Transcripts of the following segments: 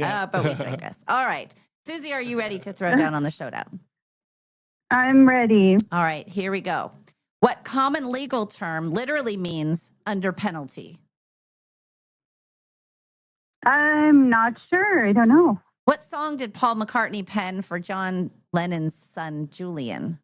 But we digress. All right. Susie, are you ready to throw down on the showdown? I'm ready. All right, here we go. What common legal term literally means under penalty? I'm not sure. I don't know. What song did Paul McCartney pen for John Lennon's son, Julian?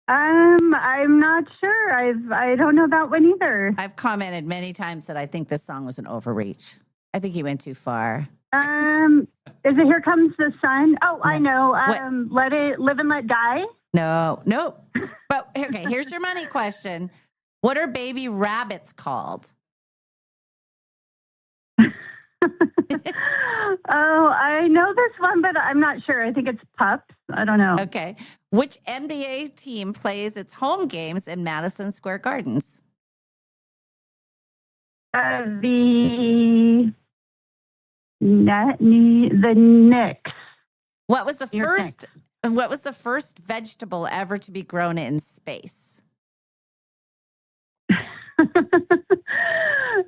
I'm not sure. I don't know that one either. I've commented many times that I think this song was an overreach. I think he went too far. Is it Here Comes the Sun? Oh, No. I know. What? Let It Live and Let Die. No. But okay, here's your money question. What are baby rabbits called? Oh, I know this one, but I'm not sure. I think it's pups. I don't know. Okay. Which NBA team plays its home games in Madison Square Gardens? The Knicks. What was the New York first What was the first vegetable ever to be grown in space?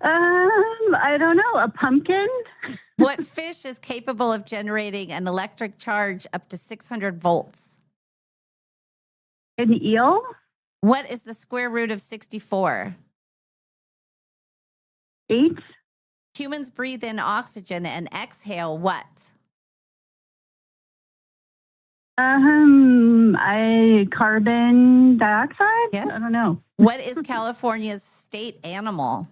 I don't know. A pumpkin? What fish is capable of generating an electric charge up to 600 volts? An eel? What is the square root of 64? 8? Humans breathe in oxygen and exhale what? Carbon dioxide? Yes. I don't know. What is California's state animal?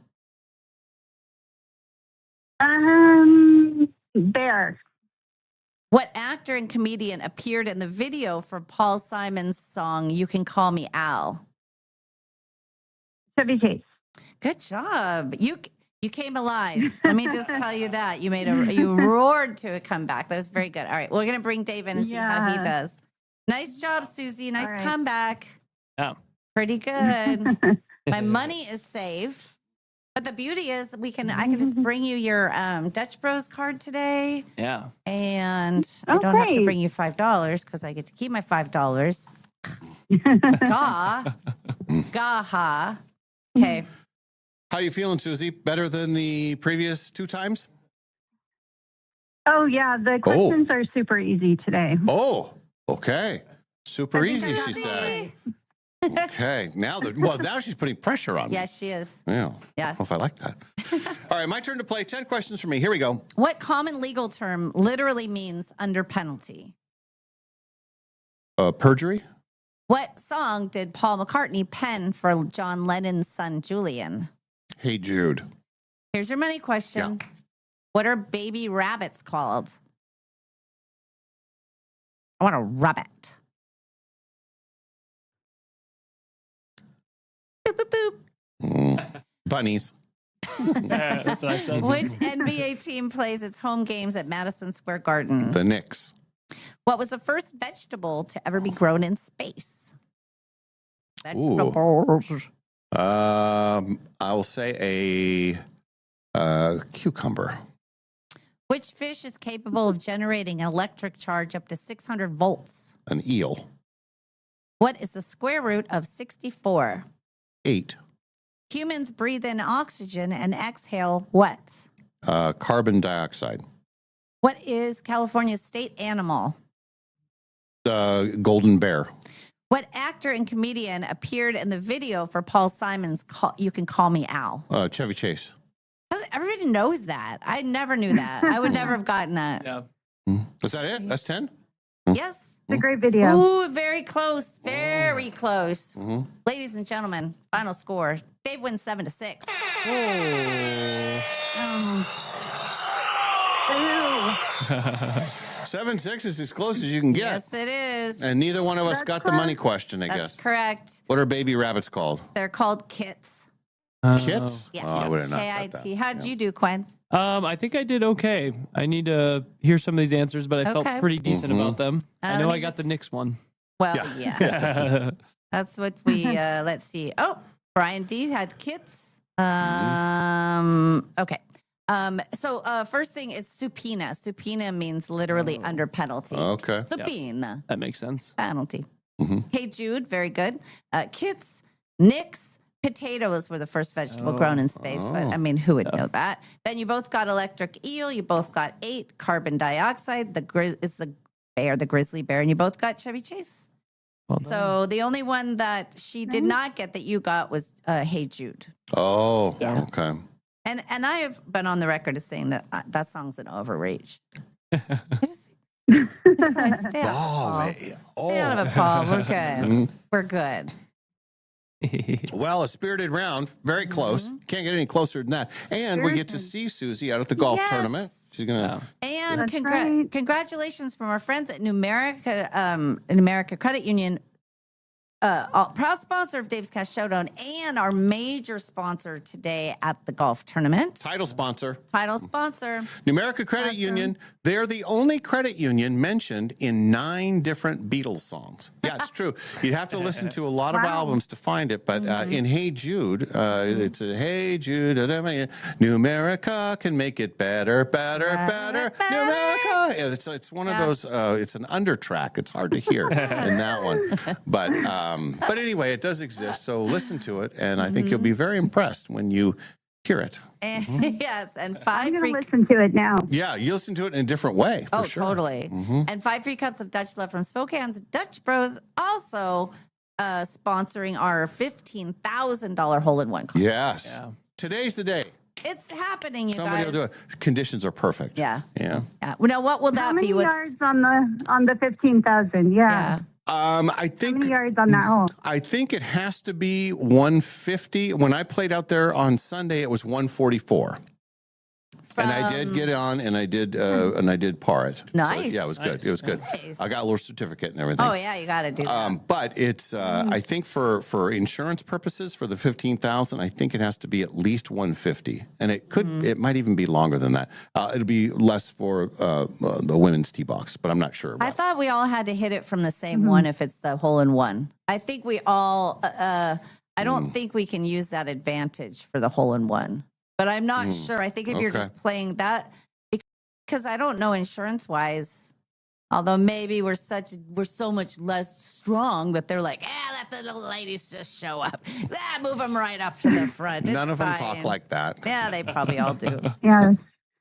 Bear. What actor and comedian appeared in the video for Paul Simon's song "You Can Call Me Al"? Chevy Chase. Good job. You came alive. Let me just tell you that. You roared to a comeback. That was very good. All right, we're gonna bring Dave in and see how he does. Nice job, Susie. Nice comeback. Yeah. Pretty good. My money is safe. But the beauty is I can just bring you your Dutch Bros card today. Yeah. And I don't have to bring you $5 because I get to keep my $5. Gaha. Okay. How are you feeling, Susie? Better than the previous 2 times? Oh, yeah. The questions are super easy today. Oh, okay. Super easy, she says. Okay. Now she's putting pressure on me. Yes, she is. Yeah. Yes. I don't know if I like that. All right, my turn to play 10 questions for me. Here we go. What common legal term literally means under penalty? Perjury? What song did Paul McCartney pen for John Lennon's son, Julian? Hey, Jude. Here's your money question. Yeah. What are baby rabbits called? I want a rabbit. Boop, boop, boop. Bunnies. Yeah, that's what I said. Which NBA team plays its home games at Madison Square Garden? The Knicks. What was the first vegetable to ever be grown in space? Vegetables. I will say a cucumber. Which fish is capable of generating an electric charge up to 600 volts? An eel. What is the square root of 64? 8. Humans breathe in oxygen and exhale what? Carbon dioxide. What is California's state animal? The golden bear. What actor and comedian appeared in the video for Paul Simon's You Can Call Me Al? Chevy Chase. Everybody knows that. I never knew that. I would never have gotten that. Yeah. Was that it? That's 10? Yes. It's a great video. Ooh, very close. Very close. Ladies and gentlemen, final score. Dave wins 7-6. Ew. 7-6 is as close as you can get. Yes, it is. And neither one of us That's got the close. money question, I That's guess. correct. What are baby rabbits called? They're called kits. Kits? Yeah. Oh, I would have not got KIT. that. How did you do, Quinn? I think I did okay. I need to hear some of these answers, but I Okay. felt pretty decent about them. I let know me I got the just- Knicks one. Well, Yeah. yeah. That's what we, let's see. Oh, Brian D had kits. Okay. So first thing is supina. Supina means literally under penalty. Okay. Supina. That makes sense. Penalty. Mhm. Hey, Jude. Very good. Kits, Knicks, potatoes were the first vegetable grown in space, but I mean, who would know that? Then you both got electric eel. You both got 8 carbon dioxide. Is the bear, the grizzly bear, and you both got Chevy Chase. Well So the only one that she did not get that you got was Hey Jude. Oh, Yeah. okay. And I have been on the record as saying that that song's an overreach. I just stay out of it, Paul. Stay out of it, Paul. We're good. We're good. Well, a spirited round, very close. Can't get any closer than that. And we get to see Susie out at the golf tournament. She's gonna. And That's right. congratulations from our friends at Numerica Credit Union. Proud sponsor of Dave's Cash Showdown and our major sponsor today at the golf tournament. Title sponsor. Numerica Credit Union. They're the only credit union mentioned in 9 different Beatles songs. Yeah, it's true. You'd have to listen to a lot of albums to find it, but in Hey Jude, it's a Hey Jude, Numerica can make it better. Numerica. It's one of those. It's an undertrack. It's hard to hear in that one, but anyway, it does exist. So listen to it, and I think you'll be very impressed when you hear it. Yes, and I'm 5 going free. to listen to it now. Yeah, you listen to it in a different way. For sure. Totally. And 5 free cups of Dutch love from Spokane's Dutch Bros. Also sponsoring our $15,000 hole-in-one contest. Yes. Yeah. Today's the day. It's happening, you Somebody guys. will do it. Conditions are perfect. Yeah. Yeah. Yeah. Well, now, what will How that many be? yards on the 15,000? Yeah. I How think many yards on that hole? I think it has to be 150. When I played out there on Sunday, it was 144. And I did get on, and I did par it. Nice. So, yeah, it was good. It was good. Nice. I got a little certificate and everything. Oh, yeah, you got to do that. But it's I think for insurance purposes for the 15,000, I think it has to be at least 150, and it might even be longer than that. It'll be less for the women's tee box, but I'm not sure. I thought we all had to hit it from the same one if it's the hole-in-one. I think we all, I don't think we can use that advantage for the hole-in-one. But I'm not sure. I think if you're just playing that, because I don't know insurance-wise, although maybe we're so much less strong that they're like, let the little ladies just show up. Move them right up to the front. It's None of them fine. talk like that. Yeah, they probably all do. Yes.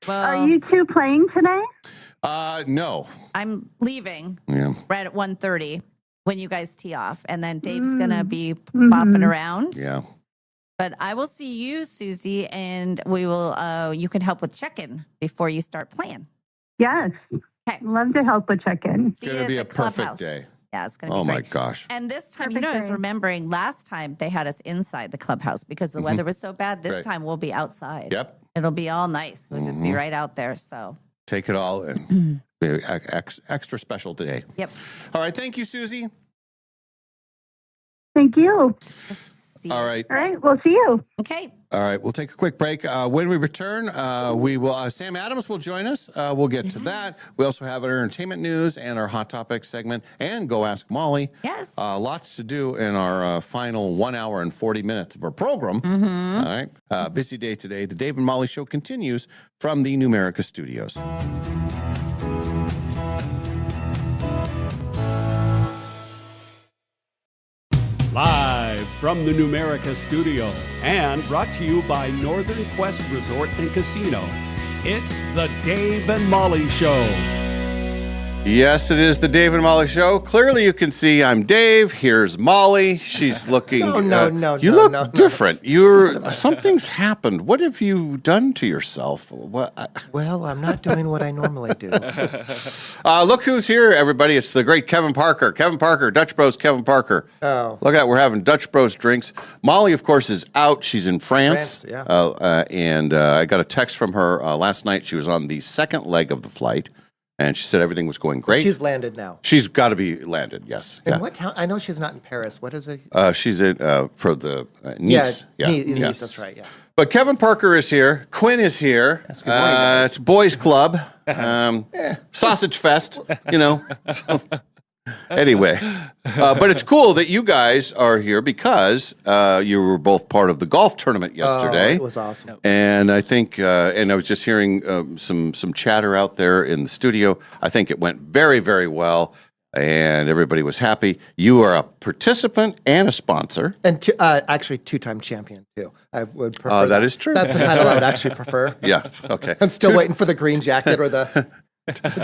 Well, Are you two playing today? No. I'm leaving Yeah. right at 1:30 when you guys tee off. And then Dave's going to be bopping around. Yeah. But I will see you, Susie, and we will. You can help with check-in before you start playing. Yes. Okay. Love to help with check-in. See gonna you be at a the perfect clubhouse. day. Yeah, it's going to be Oh my great. gosh. And this time, Perfect I was day. remembering last time they had us inside the clubhouse because the weather was so bad. This Right. time we'll be outside. Yep. It'll be all nice. We'll just be right out there. So, Take it all in. Be an extra special day. yep. All right. Thank you, Susie. Thank you. See you. All right. All right. We'll see you. Okay. All right, we'll take a quick break. When we return, we will. Sam Adams will join us. We'll get to that. We also have our entertainment news and our hot topics segment, and Go Ask Molly. Yes. Lots to do in our final 1 hour and 40 minutes of our program. All right, busy day today. The Dave and Molly Show continues from the Numerica Studios. Live from the Numerica Studio and brought to you by Northern Quest Resort and Casino, it's the Dave and Molly Show. Yes, it is the Dave and Molly Show. Clearly, you can see I'm Dave. Here's Molly. She's looking. No, you no, look no, no. different. Something's happened. What have you done to yourself? Well, I'm not doing what I normally do. Look who's here, everybody. It's the great Kevin Parker. Kevin Parker, Dutch Bros Kevin Parker. Oh. Look at, we're having Dutch Bros drinks. Molly, of course, is out. She's in France. France, yeah. And I got a text from her last night. She was on the second leg of the flight, and she said everything was going great. She's landed now. She's got to be landed, yes. In Yeah. what town? I know she's not in Paris. What is it? She's in for the Nice. Nice, yes. that's right, yeah. But Kevin Parker is here. Quinn is here. Yes, good morning, guys. It's Boys Club. Sausage Fest, So, anyway, but it's cool that you guys are here because you were both part of the golf tournament yesterday. Oh, it was awesome. And I think, and I was just hearing some chatter out there in the studio. I think it went very, very well. and everybody was happy. You are a participant and a sponsor. And actually, 2-time champion, too. I would prefer That is true. That's the title I would actually prefer. Yes, okay. I'm still waiting for the green jacket or the...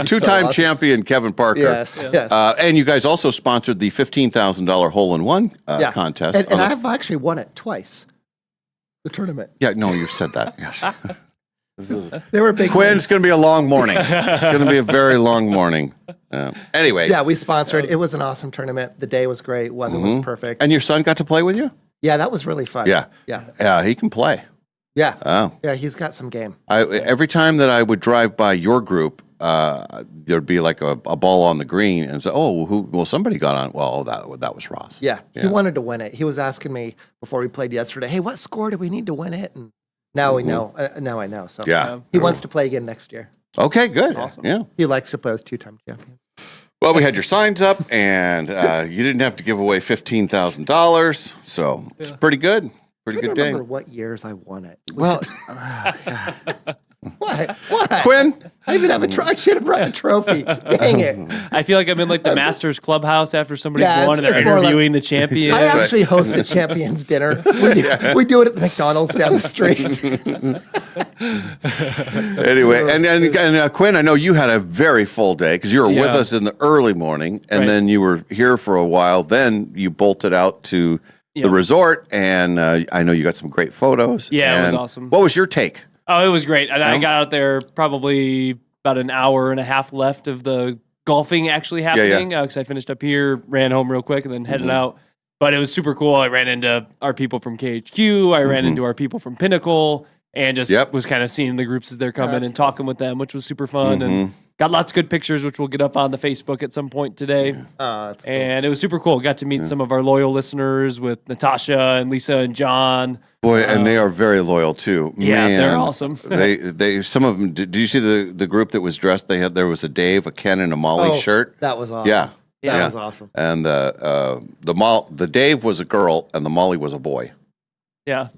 Two-time champion Kevin Parker. Yes. And you guys also sponsored the $15,000 hole-in-one contest. And I've actually won it twice, the tournament. Yeah, no, you've said that, yes. They were big Quinn, wins. it's going to be a long morning. It's going to be a very long morning. Anyway. Yeah, we sponsored. It was an awesome tournament. The day was great. Weather was perfect. And your son got to play with you? Yeah, that was really fun. Yeah. Yeah, he can play. Yeah. Oh. Yeah, he's got some game. Every time that I would drive by your group, there'd be like a ball on the green and say, somebody got on. Well, that was Ross. Yeah, he wanted to win it. He was asking me before we played yesterday, hey, what score do we need to win it? And now we know. Now I know. So Yeah. he wants to play again next year. Okay, good. Awesome. Yeah. He likes to play with 2-time champions. Well, we had your signs up, and you didn't have to give away $15,000, so it's pretty good. Pretty I good don't day. remember what years I won it. Well, What? Quinn, I even have a I should have brought the trophy. Dang it. I feel like I'm in like the Masters clubhouse after somebody's Yeah, won and they're it's more or less- interviewing the champion. I actually hosted champions dinner. We do it at the McDonald's down the street. anyway, and Quinn, I know you had a very full day because you were with us in the early morning, and then you were here for a while. Then you bolted out to the resort, and I know you got some great photos. Yeah, it was And awesome. What was your take? Oh, it was great. And I got out there probably about an hour and a half left of the golfing actually happening because I finished up here, ran home real quick, and then headed out. But it was super cool. I ran into our people from KHQ. I ran into our people from Pinnacle and just was kind of seeing the groups as they're coming and talking with them, which was super fun. And got lots of good pictures, which we'll get up on the Facebook at some point today. That's cool. And it was super cool. Got to meet some of our loyal listeners with Natasha and Lisa and John. Boy, and they are very loyal too. Yeah, Man, they're awesome. they some of them. Did you see the group that was dressed? There was a Dave, a Ken, and a Molly shirt. That was awesome. Yeah, That was awesome. And the Dave was a girl, and the Molly was a boy. Yeah.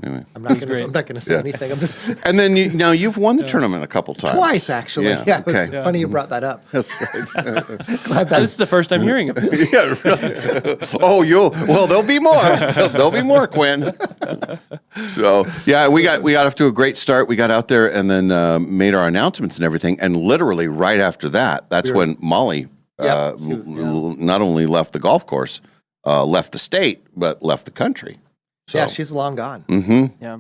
Anyway. I'm not going to say anything. I'm just And then you've won the tournament a couple times. twice actually. Yeah, it was funny you brought that up. That's right. Glad that This is the first I'm hearing of this. Yeah, really. There'll be more. There'll be more, Quinn. So yeah, we got off to a great start. We got out there and then made our announcements and everything. And literally right after that's when Molly not only left the golf course, left the state, but left the country. So, yeah, she's long gone. Yeah.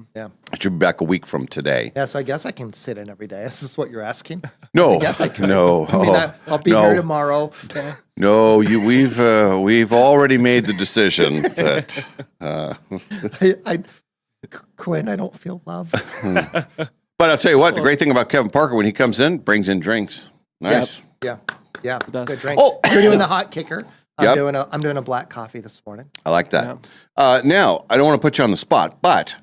she'll be back a week from today. Yeah, so I guess I can sit in every day. Is this what you're asking? No, I guess I could. no. I mean, I'll be here tomorrow. No, we've already made the decision that. Quinn, I don't feel loved. But I'll tell you what, the great thing about Kevin Parker when he comes in, brings in drinks. Nice. Yeah. best. Good drinks. Oh. You're doing the hot kicker. Yep. I'm doing a black coffee this morning. I like that. Now, I don't want to put you on the spot, but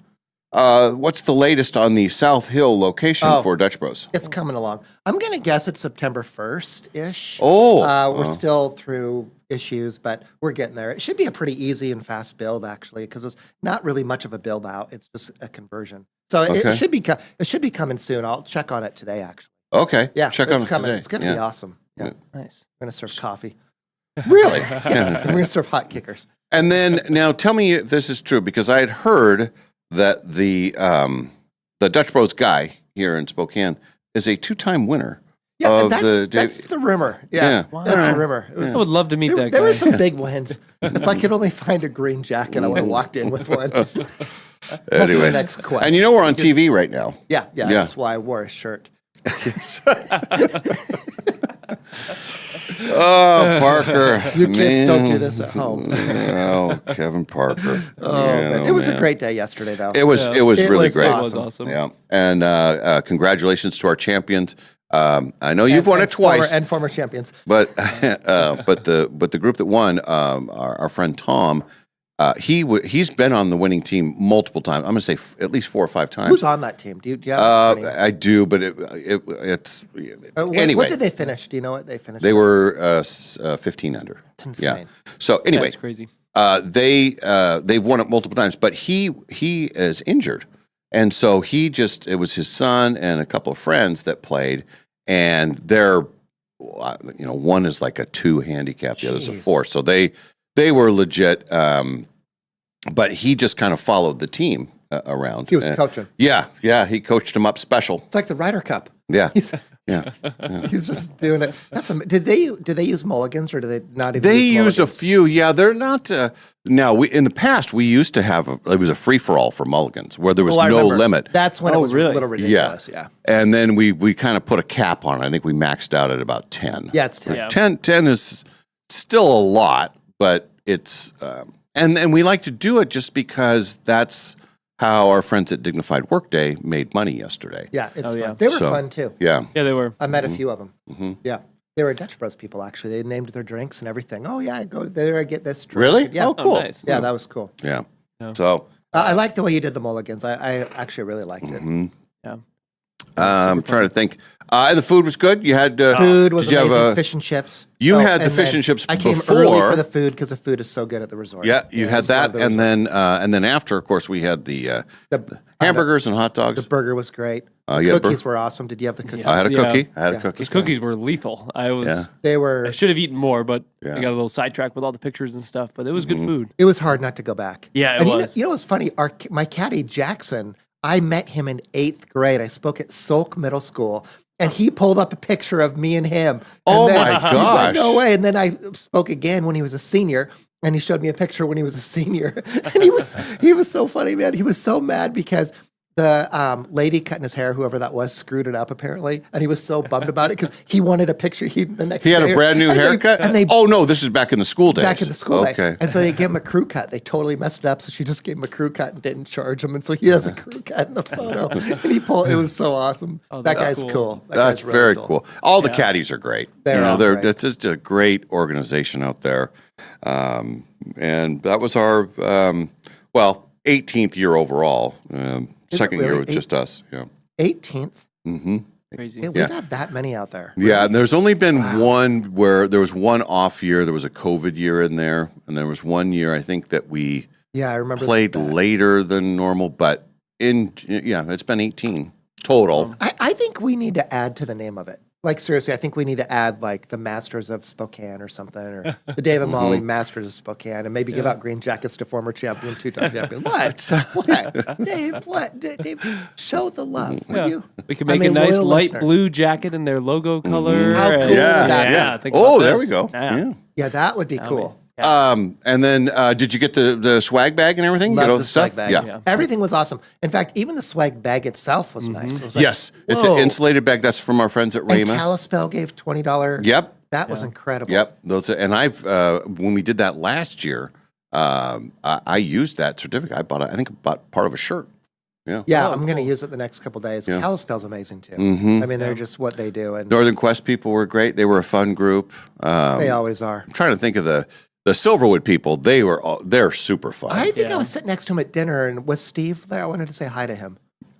what's the latest on the South Hill location for Dutch Bros? It's coming along. I'm going to guess it's September 1st-ish. We're still through issues, but we're getting there. It should be a pretty easy and fast build, actually, because it's not really much of a build out. It's just a conversion. So it should be coming soon. I'll check on it today, actually. Okay. Yeah, Check on it's it coming. today. It's going to be awesome. Yeah. Nice. We're going to serve coffee. Really? We're going to serve hot kickers. And then now tell me if this is true, because I had heard that the Dutch Bros guy here in Spokane is a 2-time winner. Yeah, that's the rumor. Yeah, Wow. that's the rumor. I would love to meet that guy. There were some big wins. If I could only find a green jacket, I would have walked in with one. That's my next quest. And we're on TV right now. Yeah, that's why I wore a shirt. Oh, Parker. You kids don't do this at home. Oh, Kevin Parker. It was a great day yesterday, though. It was really was great. awesome. It was awesome. Yeah. And congratulations to our champions. I know you've won it twice. Former champions. But the group that won, our friend Tom, he's been on the winning team multiple times. I'm going to say at least 4 or 5 times. Who's on that team? Do you have any? I do, but it's anyway. What did they finish? Do you know what they finished? They were 15 under. It's insane. Yeah. So anyway, That's crazy. they've won it multiple times, but he is injured, and so it was his son and a couple of friends that played, and they're one is like a 2 handicap, the other's a Jeez. 4. So they were legit. But he just kind of followed the team around. He was coaching. Yeah, he coached them up special. It's like the Ryder Cup. Yeah, Yeah. He's just doing it. Did they use mulligans or do they not even they use use a mulligans? few. Yeah, they're not. Now, in the past, we used to have it was a free for all for mulligans where there was I no remember. limit. That's when it was really? a little ridiculous. Yeah. And then we kind of put a cap on it. I think we maxed out at about 10. Yeah, it's 10. Yeah. 10 is still a lot, but it's and we like to do it just because that's how our friends at Dignified Workday made money yesterday. Yeah, it's Oh, fun. yeah. They were So- fun too. Yeah. Yeah, they were. I met a few of them. Mhm. Yeah. They were Dutch Bros people, actually. They named their drinks and everything. Oh, yeah, I go there, I get this drink. Really? Yeah. Oh, cool. nice. Yeah, that was cool. Yeah. Yeah. So I like the way you did the mulligans. I actually really liked it. mhm. Yeah. I'm trying to think. The food was good. You had Food was did you have amazing. a- Fish and chips. You had the and fish then and chips I came before. early for the food because the food is so good at the resort. Yeah, you I had just love that, the and resort. then after, of course, we had the the hamburgers and hot The dogs. burger was great. you The had cookies were awesome. Did you have the cookies? I had a Yeah. cookie. I had a Yeah. cookie. Those cookies were lethal. Yeah. They I were. should have eaten more, but Yeah. I got a little sidetracked with all the pictures and stuff. But it was good food. It was hard not to go back. Yeah, it and was. You know what's funny? My caddy Jackson. I met him in 8th grade. I spoke at Solk Middle School, and he pulled up a picture of me and him. And Oh then my he's like, gosh. no way! And then I spoke again when he was a senior, and he showed me a picture when he was a senior, and he was so funny, man. He was so mad because the lady cutting his hair, whoever that was, screwed it up apparently, and he was so bummed about it because he wanted a picture. The next He had day, a brand new and haircut. and they oh no, this is back in the school days. back in the school Okay. day. And so they gave him a crew cut. They totally messed it up. So she just gave him a crew cut and didn't charge him. And so he has a crew cut in the photo. And it was so awesome. Oh, that that's guy's cool. cool. That That's guy's really very cool. All the caddies are great. They're all great. It's just a great organization out there. And that was our 18th year overall. it Second year really? with just us. Yeah. 18th. Mm-hmm. Crazy. We've Yeah. had that many out there. Yeah, and there's only been one where there was one off year. There was a COVID year in there, and there was one year I think that we Yeah, I remember played that. later than normal. But it's been 18 total. I think we need to add to the name of it. Like, seriously, I think we need to add, like, the Masters of Spokane or something, or the Dave and Molly Masters of Spokane, and maybe give out green jackets to former champion, 2-time champion. What? What? Dave, what? Dave, show the love, would you? We could I'm make a a nice loyal light listener. blue jacket in their logo color. How cool and- would that be? yeah. think Oh, about there this. we go. Yeah. Yeah. Yeah, that would be cool. And then did you get the swag bag and everything? Love Get all the stuff? swag bag. Yeah. Yeah. Everything was awesome. In fact, even the swag bag itself was nice. It was like, Yes, it's whoa. an insulated bag. That's from our friends at And Rama. Kalispell gave $20. Yep. That was incredible. Yep. Those and I've when we did that last year, I used that certificate. I bought part of a shirt. Yeah. Yeah, Oh, I'm going to cool. use it the next couple days. Yeah. Kalispell's amazing too. Mhm. I mean, they're just what they do, and Northern Quest people were great. They were a fun group. they always are. I'm trying to think of the Silverwood people. They're super fun. I think I Yeah. was sitting next to him at dinner, and was Steve there? I wanted to say hi to him.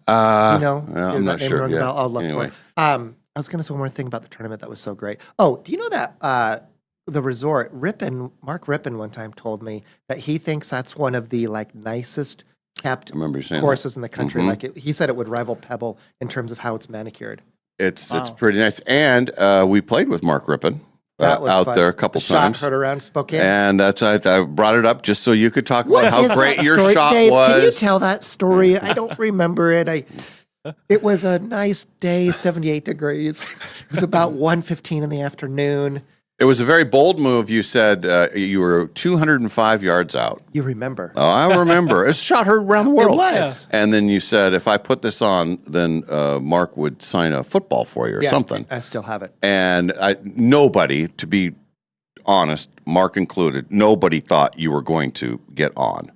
Yeah, Does I'm that not name sure. ring a Yeah. bell? I'll look Anyway. for it. I was going to say one more thing about the tournament that was so great. Oh, do you know that the resort, Mark Rippon one time told me that he thinks that's one of the nicest kept I remember you saying courses in the country. Mhm. He said it would rival Pebble in terms of how it's manicured. It's Wow. pretty nice. And we played with Mark Rippon That was out fun. there a couple The shot times. heard around Spokane. And I brought it up just so you could talk What about how is great that your story? shot Dave, was. Can you tell that story? I don't remember it. It was a nice day, 78 degrees. It was about 1:15 in the afternoon. It was a very bold move. You said you were 205 yards out. You remember? Oh, I remember. It's a shot heard around the It world. was. And then you said, if I put this on, then Mark would sign a football for you or Yeah, something. I still have it. And nobody, to be honest, Mark included, nobody thought you were going to get on.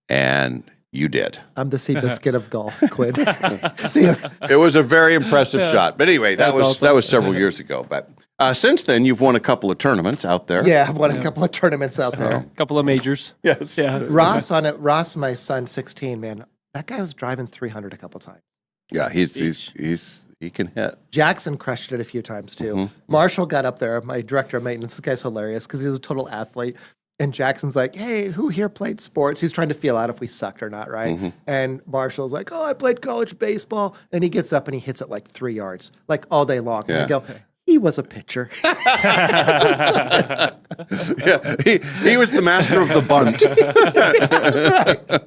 And you did. I'm the Seabiscuit of golf, Quinn. It was a very impressive shot. But anyway, that That's awesome. was several years ago. But since then, you've won a couple of tournaments out there. Yeah, I've won a couple of tournaments out there. A couple of majors. Yes. Yeah. Ross, my son, 16, man, that guy was driving 300 a couple times. Yeah, he can hit. Jackson crushed it a few times too. Mm-hmm. Marshall got up there, my director of maintenance. This guy's hilarious because he's a total athlete. And Jackson's like, hey, who here played sports? He's trying to feel out if we sucked or not, right? Mm-hmm. And Marshall's like, oh, I played college baseball. And he gets up and he hits it like 3 yards, like all day long. And I Yeah. go, He was a pitcher. Yeah, he was the master of the bunt. That's right.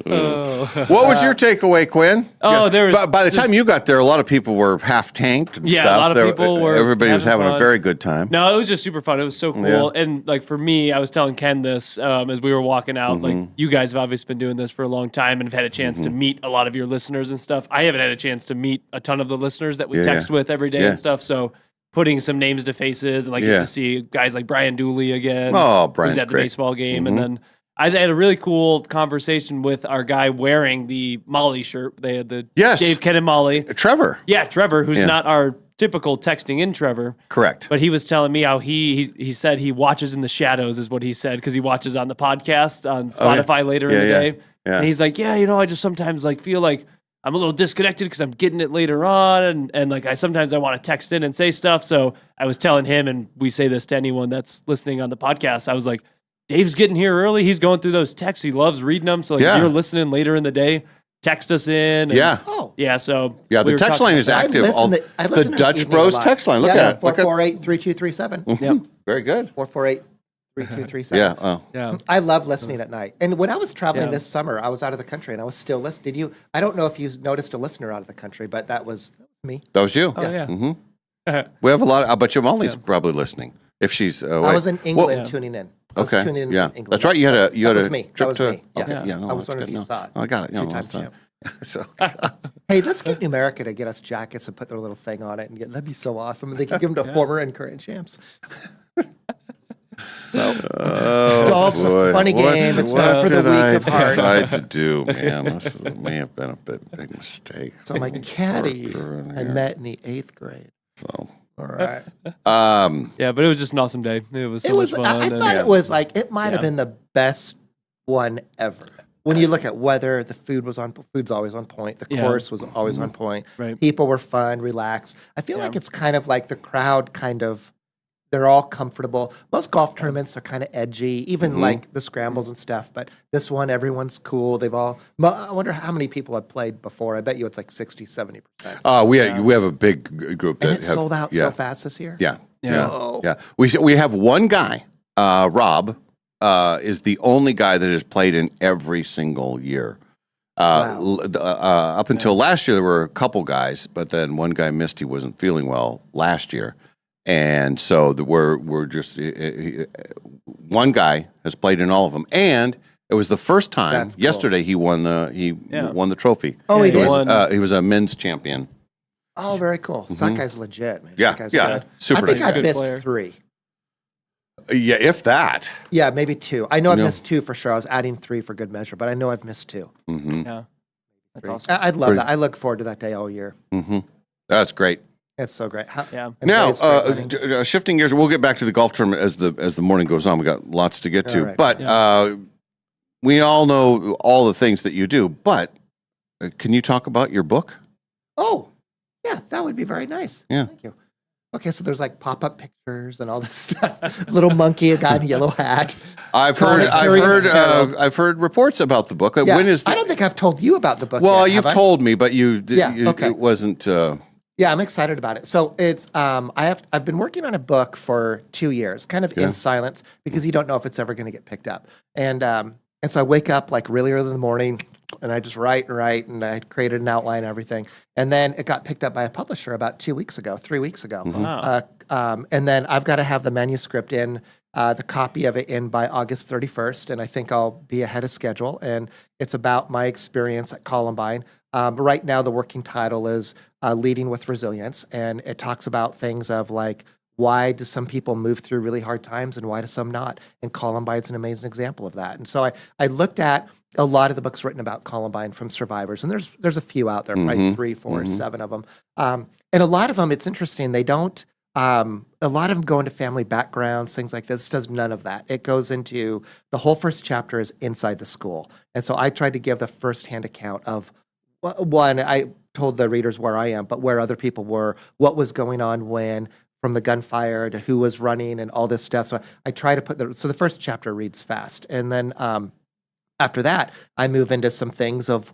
What was your takeaway, Quinn? Oh, there was. By the time you got there, a lot of people were half tanked and Yeah, stuff. a lot of people were Everybody was having having a fun. very good time. No, it was just super fun. It was so cool. Yeah. And like for me, I was telling Ken this as we were walking out. Mm-hmm. Like you guys have obviously been doing this for a long time and have had a chance to meet a lot of your listeners and stuff. I haven't had a chance to meet a ton of the listeners that we text with every day and stuff. So putting some names to faces and like getting to see guys like Brian Dooley again. Oh, Brian's who's at the great. baseball game, and then. I had a really cool conversation with our guy wearing the Molly shirt. They had the Dave, Ken, and Molly. Trevor. Yeah, Trevor, who's not our typical texting in Trevor. Correct. But he was telling me how he said he watches in the shadows is what he said because he watches on the podcast on Spotify later in the day. Yeah. And he's like, yeah, I just sometimes like feel like I'm a little disconnected because I'm getting it later on. And like sometimes I want to text in and say stuff. So I was telling him, and we say this to anyone that's listening on the podcast, I was like, Dave's getting here early. He's going through those texts. He loves reading them. So like if you're listening later in the day, text us in. And, So the text line is active. I listen The to Dutch evening Bros a lot. text line. Look at it. 448-3237. Yep. Very good. 448-3237. Yeah. Oh. Yeah. I love listening at night. And when I was traveling this summer, I was out of the country and I was still listening. I don't know if you noticed a listener out of the country, but that was me. That was you. Oh, yeah. Mm-hmm. We have a lot. I bet you Molly's probably listening. If she's, I was in England tuning in. I was tuning in Yeah. from England. That's right. You had a That was me. trip That was to. me. Okay. Yeah. Yeah. No, I was that's wondering if good. you No. saw it. I got it. No, Two-time that's done. champ. So. Hey, let's get Numerica to get us jackets and put their little thing on it, and that'd be so awesome. And they could give them to former and current champs. So, golf's a funny game. It's not for the weak of heart. Decide to do, man. This may have been a big mistake. So my caddy I met in the 8th grade. So. All right. Yeah, but it was just an awesome day. It was so much fun. I and- thought it was like it might have been the best one ever. When you look at weather, the food's always on point. The course was always on point. Right. People were fun, relaxed. I feel like it's kind of like the crowd they're all comfortable. Most golf tournaments are kind of edgy, even like the scrambles and stuff. But this one, everyone's cool. I wonder how many people have played before. I bet you it's like 60, 70%. We have a big group that And it sold out so fast this year. Yeah. Whoa. Yeah. We have one guy, Rob, is the only guy that has played in every single year. Up until last year, there were a couple guys, but then one guy missed. He wasn't feeling well last year. And so we're just one guy has played in all of them, and it was the first time That's cool. yesterday he won the trophy. Oh, he Yeah, did? He was a men's champion. Oh, very cool. So that guy's legit, man. Yeah, That guy's yeah. good. Super I think nice. I've Good missed player. 3. Yeah, if that. Yeah, maybe 2. I know I've No. missed 2 for sure. I was adding 3 for good measure, but I know I've missed 2. Mm-hmm. Yeah. That's 3. awesome. I'd love Pretty- that. I look forward to that day all year. Mm-hmm. That's great. It's so great. Yeah. and Now, Blaze great running. shifting gears, we'll get back to the golf tournament as the morning goes on. We got lots to get to, All right. but we all know all the things that you do. But can you talk about your book? Oh, yeah, that would be very nice. Yeah. Thank you. Okay, so there's like pop-up pictures and all this stuff. Little monkey, a guy in a yellow hat. I've Comic Curious Harold. heard reports about the book. Yeah, When is I don't think I've told you about the book well, yet, you've have I? told me, but Yeah, okay. it wasn't. Yeah, I'm excited about it. So it's I've been working on a book for 2 years, kind of in silence, because you don't know if it's ever going to get picked up. And so I wake up like really early in the morning, and I just write, and I created an outline and everything. And then it got picked up by a publisher about 3 weeks ago. Wow. And then I've got to have the manuscript in, the copy of it in by August 31st, and I think I'll be ahead of schedule. And it's about my experience at Columbine. But right now, the working title is Leading with Resilience, and it talks about things of like, why do some people move through really hard times and why do some not? And Columbine's an amazing example of that. And so I looked at a lot of the books written about Columbine from survivors, and there's a few out there, probably 3, 4, 7 of them. And a lot of them, it's interesting, they don't, a lot of them go into family backgrounds, things like this. This does none of that. It goes into, the whole first chapter is inside the school. And so I tried to give the firsthand account of, one, I told the readers where I am, but where other people were, what was going on when, from the gunfire to who was running and all this stuff. So I try to put so the first chapter reads fast. And then After that, I move into some things of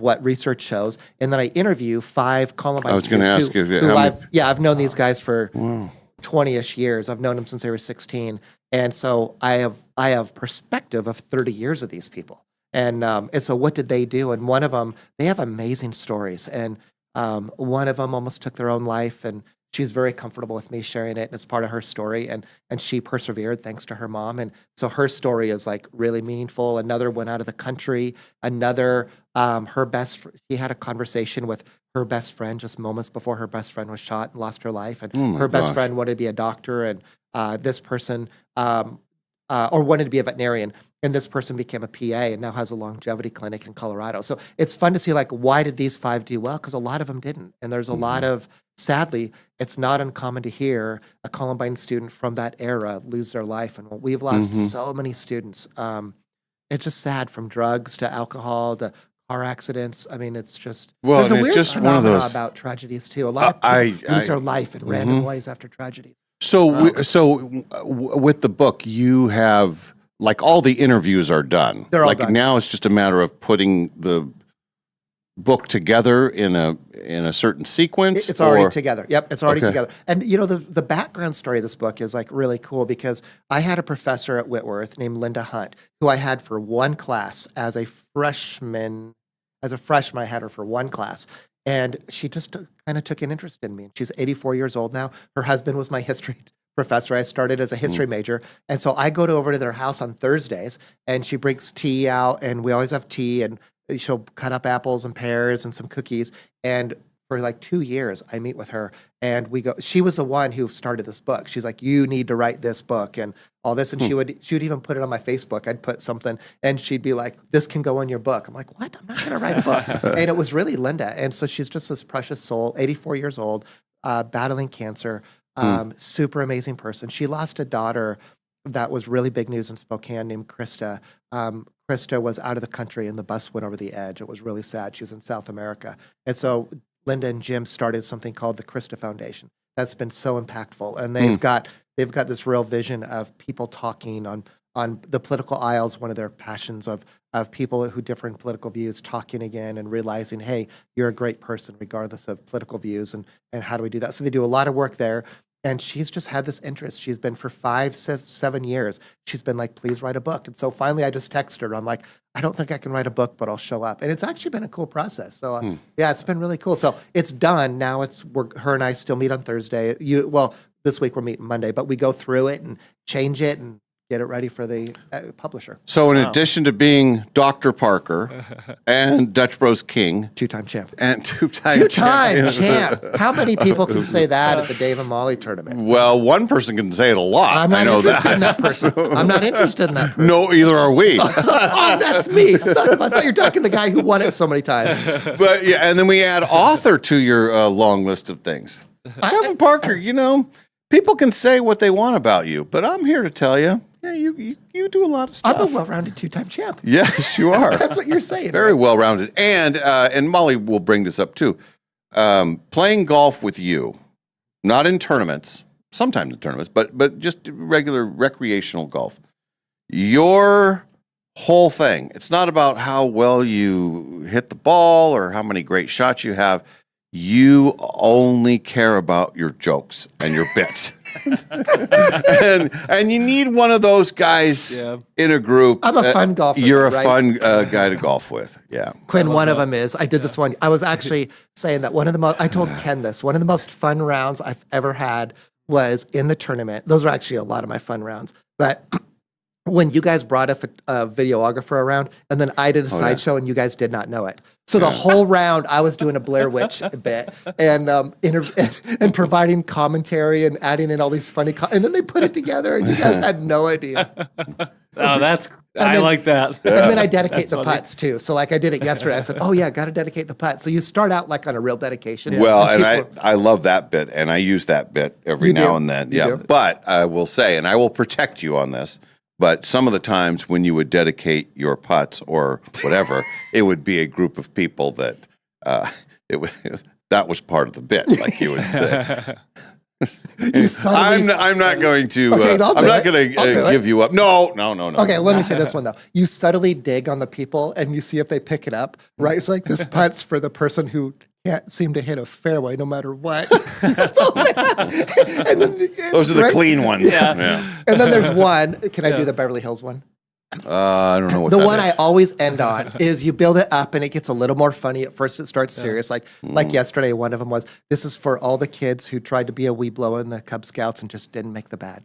what research shows, and then I interview 5 Columbine I was going to students ask you, who how many- I've known these guys for 20-ish years. I've known them since they were 16, and so I have perspective of 30 years of these people. And so what did they do? And one of them, they have amazing stories, and one of them almost took their own life, and she's very comfortable with me sharing it, and it's part of her story, and she persevered thanks to her mom, and so her story is like really meaningful. Another went out of the country. Another, she had a conversation with her best friend just moments before her best friend was shot and lost her life, and her best friend wanted to be a doctor, and this person or wanted to be a veterinarian, and this person became a PA and now has a longevity clinic in Colorado. So it's fun to see, like, why did these 5 do well? Because a lot of them didn't. And there's a lot of, sadly, it's not uncommon to hear a Columbine student from that era lose their life. And we've lost so many students. It's just sad, from drugs to alcohol to car accidents. I mean, it's just, there's a weird just one of phenomena those about tragedies too. A lot of people lose their life in random ways after tragedies. So, with the book, you have, like, all the interviews are done. They're all like, done. now it's just a matter of putting the book together in a certain sequence. It's already together. Yep, it's already Okay. together. And the background story of this book is like really cool, because I had a professor at Whitworth named Linda Hunt, who I had for one class as a freshman. As a freshman, I had her for one class. And she just kind of took an interest in me. She's 84 years old now. Her husband was my history professor. I started as a history major. And so I go over to their house on Thursdays, and she brings tea out, and we always have tea, and she'll cut up apples and pears and some cookies. And for like 2 years, I meet with her, and we go. She was the one who started this book. She's like, "You need to write this book," and all this. And she would even put it on my Facebook. I'd put something, and she'd be like, "This can go in your book." I'm like, "What? I'm not going to write a book." And it was really Linda. And so she's just this precious soul, 84 years old, battling cancer, super amazing person. She lost a daughter that was really big news in Spokane named Krista. Krista was out of the country, and the bus went over the edge. It was really sad. She was in South America. And so Linda and Jim started something called the Krista Foundation. That's been so impactful, and they've got this real vision of people talking on the political aisles. One of their passions of people who differ in political views talking again and realizing, hey, you're a great person regardless of political views, and how do we do that? So they do a lot of work there. And she's just had this interest. She's been for 5, 7 years. She's been like, please write a book. And so finally I just texted her. I'm like, I don't think I can write a book, but I'll show up. And it's actually been a cool process. So yeah, it's been really cool. So it's done. Now her and I still meet on Thursday. This week we're meeting Monday, but we go through it and change it and get it ready for the publisher. So in addition to being Dr. Parker and Dutch Bros King. Two-time champ. And two-time champ. How many people can say that at the Dave and Molly tournament? Well, one person can say it a lot. I'm not I know interested that. in that person. I'm not interested in that person. No, either are we. Oh, that's me. Son of, I thought you were talking the guy who won it so many times. But yeah, and then we add author to your long list of things. Kevin Parker, people can say what they want about you, but I'm here to tell you, yeah, you do a lot of stuff. I'm a well-rounded two-time champ. Yes, you are. That's what you're saying. Very right? well-rounded. And Molly will bring this up too. Playing golf with you, not in tournaments, sometimes in tournaments, but just regular recreational golf. Your whole thing, it's not about how well you hit the ball or how many great shots you have. You only care about your jokes and your bits. and you need one of those guys in a group. I'm a fun golfer. You're a right? fun guy to golf with. Yeah. Quinn, one of them is, I did this one. I was actually saying that I told Ken this, one of the most fun rounds I've ever had was in the tournament. Those are actually a lot of my fun rounds. But when you guys brought a videographer around, and then I did a sideshow, and you guys did not know it. So the whole round, I was doing a Blair Witch bit and providing commentary and adding in all these funny, and then they put it together, and you guys had no idea. I like that. And then I dedicate the putts too. So like I did it yesterday. I said, oh yeah, got to dedicate the putt. So you start out like on a real dedication. Well, and I love that bit, and I use that bit every now and then. You do. But I will say, and I will protect you on this, but some of the times when you would dedicate your putts or whatever, it would be a group of people that that was part of the bit, like you would say. I'm not going to. Okay, I'm not going to give you up. No. Okay, let me say this one though. You subtly dig on the people, and you see if they pick it up. Right? It's like this putt's for the person who can't seem to hit a fairway no matter what. And then those are the clean ones. Yeah. And then there's one. Can I do the Beverly Hills one? I don't know what the that one is. I always end on is you build it up and it gets a little more funny. At first it starts serious. Like yesterday, one of them was, this is for all the kids who tried to be a Weeblo in the Cub Scouts and just didn't make the badge.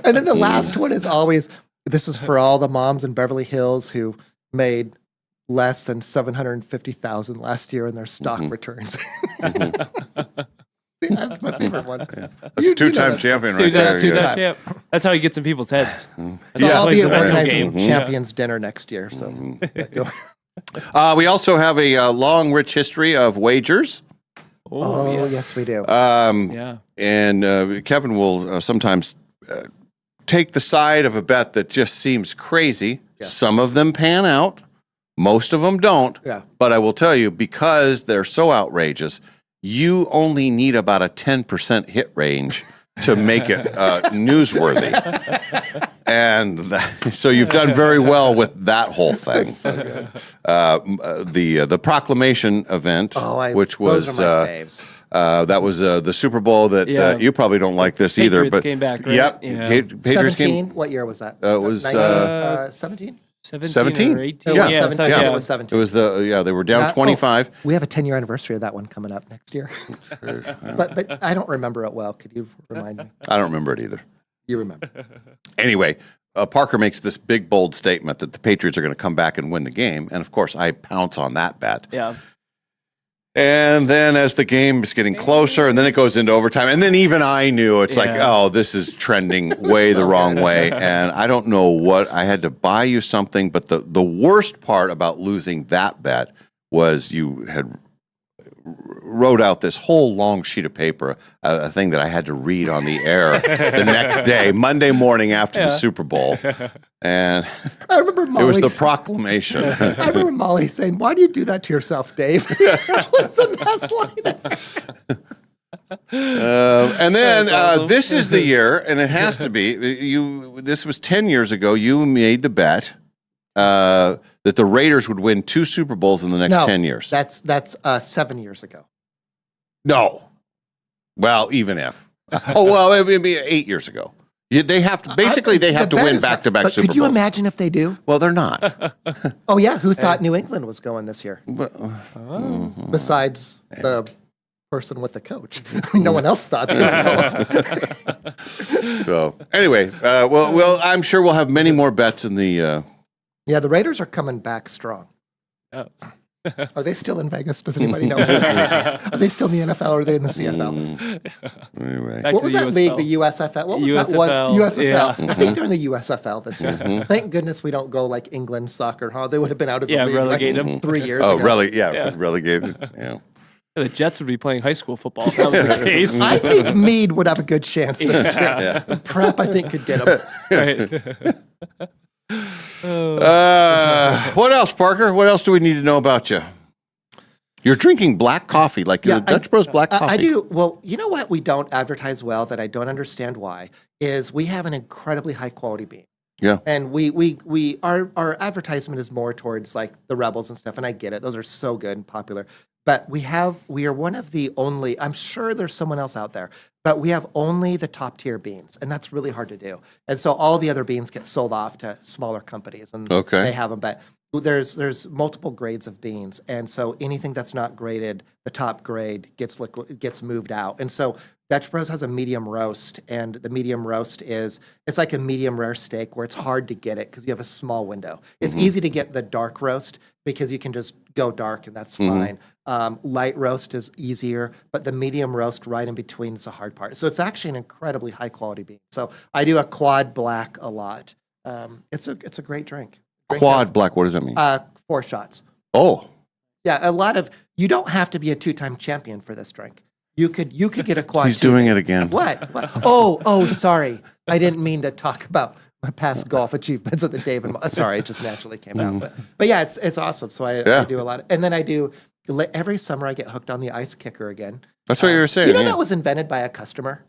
and then the last one is always, this is for all the moms in Beverly Hills who made less than $750,000 last year in their stock returns. See, that's my favorite one. Yeah. That's a two-time champion right there. Two-time champ. That's how he gets in people's heads. So I'll be Plays the organizing mental game. Champions Dinner next year. So We also have a long, rich history of wagers. Oh, yes, we do. Yeah. And Kevin will sometimes take the side of a bet that just seems crazy. Yeah. Some of them pan out. Most of them don't. Yeah. But I will tell you, because they're so outrageous, you only need about a 10% hit range to make it newsworthy. And so you've done very well with that whole thing. That's so good. The proclamation event, which was those are my faves. that was the Super Bowl that you probably don't like this either. Patriots But came back, right? Yep, Yeah. Patriots 17? came. What year was that? It was 17? 17 or 18? Yeah. 17. Yeah. It was 17. It was they were down 25. We have a 10-year anniversary of that one coming up next year. but I don't remember it well. Could you remind me? I don't remember it either. You remember. Anyway, Parker makes this big, bold statement that the Patriots are going to come back and win the game. And of course, I pounce on that bet. Yeah. And then as the game is getting closer, and then it goes into overtime, and then even I knew it's like, oh, this is trending way the wrong way. And I don't know what, I had to buy you something, but the worst part about losing that bet was you had wrote out this whole long sheet of paper, a thing that I had to read on the air the next day, Monday morning after the Super Bowl. And I remember Molly, it was the proclamation. I remember Molly saying, "Why do you do that to yourself, Dave?" That was the best line ever. And then this is the year, and it has to be, this was 10 years ago, you made the bet that the Raiders would win 2 Super Bowls in the next 10 years. That's 7 years ago. No. Well, even if. It would be 8 years ago. They have to, basically, they have to win back-to-back Super Bowls. Could you imagine if they do? Well, they're not. Oh, yeah. Who thought New England was going this year? Besides the person with the coach. I mean, no one else thought they would go. So, anyway, well, I'm sure we'll have many more bets in the... Yeah, the Raiders are coming back strong. Oh. Are they still in Vegas? Does anybody know? Are they still in the NFL or are they in the CFL? Anyway. Back What to was the that USFL. league, the USFL? What was that one? USFL, USFL. yeah. I think they're in the USFL this year. Thank goodness we don't go like England soccer, huh? They would have been out of the league relegate like them. 3 years Oh, ago. relegated. Yeah. The Jets would be playing high school football if that was the case. I think Meade would have a good chance this year. Prep, I think, could get them. Right. What else, Parker? What else do we need to know about you? You're drinking black coffee, like you're Dutch Bros black coffee. I do. Well, you know what we don't advertise well that I don't understand why is we have an incredibly high quality bean. Yeah. And our advertisement is more towards like the Rebels and stuff, and I get it. Those are so good and popular. But we are one of the only, I'm sure there's someone else out there, but we have only the top tier beans, and that's really hard to do. And so all the other beans get sold off to smaller companies, and they have them. But there's multiple grades of beans, and so anything that's not graded, the top grade gets moved out. And so Dutch Bros has a medium roast, and the medium roast it's like a medium rare steak where it's hard to get it because you have a small window. It's easy to get the dark roast because you can just go dark and that's fine. Light roast is easier, but the medium roast right in between is the hard part. So it's actually an incredibly high quality bean. So I do a quad black a lot. It's a great drink. Quad black, what does that mean? 4 shots. Oh. Yeah, you don't have to be a 2-time champion for this drink. You could get a quad. He's doing it again. What? Oh, sorry. I didn't mean to talk about my past golf achievements at the Dave and sorry, it just naturally came out. But yeah, it's awesome. So I do a lot. And then I do every summer I get hooked on the ice kicker again. That's what you were saying. You know that was invented by a customer?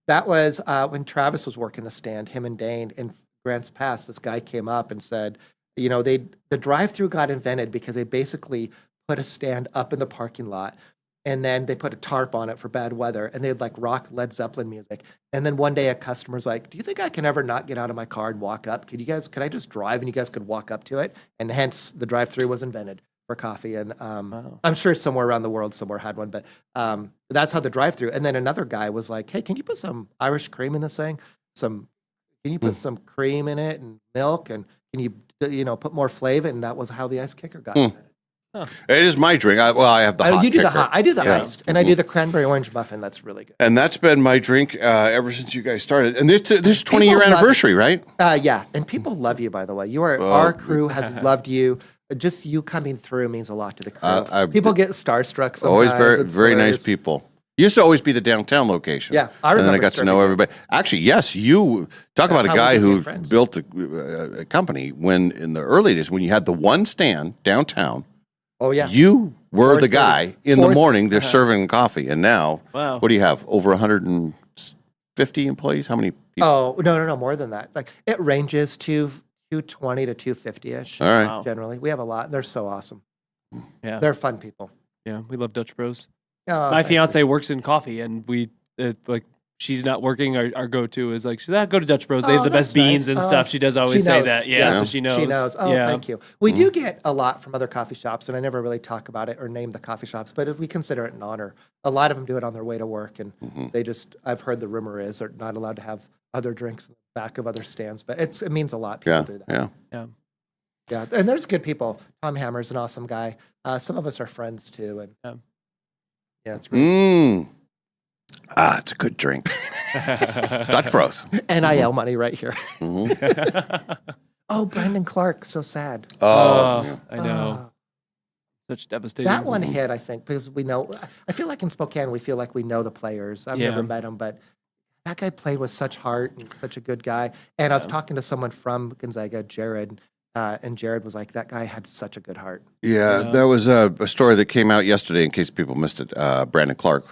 That was when Travis was working the stand, him and Dane in Grants Pass, this guy came up and said, the drive-through got invented because they basically put a stand up in the parking lot and then they put a tarp on it for bad weather and they'd like rock Led Zeppelin music. And then one day a customer's like, do you think I can ever not get out of my car and walk up? Could I just drive and you guys could walk up to it? And hence the drive-through was invented for coffee. And I'm sure somewhere around the world somewhere had one, but that's how the drive-through. And then another guy was like, hey, can you put some Irish cream in this thing? Can you put some cream in it and milk? And can you put more flavor? And that was how the ice kicker got invented. Huh. It is my drink. I have the hot You do kicker. the hot. I do the iced. And I do the cranberry orange muffin. That's really good. And that's been my drink ever since you guys started. And this 20-year anniversary, right? Yeah. And people love you, by the way. Our crew has loved you. Just you coming through means a lot to the crew. People get starstruck sometimes. Always very nice people. You used to always be the downtown location. Yeah, I remember. And then I got to know everybody. Actually, yes, you talk about a guy who built a company when in the early days when you had the one stand downtown. Oh yeah, you were the guy in the morning. They're serving coffee, and now what do you have? Over 150 employees? How many people? Oh no, more than that. Like it ranges to 220 to 250-ish. All right, generally we have a lot. They're so awesome. Yeah, they're fun people. Yeah, we love Dutch Bros. My fiance works in coffee, and she's not working. Our go-to is like, go to Dutch Bros. They have the best beans and stuff. She does always say that. Yeah, so she knows. She knows. Oh, thank you. We do get a lot from other coffee shops, and I never really talk about it or name the coffee shops, but we consider it an honor. A lot of them do it on their way to work, and I've heard the rumor is they're not allowed to have other drinks in the back of other stands, but it means a lot. People do that. Yeah. And there's good people. Tom Hammer's an awesome guy. Some of us are friends too, and it's great. It's a good drink. Dutch Bros. NIL money right here. Oh, Brandon Clark, so sad. I know. Such devastating. That one hit, I think, because I feel like in Spokane, we feel like we know the players. I've never met them, but that guy played with such heart and such a good guy. And I was talking to someone from Gonzaga, Jared, and Jared was like, that guy had such a good heart. Yeah, there was a story that came out yesterday, in case people missed it. Brandon Clark,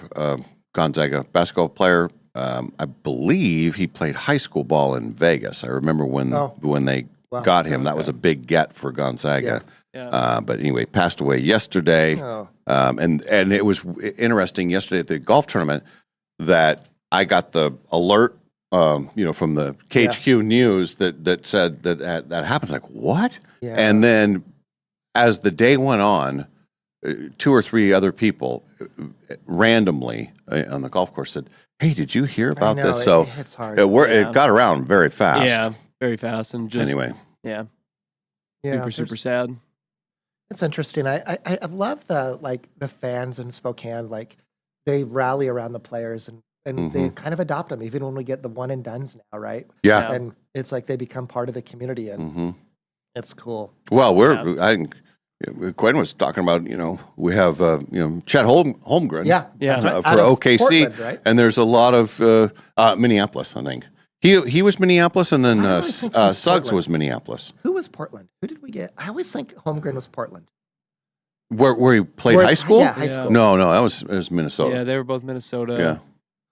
Gonzaga basketball player. I believe he played high school ball in Vegas. I remember when they got him. That was a big get for Gonzaga. But anyway, passed away yesterday. And it was interesting yesterday at the golf tournament that I got the alert from the KHQ News that said that happens. Like, what? Yeah. And then as the day went on, 2 or 3 other people randomly on the golf course said, hey, did you hear about this? So it's hard. It got around very fast. Yeah, very fast. And just, anyway. Yeah. Super sad. It's interesting. I love the fans in Spokane. Like they rally around the players and they kind of adopt them, even when we get the one and dones now, right? Yeah. And it's like they become part of the community, and it's cool. Well, I think Quinn was talking about, we have, Chet Holmgren for OKC, Portland, right? And there's a lot of Minneapolis, I think. He was Minneapolis, and then Suggs was Minneapolis. Who was Portland? Who did we get? I always think Holmgren was Portland. Where he played high school? Yeah, high school. No, it was Minnesota. Yeah, they were both Minnesota. Yeah.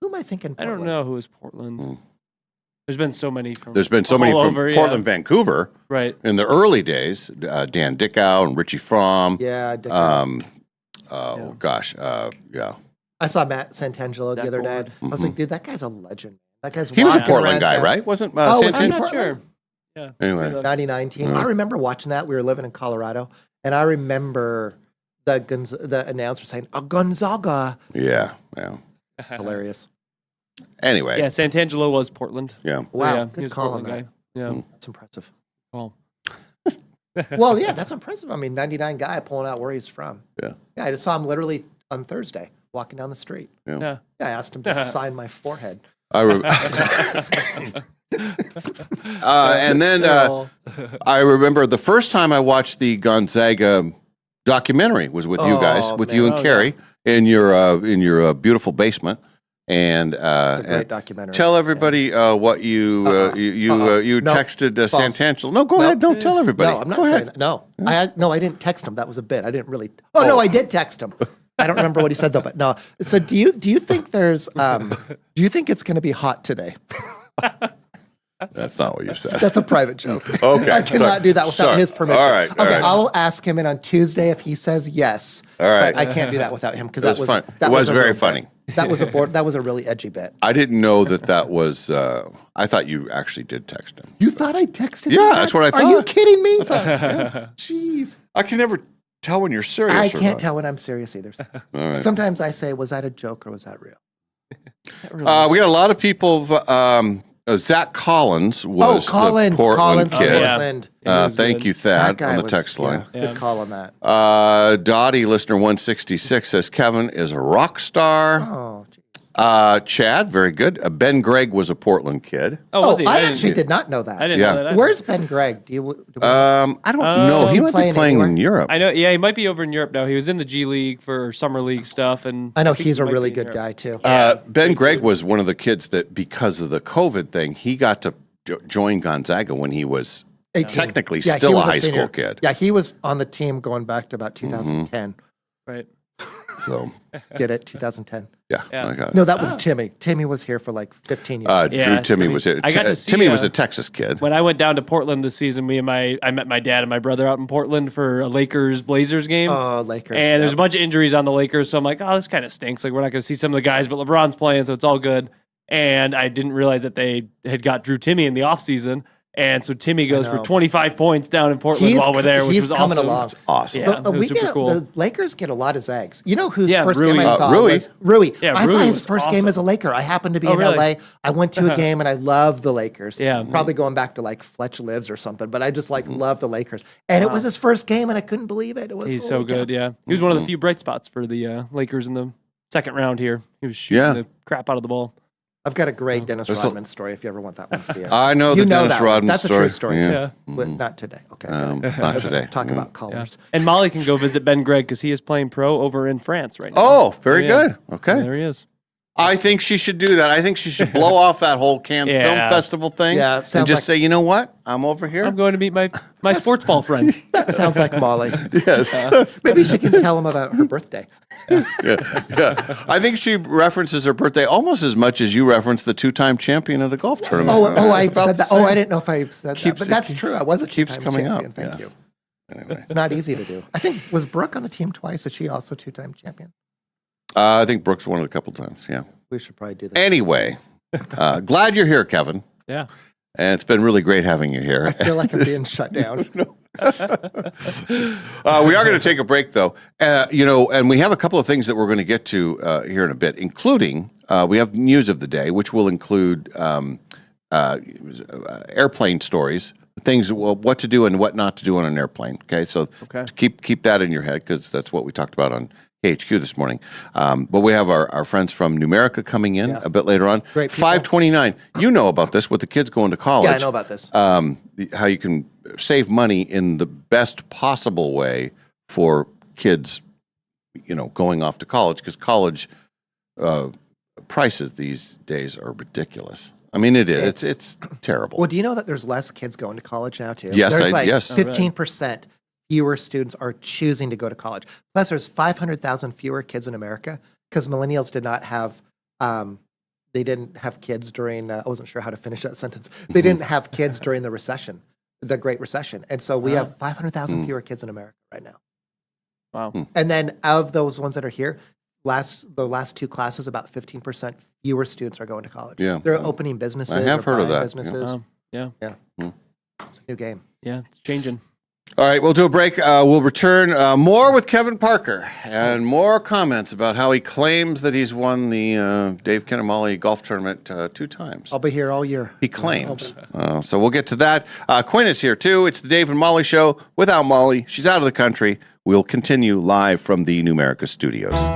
Who am I thinking? Portland? I don't know who was Portland. There's been so many from Portland, Vancouver. Right. In the early days, Dan Dickow and Richie Fromm. Yeah. Gosh. I saw Matt Santangelo the other day. I was like, dude, that guy's a legend. That guy's He was a Portland guy, right? Wasn't was he I'm not sure. Yeah. Anyway. 2019. I remember watching that. We were living in Colorado, and I remember the announcer saying, Gonzaga. Yeah. Hilarious. Anyway. Yeah, Santangelo was Portland. Yeah. Wow. Yeah, good call on that. Yeah. That's impressive. Well. Well, yeah, that's impressive. I mean, 99 guy pulling out where he's from. Yeah. Yeah, I just saw him literally on Thursday walking down the street. Yeah. I asked him to sign my forehead. And then I remember the first time I watched the Gonzaga documentary was with you guys, you and Carrie in your beautiful basement. And it's a great documentary. Tell everybody what you texted Santangelo. No, go ahead. Don't tell everybody. No, I'm not saying that. No, I didn't text him. That was a bit. I didn't really. No, I did text him. I don't remember what he said though, but no. So do you think there's do you think it's going to be hot today? That's not what you said. That's a private joke. Okay. I cannot do that without his permission. All right. Okay, I'll ask him in on Tuesday if he says yes. All right. But I can't do that without him because That was fun. It was very funny. That was a really edgy bit. I didn't know that was. I thought you actually did text him. You thought I texted Yeah, him? that's what I thought. Are you kidding me? Jeez. I can never tell when you're serious. I or can't not. tell when I'm serious either. All right. Sometimes I say, was that a joke or was that real? We got a lot of people. Zach Collins was Collins. the Portland Collins kid. Portland. Thank you, Thad, on the text line. Good call on that. Dottie, listener 166, says Kevin is a rock star. Oh, geez. Chad, very good. Ben Gregg was a Portland kid. Oh, was he? I actually did not know that. I didn't Yeah. know that. either. Where's Ben Gregg? Do we I don't know. Is He he might be playing playing in anywhere? Europe. I know. Yeah, he might be over in Europe now. He was in the G League for summer league stuff, and I know think he's he a might really be in good Europe. guy too. Ben Gregg was one of the kids that, because of the COVID thing, he got to join Gonzaga when he was 18. technically Yeah, he still a was high senior. school kid. Yeah, he was on the team going back to about 2010. Right. So, Did it 2010? yeah. Yeah. I got it. No, that was Timmy. Timmy was here for like 15 years. Yeah, Drew Timmy was here. I got to see, Timmy was a Texas kid. When I went down to Portland this season, I met my dad and my brother out in Portland for a Lakers-Blazers game. Oh, Lakers. And there's a yep. bunch of injuries on the Lakers, so I'm like, oh, this kind of stinks. Like, we're not going to see some of the guys, but LeBron's playing, so it's all good. And I didn't realize that they had got Drew Timmy in the offseason. And so Timmy goes for 25 points down in Portland while we're there, which he's was coming awesome. along. Awesome. Yeah, it was super cool. The Lakers get a lot of zags. You know whose Yeah, first Rui. game I saw Rui. was Rui. Yeah, I saw Rui his was first game awesome. as a Laker. I happened to be in really? LA. I went to a game and I love the Lakers. Yeah. Probably going back to like Fletch Lives or something, but I just like love the Lakers. And it was his first game and I couldn't believe it. It was He's so holy good, cow. yeah. He was one of the few bright spots for the Lakers in the second round here. He was shooting the crap out of the ball. I've got a great Dennis There's Rodman story if you ever want that one. For you. I know the Dennis that one. Rodman That's story. a true story. Yeah. Too. But not today. Okay. Not Let's today. talk about Yeah. colors. And Molly can go visit Ben Gregg because he is playing pro over in France right now. Oh, very Yeah. good. Okay. There he is. I think she should do that. I think she should blow off that whole Cannes Film Yeah. Festival thing Yeah, it and sounds just like- say, you know what? I'm over here. I'm going to meet my sports ball friend. That sounds like Molly. Yes. Maybe she can tell him about her birthday. Yeah. I think she references her birthday almost as much as you reference the two-time champion of the golf tournament. I It's about said the that. Oh, same. I didn't know if I said that. But that's true. I was a Keeps two-time coming champion. up. Thank Yes. you. Anyway. It's not easy to do. I think, was Brooke on the team twice? Is she also two-time champion? I think Brooks won it a couple times. Yeah. We should probably do that. Anyway, glad you're here, Kevin. Yeah. And it's been really great having you here. I feel like I'm being shut down. We are going to take a break, though. And we have a couple of things that we're going to get to here in a bit, including we have news of the day, which will include airplane stories, things, what to do and what not to do on an airplane. Okay, so keep that in your head because that's what we talked about on KHQ this morning. But we have our friends from Numerica coming in a bit later on. Great people. 529. You know about this with the kids going to college. Yeah, I know about this. How you can save money in the best possible way for kids, going off to college, because college prices these days are ridiculous. I mean, it is. It's terrible. Well, do you know that there's less kids going to college now, too? Yes, There's like yes. 15% fewer students are choosing to go to college. Plus, there's 500,000 fewer kids in America because millennials did not have they didn't have kids during I wasn't sure how to finish that sentence. They didn't have kids during the recession, the Great Recession. And so we have 500,000 fewer kids in America right now. Wow. And then of those ones that are here, the last two classes, about 15% fewer students are going to college. Yeah. They're opening businesses. I have or heard of buying that. Businesses. Yeah. It's a new game. Yeah. It's changing. All right, we'll do a break. We'll return more with Kevin Parker and more comments about how he claims that he's won the Dave Kennemolly golf tournament 2 times. I'll be here all year. He claims. So we'll get to that. Quinn is here, too. It's the Dave and Molly Show without Molly. She's out of the country. We'll continue live from the Numerica Studios.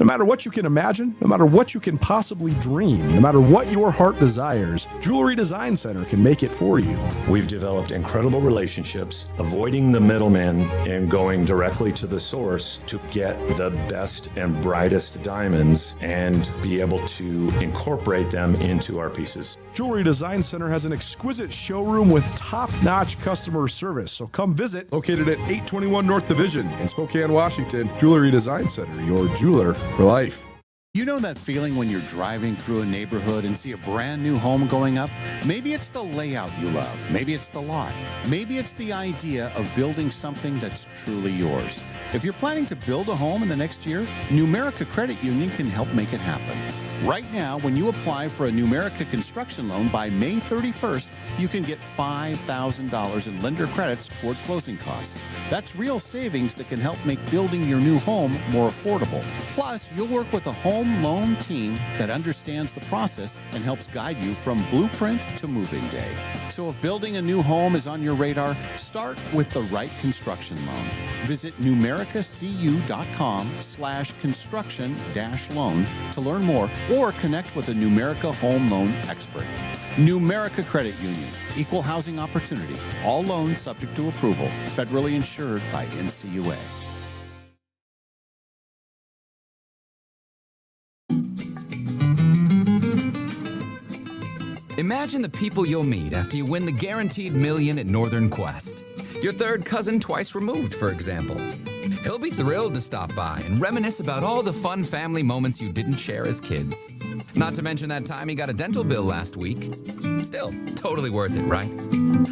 No matter what you can imagine, no matter what you can possibly dream, no matter what your heart desires, Jewelry Design Center can make it for you. We've developed incredible relationships, avoiding the middleman and going directly to the source to get the best and brightest diamonds and be able to incorporate them into our pieces. Jewelry Design Center has an exquisite showroom with top-notch customer service. So come visit, located at 821 North Division in Spokane, Washington. Jewelry Design Center, your jeweler for life. You know that feeling when you're driving through a neighborhood and see a brand new home going up? Maybe it's the layout you love. Maybe it's the lot. Maybe it's the idea of building something that's truly yours. If you're planning to build a home in the next year, Numerica Credit Union can help make it happen. Right now, when you apply for a Numerica construction loan by May 31st, you can get $5,000 in lender credits toward closing costs. That's real savings that can help make building your new home more affordable. Plus, you'll work with a home loan team that understands the process and helps guide you from blueprint to moving day. So if building a new home is on your radar, start with the right construction loan. Visit numericacu.com/construction-loan to learn more or connect with a Numerica home loan expert. Numerica Credit Union, equal housing opportunity. All loans subject to approval. Federally insured by NCUA. Imagine the people you'll meet after you win the guaranteed million at Northern Quest. Your third cousin twice removed, for example. He'll be thrilled to stop by and reminisce about all the fun family moments you didn't share as kids. Not to mention that time he got a dental bill last week. Still, totally worth it, right?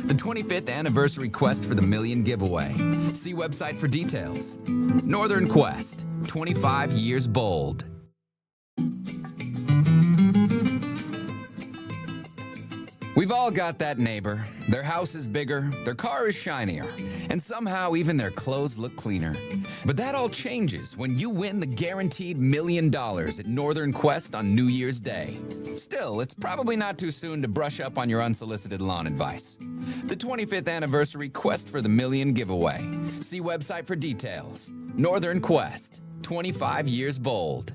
The 25th anniversary quest for the million giveaway. See website for details. Northern Quest, 25 years bold. We've all got that neighbor. Their house is bigger, their car is shinier, and somehow even their clothes look cleaner. But that all changes when you win the guaranteed $1 million at Northern Quest on New Year's Day. Still, it's probably not too soon to brush up on your unsolicited lawn advice. The 25th anniversary Quest for the Million giveaway. See website for details. Northern Quest, 25 years bold.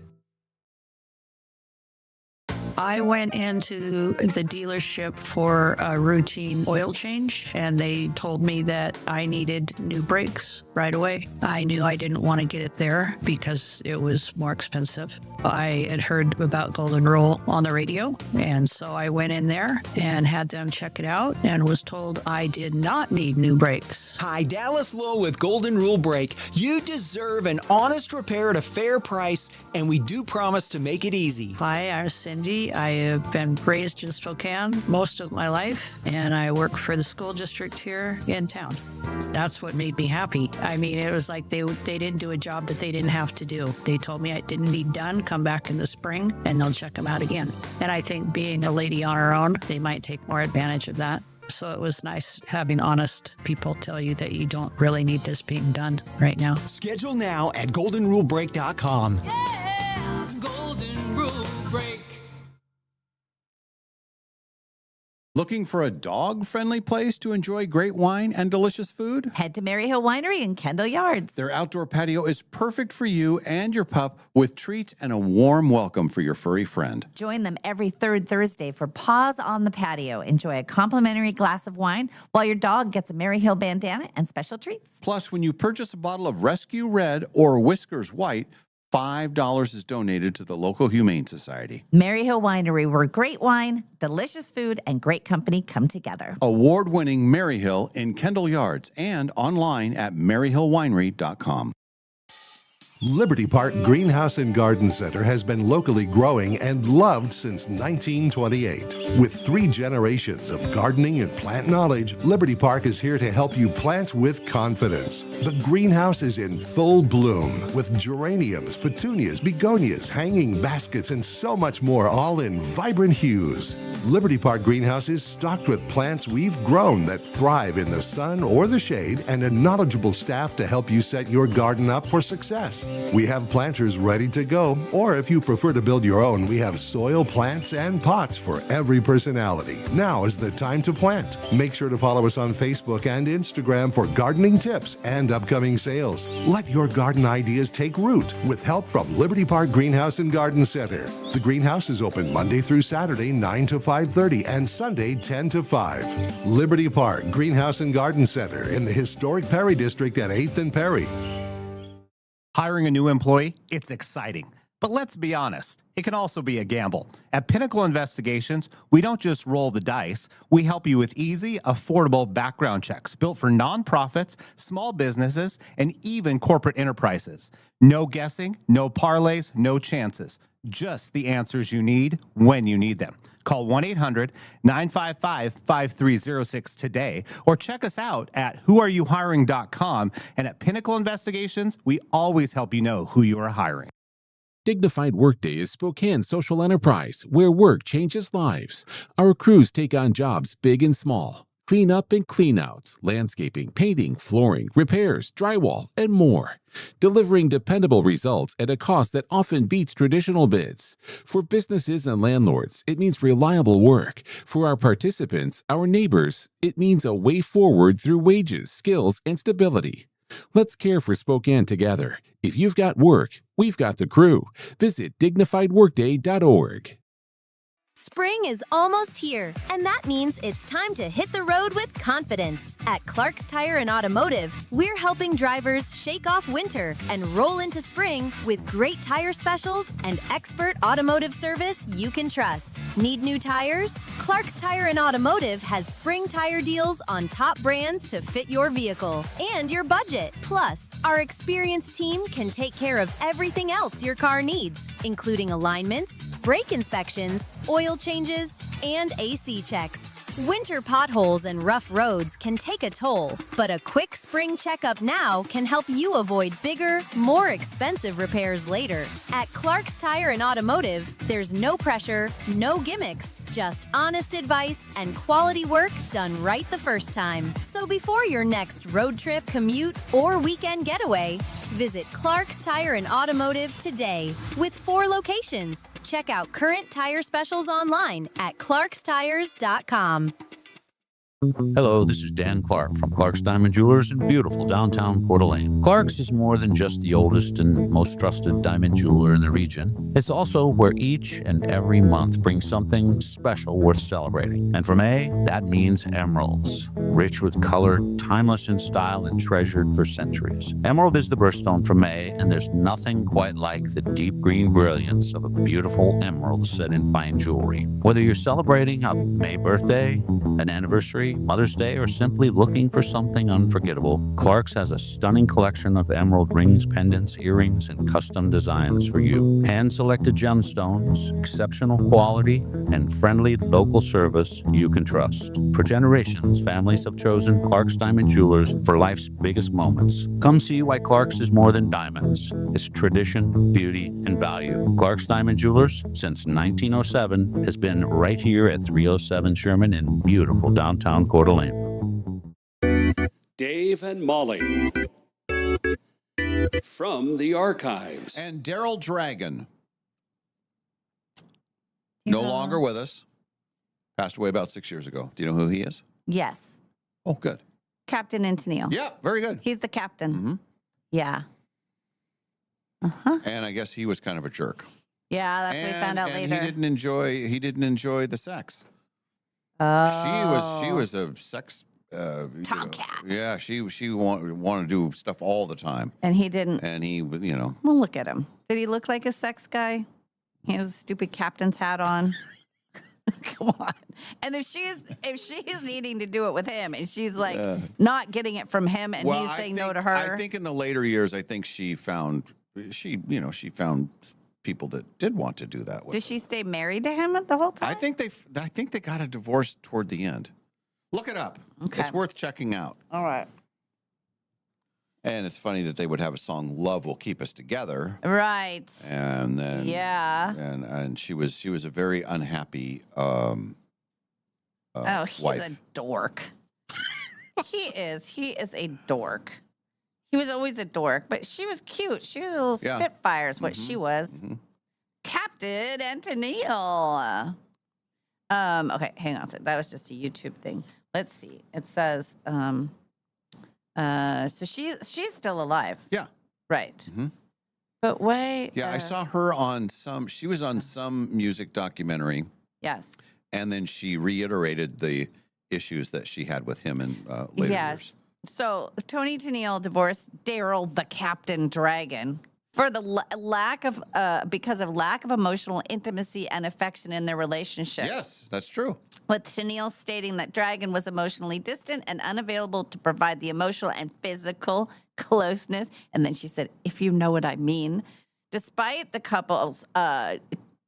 I went into the dealership for a routine oil change, and they told me that I needed new brakes right away. I knew I didn't want to get it there because it was more expensive. I had heard about Golden Rule on the radio, and so I went in there and had them check it out and was told I did not need new brakes. Hi, Dallas Lowe with Golden Rule Brake. You deserve an honest repair at a fair price, and we do promise to make it easy. Hi, I'm Cindy. I have been raised in Spokane most of my life, and I work for the school district here in town. That's what made me happy. I mean, it was like they didn't do a job that they didn't have to do. They told me I didn't need done, come back in the spring, and they'll check them out again. And I think being a lady on her own, they might take more advantage of that. So it was nice having honest people tell you that you don't really need this being done right now. Schedule now at goldenrulebrake.com. Yeah, Golden Rule Brake. Looking for a dog-friendly place to enjoy great wine and delicious food? Head to Maryhill Winery in Kendall Yards. Their outdoor patio is perfect for you and your pup with treats and a warm welcome for your furry friend. Join them every third Thursday for Paws on the Patio. Enjoy a complimentary glass of wine while your dog gets a Maryhill bandana and special treats. Plus, when you purchase a bottle of Rescue Red or Whiskers White, $5 is donated to the local Humane Society. Maryhill Winery, where great wine, delicious food, and great company come together. Award-winning Maryhill in Kendall Yards and online at maryhillwinery.com. Liberty Park Greenhouse and Garden Center has been locally growing and loved since 1928. With 3 generations of gardening and plant knowledge, Liberty Park is here to help you plant with confidence. The greenhouse is in full bloom with geraniums, petunias, begonias, hanging baskets, and so much more, all in vibrant hues. Liberty Park Greenhouse is stocked with plants we've grown that thrive in the sun or the shade, and a knowledgeable staff to help you set your garden up for success. We have planters ready to go, or if you prefer to build your own, we have soil, plants, and pots for every personality. Now is the time to plant. Make sure to follow us on Facebook and Instagram for gardening tips and upcoming sales. Let your garden ideas take root with help from Liberty Park Greenhouse and Garden Center. The greenhouse is open Monday through Saturday, 9 to 5:30, and Sunday, 10 to 5. Liberty Park Greenhouse and Garden Center in the historic Perry District at 8th and Perry. Hiring a new employee? It's exciting. But let's be honest, it can also be a gamble. At Pinnacle Investigations, we don't just roll the dice. We help you with easy, affordable background checks built for nonprofits, small businesses, and even corporate enterprises. No guessing, no parlays, no chances. Just the answers you need when you need them. Call 1-800-955-5306 today or check us out at whoareyouhiring.com. And at Pinnacle Investigations, we always help you know who you are hiring. Dignified Workday is Spokane's social enterprise where work changes lives. Our crews take on jobs big and small. Clean up and clean outs, landscaping, painting, flooring, repairs, drywall, and more. Delivering dependable results at a cost that often beats traditional bids. For businesses and landlords, it means reliable work. For our participants, our neighbors, it means a way forward through wages, skills, and stability. Let's care for Spokane together. If you've got work, we've got the crew. Visit dignifiedworkday.org. Spring is almost here, and that means it's time to hit the road with confidence. At Clark's Tire and Automotive, we're helping drivers shake off winter and roll into spring with great tire specials and expert automotive service you can trust. Need new tires? Clark's Tire and Automotive has spring tire deals on top brands to fit your vehicle and your budget. Plus, our experienced team can take care of everything else your car needs, including alignments, brake inspections, oil changes, and AC checks. Winter potholes and rough roads can take a toll, but a quick spring checkup now can help you avoid bigger, more expensive repairs later. At Clark's Tire and Automotive, there's no pressure, no gimmicks, just honest advice and quality work done right the first time. So before your next road trip, commute, or weekend getaway, visit Clark's Tire and Automotive today. With 4 locations, check out current tire specials online at clarkstires.com. Hello, this is Dan Clark from Clark's Diamond Jewelers in beautiful downtown Coeur d'Alene. Clark's is more than just the oldest and most trusted diamond jeweler in the region. It's also where each and every month brings something special worth celebrating. And for May, that means emeralds. Rich with color, timeless in style, and treasured for centuries. Emerald is the birthstone for May, and there's nothing quite like the deep green brilliance of a beautiful emerald set in fine jewelry. Whether you're celebrating a May birthday, an anniversary, Mother's Day, or simply looking for something unforgettable, Clark's has a stunning collection of emerald rings, pendants, earrings, and custom designs for you. Hand-selected gemstones, exceptional quality, and friendly local service you can trust. For generations, families have chosen Clark's Diamond Jewelers for life's biggest moments. Come see why Clark's is more than diamonds. It's tradition, beauty, and value. Clark's Diamond Jewelers, since 1907, has been right here at 307 Sherman in beautiful downtown Coeur d'Alene. Dave and Molly from the archives. And Daryl Dragon, no longer with us, passed away about 6 years ago. Do you know who he is? Yes. Oh, good. Captain Antonio. Yeah, very good. He's the captain. Mm-hmm. Yeah. And I guess he was kind of a jerk. Yeah, that's what we found out later. He didn't enjoy the sex. Oh. She was a sex Tomcat. Yeah, she wanted to do stuff all the time. And he didn't. And he, Well, look at him. Did he look like a sex guy? He has a stupid captain's hat on. Come on. And if she's needing to do it with him and she's like not getting it from him and he's saying no to her. I think in the later years, I think she found people that did want to do that with Did she stay married to him the whole time? I think they got a divorce toward the end. Look it up. Okay. It's worth checking out. All right. And it's funny that they would have a song "Love Will Keep Us Together." Right. And then and she was a very unhappy he's wife. a dork. He is a dork. He was always a dork, but she was cute. She was a little spitfire is what she was. Mm-hmm. Captain Antonio. Okay, hang on a second. That was just a YouTube thing. Let's see. It says, so she's still alive. Yeah. Right. Mm-hmm. But wait. Yeah, I saw her on she was on some music documentary. Yes. And then she reiterated the issues that she had with him in later years. So Tony Tennille divorced Daryl the Captain Dragon for the lack of because of lack of emotional intimacy and affection in their relationship. Yes, that's true. With Tennille stating that Dragon was emotionally distant and unavailable to provide the emotional and physical closeness. And then she said, if you know what I mean. Despite the couple's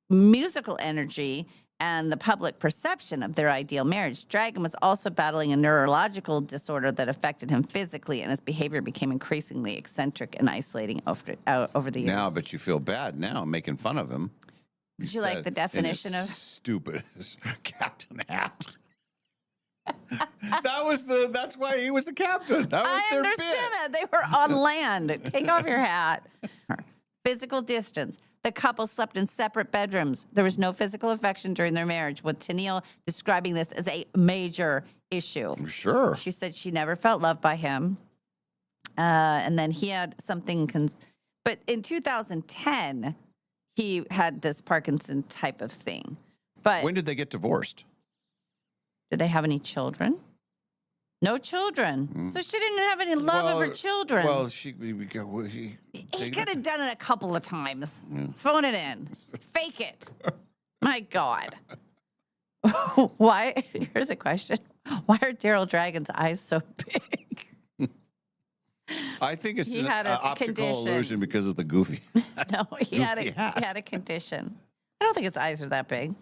musical energy and the public perception of their ideal marriage, Dragon was also battling a neurological disorder that affected him physically, and his behavior became increasingly eccentric and isolating over the years. Now, but you feel bad now making fun of him. Did you like the definition of stupid captain hat? That's why he was the captain. That was I their understand bit. that. They were on land. Take off your hat. Physical distance. The couple slept in separate bedrooms. There was no physical affection during their marriage, with Tennille describing this as a major issue. Sure. She said she never felt loved by him. And then he had something, but in 2010, he had this Parkinson type of thing. But when did they get divorced? did they have any children? No children. So she didn't have any love of her children. Well, He could have done it a couple of times. Phone it in. Fake it. My God. Why? Here's a question. Why are Daryl Dragon's eyes so big? I think it's He an had an optical condition. illusion because of the goofy. No, he had a condition. I don't think his eyes are that big.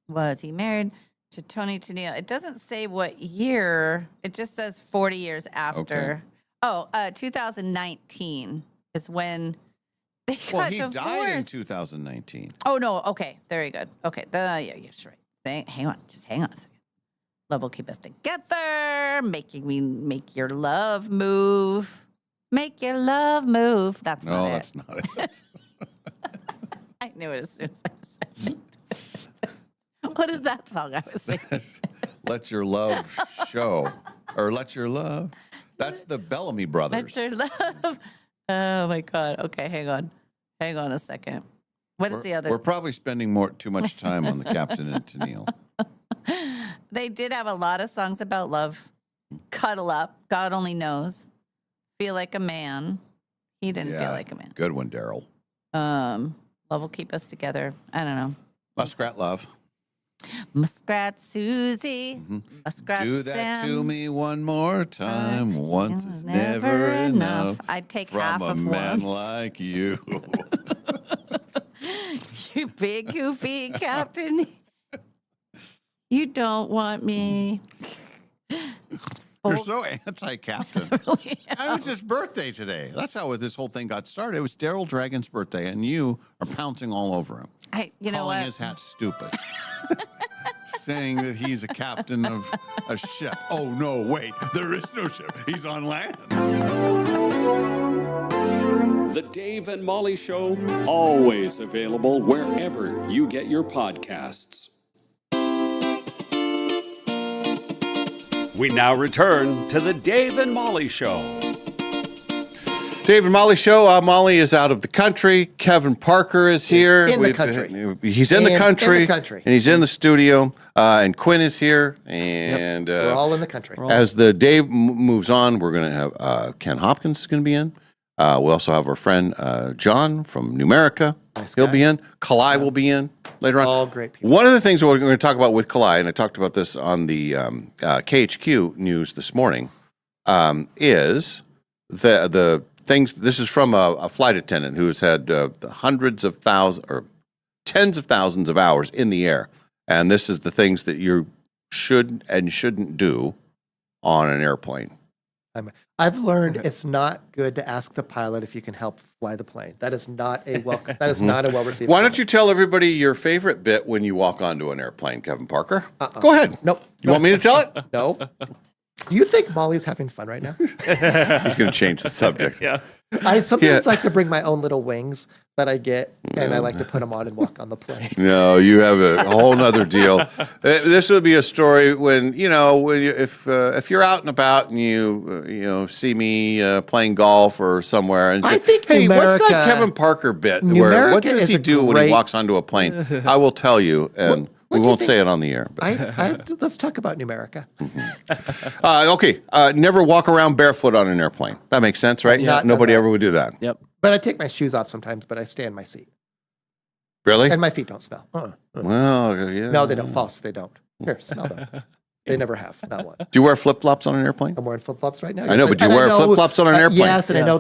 Was he married to Tony Tennille? It doesn't say what year. It just says 40 years after. Okay. 2019 is when they Well, got he divorced. died in 2019. Oh, no. Okay. Very good. Okay. Yeah, yes, right. Hang on. Just hang on a second. Love will keep us together. Making me make your love move. Make your love move. That's not it. That's not it. I knew it as soon as I said it. What is that song I was singing? Let your love show. Or let your love. That's the Bellamy Brothers. Let your love. Oh, my God. Okay, hang on. Hang on a second. What is the other? We're probably spending too much time on the Captain and Tennille. They did have a lot of songs about love. Cuddle Up. God Only Knows. Feel Like a Man. He didn't feel like a man. Good one, Daryl. Love Will Keep Us Together. I don't know. Muskrat Love. Muskrat Susie. Muskrat Do that Sam. to me one more time. Once is never enough. I'd take from half a of man one. like you. You big goofy captain. You don't want me. You're so anti-captain. It was his birthday today. That's how this whole thing got started. It was Daryl Dragon's birthday, and you are pouncing all over him. You know calling what? his hat stupid. Saying that he's a captain of a ship. Oh, no, wait. There is no ship. He's on land. The Dave and Molly Show, always available wherever you get your podcasts. We now return to the Dave and Molly Show. Dave and Molly Show. Molly is out of the country. Kevin Parker is here. in the country. He's in the country. In the country. And he's in the studio. And Quinn is here. And We're all in the country. as the day moves on, we're going to have Ken Hopkins is going to be in. We also have our friend John from Numerica. He'll be in. Kalai will be in later on. All great people. One of the things we're going to talk about with Kalai, and I talked about this on the KHQ news this morning, is the things. This is from a flight attendant who has had hundreds of thousands or tens of thousands of hours in the air, and this is the things that you should and shouldn't do on an airplane. I've learned it's not good to ask the pilot if you can help fly the plane. That is not a welcome. That is not a well received. Why don't you tell everybody your favorite bit when you walk onto an airplane, Kevin Parker? Go ahead. Nope. You want me to tell it? No. Do you think Molly's having fun right now? He's going to change the subject. Yeah. I sometimes like to bring my own little wings that I get, and I like to put them on and walk on the plane. No, you have a whole nother deal. This would be a story when if you're out and about and you see me playing golf or somewhere and say, I think hey, what's that Numerica- Kevin Parker bit? What Numerica does is he a do when he great- walks onto a plane? I will tell you, and we do you won't think- say it on the air. But. Let's talk about Numerica. Okay, never walk around barefoot on an airplane. That makes sense, right? Not Nobody done that. ever would do that. Yep. But I take my shoes off sometimes, but I stay in my seat. Really? And my feet don't smell. Well, yeah. No, they don't. False. They don't. Here, smell them. They never have. Not one. Do you wear flip-flops on an airplane? I'm wearing flip-flops right now. I know, but do you wear flip-flops on an airplane? Yes, and I know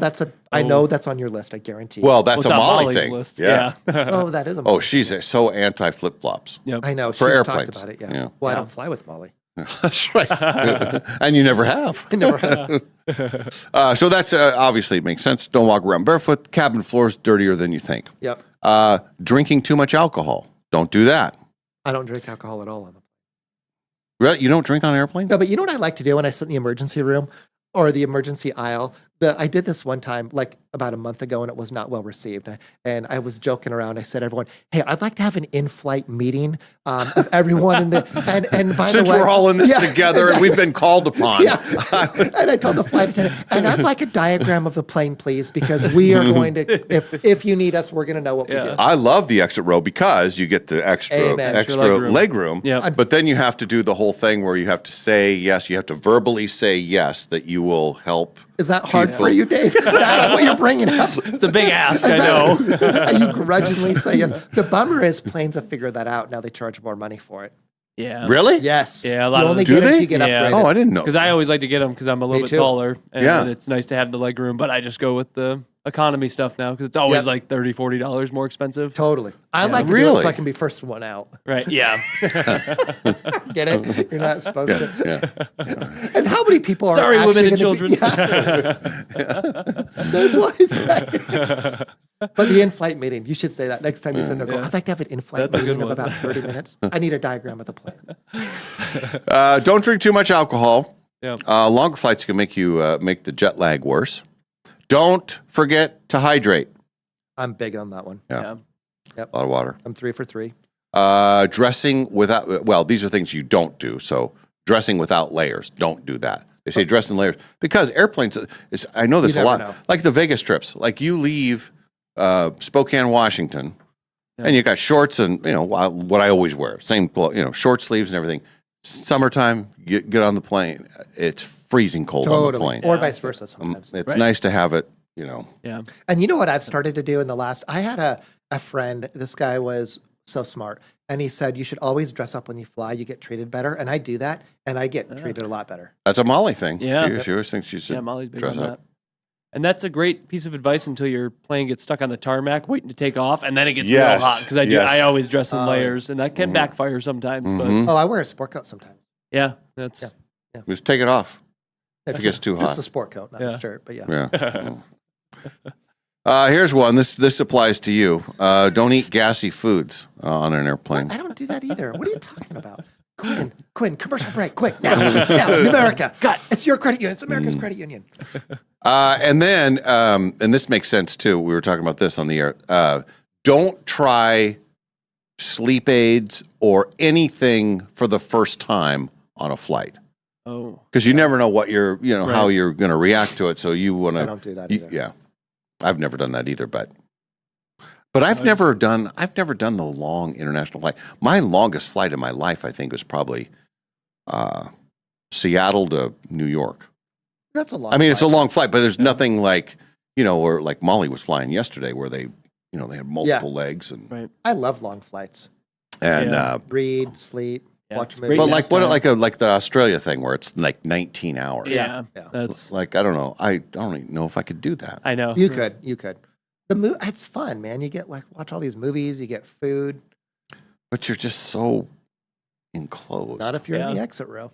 I know that's on your list. I guarantee. Well, that's a Molly Molly's thing. list. Yeah. Oh, that is a Oh, Molly. she's so anti flip-flops. Yep. I know. For She's airplanes. talked about it. Yeah. Well, I don't fly with Molly. That's right. And you never have. I never have. So that's obviously it makes sense. Don't walk around barefoot. Cabin floor's dirtier than you think. Yep. Drinking too much alcohol. Don't do that. I don't drink alcohol at all on them. Really? You don't drink on an airplane? No, but you know what I like to do when I sit in the emergency room or the emergency aisle? I did this one time, like about a month ago, and it was not well received. And I was joking around. I said, to everyone, hey, I'd like to have an in-flight meeting of everyone in the, and by Since the way, we're all in this together and we've been called upon. Yeah. And I told the flight attendant, and I'd like a diagram of the plane, please, because we are going to, if you need us, we're going to know what we do. I love the exit row because you get the extra leg room. But then you have to do the whole thing where you have to say yes. You have to verbally say yes that you will help. Is that hard for you, Dave? That's what you're bringing up. It's a big ask, I know. You grudgingly say yes. The bummer is planes have figured that out. Now they charge more money for it. Yeah. Really? Yes. Yeah, a lot you of only them. get them if you get upgraded. Oh, I didn't know. Because I always like to get them because I'm a little Me bit too. taller. And Yeah. it's nice to have the leg room, but I just go with the economy stuff now because it's always like $30, $40 more expensive. Totally. I like to do it so I can be first one out. Right. Yeah. Get it? You're not supposed to. Yeah. And how many people are Sorry, women actually and gonna be- children. That's what I say. But the in-flight meeting, you should say that next time you sit there. Go, I'd like to have an in-flight That's a meeting good of one. about 30 minutes. I need a diagram of the plane. Don't drink too much alcohol. Yeah. Longer flights can make you make the jet lag worse. Don't forget to hydrate. I'm big on that one. Yeah. Yep. A lot of water. I'm 3 for 3. Dressing without, well, these are things you don't do. So dressing without layers, don't do that. They say dress in layers because airplanes, I know this You a never lot. know. Like the Vegas trips, like you leave Spokane, Washington, and you got shorts and, what I always wear, same, short sleeves and everything. Summertime, get on the plane. It's freezing cold on the plane. Or vice versa sometimes. It's nice to have it, Yeah. And you know what I've started to do in the last, I had a friend, this guy was so smart. And he said, you should always dress up when you fly. You get treated better. And I do that. And I get treated a lot better. That's a Molly thing. Yeah. She always thinks she should Molly's big dress on up. that. And that's a great piece of advice until your plane gets stuck on the tarmac waiting to take off, and then it gets real Yes, hot because yes. I always dress in layers, and that can backfire sometimes. Mhm. Oh, I wear a sport coat sometimes. But yeah, that's Just take it off. If If it gets too Just hot. a sport coat, not a shirt, but Yeah. Here's one. This applies to you. Don't eat gassy foods on an airplane. I don't do that either. What are you talking about? Quinn, commercial break, quick, now, Numerica. It's your credit union. It's America's credit union. And then, and this makes sense too. We were talking about this on the air. Don't try sleep aids or anything for the first time on a flight. Oh, because you never know what you're, how Right. you're going to react to it. So you want to. I don't do that either. Yeah, I've never done that either, but I've never done the long international flight. My longest flight in my life, I think, was probably Seattle to New York. That's a long I mean, it's a long flight, but there's nothing like, where like Molly was flying yesterday, where they had multiple legs and right. I love long flights. and Read, sleep, watch a movie. but like like the Australia thing where it's like 19 hours. Yeah, that's Like I don't know. I don't even know if I could do that. I know You could. It's fun, man. You get watch all these movies. You get food. But you're just so enclosed. Not if you're in the exit row.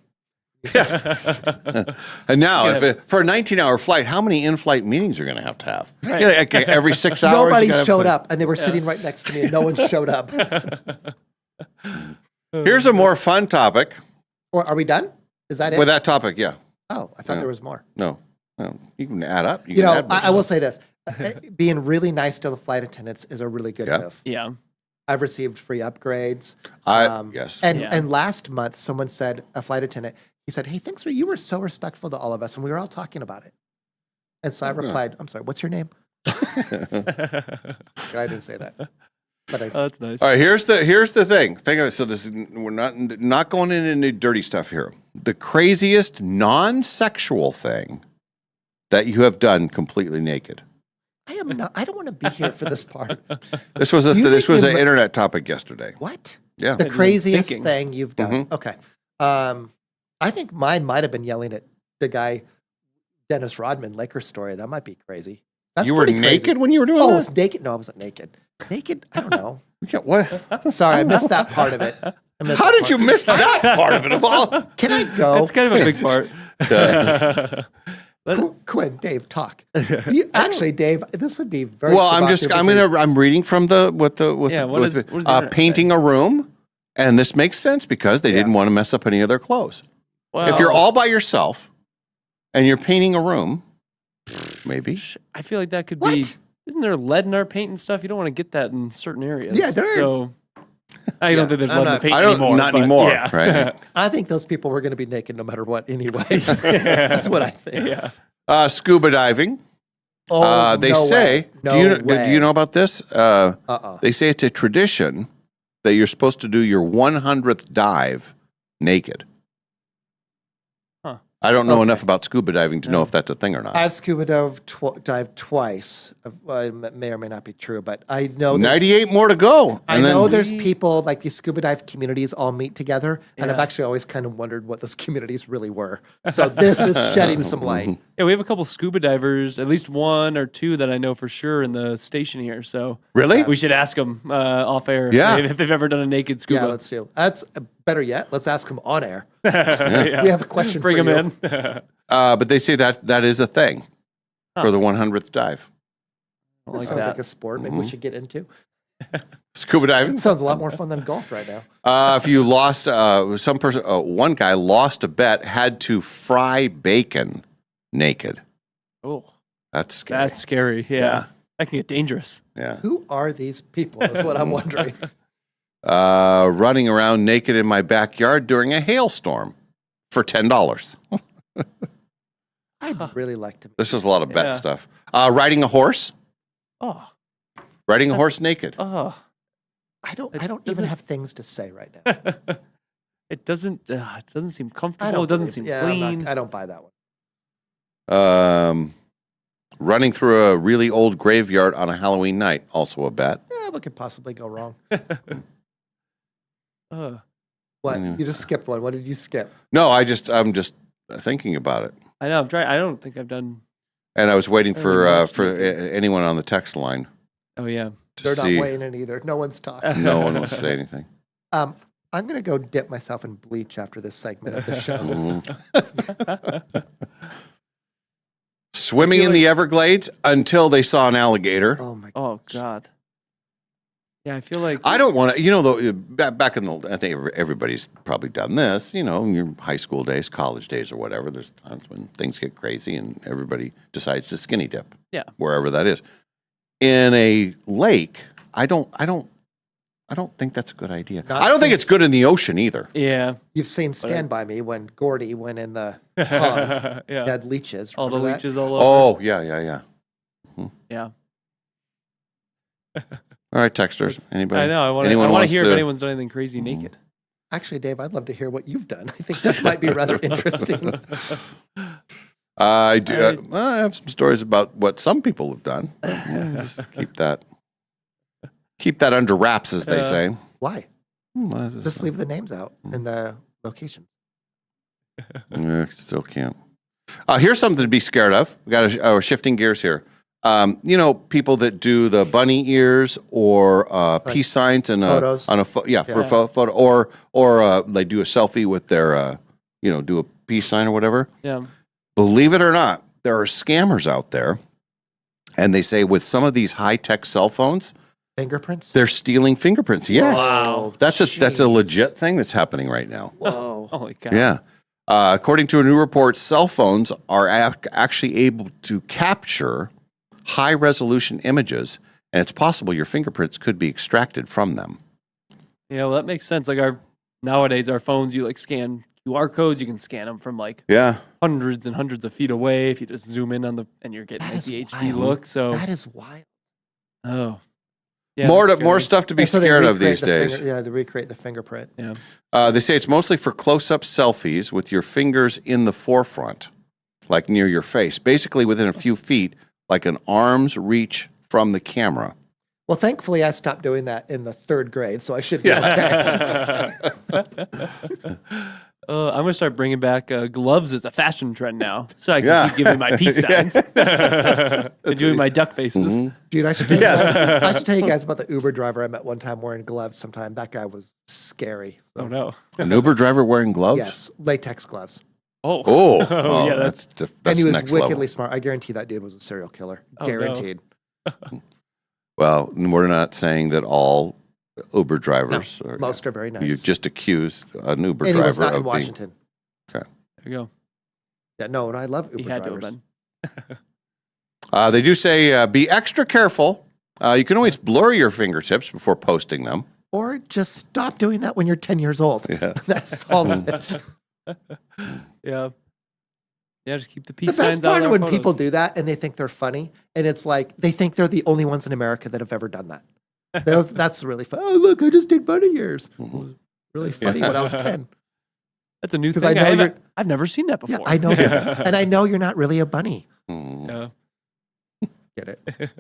And now, for a 19-hour flight, how many in-flight meetings are going to have? Like every 6 hours. Nobody showed up, and they were sitting right next to me, and no one showed up. Here's a more fun topic. Or are we done? Is that it? With that topic, yeah. Oh, I thought there was more. No, you can add up. You know, I will say this: being really nice to the flight attendants is a really good move. Yeah. I've received free upgrades. Yes. And last month, someone said, a flight attendant, he said, "Hey, thanks for you were so respectful to all of us, and we were all talking about it." And so I replied, "I'm sorry, what's your name?" I didn't say that. But that's nice. All right, here's the thing. Think of it. So we're not going into any dirty stuff here. The craziest non-sexual thing that you have done completely naked. I am not. I don't want to be here for this part. This was an internet topic yesterday. What? Yeah. The craziest thing you've done. Mhm. Okay. I think mine might have been yelling at the guy, Dennis Rodman, Lakers story. That might be crazy. That's You were pretty crazy. naked when you were doing I that? was naked. No, I wasn't naked. Naked? I don't know. What? Sorry, I missed that part of it. How did you miss that part of it of all? Can I go? That's kind of a big part. Quinn, Dave, talk. Actually, Dave, this would be very. Well, I'm reading from painting a room, and this makes sense because they didn't want to mess up any of their clothes. Well, if you're all by yourself and you're painting a room, maybe. I feel like that could be. Isn't there lead in our paint and stuff? You don't want to get that in certain areas. Yeah, there. So I don't think there's lead in the paint anymore. Not but anymore, yeah. right? I think those people were going to be naked no matter what anyway. That's what I think. Yeah. Scuba diving. Oh, they no say. way. Do you know about this? They say it's a tradition that you're supposed to do your 100th dive naked. I don't know enough about scuba diving to know if that's a thing or not. I've scuba dived twice. It may or may not be true, but I know 98 more to go. I know there's people like these scuba dive communities all meet together, and I've actually always kind of wondered what those communities really were. So this is shedding some light. Yeah, we have a couple scuba divers, at least one or two that I know for sure in the station here. So really, we should ask them off air if they've ever done a naked scuba. Yeah, let's do. That's better yet. Let's ask them on air. Yeah. We have a question. Bring for them you. in. But they say that is a thing for the 100th dive. That sounds like a sport. Maybe we should get into. Scuba diving sounds a lot more fun than golf right now. If you lost, one guy lost a bet, had to fry bacon naked. Oh, that's scary. That's scary. Yeah. That can get dangerous. Yeah. Who are these people? Is what I'm wondering. Running around naked in my backyard during a hailstorm for $10. I'd really like to. This is a lot of bet stuff. Riding a horse. Oh. Riding a horse naked. Oh. I don't even have things to say right now. It doesn't seem comfortable. It doesn't seem clean. I don't buy that one. Running through a really old graveyard on a Halloween night, also a bet. Yeah, what could possibly go wrong? What? You just skipped one. What did you skip? No, I'm just thinking about it. I know. I'm trying. I don't think I've done. And I was waiting for anyone on the text line. Oh yeah, they're not weighing in either. No one's talking. No one will say anything. I'm gonna go dip myself in bleach after this segment of the show. Swimming in the Everglades until they saw an alligator. Oh my! Oh God. Yeah, I feel like I don't want to. Though back in the, I think everybody's probably done this. In your high school days, college days, or whatever. There's times when things get crazy and everybody decides to skinny dip. Yeah, wherever that is. In a lake, I don't think that's a good idea. I don't think it's good in the ocean either. Yeah, you've seen Stand By Me when Gordy went in the pond. Yeah, he had leeches. All the Remember leeches that? all over. Oh yeah. Yeah. All right, texters. Anybody? I know. I want to hear if anyone's done anything crazy naked. Actually, Dave, I'd love to hear what you've done. I think this might be rather interesting. I do. I have some stories about what some people have done. Just keep that under wraps, as they say. Why? Just leave the names out and the location. Still can't. Here's something to be scared of. We got shifting gears here. People that do the bunny ears or peace signs and photos. For a photo, or they do a selfie with their do a peace sign or whatever. Yeah. Believe it or not, there are scammers out there, and they say with some of these high-tech cell phones, fingerprints. They're stealing fingerprints. Yes, wow. That's a legit thing that's happening right now. Whoa! Holy cow! Yeah. According to a new report, cell phones are actually able to capture high-resolution images, and it's possible your fingerprints could be extracted from them. Yeah, well, that makes sense. Like nowadays, our phones, you scan QR codes. You can scan them from hundreds and hundreds of feet away. If you just zoom in and you're getting the HD look. So that is wild. Oh, yeah. More stuff to be scared of these days. They recreate the fingerprint. Yeah. They say it's mostly for close-up selfies with your fingers in the forefront, like near your face, basically within a few feet, like an arm's reach from the camera. Well, thankfully, I stopped doing that in the 3rd grade, so I should be okay. I'm gonna start bringing back gloves as a fashion trend now, so I can keep giving my peace signs and doing my duck faces. Dude, I should tell you guys about the Uber driver I met one time wearing gloves sometime. That guy was scary. Oh, no. An Uber driver wearing gloves? Yes, latex gloves. Oh, yeah, that's and he was next wickedly level. smart. I guarantee that dude was a serial killer. Oh, no. Guaranteed. Well, we're not saying that all Uber drivers most are very nice. You just accused an Uber And driver he was not in of Washington. Okay. There you go. Yeah, no, and I love He Uber had to have drivers. been. They do say be extra careful. You can always blur your fingertips before posting them. Or just stop doing that when you're 10 years old. Yeah. That solves it. Yeah. Yeah, just keep the The peace signs best out part of of our when photos. people do that and they think they're funny, and it's like they think they're the only ones in America that have ever done that. That's really fun. Oh, look, I just did bunny ears. It was really funny when I was 10. That's a new 'Cause thing. I know I've never seen that before. Yeah, I know. And I know you're not really a bunny. Yeah. Get it?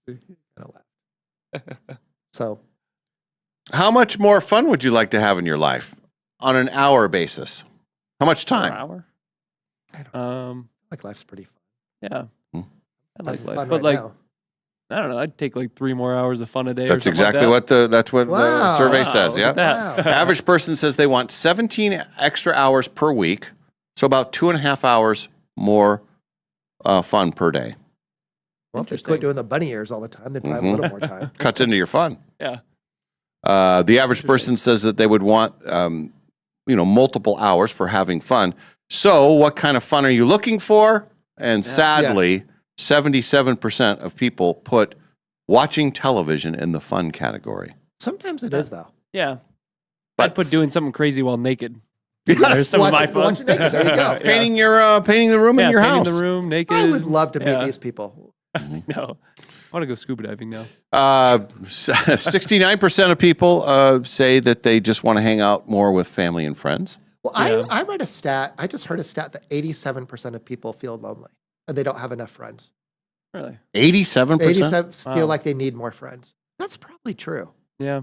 Kinda laugh. So, How much more fun would you like to have in your life on an hour basis? How much Per time? hour? like life's pretty fun. Yeah. I like life. Fun But right like, now. I don't know. I'd take like 3 more hours of fun a day. That's or something exactly like that. what the Wow. survey says. Look Yeah. at that. Average person says they want 17 extra hours per week, so about 2.5 hours more fun per day. Well, if they quit doing the bunny ears all the time, they'd probably have a little more time. Cuts into your fun. Yeah. The average person says that they would want, multiple hours for having fun. So, what kind of fun are you looking for? And sadly, 77% of people put watching television in the fun category. Sometimes it is, though. Yeah. I'd put doing something crazy while naked. Yes. There's some of my fun. Watch it naked. There you go. Yeah. Painting the room in your house. Painting the room naked. I would love to meet Yeah. these people. No. I want to go scuba diving now. 69% of people say that they just want to hang out more with family and friends. Well, I read a stat. I just heard a stat that 87% of people feel lonely and they don't have enough friends. Really? 87%? 87 feel Wow. like they need more friends. That's probably true. Yeah.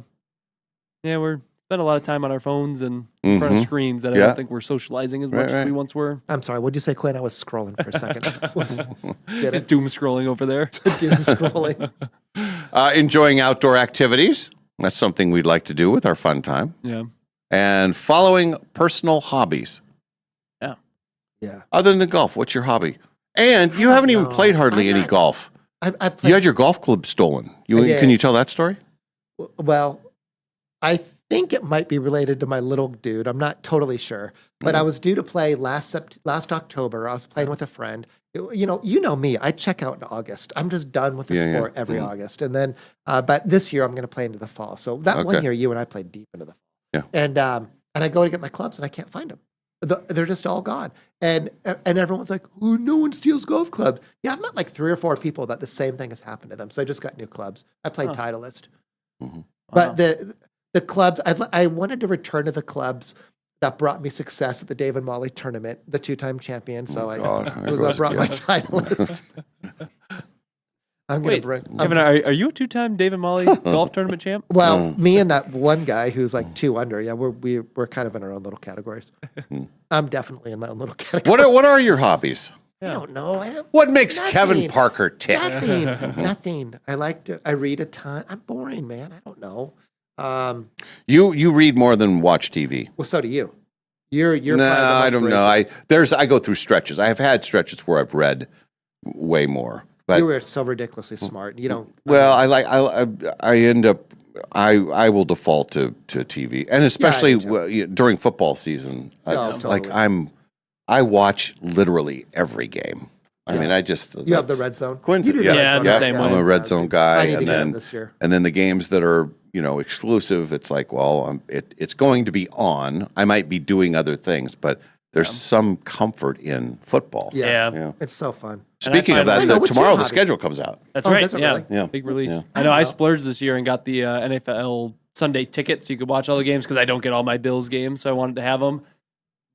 Yeah, we're spend a lot of time on our phones and in front of Mhm. screens that I Yeah. don't think we're socializing as much as we once were. I'm sorry. What'd you say, Quinn? I was scrolling for a second. Get Just it? doom scrolling over there. Doom scrolling. Enjoying outdoor activities. That's something we'd like to do with our fun time. Yeah. And following personal hobbies. Yeah. Yeah. Other than golf, what's your hobby? And you haven't even played hardly any golf. I've played. You had your golf club stolen. I did. Can you tell that story? Well, I think it might be related to my little dude. I'm not totally sure, but I was due to play last October. I was playing with a friend. You know me. I check out in August. I'm just done with the Yeah, yeah. sport every August, and then but this year I'm going to play into the fall. So that one Okay. year, you and I played deep into the fall. Yeah. And I go to get my clubs and I can't find them. They're just all gone. And everyone's like, oh, no one steals golf clubs. Yeah, I've met like 3 or 4 people that the same thing has happened to them. So I just got new clubs. I played Titleist. But the clubs, I wanted to return to the clubs that brought me success at the Dave and Molly tournament, the 2-time champion. So I brought my Titleist. I'm going to bring. Kevin, are you a 2-time Dave and Molly golf tournament champ? Well, me and that one guy who's like 2 under. Yeah, we're kind of in our own little categories. I'm definitely in my own little category. What are your hobbies? I don't know. What makes Kevin Parker tick? Nothing. I read a ton. I'm boring, man. I don't know. You read more than watch TV. Well, so do you. You're No, probably the I most don't know. I go through stretches. I have had stretches where I've read way more. But you were so ridiculously smart. You don't. well, I end up I will default to TV, and especially during football season. It's like I watch literally every game. I mean, You have the red zone. Quinn's, You do the red zone. the same way. I'm a red zone guy, I need to and get then him this year. and then the games that are exclusive, it's like, well, it's going to be on. I might be doing other things, but there's some comfort in football. Yeah. It's so fun. Speaking of that, what's your tomorrow the hobby? schedule comes out. That's Oh, right. does it Yeah. really? Yeah. Big release. Yeah. I know. I splurged this year and got the NFL Sunday ticket so you could watch all the games because I don't get all my Bills games, so I wanted to have them.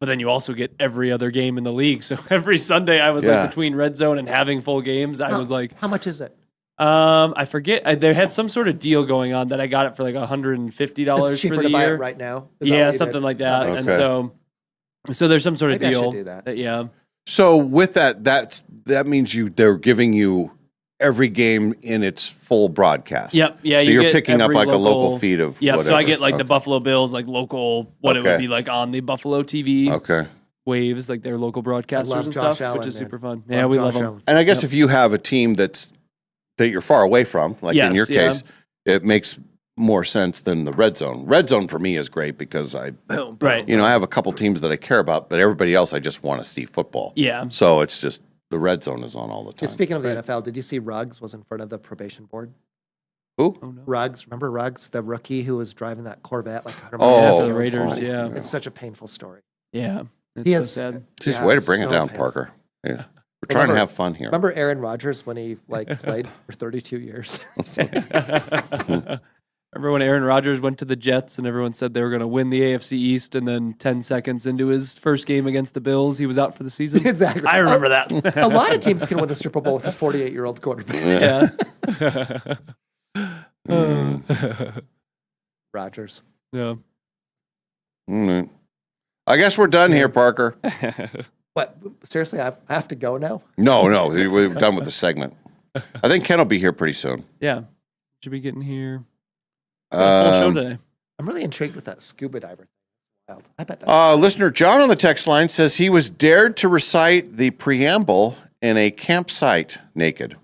but then you also get every other game in the league. So every Sunday I was like between red zone and having full games. I was like, how much is it? I forget. They had some sort of deal going on that I got it for like $150 It's cheaper for the to buy year it right now. Yeah, something like that. makes And sense. so there's some sort of Maybe I should deal. do that. Yeah. So with that means they're giving you every game in its full broadcast. Yep. Yeah. So you're get picking up every like a local feed of Yep. whatever. So I get like Okay. the Buffalo Bills, like local, what it would be like on the Buffalo TV. Okay. Waves, like their local broadcasters love and Josh stuff, Allen, which is man. super fun. Love Yeah, we Josh love them. Allen. And I guess if you have a team that you're far away from, like in Yes, your yeah. case, it makes more sense than the red zone. Red zone for me is great because I have a couple teams that I care about, but everybody else I just want to see football. Yeah. So it's just the red zone is on all the time. Speaking of the NFL, did you see Ruggs was in front of the probation board? Who? Oh, no. Ruggs. Remember Ruggs, the rookie who was driving that Corvette like 100 Oh, miles for the an hour? Raiders, yeah. It's such a painful story. Yeah. It's He so has- sad. Jeez, Yeah, way to it's bring it so down, painful. Parker. Yeah. We're trying to have fun here. Remember Aaron Rodgers when he played for 32 years? Remember when Aaron Rodgers went to the Jets and everyone said they were going to win the AFC East, and then 10 seconds into his first game against the Bills, he was out for the season? Exactly. I remember that. A lot of teams can win the Super Bowl with a 48-year-old quarterback. Rodgers. Yeah. Mm. I guess we're done here, Parker. What? Seriously, I have to go now? No, we're done with the segment. I think Ken will be here pretty soon. Yeah. Should be getting here. Full show today. I'm really intrigued with that scuba diver. Wild. I bet that's Listener John on the text line says he was dared to recite the preamble in a campsite naked.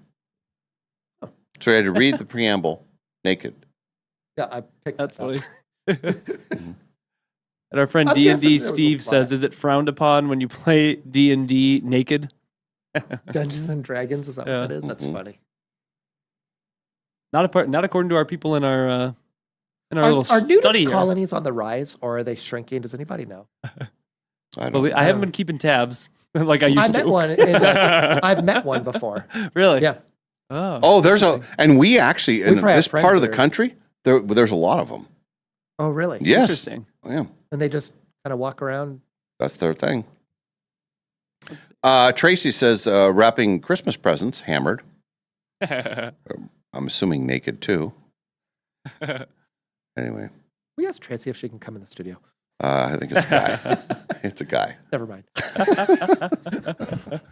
So he had to read the preamble naked. Yeah, I picked That's that up. funny. And our friend I'm D&D guessing there was a Steve says, is it frowned upon when you play D&D naked? Dungeons and Dragons, is that Yeah. what that is? That's Mm-hmm. funny. Not according to our people in our little Are nudist study here. colonies on the rise, or are they shrinking? Does anybody know? I haven't been keeping tabs like I used I to. met one. And, I've met one before. Really? Yeah. Oh, and we actually, in probably have this part friends of the there. country, there's a lot of them. Oh, really? Yes. Interesting. Yeah. And they just kind of walk around. That's their thing. Tracy says, wrapping Christmas presents, hammered. I'm assuming naked too. Anyway. We asked Tracy if she can come in the studio. I think it's a guy. It's a guy. Never mind.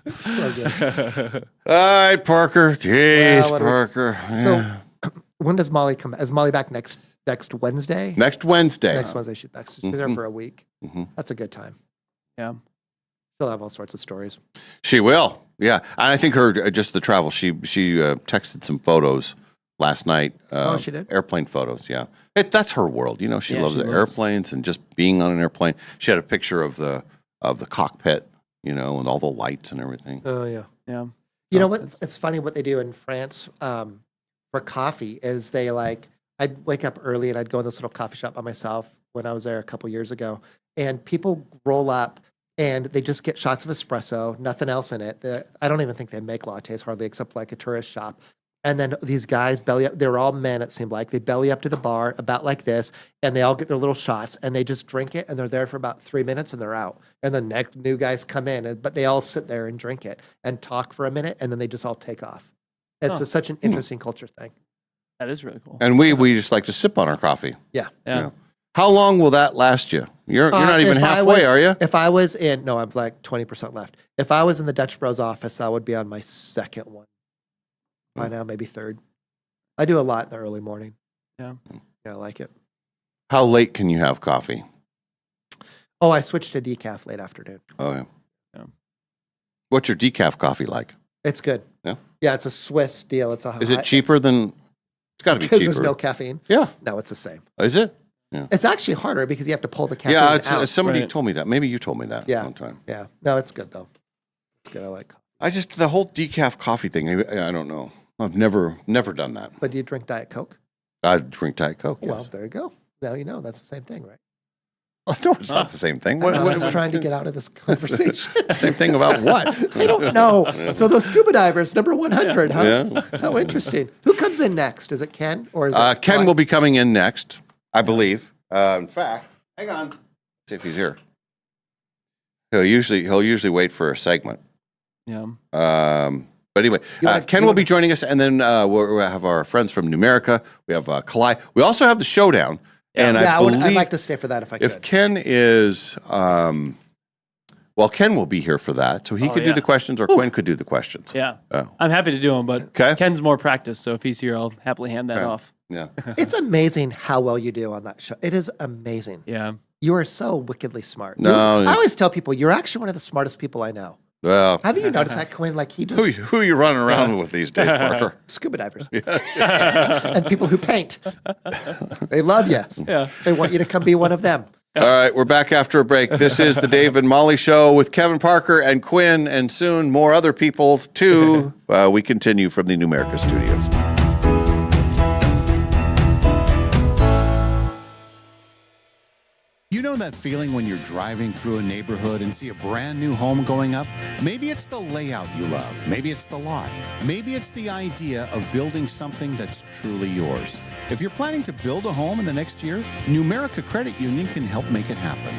So good. All right, Parker. Jeez, Well, what do we- Parker. So, when does Molly come? Is Molly back next Wednesday? Next Wednesday. Next Wednesday, she's back. She's there Mhm. for a week. Mhm. That's a good time. Yeah. She'll have all sorts of stories. She will. Yeah. And I think just the travel. She texted some photos last night. She did? Airplane photos. Yeah. That's her world. You know, she Yeah, loves she the loves- airplanes and just being on an airplane. She had a picture of the cockpit, you know, and all the lights and everything. Oh, yeah. Yeah. You know what? It's funny what they do in France for coffee is they I'd wake up early and I'd go in this little coffee shop by myself when I was there a couple years ago, and people roll up and they just get shots of espresso, nothing else in it. I don't even think they make lattes hardly, except like a tourist shop. And then these guys belly up. They were all men, it seemed like. They belly up to the bar about like this, and they all get their little shots, and they just drink it, and they're there for about 3 minutes, and they're out. And the next new guys come in, but they all sit there and drink it and talk for a minute, and then they just all take off. It's Huh. such an interesting culture thing. That is really cool. And we just like to sip on our coffee. Yeah. Yeah. You know. How long will that last you? You're not even If I halfway, was- are you? If I was in, no, I'm like 20% left. If I was in the Dutch Bros office, I would be on my second one. By now, maybe third. I do a lot in the early morning. Yeah. Yeah, I like it. How late can you have coffee? Oh, I switched to decaf late afternoon. Oh, yeah. Yeah. What's your decaf coffee like? It's good. Yeah. Yeah, it's a Swiss deal. It's a Is it cheaper than? It's got to be because cheaper. there's no caffeine. Yeah. No, it's the same. Is it? Yeah. It's actually harder because you have to pull the caffeine Yeah. out. Somebody Right. told me that. Maybe you told me that Yeah. one time. Yeah. No, it's good though. It's good. I like coffee. The whole decaf coffee thing. I don't know. I've never done that. But do you drink Diet Coke? I drink Diet Coke. Well, Yes. there you go. Now you know that's the same thing, right? No, it's not the same thing. I was trying to get out of this conversation. Same thing about what? I don't know. So the scuba divers, number 100, huh? Yeah. Oh, interesting. Who comes in next? Is it Ken or is it Ken Mike? will be coming in next, I believe. In fact, hang on. See if he's here. He'll usually wait for a segment. Yeah. But anyway, Ken will be joining us, and then we'll have our friends from Numerica. We have Kalai. We also have the showdown. And I'd like to stay for that if I could. If Ken is, Ken will be here for that, so he could do the questions, or Quinn could do the questions. Yeah, I'm happy to do them, but Ken's more practice, so if he's here, I'll happily hand that off. Yeah, it's amazing how well you do on that show. It is amazing. Yeah, you are so wickedly smart. No, I always tell people you're actually one of the smartest people I know. Well, have you noticed that, Quinn? Like he just who are you running around with these days, Parker? Scuba divers and people who paint. They love you. Yeah, they want you to come be one of them. All right, we're back after a break. This is the Dave and Molly Show with Kevin Parker and Quinn, and soon more other people too. We continue from the Numerica Studios. You know that feeling when you're driving through a neighborhood and see a brand new home going up? Maybe it's the layout you love. Maybe it's the lot. Maybe it's the idea of building something that's truly yours. If you're planning to build a home in the next year, Numerica Credit Union can help make it happen.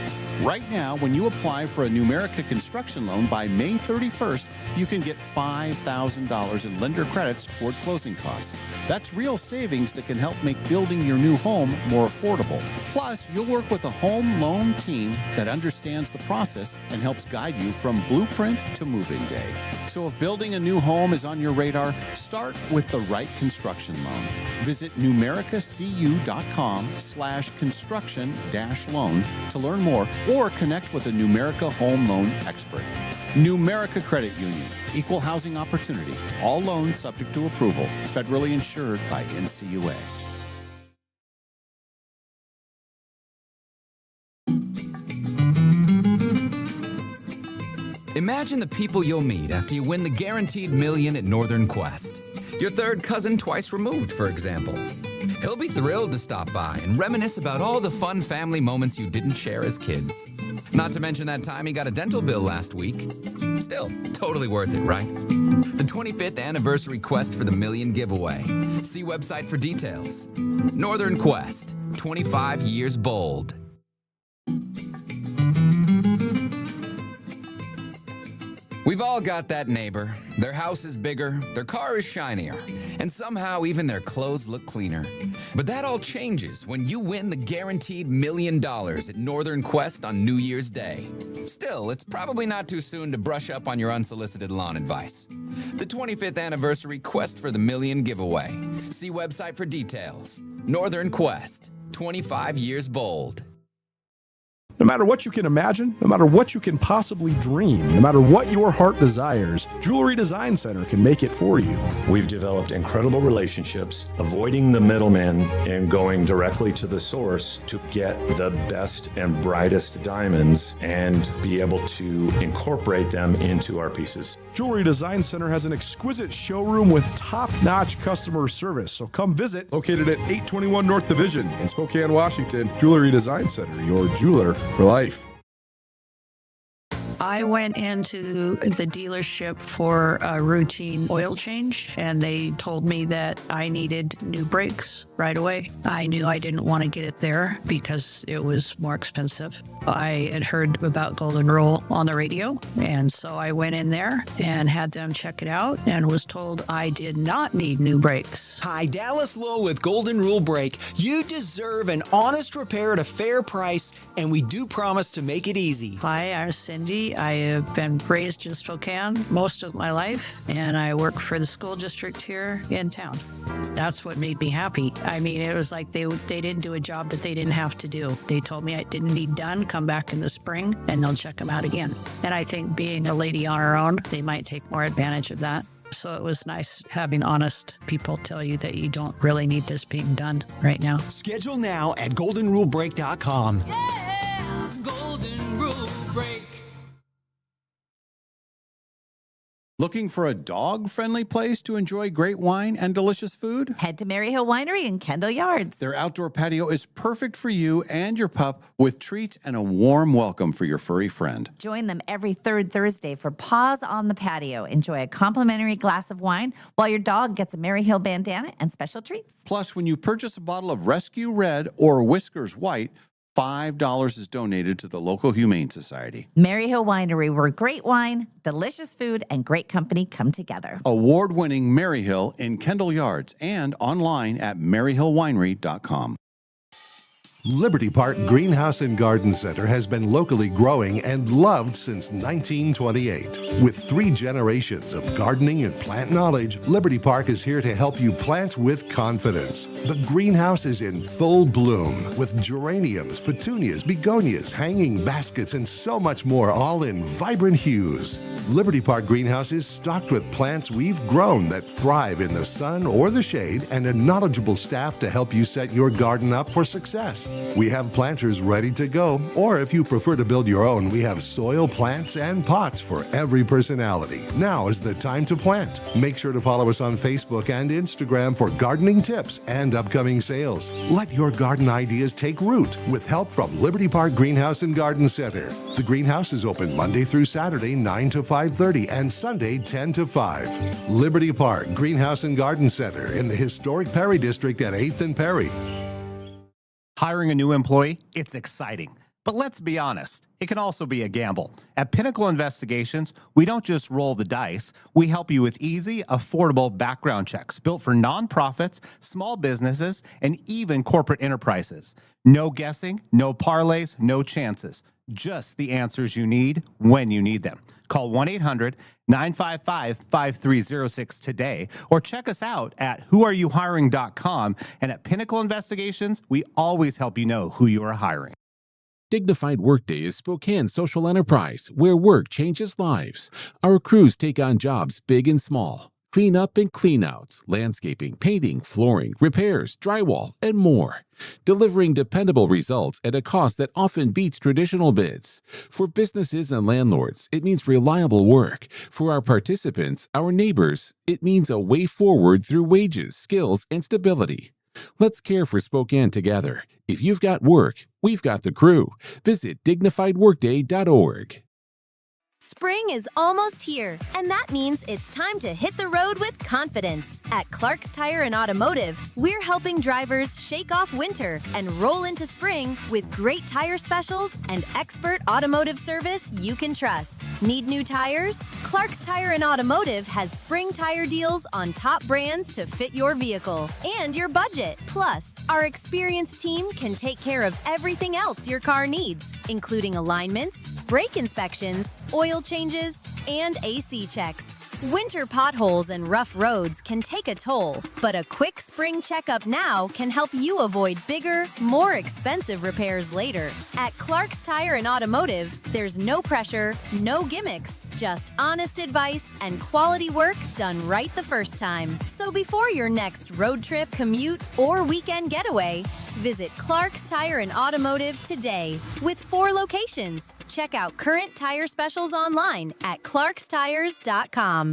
Right now, when you apply for a Numerica construction loan by May 31st, you can get $5,000 in lender credits toward closing costs. That's real savings that can help make building your new home more affordable. Plus, you'll work with a home loan team that understands the process and helps guide you from blueprint to moving day. So if building a new home is on your radar, start with the right construction loan. Visit numericacu.com/construction-loan to learn more or connect with a Numerica home loan expert. Numerica Credit Union, equal housing opportunity, all loans subject to approval, federally insured by NCUA. Imagine the people you'll meet after you win the guaranteed million at Northern Quest. Your third cousin twice removed, for example. He'll be thrilled to stop by and reminisce about all the fun family moments you didn't share as kids. Not to mention that time he got a dental bill last week. Still, totally worth it, right? The 25th anniversary quest for the million giveaway. See website for details. Northern Quest, 25 years bold. We've all got that neighbor. Their house is bigger, their car is shinier, and somehow even their clothes look cleaner. But that all changes when you win the guaranteed $1 million at Northern Quest on New Year's Day. Still, it's probably not too soon to brush up on your unsolicited lawn advice. The 25th anniversary Quest for the Million giveaway. See website for details. Northern Quest, 25 years bold. No matter what you can imagine, no matter what you can possibly dream, no matter what your heart desires, Jewelry Design Center can make it for you. We've developed incredible relationships, avoiding the middleman and going directly to the source to get the best and brightest diamonds and be able to incorporate them into our pieces. Jewelry Design Center has an exquisite showroom with top-notch customer service. So come visit, located at 821 North Division in Spokane, Washington. Jewelry Design Center, your jeweler for life. I went into the dealership for a routine oil change, and they told me that I needed new brakes right away. I knew I didn't want to get it there because it was more expensive. I had heard about Golden Rule on the radio, and so I went in there and had them check it out and was told I did not need new brakes. Hi, Dallas Lowe with Golden Rule Brake. You deserve an honest repair at a fair price, and we do promise to make it easy. Hi, I'm Cindy. I have been raised in Spokane most of my life, and I work for the school district here in town. That's what made me happy. I mean, it was like they didn't do a job that they didn't have to do. They told me I didn't need done, come back in the spring, and they'll check them out again. And I think being a lady on her own, they might take more advantage of that. So it was nice having honest people tell you that you don't really need this being done right now. Schedule now at goldenrulebrake.com. Yeah, Golden Rule Break. Looking for a dog-friendly place to enjoy great wine and delicious food? Head to Maryhill Winery in Kendall Yards. Their outdoor patio is perfect for you and your pup with treats and a warm welcome for your furry friend. Join them every third Thursday for Paws on the Patio. Enjoy a complimentary glass of wine while your dog gets a Maryhill bandana and special treats. Plus, when you purchase a bottle of Rescue Red or Whiskers White, $5 is donated to the local Humane Society. Maryhill Winery, where great wine, delicious food, and great company come together. Award-winning Maryhill in Kendall Yards and online at maryhillwinery.com. Liberty Park Greenhouse and Garden Center has been locally growing and loved since 1928. With 3 generations of gardening and plant knowledge, Liberty Park is here to help you plant with confidence. The greenhouse is in full bloom with geraniums, petunias, begonias, hanging baskets, and so much more, all in vibrant hues. Liberty Park Greenhouse is stocked with plants we've grown that thrive in the sun or the shade, and a knowledgeable staff to help you set your garden up for success. We have planters ready to go, or if you prefer to build your own, we have soil, plants, and pots for every personality. Now is the time to plant. Make sure to follow us on Facebook and Instagram for gardening tips and upcoming sales. Let your garden ideas take root with help from Liberty Park Greenhouse and Garden Center. The greenhouse is open Monday through Saturday, 9 to 5:30, and Sunday, 10 to 5. Liberty Park Greenhouse and Garden Center in the historic Perry District at 8th and Perry. Hiring a new employee, it's exciting. But let's be honest, it can also be a gamble. At Pinnacle Investigations, we don't just roll the dice. We help you with easy, affordable background checks built for nonprofits, small businesses, and even corporate enterprises. No guessing, no parlays, no chances. Just the answers you need when you need them. Call 1-800-955-5306 today or check us out at whoareyouhiring.com. And at Pinnacle Investigations, we always help you know who you are hiring. Dignified Workday is Spokane's social enterprise where work changes lives. Our crews take on jobs big and small. Clean up and clean outs, landscaping, painting, flooring, repairs, drywall, and more. Delivering dependable results at a cost that often beats traditional bids. For businesses and landlords, it means reliable work. For our participants, our neighbors, it means a way forward through wages, skills, and stability. Let's care for Spokane together. If you've got work, we've got the crew. Visit dignifiedworkday.org. Spring is almost here, and that means it's time to hit the road with confidence. At Clark's Tire and Automotive, we're helping drivers shake off winter and roll into spring with great tire specials and expert automotive service you can trust. Need new tires? Clark's Tire and Automotive has spring tire deals on top brands to fit your vehicle and your budget. Plus, our experienced team can take care of everything else your car needs, including alignments, brake inspections, oil changes, and AC checks. Winter potholes and rough roads can take a toll, but a quick spring checkup now can help you avoid bigger, more expensive repairs later. At Clark's Tire and Automotive, there's no pressure, no gimmicks, just honest advice and quality work done right the first time. So before your next road trip, commute, or weekend getaway, visit Clark's Tire and Automotive today. With 4 locations, check out current tire specials online at clarkstires.com.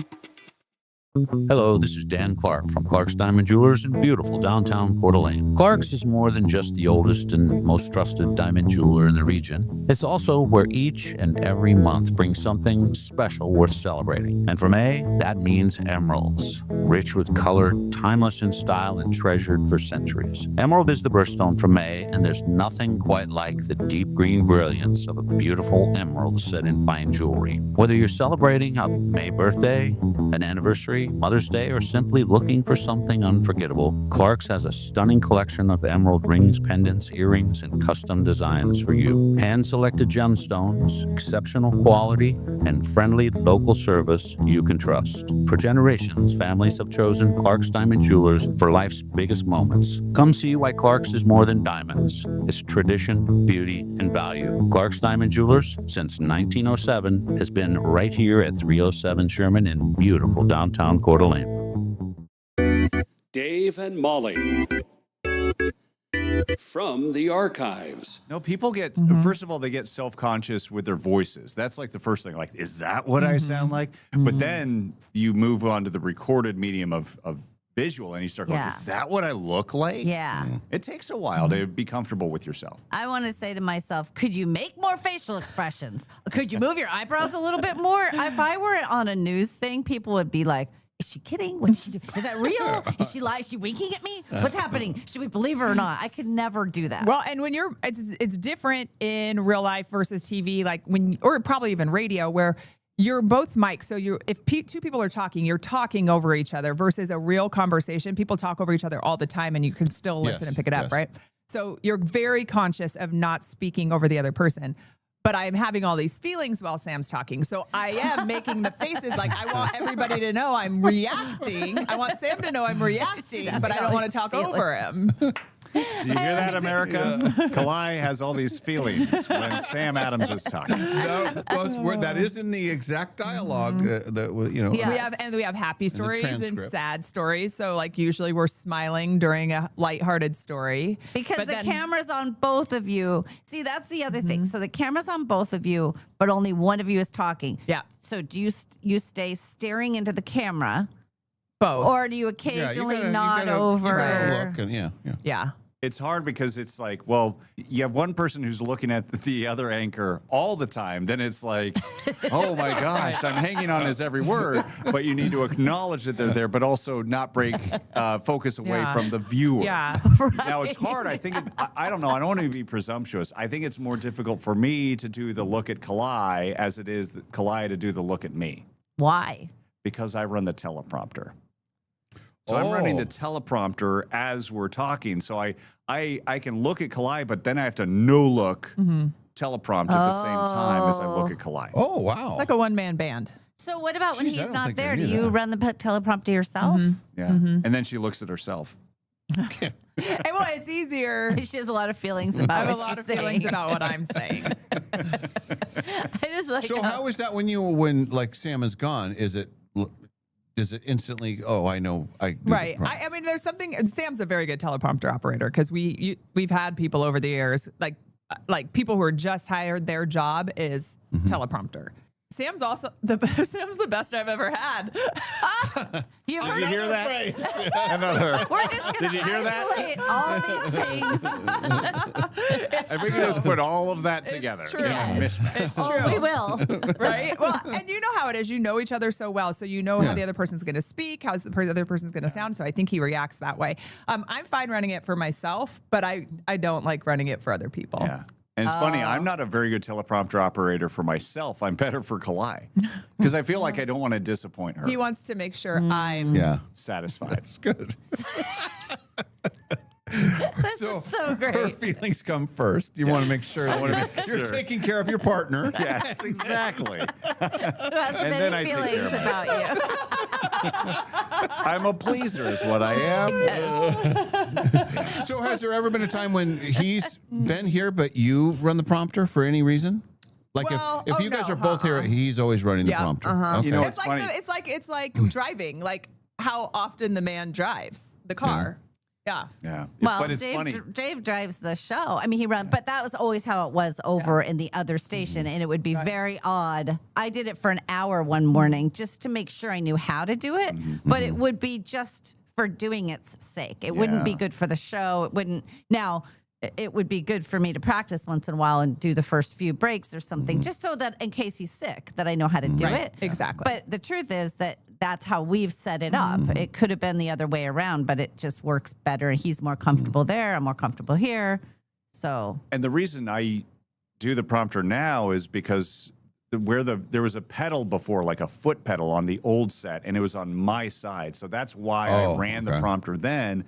Hello, this is Dan Clark from Clark's Diamond Jewelers in beautiful downtown Coeur d'Alene. Clark's is more than just the oldest and most trusted diamond jeweler in the region. It's also where each and every month brings something special worth celebrating. And for May, that means emeralds. Rich with color, timeless in style, and treasured for centuries. Emerald is the birthstone for May, and there's nothing quite like the deep green brilliance of a beautiful emerald set in fine jewelry. Whether you're celebrating a May birthday, an anniversary, Mother's Day, or simply looking for something unforgettable, Clark's has a stunning collection of emerald rings, pendants, earrings, and custom designs for you. Hand-selected gemstones, exceptional quality, and friendly local service you can trust. For generations, families have chosen Clark's Diamond Jewelers for life's biggest moments. Come see why Clark's is more than diamonds. It's tradition, beauty, and value. Clark's Diamond Jewelers, since 1907, has been right here at 307 Sherman in beautiful downtown Coeur d'Alene. Dave and Molly from the archives. No, people get, first of all, they get self-conscious with their voices. That's like the first thing. Like, is that what I sound like? But then you move on to the recorded medium of visual and you start going, is that what I look like? Yeah. It takes a while to be comfortable with yourself. I want to say to myself, could you make more facial expressions? Could you move your eyebrows a little bit more? If I were on a news thing, people would be like, is she kidding? What's she do? Is that real? Is she lying? Is she winking at me? What's happening? Should we believe her or not? I could never do that. Well, and when it's different in real life versus TV, like or probably even radio, where you're both mics. So if two people are talking, you're talking over each other versus a real conversation. People talk over each other all the time and you can still listen and pick it up, right? So you're very conscious of not speaking over the other person. But I'm having all these feelings while Sam's talking. So I am making the faces like I want everybody to know I'm reacting. I want Sam to know I'm reacting, but I don't want to talk over him. Do you hear that, America? Kalai has all these feelings when Sam Adams is talking. That is in the exact dialogue. We have happy stories and sad stories. So like usually we're smiling during a lighthearted story because the camera's on both of you. See, that's the other thing. So the camera's on both of you, but only one of you is talking. Yeah. So do you stay staring into the camera? Both. Or do you occasionally nod over? Look and yeah. It's hard because it's like, well, you have one person who's looking at the other anchor all the time. Then it's like, oh my gosh, I'm hanging on his every word. But you need to acknowledge that they're there, but also not break focus away from the viewer. Yeah. Now it's hard. I think, I don't know. I don't want to be presumptuous. I think it's more difficult for me to do the look at Kalai as it is Kalai to do the look at me. Why? Because I run the teleprompter. So I'm running the teleprompter as we're talking. So I can look at Kalai, but then I have to no-look teleprompt at the same time as I look at Kalai. Oh, wow. It's like a one-man band. So what about when he's not there? Do you run the teleprompter yourself? Yeah. And then she looks at herself. Well, it's easier. She has a lot of feelings about feelings about what I'm saying. So how is that when like Sam is gone? Is it instantly? Oh, I know. Right. I mean, there's something. Sam's a very good teleprompter operator because we've had people over the years like people who are just hired. Their job is teleprompter. Sam's also the best I've ever had. Did you hear that? Another. We're just going to isolate all these things. If we can just put all of that together. It's true. It's true. We will. Right? Well, and you know how it is. You know each other so well. So you know how the other person's going to speak, how the other person's going to sound. So I think he reacts that way. I'm fine running it for myself, but I don't like running it for other people. Yeah. And it's funny, I'm not a very good teleprompter operator for myself. I'm better for Kalai because I feel like I don't want to disappoint her. He wants to make sure I'm satisfied. It's good. This is so great. Her feelings come first. You want to make sure you're taking care of your partner. Yes, exactly. Who has many feelings about you? I'm a pleaser is what I am. So has there ever been a time when he's been here, but you run the prompter for any reason? Like if you guys are both here, he's always running the prompter. Uh-huh. Okay. You know, it's funny. It's like driving, like how often the man drives the car. Yeah. Well, but it's funny. Dave drives the show. I mean, he runs, but that was always how it was over in the other station, and it would be very odd. I did it for an hour one morning just to make sure I knew how to do it, but it would be just for doing its sake. It wouldn't be good for the show. It wouldn't. Now, it would be good for me to practice once in a while and do the first few breaks or something, just so that in case he's sick, that I know how to do it. Exactly. But the truth is that that's how we've set it up. It could have been the other way around, but it just works better. He's more comfortable there. I'm more comfortable here. So. And the reason I do the prompter now is because there was a pedal before, like a foot pedal on the old set, and it was on my side. So that's why I ran the prompter then.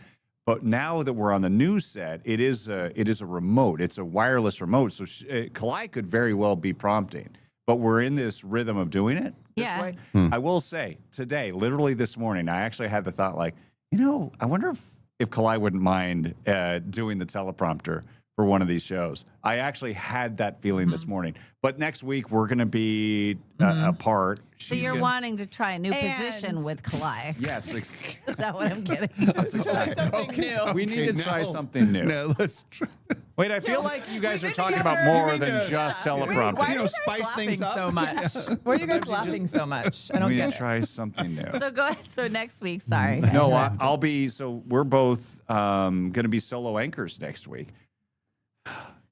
But now that we're on the new set, it is a remote. It's a wireless remote. So Kalai could very well be prompting. But we're in this rhythm of doing it this way. I will say today, literally this morning, I actually had the thought like, I wonder if Kalai wouldn't mind doing the teleprompter for one of these shows. I actually had that feeling this morning. But next week, we're going to be apart. So you're wanting to try a new position with Kalai. Yes. Is that what I'm getting? That's exactly. Something new. We need to try something new. No, let's try. Wait, I feel like you guys are talking about more than just teleprompter. Why are you guys spice things up so much? Why are you guys laughing so much? I don't We get need it. to try something new. So go ahead. So next week, sorry. No, I'll be. So we're both going to be solo anchors next week.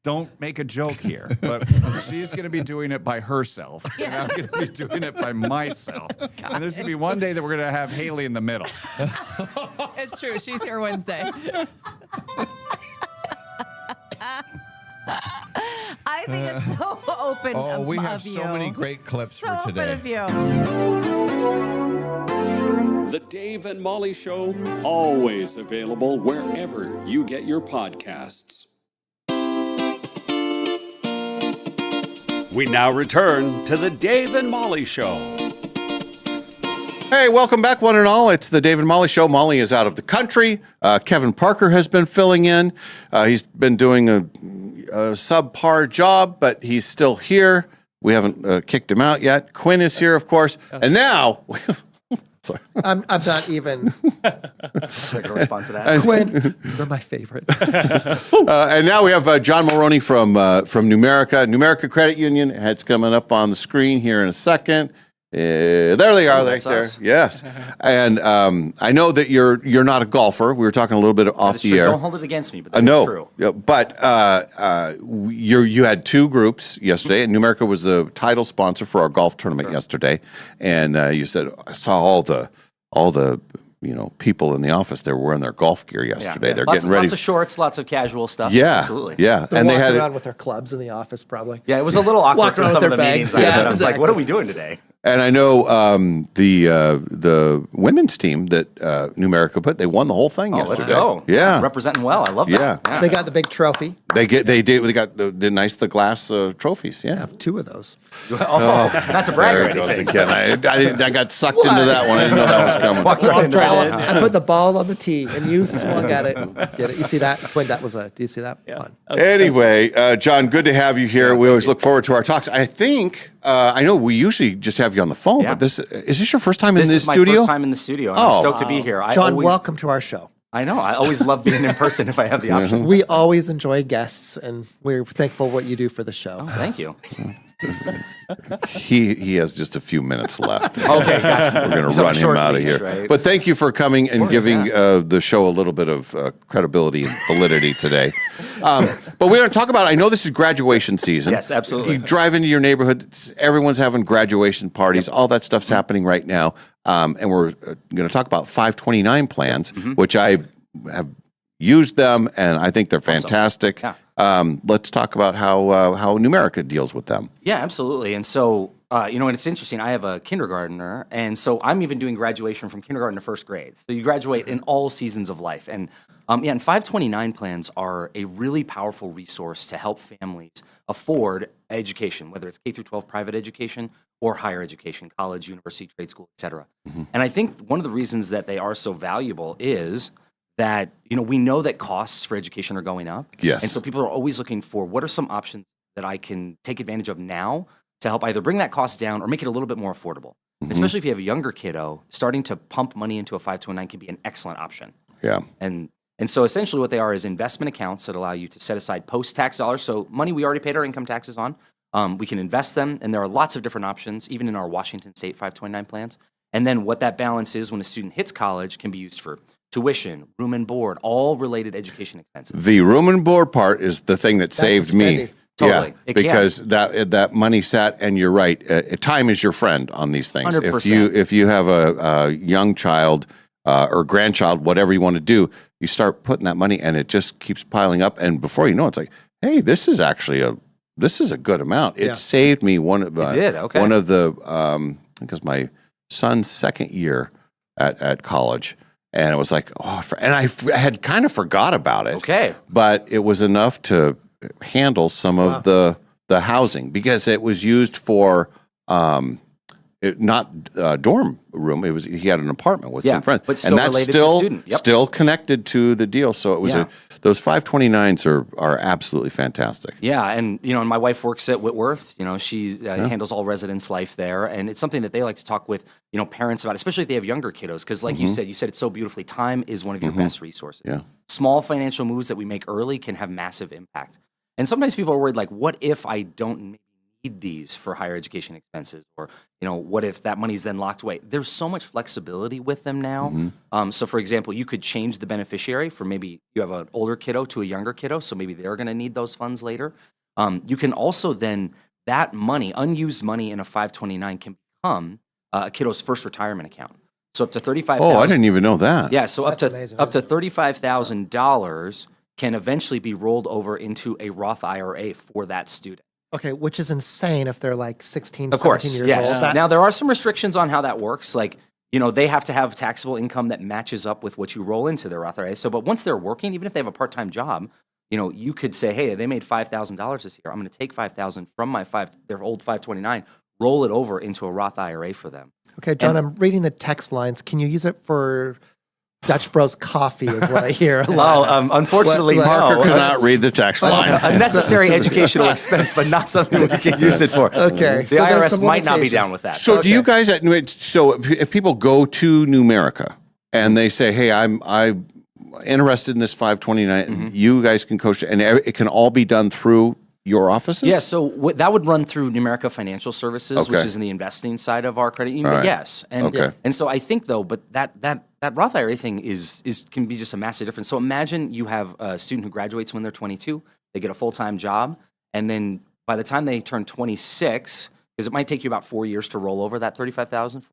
don't make a joke here, but she's going to be doing it by herself. And I'm going to be doing it by myself. And there's going to be one day that we're going to have Haley in the middle. It's true. She's here Wednesday. I think it's so open. Oh, we have of so you. many great clips So for open today. of you. The Dave and Molly Show, always available wherever you get your podcasts. We now return to the Dave and Molly Show. Hey, welcome back, one and all. It's the Dave and Molly Show. Molly is out of the country. Kevin Parker has been filling in. He's been doing a subpar job, but he's still here. We haven't kicked him out yet. Quinn is here, of course. And now... Sorry. I'm not even. Take a response to that. Quinn, you're my favorite. And now we have John Maroney from Numerica Credit Union. It's coming up on the screen here in a second. There they are, right there. Us. Yes, and I know that you're not a golfer. We were talking a little bit off the air. Don't hold it against me, but that's true. Yeah, but you had two groups yesterday, and Numerica was the title sponsor for our golf tournament yesterday. And you said I saw all the people in the office. They were wearing their golf gear yesterday. They're getting ready. Lots of shorts, lots of casual stuff. Yeah, Absolutely. Yeah, And they had around with their clubs in the office, probably. Yeah, it was a little awkward for some of the meetings. I was like, "What are we doing today?" And I know the women's team that Numerica put, they won the whole thing yesterday. Let's go. Yeah. Representing well. I love that. Yeah. They got the big trophy. They got the glass trophies. Yeah. I have two of those. Not to brag or There it goes anything. again. I got sucked into that one. I didn't know that was coming. Walked right into that. I put the ball on the tee, and you swung at it. And get it. You see that? Quinn, that was a. Do you see that? Yeah. Anyway, John, good to have you here. We always look forward to our talks. I think I know we usually just have you on the phone, but is this your first time in this studio? This is my first time in the studio, and I'm stoked to be here. John, welcome to our show. I know. I always love being in person if I have the option. We always enjoy guests, and we're thankful what you do for the show. Oh, thank you. He has just a few minutes left. Okay, gotcha. We're going to He's on run a him short out of leash, here. right? But thank you for coming and giving the show a little bit of credibility and validity today. But we're going to talk about, I know this is graduation season. Yes, absolutely. You drive into your neighborhood, everyone's having graduation parties. All that stuff's happening right now. And we're going to talk about 529 plans, which I have used them, and I think they're fantastic. Yeah. Let's talk about how Numerica deals with them. Yeah, absolutely. And so, and it's interesting. I have a kindergartner, and so I'm even doing graduation from kindergarten to first grade. So you graduate in all seasons of life. And and 529 plans are a really powerful resource to help families afford education, whether it's K through 12 private education or higher education, college, university, trade school, et cetera. And I think one of the reasons that they are so valuable is that, we know that costs for education are going up. Yes. And so people are always looking for what are some options that I can take advantage of now to help either bring that cost down or make it a little bit more affordable. Especially if you have a younger kiddo, starting to pump money into a 529 can be an excellent option. Yeah. And so essentially what they are is investment accounts that allow you to set aside post-tax dollars. So money we already paid our income taxes on. We can invest them, and there are lots of different options, even in our Washington State 529 plans. And then what that balance is when a student hits college can be used for tuition, room and board, all related education expenses. The room and board part is the thing that saved me. Totally. Yeah, It because that money sat, and you're right. Time is your friend on these things. 100%. If you have a young child or grandchild, whatever you want to do, you start putting that money, and it just keeps piling up. And before you know it, it's like, hey, this is a good amount. It saved me one of the because my son's second year at college. And it was like, and I had kind of forgot about it. Okay. But it was enough to handle some of the housing because it was used for not dorm room. He had an apartment with some friends, but still and that's related to student. Yep. still connected to the deal. So it was those 529s are absolutely fantastic. Yeah, and and my wife works at Whitworth. She handles all residence life there, and it's something that they like to talk with parents about, especially if they have younger kiddos. Because like you said it so beautifully. Time is one of your best resources. Yeah. Small financial moves that we make early can have massive impact. And sometimes people are worried, like, what if I don't need need these for higher education expenses, or what if that money's then locked away? There's so much flexibility with them now. So for example, you could change the beneficiary for maybe you have an older kiddo to a younger kiddo, so maybe they're going to need those funds later. You can also then, that money, unused money in a 529, can become a kiddo's first retirement account. So up to $35,000. Oh, I didn't even know that. Yeah, so up to $35,000 can eventually be rolled over into a Roth IRA for that student. Okay, which is insane if they're like 16, Of course, 17 years yes. old. Now, there are some restrictions on how that works. Like, they have to have taxable income that matches up with what you roll into their Roth IRA. So, but once they're working, even if they have a part-time job, you could say, hey, they made $5,000 this year. I'm going to take $5,000 from their old 529, roll it over into a Roth IRA for them. Okay, John, I'm reading the text lines. Can you use it for Dutch Bros coffee is what I hear a lot. Unfortunately, no. Marker cannot read the text line. A necessary educational expense, but not something we can use it for. Okay. The IRS might not be down with that. So do you guys, so if people go to Numerica and they say, hey, I'm interested in this 529, you guys can coach, and it can all be done through your offices? Yeah, so that would run through Numerica Financial Services, which Okay. is in the investing side of our credit union. All right. Yes, and Okay. and so I think though, but that Roth IRA thing can be just a massive difference. So imagine you have a student who graduates when they're 22, they get a full-time job, and then by the time they turn 26, because it might take you about 4 years to roll over that $35,000,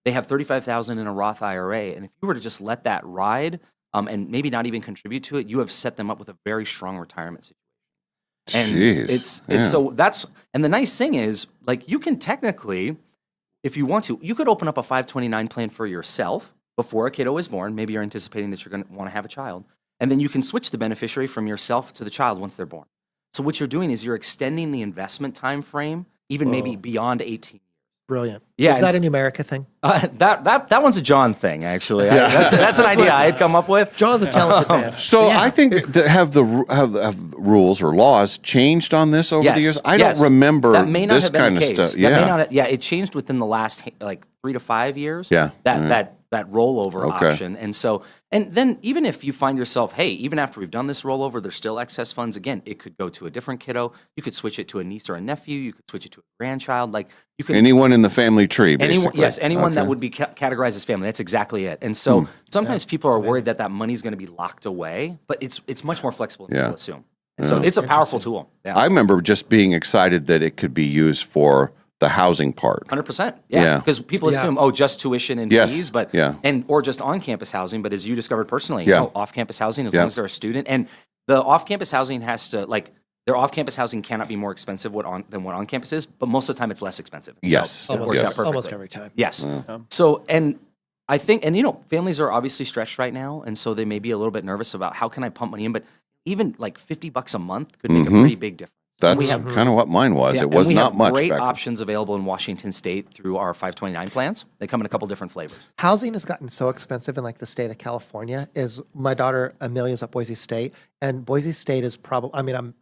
they have $35,000 in a Roth IRA, and if you were to just let that ride and maybe not even contribute to it, you have set them up with a very strong retirement situation. And Jeez. it's Yeah. so that's, and the nice thing is, like, you can technically, if you want to, you could open up a 529 plan for yourself before a kiddo is born. Maybe you're anticipating that you're going to want to have a child, and then you can switch the beneficiary from yourself to the child once they're born. So what you're doing is you're extending the investment time frame even maybe beyond 18. Brilliant. Yeah, Is that a and Numerica thing? that one's a John thing, actually. Yeah. That's an idea I had come up with. John's a talented man. So I think have the rules or laws changed on this over the years? I don't remember that may not this have been kind the of case. stuff. That may Yeah. not have- it changed within the last 3 to 5 years. Yeah. That rollover Okay. option. And then even if you find yourself, hey, even after we've done this rollover, there's still excess funds. Again, it could go to a different kiddo. You could switch it to a niece or a nephew. You could switch it to a grandchild. Like you could Anyone in the family tree, basically. anyone that Okay. would be categorized as family. That's exactly it. And so sometimes people are worried that money's going to be locked away, but it's much more flexible than Yeah. people assume. And so it's a powerful tool. Yeah. I remember just being excited that it could be used for the housing part. 100%. Yeah. Yeah. Because people assume, just tuition and Yes. fees, but Yeah. or just on-campus housing. But as you discovered personally, Yeah. off-campus housing as Yeah. long as they're a student, and the off-campus housing has to their off-campus housing cannot be more expensive than what on-campus is, but most of the time it's less expensive. Yes. So it Almost works yes. out perfectly. Almost every time. Yes. So, and I think, and families are obviously stretched right now, and so they may be a little bit nervous about how can I pump money in, but even like $50 a month could make a pretty big difference. And we That's have- kind of what mine was. Yeah, It was and we not have much great back then. options available in Washington State through our 529 plans. They come in a couple different flavors. Housing has gotten so expensive in like the state of California. Is my daughter Amelia's at Boise State, and Boise State is probably. I mean, I'm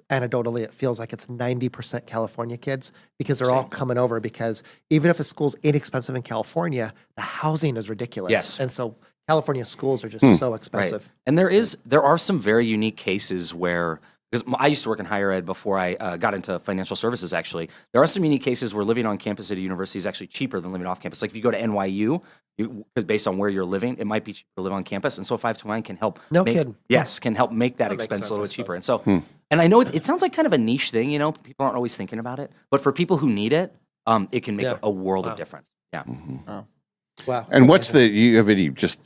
anecdotally, it feels like it's 90% California kids because they're all coming over. Because even if a school's inexpensive in California, the housing is ridiculous. Yes. And so California schools are just so expensive. Right. And there are some very unique cases where, because I used to work in higher ed before I got into financial services, actually. There are some unique cases where living on campus at a university is actually cheaper than living off campus. Like if you go to NYU, because based on where you're living, it might be cheaper to live on campus. And so 529 can help. No kidding. Yes, can help make that That makes expense sense, a little I bit cheaper. suppose. And so, and I know it sounds like kind of a niche thing, people aren't always thinking about it. But for people who need it, it can make a world of difference. Yeah. Wow. And what's you have any just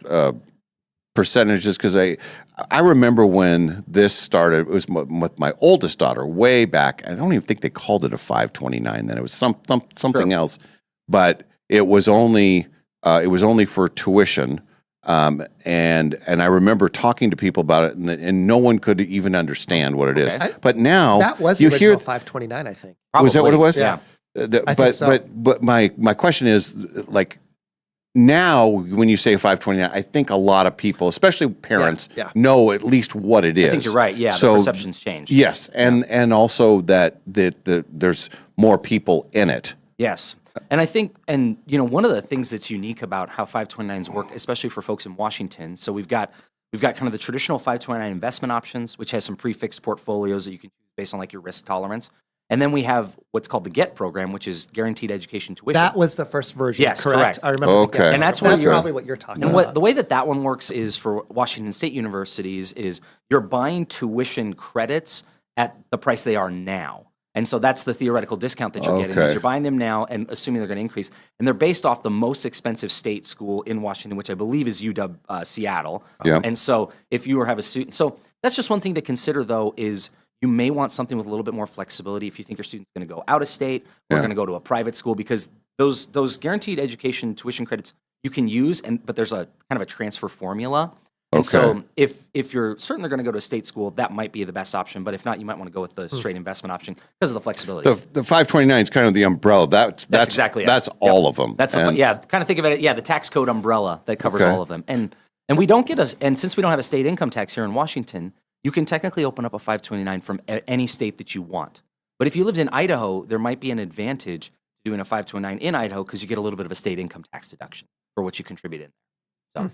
percentages? Because I remember when this started, it was with my oldest daughter way back. I don't even think they called it a 529 then. It was something else, but it was only for tuition. And I remember talking to people about it, and no one could even understand what it is. But now That was the you original hear 529, I think. Was that what it was? Yeah. I think But so. but my question is, like, now when you say 529, I think a lot of people, especially parents, know at least what it is. I think you're right. Yeah, the perception's changed. Yes, and also that there's more people in it. Yes. And I think, one of the things that's unique about how 529s work, especially for folks in Washington, so we've got kind of the traditional 529 investment options, which has some prefixed portfolios that you can choose based on like your risk tolerance. And then we have what's called the GET program, which is guaranteed education tuition. That was the first version, Yes, correct? correct. I remember. Okay. And that's where That's you're probably what you're talking and about. the way that one works is for Washington State universities is you're buying tuition credits at the price they are now. And so that's the theoretical discount that you're getting is Okay. you're buying them now and assuming they're going to increase. And they're based off the most expensive state school in Washington, which I believe is UW Seattle. Yeah. And so if you have a student, so that's just one thing to consider though is you may want something with a little bit more flexibility if you think your student's going to go out of state or Yeah. going to go to a private school because those guaranteed education tuition credits you can use but there's a kind of a transfer formula. And so if you're certain they're going to go to a state school, that might be the best option. But if not, you might want to go with the straight investment option because of the flexibility. The 529 is kind of the umbrella. That's exactly it. That's all of them. That's And- kind of think of it. Yeah, the tax code umbrella that covers all of them. And we don't get and since we don't have a state income tax here in Washington, you can technically open up a 529 from any state that you want. But if you lived in Idaho, there might be an advantage doing a 529 in Idaho because you get a little bit of a state income tax deduction for what you contribute in.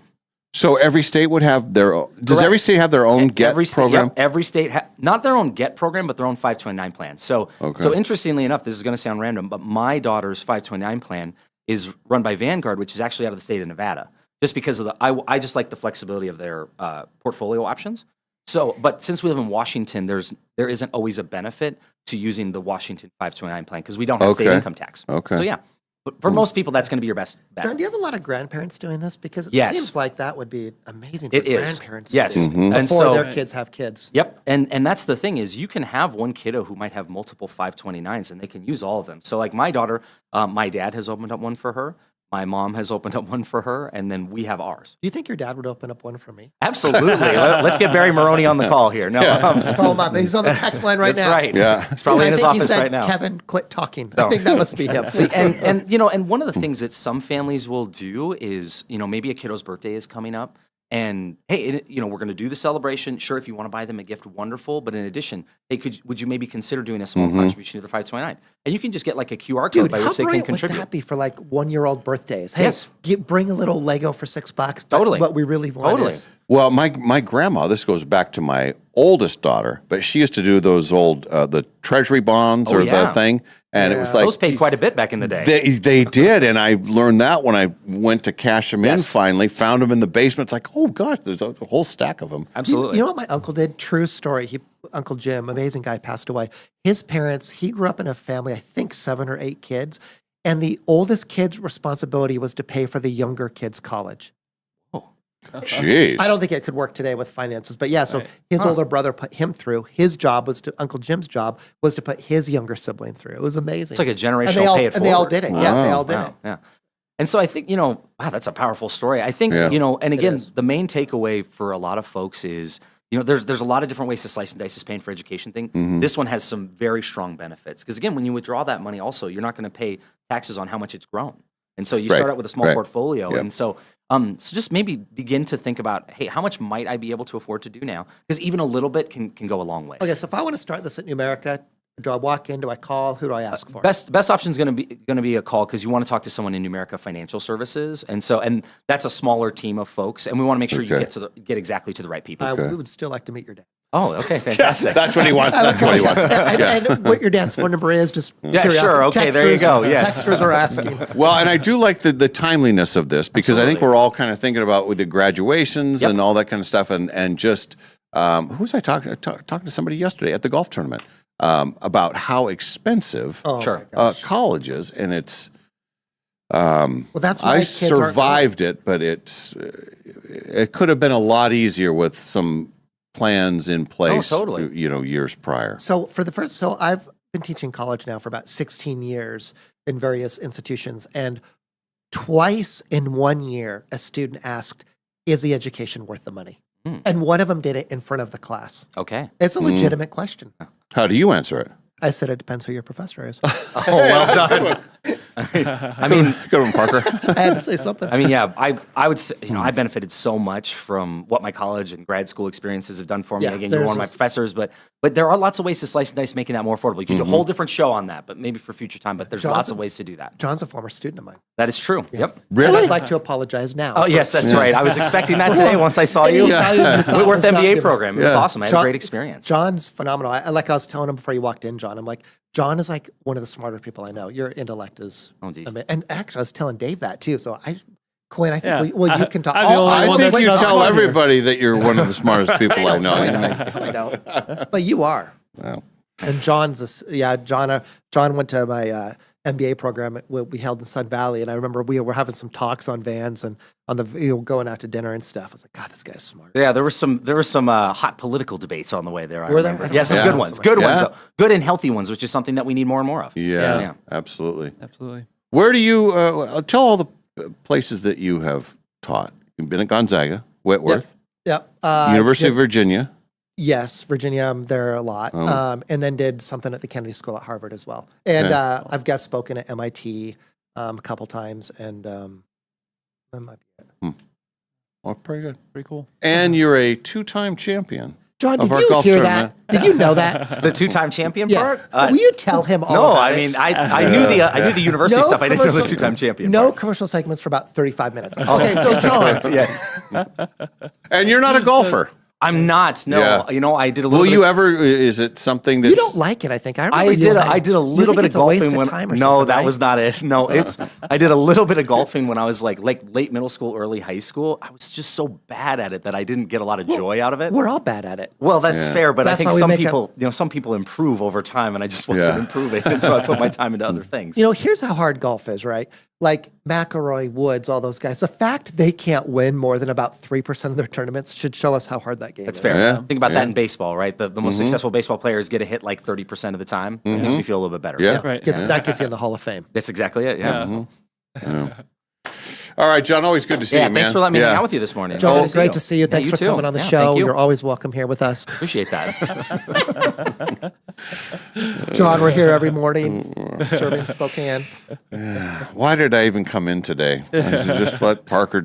So every state would have their own. Does Correct. every state have their own GET program? Every state, not their own GET program, but their own 529 plan. So interestingly enough, this is going to sound random, but my daughter's 529 plan is run by Vanguard, which is actually out of the state of Nevada, just because of I just like the flexibility of their portfolio options. So, but since we live in Washington, there isn't always a benefit to using the Washington 529 plan because we don't have state income tax. Okay. So yeah, but for most people, that's going to be your best bet. John, do you have a lot of grandparents doing this? Because it Yes. seems like that would be amazing for It is. grandparents Yes. to do And before so- their kids have kids. Yep. And that's the thing is you can have one kiddo who might have multiple 529s and they can use all of them. So like my daughter, my dad has opened up one for her. My mom has opened up one for her, and then we have ours. Do you think your dad would open up one for me? Absolutely. Let's get Barry Maroney on the call here. No, Call him up. He's on the text line right that's now. right. Yeah. He's probably in his I think office he said, right now. Kevin, quit talking. No. I think that must be him. and one of the things that some families will do is maybe a kiddo's birthday is coming up. And hey, we're going to do the celebration. Sure, if you want to buy them a gift, wonderful. But in addition, hey, would you maybe consider doing a small contribution to the 529? And you can just get like a QR code Dude, by how which they can brilliant would contribute. that be for like 1-year-old birthdays? Hey, Yes. bring a little Lego for $6. But Totally. What we really want is Well, my grandma, this goes back to my oldest daughter, but she used to do those old, the treasury bonds Oh, or yeah. the thing. And it was like, Those paid quite a bit back in the day. they did. And I learned that when I went to cash them in Yes. finally, found them in the basement. It's like, oh gosh, there's a whole stack of them. Absolutely. You know what my uncle did? True story. Uncle Jim, amazing guy, passed away. His parents, he grew up in a family, I think 7 or 8 kids. And the oldest kid's responsibility was to pay for the younger kid's college. Jeez. I don't think it could work today with finances, but yeah. So his older brother put him through. His job was Uncle Jim's job was to put his younger sibling through. It was amazing. It's like a generational and they all, pay it and they all forward. did it. Yeah, they all did Wow. it. Yeah. And so I think, wow, that's a powerful story. I think, Yeah. and again, is. the main takeaway for a lot of folks is, there's a lot of different ways to slice and dice this paying for education thing. Mm-hmm. This one has some very strong benefits. Because again, when you withdraw that money also, you're not going to pay taxes on how much it's grown. And so you Right. start out with a small Right. portfolio. Yep. And so just maybe begin to think about, hey, how much might I be able to afford to do now? Because even a little bit can go a long way. Okay, so if I want to start this at Numerica, do I walk in? Do I call? Who do I ask for? Best option is going to be a call because you want to talk to someone in Numerica Financial Services, and that's a smaller team of folks, and we want to make sure you Okay. get exactly to the right people. We would still like to meet your dad. Oh, okay, fantastic. That's what he wants. That's what he wants. And what your dad's phone number is, just Yeah, curiosity. sure. Okay, there you go. Yes. Texters are asking. Well, and I do like the timeliness of this because I think Absolutely. we're all kind of thinking about with the graduations Yep. and all that kind of stuff. And just, who was I talking to somebody yesterday at the golf tournament about how expensive Oh, Sure. my gosh. college is. And it's, Well, that's why I kids aren't going. survived it, but it could have been a lot easier with some plans in place, totally. years prior. So I've been teaching college now for about 16 years in various institutions, and twice in 1 year, a student asked, "Is the education worth the money?" And one of them did it in front of the class. Okay. It's a legitimate question. How do you answer it? I said it depends who your professor is. Oh, well done. I mean, Good one, Parker. I had to say something. I mean, yeah, I would say, I benefited so much from what my college and grad school experiences have done for me. Yeah, Again, you're there's one of my this- professors, but there are lots of ways to slice and dice making that more affordable. You can do a whole different show on that, but maybe for future time. But there's lots of ways to do that. John's a former student of mine. That is true. Yep. And I'd like to apologize now. Oh, yes, that's right. I was expecting that today once I saw you. Whitworth was not MBA given. program. It was Yeah. awesome. I had a great experience. John's phenomenal. Like I was telling him before you walked in, John, I'm like, John is like one of the smarter people I know. Your intellect is, and actually, I was telling Dave that too. So Quinn, I think you can talk. I think you tell everybody that you're one of the smartest people I know. I don't. But you are. Wow. And John went to my MBA program we held in Sun Valley, and I remember we were having some talks on vans and on the going out to dinner and stuff. I was like, God, this guy's smart. Yeah, there were some hot political debates on the way there. Were there? Yeah, some good ones. Good ones. Though. Good and healthy ones, which is something that we need more and more of. Yeah. Absolutely. Absolutely. Where do you tell all the places that you have taught? You've been at Gonzaga, Whitworth, Yep. University of Virginia. Yes, Virginia. I'm there a lot, and then did something at the Kennedy School at Harvard as well. And I've guest spoken at MIT a couple times, and that might be it. Oh, pretty good. Pretty cool. And you're a 2-time champion. John, of did our you golf hear tournament. that? Did you know that? The 2-time champion part? Will you tell him all No, about I it? mean, I knew the university stuff. I didn't know the 2-time champion. No commercial segments for about 35 minutes. Okay, so John. Yes. And you're not a golfer. I'm not. No, Yeah. I did a little. Will you ever? Is it something that You don't like it, I think. I did a little bit of golfing when. Time or No, something, that right? was not it. No, I did a little bit of golfing when I was like late middle school, early high school. I was just so bad at it that I didn't get a lot of joy out of it. We're all bad at it. Well, that's fair, but That's I think how we some make people, some people improve over time, and I just wasn't improving, and so I put my time into other things. Here's how hard golf is, right? Like McIlroy, Woods, all those guys. The fact they can't win more than about 3% of their tournaments should show us how hard that game That's is. fair. Yeah. Think about Yeah. that in baseball, right? The most successful baseball players get a hit like 30% of the time. It makes me feel a little bit better. Yeah. Right. That gets you in the Hall of Fame. That's exactly it. Yeah. Yeah. All right, John. Always good to see you, man. Thanks for letting me hang out with you this morning. John, Good great to see you. Thanks you for too. coming on the Yeah, show. thank you. You're always welcome here with us. Appreciate that. John, we're here every morning serving Spokane. Why did I even come in today? I should just let Parker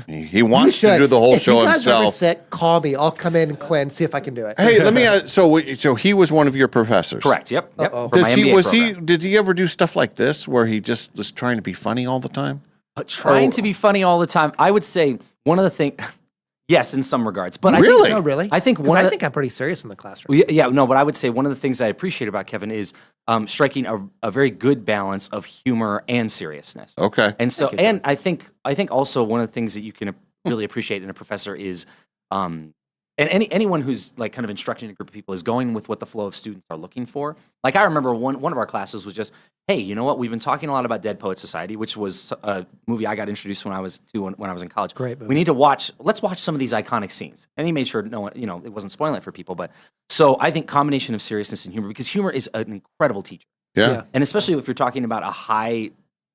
he You wants to should. do the whole if show you guys ever himself. sick, call me. I'll come in and Quinn, see if I can do it. Hey, let me ask, so he was one of your professors. Correct. Yep. Uh-oh. For my MBA program. Did he ever do stuff like this where he just was trying to be funny all the time? Trying to be funny all the time. I would say one of the things, yes, in some regards, but Really? I think Oh, really? I think 'Cause one. I of the- think I'm pretty serious in the classroom. Well, yeah, no, but I would say one of the things I appreciate about Kevin is striking a very good balance of humor and seriousness. Okay. And so, and I think also one of the things that you can really appreciate in a professor is, and anyone who's like kind of instructing a group of people is going with what the flow of students are looking for. Like I remember one of our classes was just, hey, you know what? We've been talking a lot about Dead Poets Society, which was a movie I got introduced when I was in college. Great movie. We need to let's watch some of these iconic scenes. And he made sure no one, it wasn't spoiling it for people. But so I think combination of seriousness and humor, because humor is an incredible teacher. Yeah. And especially if you're talking about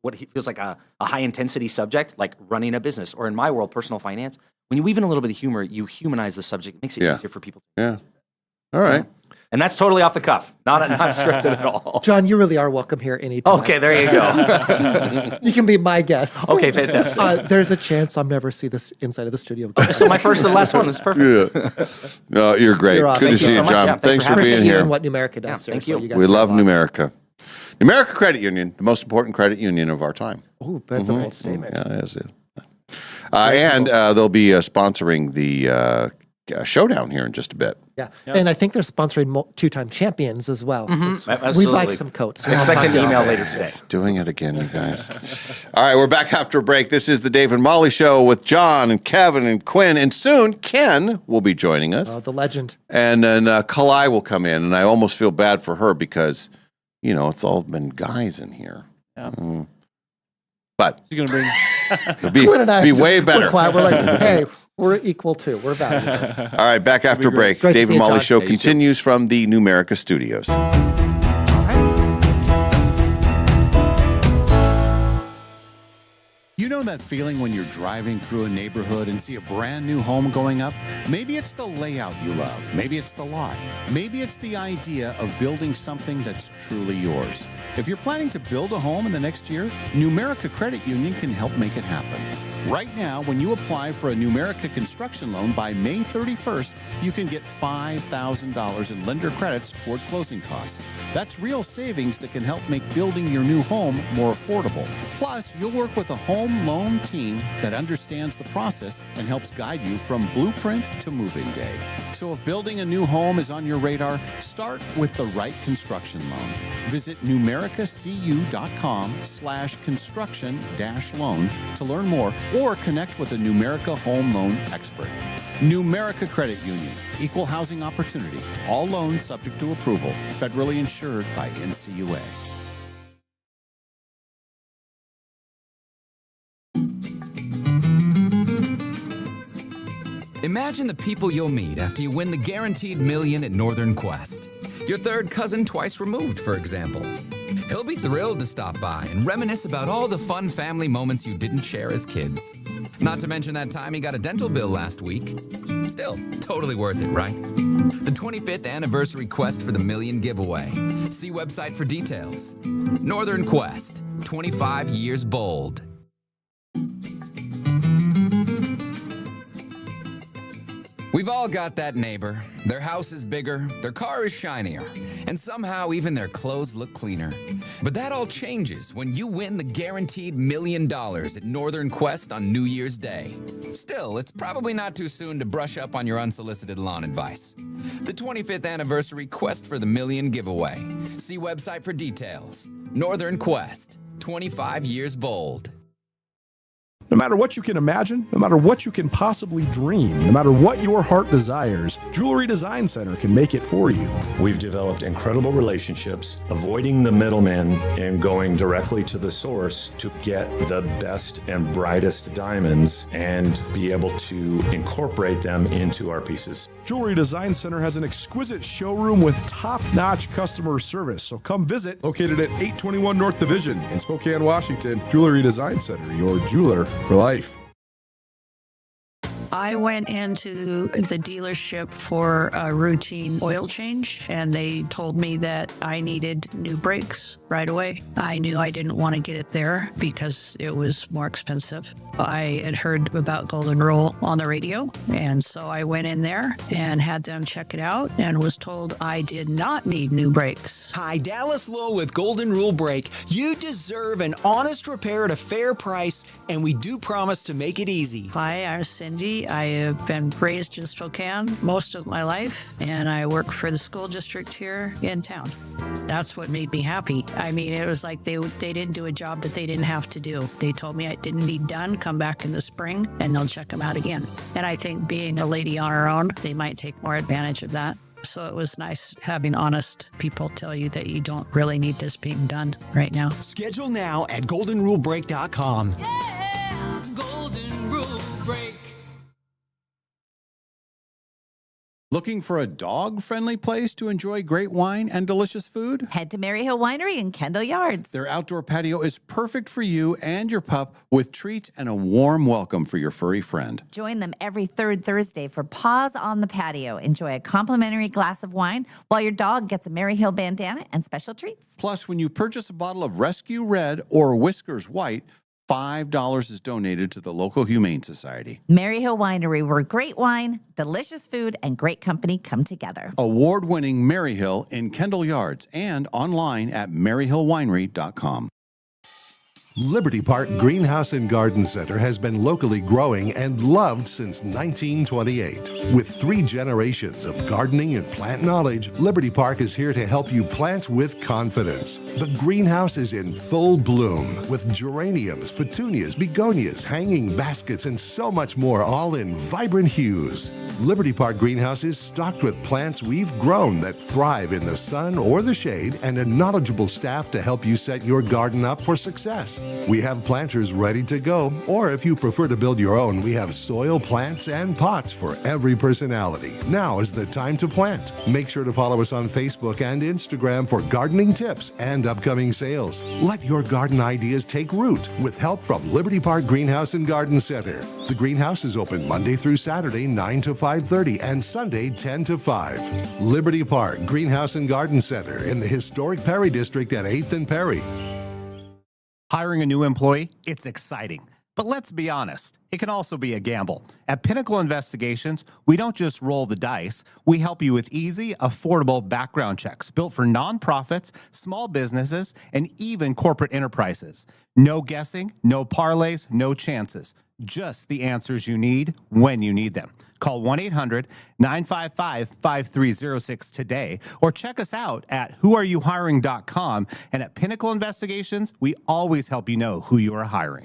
what feels like a high intensity subject, like running a business, or in my world, personal finance. When you weave in a little bit of humor, you humanize the subject. It makes it easier for people. Yeah. All right. And that's totally off the cuff, not scripted at all. John, you really are welcome here anytime. Okay, there you go. You can be my guest. Okay, fantastic. There's a chance I'll never see this inside of the studio again. So my first and last one is perfect. Yeah. No, you're great. You're awesome. Good to Thank you see so you, much. John. Yeah, thanks for Appreciate being you here. and what Numerica does, sir. thank So you. guys We are love a lot. Numerica. Numerica Credit Union, the most important credit union of our time. Ooh, that's a bold statement. Yeah, it is. And they'll be sponsoring the showdown here in just a bit. Yeah. And I think they're sponsoring 2-time champions as well. We'd Absolutely. like some coats. Expect an email later today. Doing it again, you guys. All right, we're back after a break. This is the Dave and Molly Show with John and Kevin and Quinn. And soon, Ken will be joining us. Oh, the legend. And then Kalai will come in. And I almost feel bad for her because, it's all been guys in here. Yeah. But She's gonna bring. it'll Quinn and I be just way better. We're quiet. We're like, hey, we're equal too. We're valuable. All right, back after break. Great to Dave see and you, Molly John. Show Yeah, you too. continues from the Numerica Studios. You know that feeling when you're driving through a neighborhood and see a brand new home going up? Maybe it's the layout you love. Maybe it's the lot. Maybe it's the idea of building something that's truly yours. If you're planning to build a home in the next year, Numerica Credit Union can help make it happen. Right now, when you apply for a Numerica construction loan by May 31st, you can get $5,000 in lender credits toward closing costs. That's real savings that can help make building your new home more affordable. Plus, you'll work with a home loan team that understands the process and helps guide you from blueprint to move-in day. So if building a new home is on your radar, start with the right construction loan. Visit numericacu.com/construction-loan to learn more or connect with a Numerica home loan expert. Numerica Credit Union, equal housing opportunity, all loans subject to approval, federally insured by NCUA. Imagine the people you'll meet after you win the guaranteed million at Northern Quest. Your third cousin twice removed, for example. He'll be thrilled to stop by and reminisce about all the fun family moments you didn't share as kids. Not to mention that time he got a dental bill last week. Still, totally worth it, right? The 25th anniversary quest for the million giveaway. See website for details. Northern Quest, 25 years bold. We've all got that neighbor. Their house is bigger, their car is shinier, and somehow even their clothes look cleaner. But that all changes when you win the guaranteed $1 million at Northern Quest on New Year's Day. Still, it's probably not too soon to brush up on your unsolicited lawn advice. The 25th anniversary Quest for the Million giveaway. See website for details. Northern Quest, 25 years bold. No matter what you can imagine, no matter what you can possibly dream, no matter what your heart desires, Jewelry Design Center can make it for you. We've developed incredible relationships, avoiding the middleman and going directly to the source to get the best and brightest diamonds and be able to incorporate them into our pieces. Jewelry Design Center has an exquisite showroom with top-notch customer service. So come visit, located at 821 North Division in Spokane, Washington. Jewelry Design Center, your jeweler for life. I went into the dealership for a routine oil change, and they told me that I needed new brakes right away. I knew I didn't want to get it there because it was more expensive. I had heard about Golden Rule on the radio, and so I went in there and had them check it out and was told I did not need new brakes. Hi, Dallas Lowe with Golden Rule Brake. You deserve an honest repair at a fair price, and we do promise to make it easy. Hi, I'm Cindy. I have been raised in Spokane most of my life, and I work for the school district here in town. That's what made me happy. I mean, it was like they didn't do a job that they didn't have to do. They told me I didn't need done, come back in the spring, and they'll check them out again. And I think being a lady on her own, they might take more advantage of that. So it was nice having honest people tell you that you don't really need this being done right now. Schedule now at goldenrulebrake.com. Yeah, Golden Rule Break. Looking for a dog-friendly place to enjoy great wine and delicious food? Head to Maryhill Winery in Kendall Yards. Their outdoor patio is perfect for you and your pup with treats and a warm welcome for your furry friend. Join them every third Thursday for Paws on the Patio. Enjoy a complimentary glass of wine while your dog gets a Maryhill bandana and special treats. Plus, when you purchase a bottle of Rescue Red or Whiskers White, $5 is donated to the local Humane Society. Maryhill Winery, where great wine, delicious food, and great company come together. Award-winning Maryhill in Kendall Yards and online at maryhillwinery.com. Liberty Park Greenhouse and Garden Center has been locally growing and loved since 1928. With 3 generations of gardening and plant knowledge, Liberty Park is here to help you plant with confidence. The greenhouse is in full bloom with geraniums, petunias, begonias, hanging baskets, and so much more, all in vibrant hues. Liberty Park Greenhouse is stocked with plants we've grown that thrive in the sun or the shade, and a knowledgeable staff to help you set your garden up for success. We have planters ready to go, or if you prefer to build your own, we have soil, plants, and pots for every personality. Now is the time to plant. Make sure to follow us on Facebook and Instagram for gardening tips and upcoming sales. Let your garden ideas take root with help from Liberty Park Greenhouse and Garden Center. The greenhouse is open Monday through Saturday, 9 to 5:30, and Sunday, 10 to 5. Liberty Park Greenhouse and Garden Center in the historic Perry District at 8th and Perry. Hiring a new employee, it's exciting. But let's be honest, it can also be a gamble. At Pinnacle Investigations, we don't just roll the dice. We help you with easy, affordable background checks built for nonprofits, small businesses, and even corporate enterprises. No guessing, no parlays, no chances. Just the answers you need when you need them. Call 1-800-955-5306 today or check us out at whoareyouhiring.com. And at Pinnacle Investigations, we always help you know who you are hiring.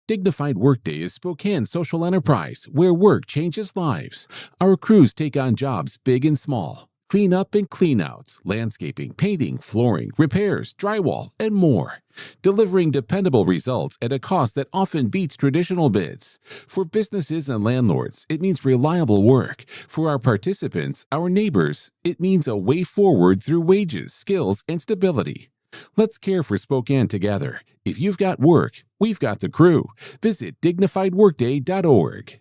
Dignified Workday is Spokane's social enterprise where work changes lives. Our crews take on jobs big and small. Clean up and clean outs, landscaping, painting, flooring, repairs, drywall, and more. Delivering dependable results at a cost that often beats traditional bids. For businesses and landlords, it means reliable work. For our participants, our neighbors, it means a way forward through wages, skills, and stability. Let's care for Spokane together. If you've got work, we've got the crew. Visit dignifiedworkday.org.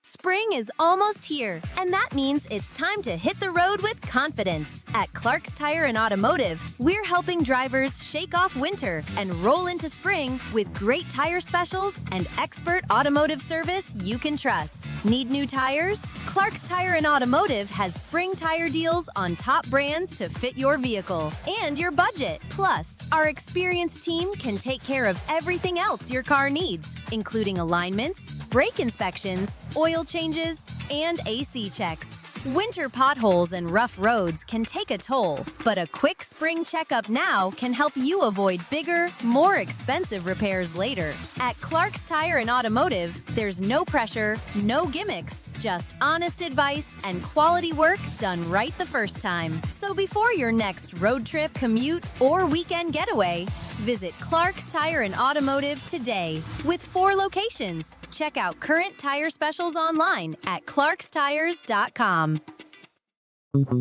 Spring is almost here, and that means it's time to hit the road with confidence. At Clark's Tire and Automotive, we're helping drivers shake off winter and roll into spring with great tire specials and expert automotive service you can trust. Need new tires? Clark's Tire and Automotive has spring tire deals on top brands to fit your vehicle and your budget. Plus, our experienced team can take care of everything else your car needs, including alignments, brake inspections, oil changes, and AC checks. Winter potholes and rough roads can take a toll, but a quick spring checkup now can help you avoid bigger, more expensive repairs later. At Clark's Tire and Automotive, there's no pressure, no gimmicks, just honest advice and quality work done right the first time. So before your next road trip, commute, or weekend getaway, visit Clark's Tire and Automotive today. With 4 locations, check out current tire specials online at clarkstires.com.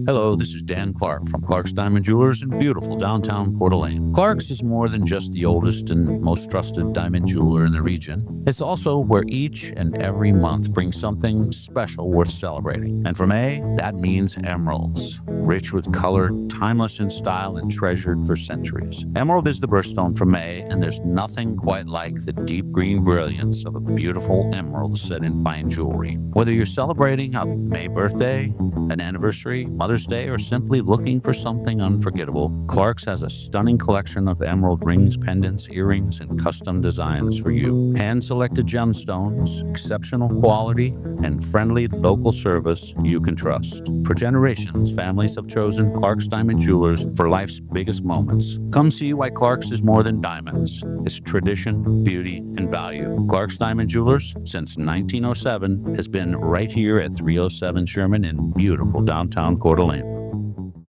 Hello, this is Dan Clark from Clark's Diamond Jewelers in beautiful downtown Coeur d'Alene. Clark's is more than just the oldest and most trusted diamond jeweler in the region. It's also where each and every month brings something special worth celebrating. And for May, that means emeralds. Rich with color, timeless in style, and treasured for centuries. Emerald is the birthstone for May, and there's nothing quite like the deep green brilliance of a beautiful emerald set in fine jewelry. Whether you're celebrating a May birthday, an anniversary, Mother's Day, or simply looking for something unforgettable, Clark's has a stunning collection of emerald rings, pendants, earrings, and custom designs for you. Hand-selected gemstones, exceptional quality, and friendly local service you can trust. For generations, families have chosen Clark's Diamond Jewelers for life's biggest moments. Come see why Clark's is more than diamonds. It's tradition, beauty, and value. Clark's Diamond Jewelers, since 1907, has been right here at 307 Sherman in beautiful downtown Coeur d'Alene.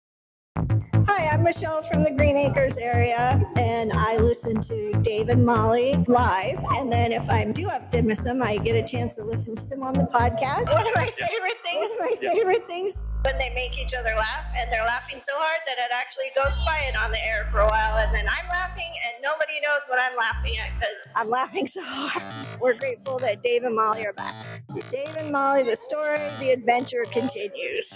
Hi, I'm Michelle from the Green Acres area, and I listen to Dave and Molly live. And then if I do have to miss them, I get a chance to listen to them on the podcast. One of my favorite things, when they make each other laugh, and they're laughing so hard that it actually goes quiet on the air for a while, and then I'm laughing, and nobody knows what I'm laughing at because I'm laughing so hard. We're grateful that Dave and Molly are back. Dave and Molly, the story, the adventure continues.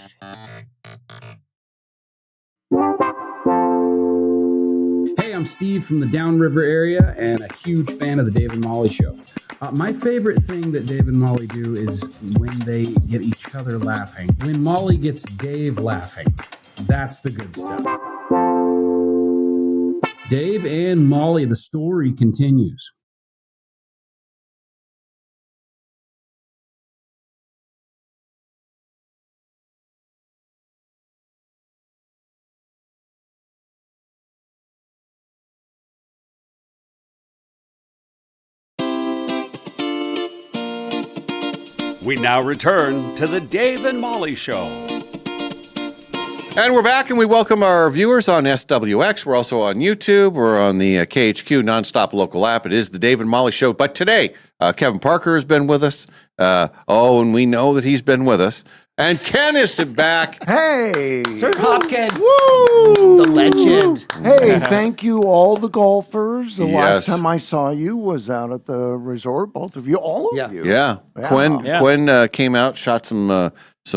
Hey, I'm Steve from the Downriver area and a huge fan of the Dave and Molly Show. My favorite thing that Dave and Molly do is when they get each other laughing. When Molly gets Dave laughing, that's the good stuff. Dave and Molly, the story continues. We now return to the Dave and Molly Show. And we're back, and we welcome our viewers on SWX. We're also on YouTube. We're on the KHQ NonStop local app. It is the Dave and Molly Show. But today, Kevin Parker has been with us. And we know that he's been with us. And Ken is back. Hey, Sir Hopkins, Woo! the legend. Hey, thank you, all the golfers. The last Yes. time I saw you was out at the resort. Both of you, all of you. Yeah. Quinn came out, shot some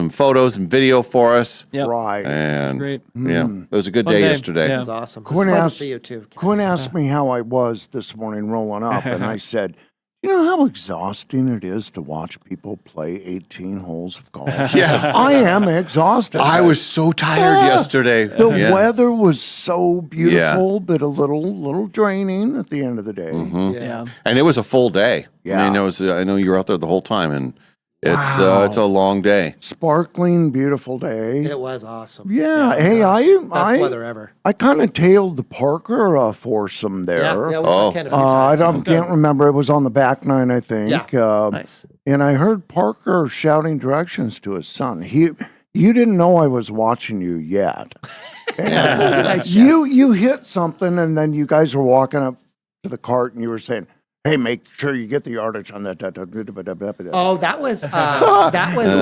photos and video for us. Yep. Right. And Great. Yeah, it was a good day yesterday. It was awesome. It was Quinn fun to asked, see you too. Quinn asked me how I was this morning rolling up, and I said, you know how exhausting it is to watch people play 18 holes of golf? Yes. I am exhausted. I was so tired yesterday. The Yeah. weather was so beautiful, but a little draining at the end of the day. Mhm. And it was a full day. Yeah. I mean, I know you were out there the whole time, and It's a long day. Sparkling, beautiful day. It was awesome. Yeah. Hey, Best weather ever. I kind of tailed the Parker foursome there. Yeah, we saw Ken a few times. Can't remember. It was on the back nine, I think. Yeah. Nice. And I heard Parker shouting directions to his son. You didn't know I was watching you yet. You hit something, and then you guys were walking up to the cart, and you were saying, "Hey, make sure you get the yardage on that." Oh, that was it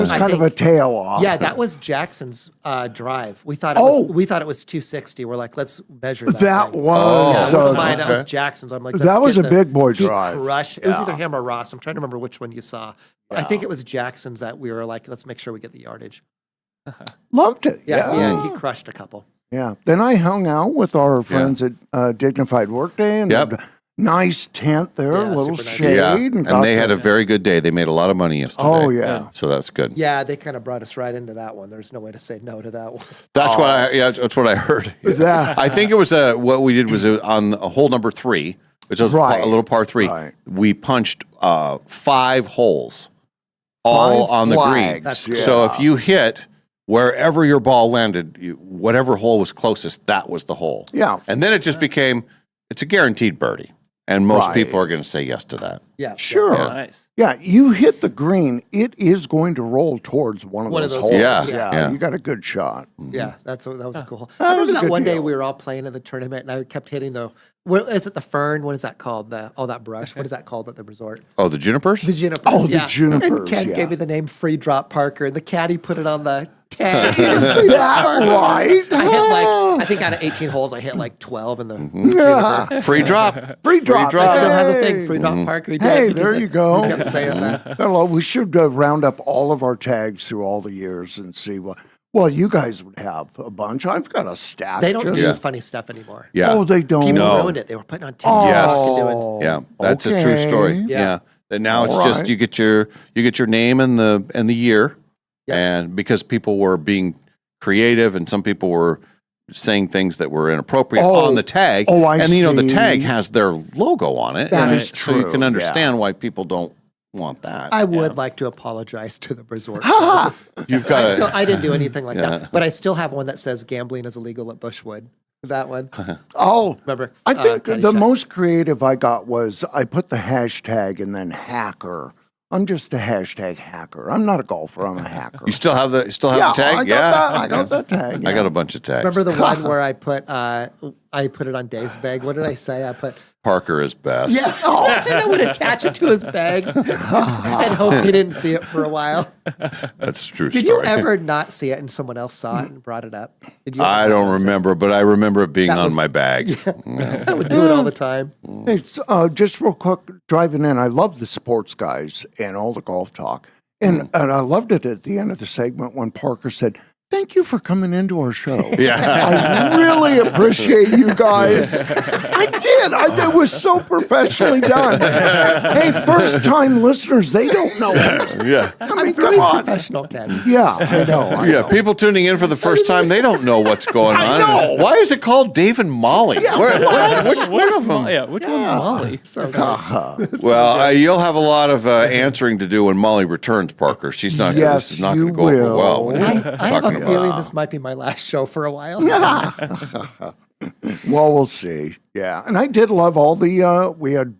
was kind of a tail off. Yeah, that was Jackson's drive. We thought it was 260. We're like, let's measure that. That thing. was it wasn't mine. That was Jackson's. I'm like, that was a big boy he drive. Crushed. It was either him or Ross. I'm trying to remember which one you saw. I think it was Jackson's that we were like, let's make sure we get the yardage. Loved it. Yeah, he crushed a couple. Yeah. Then I hung out with our friends at Dignified Workday and nice tent there, a little shade. Yeah. And they had a very good day. They made a lot of money yesterday. Oh, yeah. So that's good. Yeah, they kind of brought us right into that one. There's no way to say no to that one. That's what I heard. I think it was what we did was on hole number 3, which was a little par 3. Right. We punched 5 holes all on the green. So if you hit wherever your ball landed, whatever hole was closest, that was the hole. Yeah. And then it just became, it's a guaranteed birdie. And most people are going to say yes to that. Yeah. Sure. Yeah. Nice. Yeah, you hit the green, it is going to roll towards one of those holes. Yeah. You got a good shot. Yeah, that was cool. I remember that one day we were all playing in the tournament, and I kept hitting is it the fern? What is that called? That brush. What is that called at the resort? Oh, the junipers? The junipers. Oh, the junipers. And Ken gave me the name Free Drop Parker, and the caddy put it on the tag. Is that right? I think out of 18 holes, I hit like 12 in the juniper. Free drop. Free drop. I still have the thing, Free Drop Parker. Hey, there you go. He kept saying that. Hello, we should round up all of our tags through all the years and see what. Well, you guys would have a bunch. I've got a stack. They don't do funny stuff anymore. Yeah. Oh, they don't. People ruined it. They were putting on TikTok. Yeah, that's a true story. Yeah. And now it's just you get your name and the year, and because people were being creative and some people were saying things that were inappropriate on the tag. Oh, I and see. the tag has their logo on it. That is So you true, can understand why people don't want that. I would like to apologize to the resort. You've got I didn't do anything like that, but I still have one that says gambling is illegal at Bushwood. That one. Oh, remember? I think the most creative I got was I put the hashtag and then hacker. I'm just a hashtag hacker. I'm not a golfer. I'm a hacker. You still have the tag? I got that tag. I got a bunch of tags. Remember the one where I put it on Dave's bag? What did I say? I put Parker is best. Yeah. And I would attach it to his bag and hope he didn't see it for a while. That's a true Did story. you ever not see it and someone else saw it and brought it up? Did you I don't remember, but I remember it being on my bag. I would do it all the time. Hey, just real quick, driving in, I love the sports guys and all the golf talk. And I loved it at the end of the segment when Parker said, "Thank you for coming into our show." Yeah. I really appreciate you guys. I did. It was so professionally done. Hey, first-time listeners, they don't know. Yeah. I'm very professional, Ken. Yeah, I know. People tuning in for the first time, they don't know what's going on. I know. Why is it called Dave and Molly? Yeah, which one of them? Yeah, which one's Molly? So Well, you'll have a lot of answering to do when Molly returns, Parker. She's not. Yes, this is not going you to go over will. well. When I you're have talking a about feeling this might be my last show for a while. Well, we'll see. Yeah, and I did love all the. We had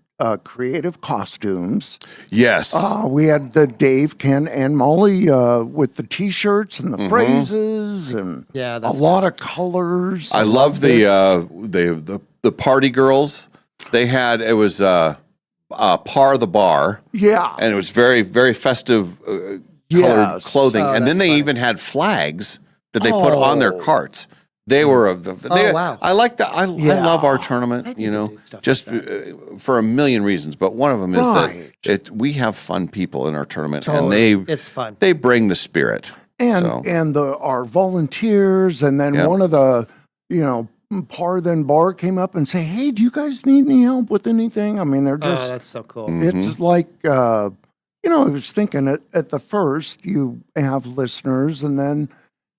creative costumes. Yes. We had the Dave, Ken, and Molly with the T-shirts and the phrases and a lot of colors. I love the party girls. They had it was Par the Bar. Yeah, and it was very very festive colored clothing, and then they even had flags that they put on their carts. They were wow. I like that. I love our tournament, just for a million reasons. But one of them is that we have fun people in our tournament, and it's fun. They bring the spirit, and our volunteers, and then one of the Par then Bar came up and say, "Hey, do you guys need any help with anything?" I mean, they're just that's so cool. It's like I was thinking at the first you have listeners, and then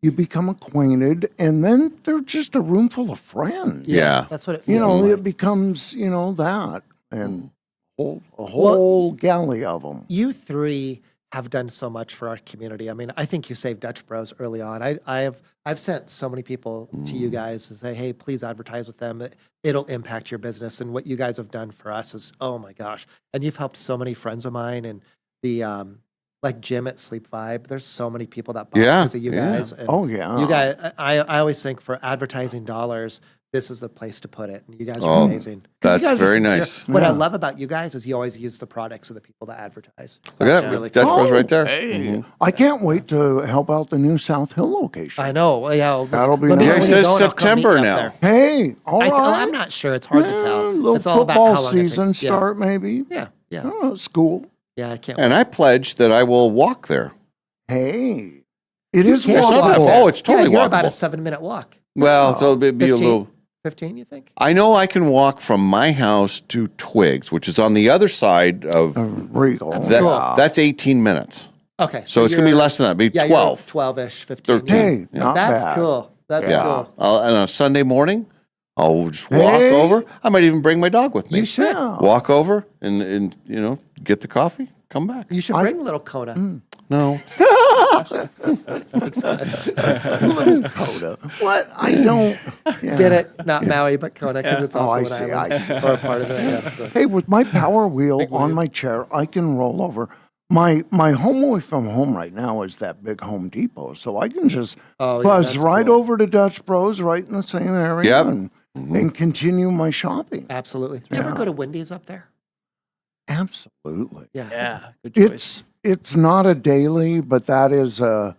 you become acquainted, and then they're just a room full of friends. Yeah. That's what it feels like. It becomes, that, and a whole galley of them. You three have done so much for our community. I mean, I think you saved Dutch Bros early on. I've sent so many people to you guys to say, hey, please advertise with them. It'll impact your business. And what you guys have done for us is, oh my gosh. And you've helped so many friends of mine and the like Jim at Sleep Vibe. There's so many people that bought because of you guys. And you guys, I always think for advertising dollars, this is the place to put it. And you guys are amazing. That's you guys are very sincere. nice. What I love about you guys is you always use the products of the people that advertise. Look at that. really Dutch cool. Bros right there. Hey, I can't wait to help out the new South Hill location. I know. Well, yeah, That'll be let me know nice. when Yeah, it you're says going, I'll come meet you September up now. there. Hey, all right. I'm not sure. It's hard to tell. Little It's all about football how long season it takes. Yeah. start maybe. Yeah, yeah. Oh, school. Yeah, I can't. And I pledge that I will walk there. Hey, it is can't walkable. walk there. Oh, it's totally You're about a walkable. 7-minute walk. Well, so it'd be 15? a little. 15, you think? I know I can walk from my house to Twigs, which is on the other side of Regal. That's 18 minutes. Okay. So it's going to be you're- less than that. It'd be Yeah, 12. 12-ish, 15. 13. Hey, Yeah. not That's bad. cool. That's cool. On a Sunday morning, I'll just walk Hey. over. I might even bring my dog with me. You should. Walk over and get the coffee, come back. You should bring little Kona. No. Little Coda. What? I don't Get it? Not Maui, but Kona, because it's also I an see, island. I see. Or a part of it, yeah. So. Hey, with my power wheel on my chair, I can roll over. My home away from home right now is that big Home Depot, so I can just buzz that's right cool. over to Dutch Bros right in the same area Yep. and continue my shopping. Absolutely. You ever go to Wendy's up there? Absolutely. Yeah. Yeah, good choice. It's not a daily, but that is Yeah.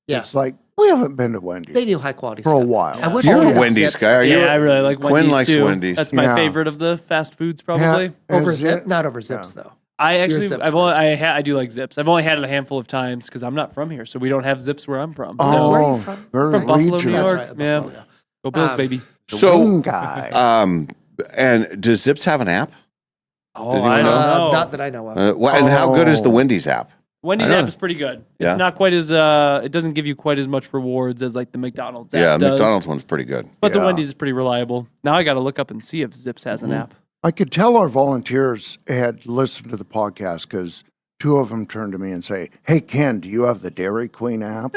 it's like we haven't been to Wendy's They do high quality for stuff. a while. I wish You're they a had Wendy's Zips. guy. Are you? Yeah, I really like Quinn Wendy's likes too. Wendy's. That's my Yeah. favorite of the fast foods, probably. Over Is Zip? it? Not over Zips, though. I You're actually, Zips I've only, I do like Zips. I've only had it a handful of times because I'm not from here, so we don't have Zips where I'm from. Oh, where are you from? very From Buffalo, New regional. York. That's right, Yeah. Buffalo, yeah. Go Bills, baby. So, Wing guy. and does Zips have an app? Oh, Does anyone I don't know. Not that I know of. And how good is the Oh. Wendy's app? Wendy's I know. app is pretty good. Yeah. It's not quite as it doesn't give you quite as much rewards as like the McDonald's app Yeah, does. McDonald's one's pretty good. But the Yeah. Wendy's is pretty reliable. Now I got to look up and see if Zips has an app. I could tell our volunteers had listened to the podcast because two of them turned to me and say, "Hey Ken, do you have the Dairy Queen app?"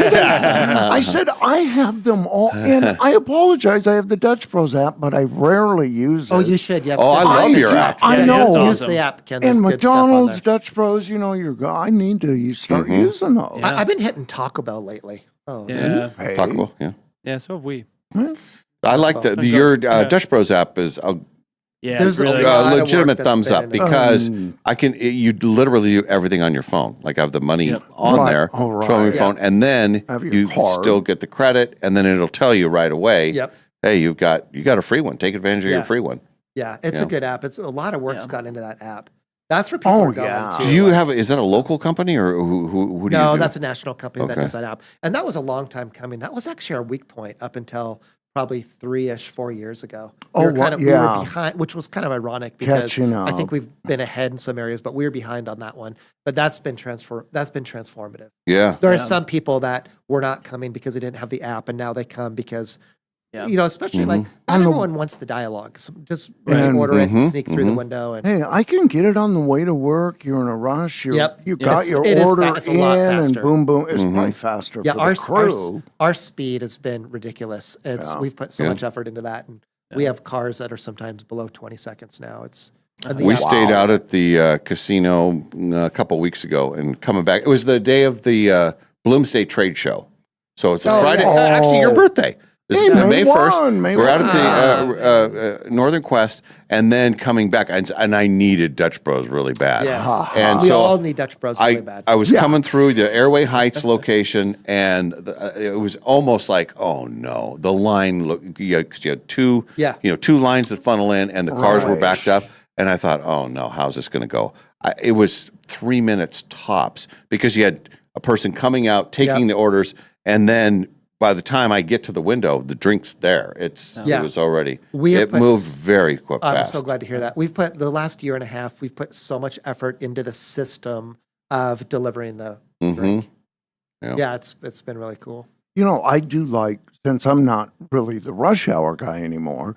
I said, "I have them all," and I apologize. I have the Dutch Bros app, but I rarely use it. Oh, you should. Yeah. Oh, I love your app. I Yeah, know. Use the app, Ken. There's And good stuff on McDonald's, there. Dutch Bros, I need to start using those. I've been hitting Taco Bell lately. Oh, Yeah. Hey. Taco Bell, yeah. Yeah, so have we. I like your Dutch Bros app is Yeah, There's it's really a lot of work legitimate that's thumbs been up into it. because you literally do everything on your phone. Like I have the money on Right. there, Oh, right. show me your Yeah. phone, and then Have your you card. still get the credit, and then it'll tell you right away. Yep. Hey, you got a free one. Take advantage of your Yeah. free one. Yeah, it's Yeah. a good app. It's a lot of work's gone into that app. That's where people are going to. Do you have? Is that a local company or who do you? No, do? that's a national company that Okay. does that app. And that was a long time coming. That was actually our weak point up until probably 4 years ago. Oh, we were what? we were Yeah. behind, which was kind of ironic because Catching I think up. we've been ahead in some areas, but we were behind on that one. But that's been transformative. Yeah. There are some people that were not coming because they didn't have the app, and now they come because especially like not everyone wants the dialogue. So just order it and sneak through the window. And Hey, I can get it on the way to work. You're in a rush. You got your it is order it's a lot in, and faster. boom, boom. It's probably faster Yeah, for the crew. our speed has been ridiculous. We've put so much effort into that, and we have cars that are sometimes below 20 seconds now. We stayed out at the casino a couple weeks ago and coming back. It was the day of the Bloomsday Trade Show. So it's a Friday. yeah. Actually, your birthday. This Hey, is May May 1st. 1, May We're out 1. at the Northern Quest and then coming back. And I needed Dutch Bros really bad. Yes. And We so all need Dutch Bros really bad. I was coming through the Airway Heights location, and it was almost like, oh no, the line. Look, you had two lines that funnel in, and the cars were backed up. And I thought, oh no, how's this going to go? It was 3 minutes tops because you had a person coming out, taking the orders, and then by the time I get to the window, the drink's there. It was already. It moved very quick. I'm fast. so glad to hear that. We've put the last year and a half. We've put so much effort into the system of delivering the drink. Yeah, it's been really cool. I do like, since I'm not really the rush hour guy anymore,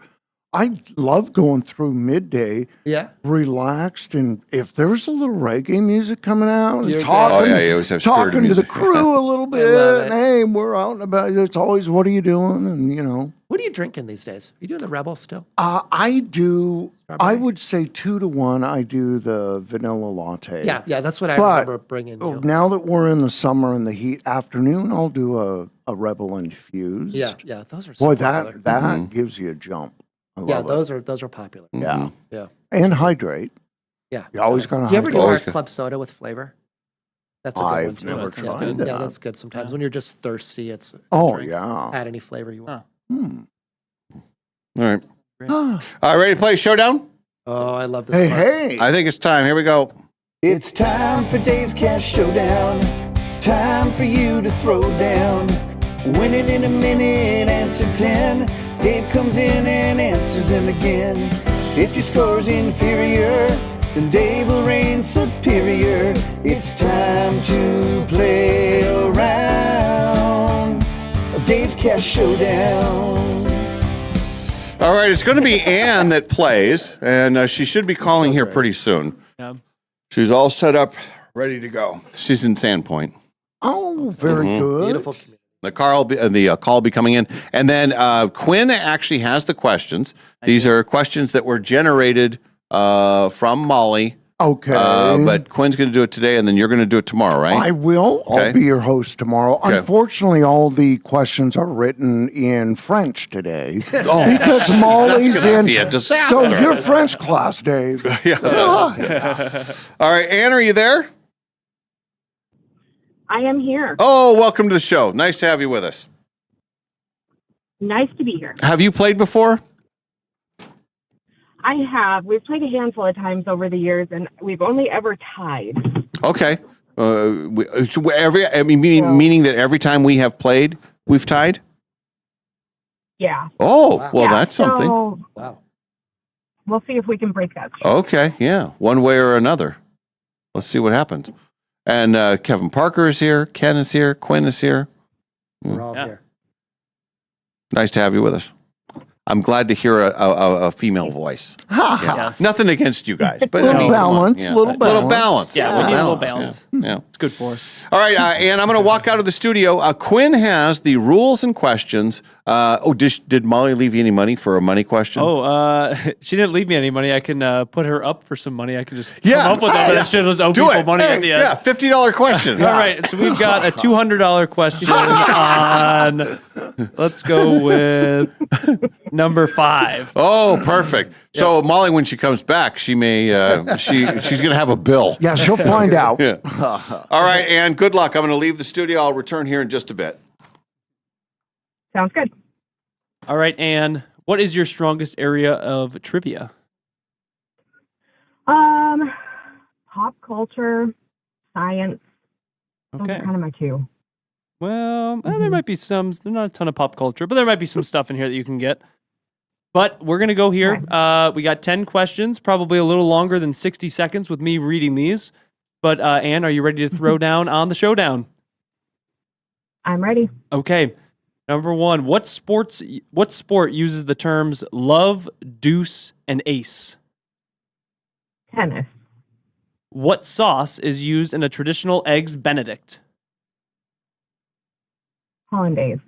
I love going through midday. Yeah. Relaxed, and if there's a little reggae music coming out, and You're talking, good. Oh, yeah, you always have spirited talking to the music. crew a little bit. love it. And, hey, we're out and about. It's always, what are you doing? And What are you drinking these days? Are you doing the Rebel still? I do. Strawberry? I would say 2-to-1. I do the vanilla latte. Yeah, that's what I But, remember bringing. You. Now that we're in the summer and the heat afternoon, I'll do a Rebel infused. Yeah, those are so Boy, popular. that gives you a jump. I love Yeah, it. those are popular. Yeah. Yeah. And hydrate. Yeah. You always got to Do you ever do hydrate. our club soda with flavor? That's a good one I've too. never Yeah. tried Yeah, that. that's good. Sometimes when you're just thirsty, it's Oh, drink. yeah. Add any flavor you want. All right. Ready to play Showdown? Oh, I love this. Hey, part. hey. I think it's time. Here we go. It's time for Dave's Cash Showdown. Time for you to throw down. Win it in a minute, answer 10. Dave comes in and answers them again. If your score's inferior, then Dave will reign superior. It's time to play a round of Dave's Cash Showdown. All right, it's going to be Ann that plays, and she should be calling here pretty soon. Yeah. She's all set up, ready to go. She's in Sandpoint. Oh, very good. Beautiful. The call will be coming in. And then Quinn actually has the questions. These are questions that were generated from Molly. Okay. But Quinn's going to do it today, and then you're going to do it tomorrow, right? I will. Okay. I'll be your host tomorrow. Okay. Unfortunately, all the questions are written in French today Oh, because Molly's that's gonna in. be a disaster. So your French class, Dave. Yeah. Yeah. All right, Ann, are you there? I am here. Oh, welcome to the show. Nice to have you with us. Nice to be here. Have you played before? I have. We've played a handful of times over the years, and we've only ever tied. Okay. Meaning that every time we have played, we've tied? Yeah. Oh, well, that's something. So Wow. we'll see if we can break that. Okay, yeah, one way or another. Let's see what happens. And Kevin Parker is here. Ken is here. Quinn is here. We're all here. Nice to have you with us. I'm glad to hear a female voice. Yeah. Yes. Nothing against you guys, but Little balance, yeah. little Little balance. balance. Yeah, we need a little balance. Yeah. It's good for us. All right, and I'm going to walk out of the studio. Quinn has the rules and questions. Did Molly leave you any money for a money question? Oh, she didn't leave me any money. I can put her up for some money. I can just Yeah. come up with Hey, that. She just owe do people it. money Hey, at the end. yeah, $50 question. All right, so we've got a $200 question on. Let's go with number 5. Oh, perfect. So Molly, when she comes back, she may she's going to have a bill. Yeah, she'll find out. Yeah. All right, Ann, good luck. I'm going to leave the studio. I'll return here in just a bit. Sounds good. All right, Ann, what is your strongest area of trivia? Pop culture, science. Those Okay. are kind of my two. Well, there might be some. There's not a ton of pop culture, but there might be some stuff in here that you can get. But we're going to go here. We got 10 questions, probably a little longer than 60 seconds with me reading these. But Ann, are you ready to throw down on the showdown? I'm ready. Okay. Number 1, what sport uses the terms love, deuce, and ace? Tennis. What sauce is used in a traditional Eggs Benedict? Hollandaise.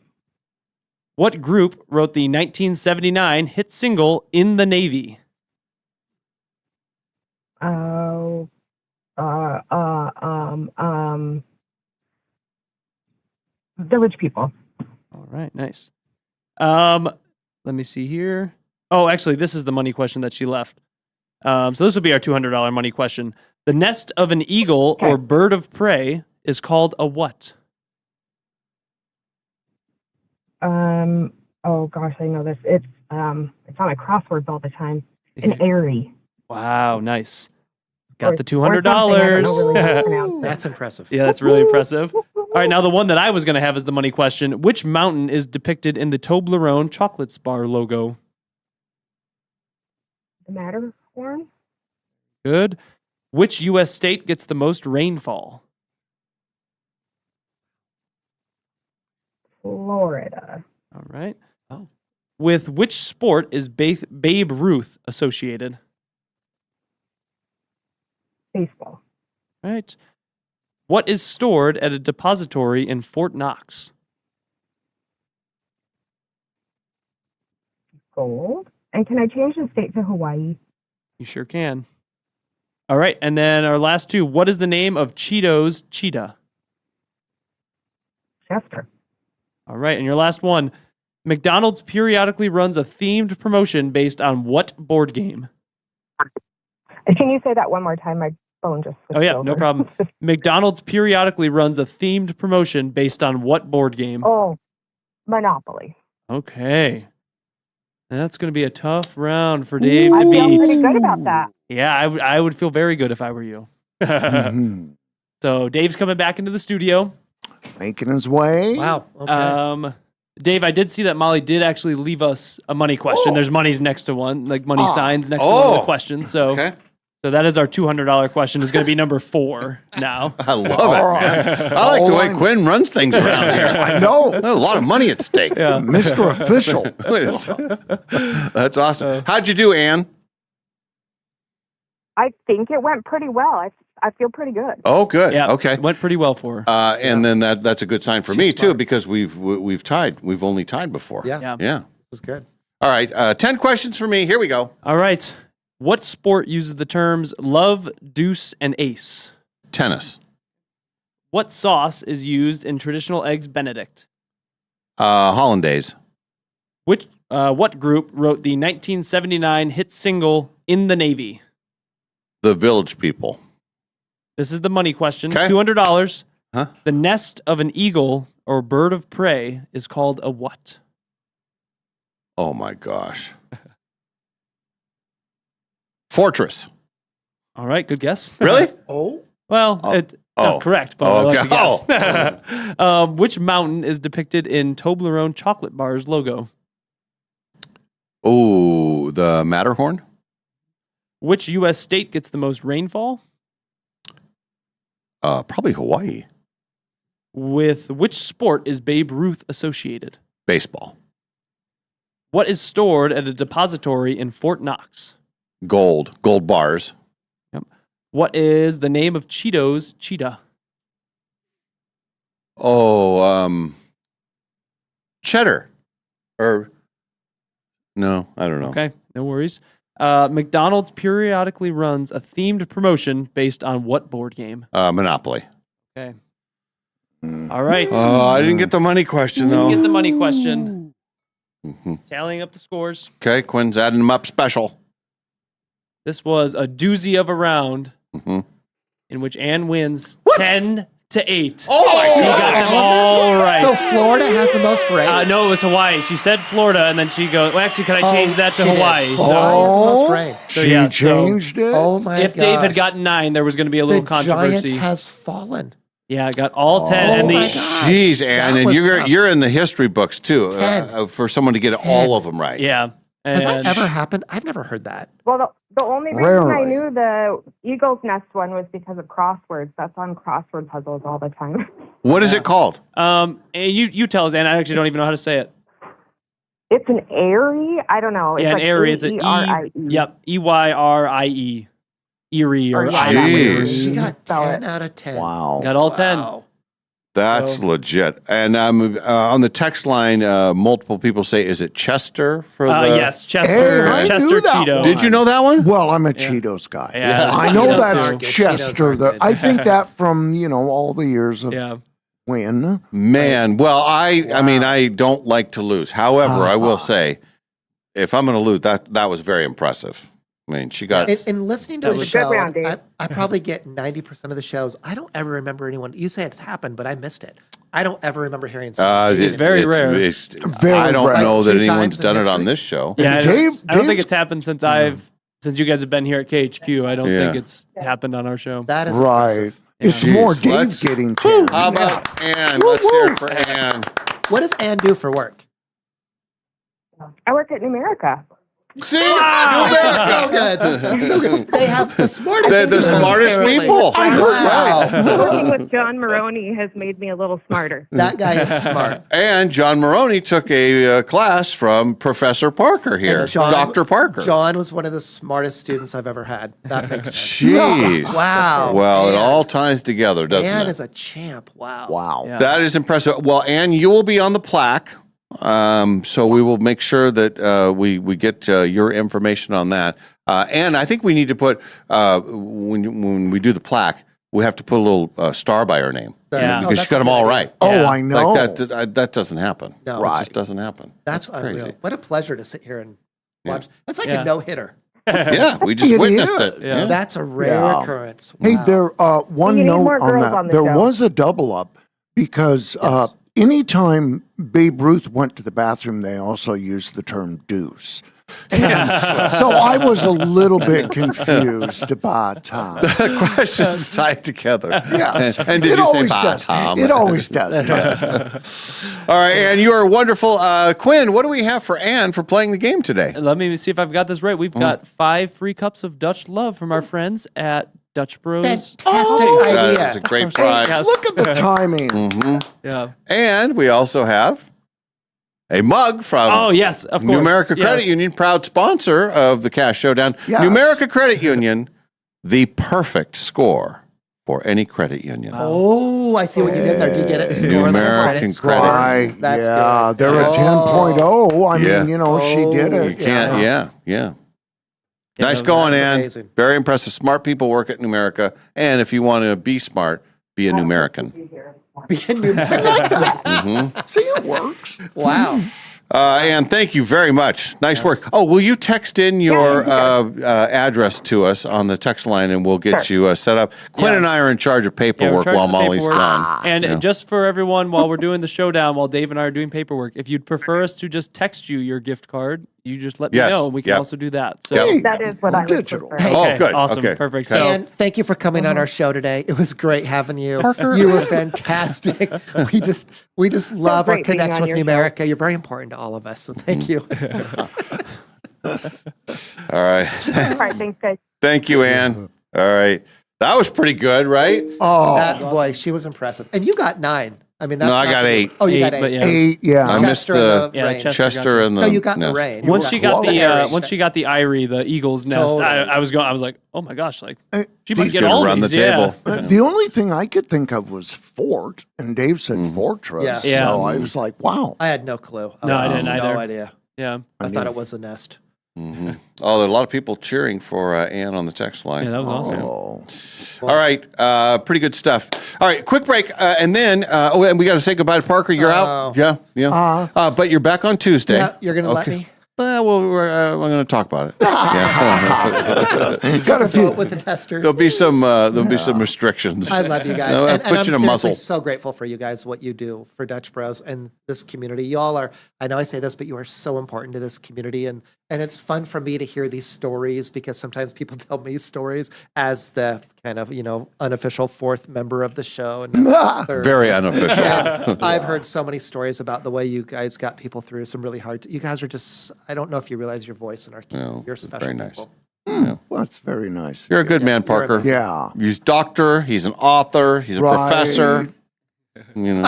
What group wrote the 1979 hit single In the Navy? Village People. All right, nice. Let me see here. Oh, actually, this is the money question that she left. So this will be our $200 money question. The nest of an eagle or bird of prey is called a what? Oh gosh, I know this. It's on my crosswords all the time. An airy. Wow, nice. Got the or something. I don't know really how to $200. pronounce it. That's impressive. Yeah, that's really impressive. All right, now the one that I was going to have is the money question. Which mountain is depicted in the Toblerone chocolate bar logo? The Matterhorn. Good. Which U.S. state gets the most rainfall? Florida. All right. Oh. With which sport is Babe Ruth associated? Baseball. All right. What is stored at a depository in Fort Knox? Gold. And can I change the state to Hawaii? You sure can. All right. And then our last two. What is the name of Cheetos Cheetah? Chester. All right. And your last one. McDonald's periodically runs a themed promotion based on what board game? Can you say that one more time? My phone just switched Oh, yeah. over. No problem. McDonald's periodically runs a themed promotion based on what board game? Oh, Monopoly. Okay. That's going to be a tough round for Dave I to feel beat. pretty good about that. Yeah, I would feel very good if I were you. Mm-hmm. So Dave's coming back into the studio. Making his way. Wow. Okay. Dave, I did see that Molly did actually leave us a money question. There's monies next to one, like money signs next to one of the questions. So, so that is our $200 question. Is going to be number 4 now. I love it, man. I like the way Quinn runs things around here. I know. There's a lot of money at stake. Yeah. Mr. Official. That's awesome. How'd you do, Ann? I think it went pretty well. I feel pretty good. Oh, good. Yeah, Okay. went pretty well for her. And then that's a good sign for me too, because we've tied. We've only tied before. Yeah. Yeah. This is good. All right. 10 questions for me. Here we go. All right. What sport uses the terms love, deuce, and ace? Tennis. What sauce is used in traditional Eggs Benedict? Hollandaise. What group wrote the 1979 hit single In the Navy? The Village People. This is the money question. Okay. $200. Huh? The nest of an eagle or bird of prey is called a what? Oh my gosh. Fortress. All right, good guess. Really? Well, it's not correct, but I like okay. the guess. Which mountain is depicted in Toblerone chocolate bar's logo? Oh, the Matterhorn. Which U.S. state gets the most rainfall? Probably Hawaii. With which sport is Babe Ruth associated? Baseball. What is stored at a depository in Fort Knox? Gold bars. Yep. What is the name of Cheetos Cheetah? Oh, cheddar. Or no, I don't know. Okay, no worries. McDonald's periodically runs a themed promotion based on what board game? Monopoly. Okay. All right. Oh, I didn't get the money question though. Get the money question. Tallying up the scores. Okay, Quinn's adding them up special. This was a doozy of a round in which Ann wins 10-8. Oh my She got them all right. So Florida has the most rain. No, it was Hawaii. She said Florida, and then she goes, well, actually, can I change that to she did. Hawaii? Hawaii has the most rain. So, She changed it? Oh my If gosh. Dave had gotten 9, there was going to be a little the controversy. giant has fallen. Yeah, I got all 10. and my the gosh. Jeez, Ann, That and was you're tough. you're in the history books too. 10. For someone to get all of them right. Yeah. Has that And ever happened? I've never heard that. Well, the only reason I Rarely. knew the Eagle's Nest one was because of crosswords. That's on crossword puzzles all the time. What is it called? and you tell us, Ann. I actually don't even know how to say it. It's an airy. I don't know. It's Yeah, an like airy. It's an E-R-I-E. Yep, Eyrie. Erie or Or yeah, Irie. She got Spell 10 it. out of 10. Wow. Got all 10. Wow. That's legit. And on the text line, multiple people say, "Is it Chester for the?" Yes, Chester. Hey, I Chester knew that Cheeto. one. Did you know that one? Well, I'm a Cheetos guy. Yeah, I know Cheetos that's are good. Cheetos Chester. are good. I think that from, all the years of Yeah. win. Man, well, I mean, I don't like to lose. However, I will say, if I'm going to lose, that was very impressive. I mean, she got. In listening to That the was a good show, round, Dave. I probably get 90% of the shows. I don't ever remember anyone. You say it's happened, but I missed it. I don't ever remember hearing something. It's very rare. Very I don't rare. know Like that 2 anyone's times in done it on history? this show. Yeah, I Dave- don't think Dave's- it's happened since you guys have been here at KHQ. I don't Yeah. think it's happened on our show. That is Right. impressive. It's Jeez, more let's- Dave's getting 10. How about Ann? Let's hear it for Ann. What does Ann do for work? I work at Numerica. See? So good. So good. They have the smartest They're the smartest people. Working with John Maroney has made me a little smarter. That guy is smart. And John Maroney took a class from Professor Parker here, And John- Dr. Parker. John was one of the smartest students I've ever had. That makes sense. Jeez. Wow. Well, it Man. all ties together, doesn't Ann it? is a champ. Wow. Wow. That is impressive. Well, Ann, you will be on the plaque. So we will make sure that we get your information on that. And I think we need to put, when we do the plaque, we have to put a little star by her name. Yeah. Because she got them all right. Oh, I know. Like that doesn't happen. No. It just doesn't happen. That's crazy. unreal. What a pleasure to sit here and watch. That's like Yeah. a no-hitter. Yeah, we just It witnessed is. it. Yeah. That's a rare Yeah. occurrence. Hey, Wow. there. One You need note more on girls that. on the There show. was a double up because anytime Babe Ruth went to the bathroom, they also used the term deuce. And so I was a little bit confused about Tom. The questions tied together. Yes. And did It you say always bye, does. Tom? It always does. All right, and you are wonderful. Quinn, what do we have for Ann for playing the game today? Let me see if I've got this right. We've got 5 free cups of Dutch love from our friends at Dutch Bros. Fantastic That idea. is a great Hey, prize. look at the timing. Mhm. Yeah. And we also have a mug from Oh, yes, of course. Numerica Credit Yes. Union, proud sponsor of the Cash Showdown. Yes. Numerica Credit Union, the perfect score for any credit union. Oh, I see what you did there. Do you get it? Score the American credit score. credit. Right. That's yeah, good. they're a 10.0. I Yeah. mean, you know, she did Oh, it. You can't, yeah. Nice that going, was Ann. amazing. Very impressive. Smart people work at Numerica. And if you want to be smart, be a Numerican. Mhm. See, it works. Wow. Ann, thank you very much. Nice work. Oh, will you text in your address to us on the text line and we'll get you set up? Quinn and I are in charge of Yeah, we're paperwork charged while with the Molly's paperwork. gone. And Yeah. just for everyone, while we're doing the showdown, while Dave and I are doing paperwork, if you'd prefer us to just text you your gift card, you just let me Yes. know, and we can Yep. also do that. So, Yep. That is what I would digital. prefer. Oh, Okay, good. awesome, Okay. perfect. Okay. So, And thank you for coming on our show today. It was great having you. Parker. You were fantastic. We just love our great being connection on with your Numerica. You're very important to all of us. So thank you. All right. All right, thanks, guys. Thank you, Ann. All right. That was pretty good, right? Oh, That boy, she was impressive. And you got 9. I mean, that's No, I not got the- 8. Oh, you 8, got but 8. yeah. 8, yeah. I missed Chester and the the Yeah, rain. Chester and the. No, you got the no. rain. once she got the Irish. once she got the Irie, the Eagle's nest, Totally. I was like, oh my gosh, like she She's might get gonna all run these. the table. The only thing I could think of was fort, and Dave said fortress. Yeah. Yeah. So I was like, wow. I had no clue. No, I didn't no either. idea. Yeah, I thought it was a nest. Mm-hmm. Oh, there are a lot of people cheering for Ann on the text line. yeah, that was awesome. Oh. All right, pretty good stuff. All right, quick break, and then and we got to say goodbye to Parker. You're out, yeah. But you're back on Tuesday. Yeah, you're gonna let me. Well, we're going to talk about it. Got to vote with the testers. There'll be some restrictions. I love you guys, No, and put I'm you in a seriously muzzle. so grateful for you guys, what you do for Dutch Bros and this community. Y'all are, I know I say this, but you are so important to this community, and it's fun for me to hear these stories because sometimes people tell me stories as the kind of unofficial 4th member of the show. And third. Very unofficial. Yeah, I've heard so many stories about the way you guys got people through some really hard. You guys are just, I don't know if you realize your voice in our community. You're special. Very nice. people. Yeah. Well, that's very nice. You're a good man, Parker. Yeah. He's a doctor. He's an author. He's a professor. A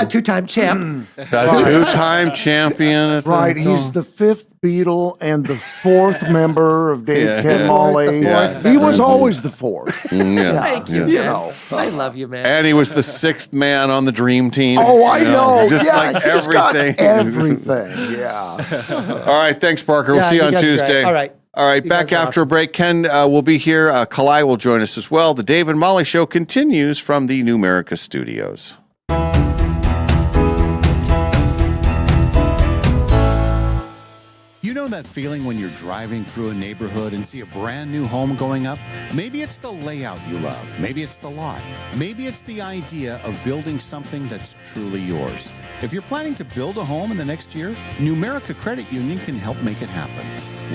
2-time champ. A 2-time champion. Right. He's the 5th Beatle and the 4th member of Dave Ken Molly. He was always the 4th. Yeah. Thank you, man. I love you, man. And he was the 6th man on the dream team. Oh, I know. Just yeah, like he's got everything. everything. Yeah. All right. Thanks, Parker. We'll Yeah, see you you on guys are Tuesday. great. All right. All right. You Back guys are after a break. Ken will be here. Kalai will join us as well. The Dave and Molly Show continues from the Numerica Studios. You know that feeling when you're driving through a neighborhood and see a brand new home going up? Maybe it's the layout you love. Maybe it's the lot. Maybe it's the idea of building something that's truly yours. If you're planning to build a home in the next year, Numerica Credit Union can help make it happen.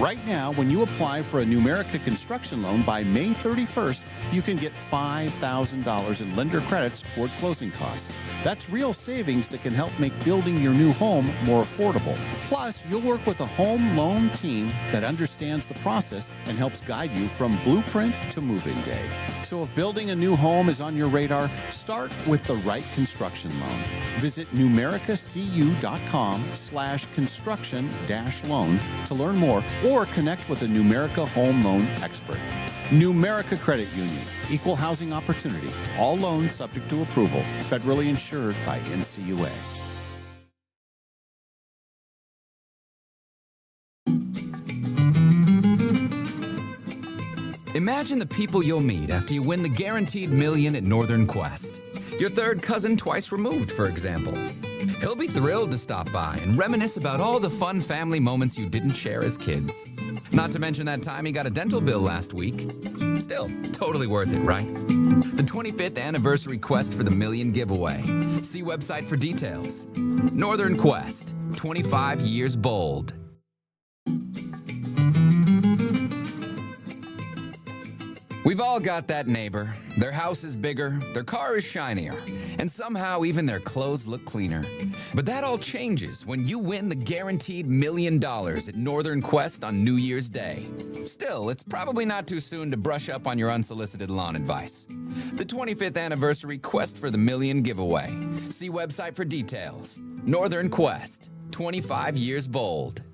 Right now, when you apply for a Numerica construction loan by May 31st, you can get $5,000 in lender credits toward closing costs. That's real savings that can help make building your new home more affordable. Plus, you'll work with a home home loan team that understands the process and helps guide you from blueprint to move-in day. So if building a new home is on your radar, start with the right construction loan. Visit numericacu.com/construction-loan to learn more or connect with a Numerica home loan expert. Numerica Credit Union, equal housing opportunity, all loans subject to approval, federally insured by NCUA. Imagine the people you'll meet after you win the guaranteed million at Northern Quest. Your third cousin twice removed, for example. He'll be thrilled to stop by and reminisce about all the fun family moments you didn't share as kids. Not to mention that time he got a dental bill last week. Still, totally worth it, right? The 25th anniversary quest for the million giveaway. See website for details. Northern Quest, 25 years bold. We've all got that neighbor. Their house is bigger, their car is shinier, and somehow even their clothes look cleaner. But that all changes when you win the guaranteed $1 million at Northern Quest on New Year's Day. Still, it's probably not too soon to brush up on your unsolicited lawn advice. The 25th anniversary Quest for the Million giveaway. See website for details. Northern Quest, 25 years bold.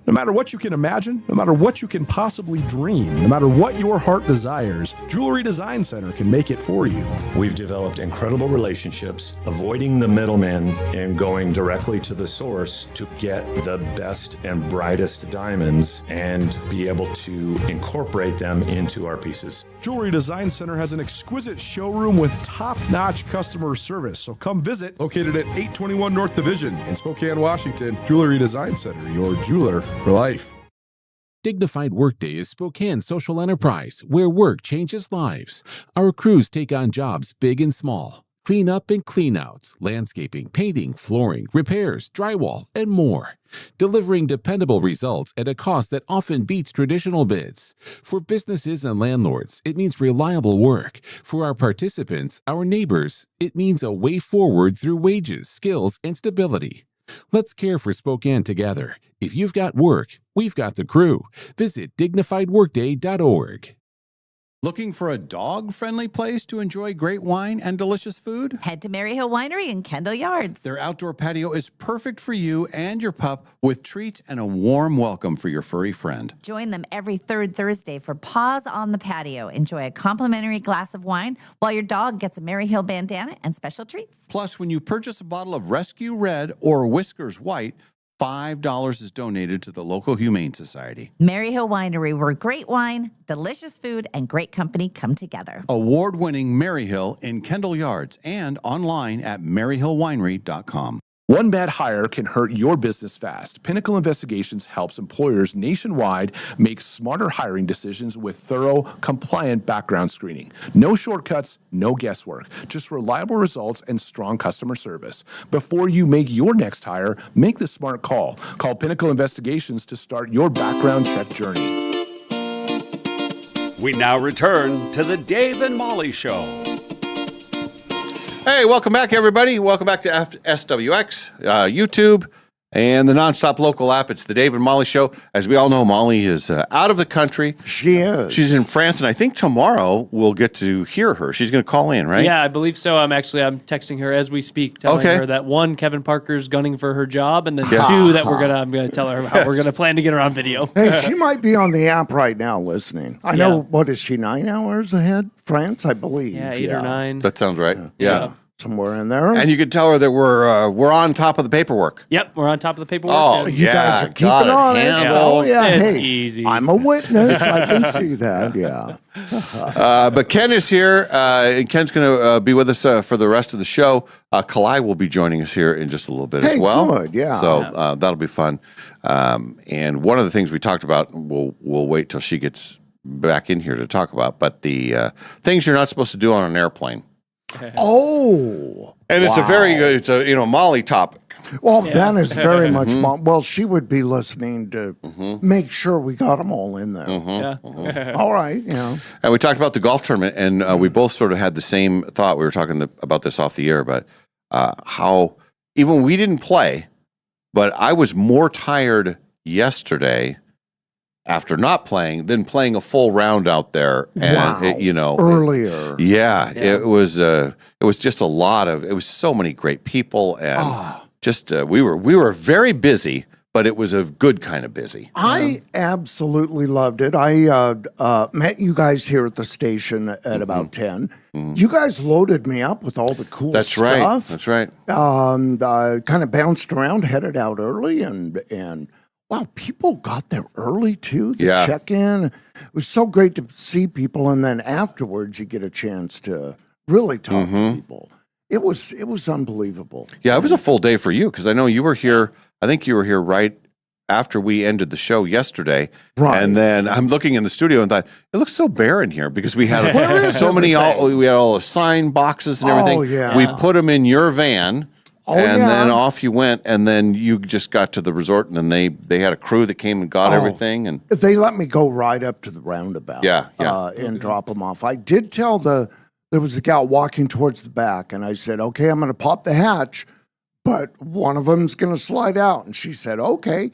No matter what you can imagine, no matter what you can possibly dream, no matter what your heart desires, Jewelry Design Center can make it for you. We've developed incredible relationships, avoiding the middleman and going directly to the source to get the best and brightest diamonds and be able to incorporate them into our pieces. Jewelry Design Center has an exquisite showroom with top-notch customer service. So come visit, located at 821 North Division in Spokane, Washington. Jewelry Design Center, your jeweler for life. Dignified Workday is Spokane's social enterprise where work changes lives. Our crews take on jobs big and small. Clean up and clean outs, landscaping, painting, flooring, repairs, drywall, and more. Delivering dependable results at a cost that often beats traditional bids. For businesses and landlords, it means reliable work. For our participants, our neighbors, it means a way forward through wages, skills, and stability. Let's care for Spokane together. If you've got work, we've got the crew. Visit dignifiedworkday.org. Looking for a dog-friendly place to enjoy great wine and delicious food? Head to Maryhill Winery in Kendall Yards. Their outdoor patio is perfect for you and your pup with treats and a warm welcome for your furry friend. Join them every third Thursday for Paws on the Patio. Enjoy a complimentary glass of wine while your dog gets a Maryhill bandana and special treats. Plus, when you purchase a bottle of Rescue Red or Whiskers White, $5 is donated to the local Humane Society. Maryhill Winery, where great wine, delicious food, and great company come together. Award-winning Maryhill in Kendall Yards and online at maryhillwinery.com. One bad hire can hurt your business fast. Pinnacle Investigations helps employers nationwide make smarter hiring decisions with thorough, compliant background screening. No shortcuts, no guesswork, just reliable results and strong customer service. Before you make your next hire, make the smart call. Call Pinnacle Investigations to start your background check journey. We now return to the Dave and Molly Show. Hey, welcome back, everybody. Welcome back to SWX, YouTube, and the NonStop local app. It's the Dave and Molly Show. As we all know, Molly is out of the country. She is. She's in France, and I think tomorrow we'll get to hear her. She's going to call in, right? Yeah, I believe so. I'm texting her as we speak, telling her that one, Kevin Parker's gunning for her job, and then two, that I'm going to tell her how we're going to plan to get her on video. Hey, she might be on the app right now listening. I know, what is she, 9 hours ahead? France, I believe. Yeah, 8 or 9. That sounds right. Yeah. Somewhere in there. And you can tell her that we're on top of the paperwork. Yep, we're on top of the paperwork. Oh, you guys are keeping on it. Oh, yeah. It's hey, easy. I'm a witness. I can see that. Yeah. But Ken is here, and Ken's going to be with us for the rest of the show. Kalai will be joining us here in just a little bit as well. Good, yeah. So that'll be fun. And one of the things we talked about, we'll wait till she gets back in here to talk about, but the things you're not supposed to do on an airplane. Oh, and it's a very good, it's a Molly topic. Well, that is very much. Well, she would be listening to make sure we got them all in there. All right, yeah. And we talked about the golf tournament, and we both sort of had the same thought. We were talking about this off the air, but how even we didn't play, but I was more tired yesterday after not playing, then playing a full round out there, and Earlier. it was just a lot of, it was so many great people, and we were very busy, but it was a good kind of busy. I absolutely loved it. I met you guys here at the station at about 10. You guys loaded me up with all the cool That's stuff. That's right. Kind of bounced around, headed out early, and wow, people got there early too. The check-in. It was so great to see people, and then afterwards you get a chance to really talk to people. It was unbelievable. Yeah, it was a full day for you because I know you were here. I think you were here right after we ended the show yesterday. Right. And then I'm looking in the studio and thought, it looks so barren here because we had so many, we had all the sign boxes and everything. Oh, yeah. We put them in your van. And then off you went, and then you just got to the resort, and then they had a crew that came and got everything. And they let me go right up to the roundabout and drop them off. I did tell there was a gal walking towards the back, and I said, okay, I'm going to pop the hatch, but one of them's going to slide out. And she said, okay.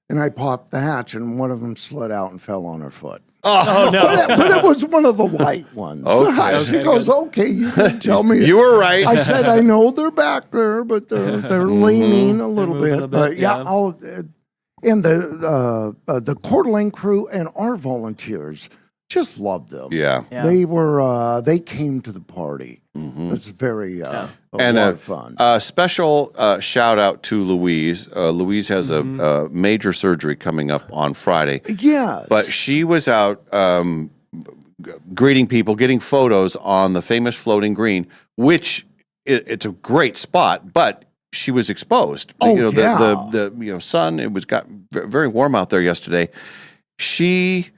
And I popped the hatch, and one of them slid out and fell on her foot. Oh, no. But it was one of the white ones. Okay, she goes, okay, you can tell me. You were right. I said, I know they're back there, but they're leaning a little bit. But and the Coeur d'Alene crew and our volunteers just loved them. Yeah. They came to the party. It's very a and lot of fun. A special shout out to Louise. Louise has a major surgery coming up on Friday. Yes. But she was out greeting people, getting photos on the famous floating green, which it's a great spot, but she was exposed. The sun, it was got very warm out there yesterday. She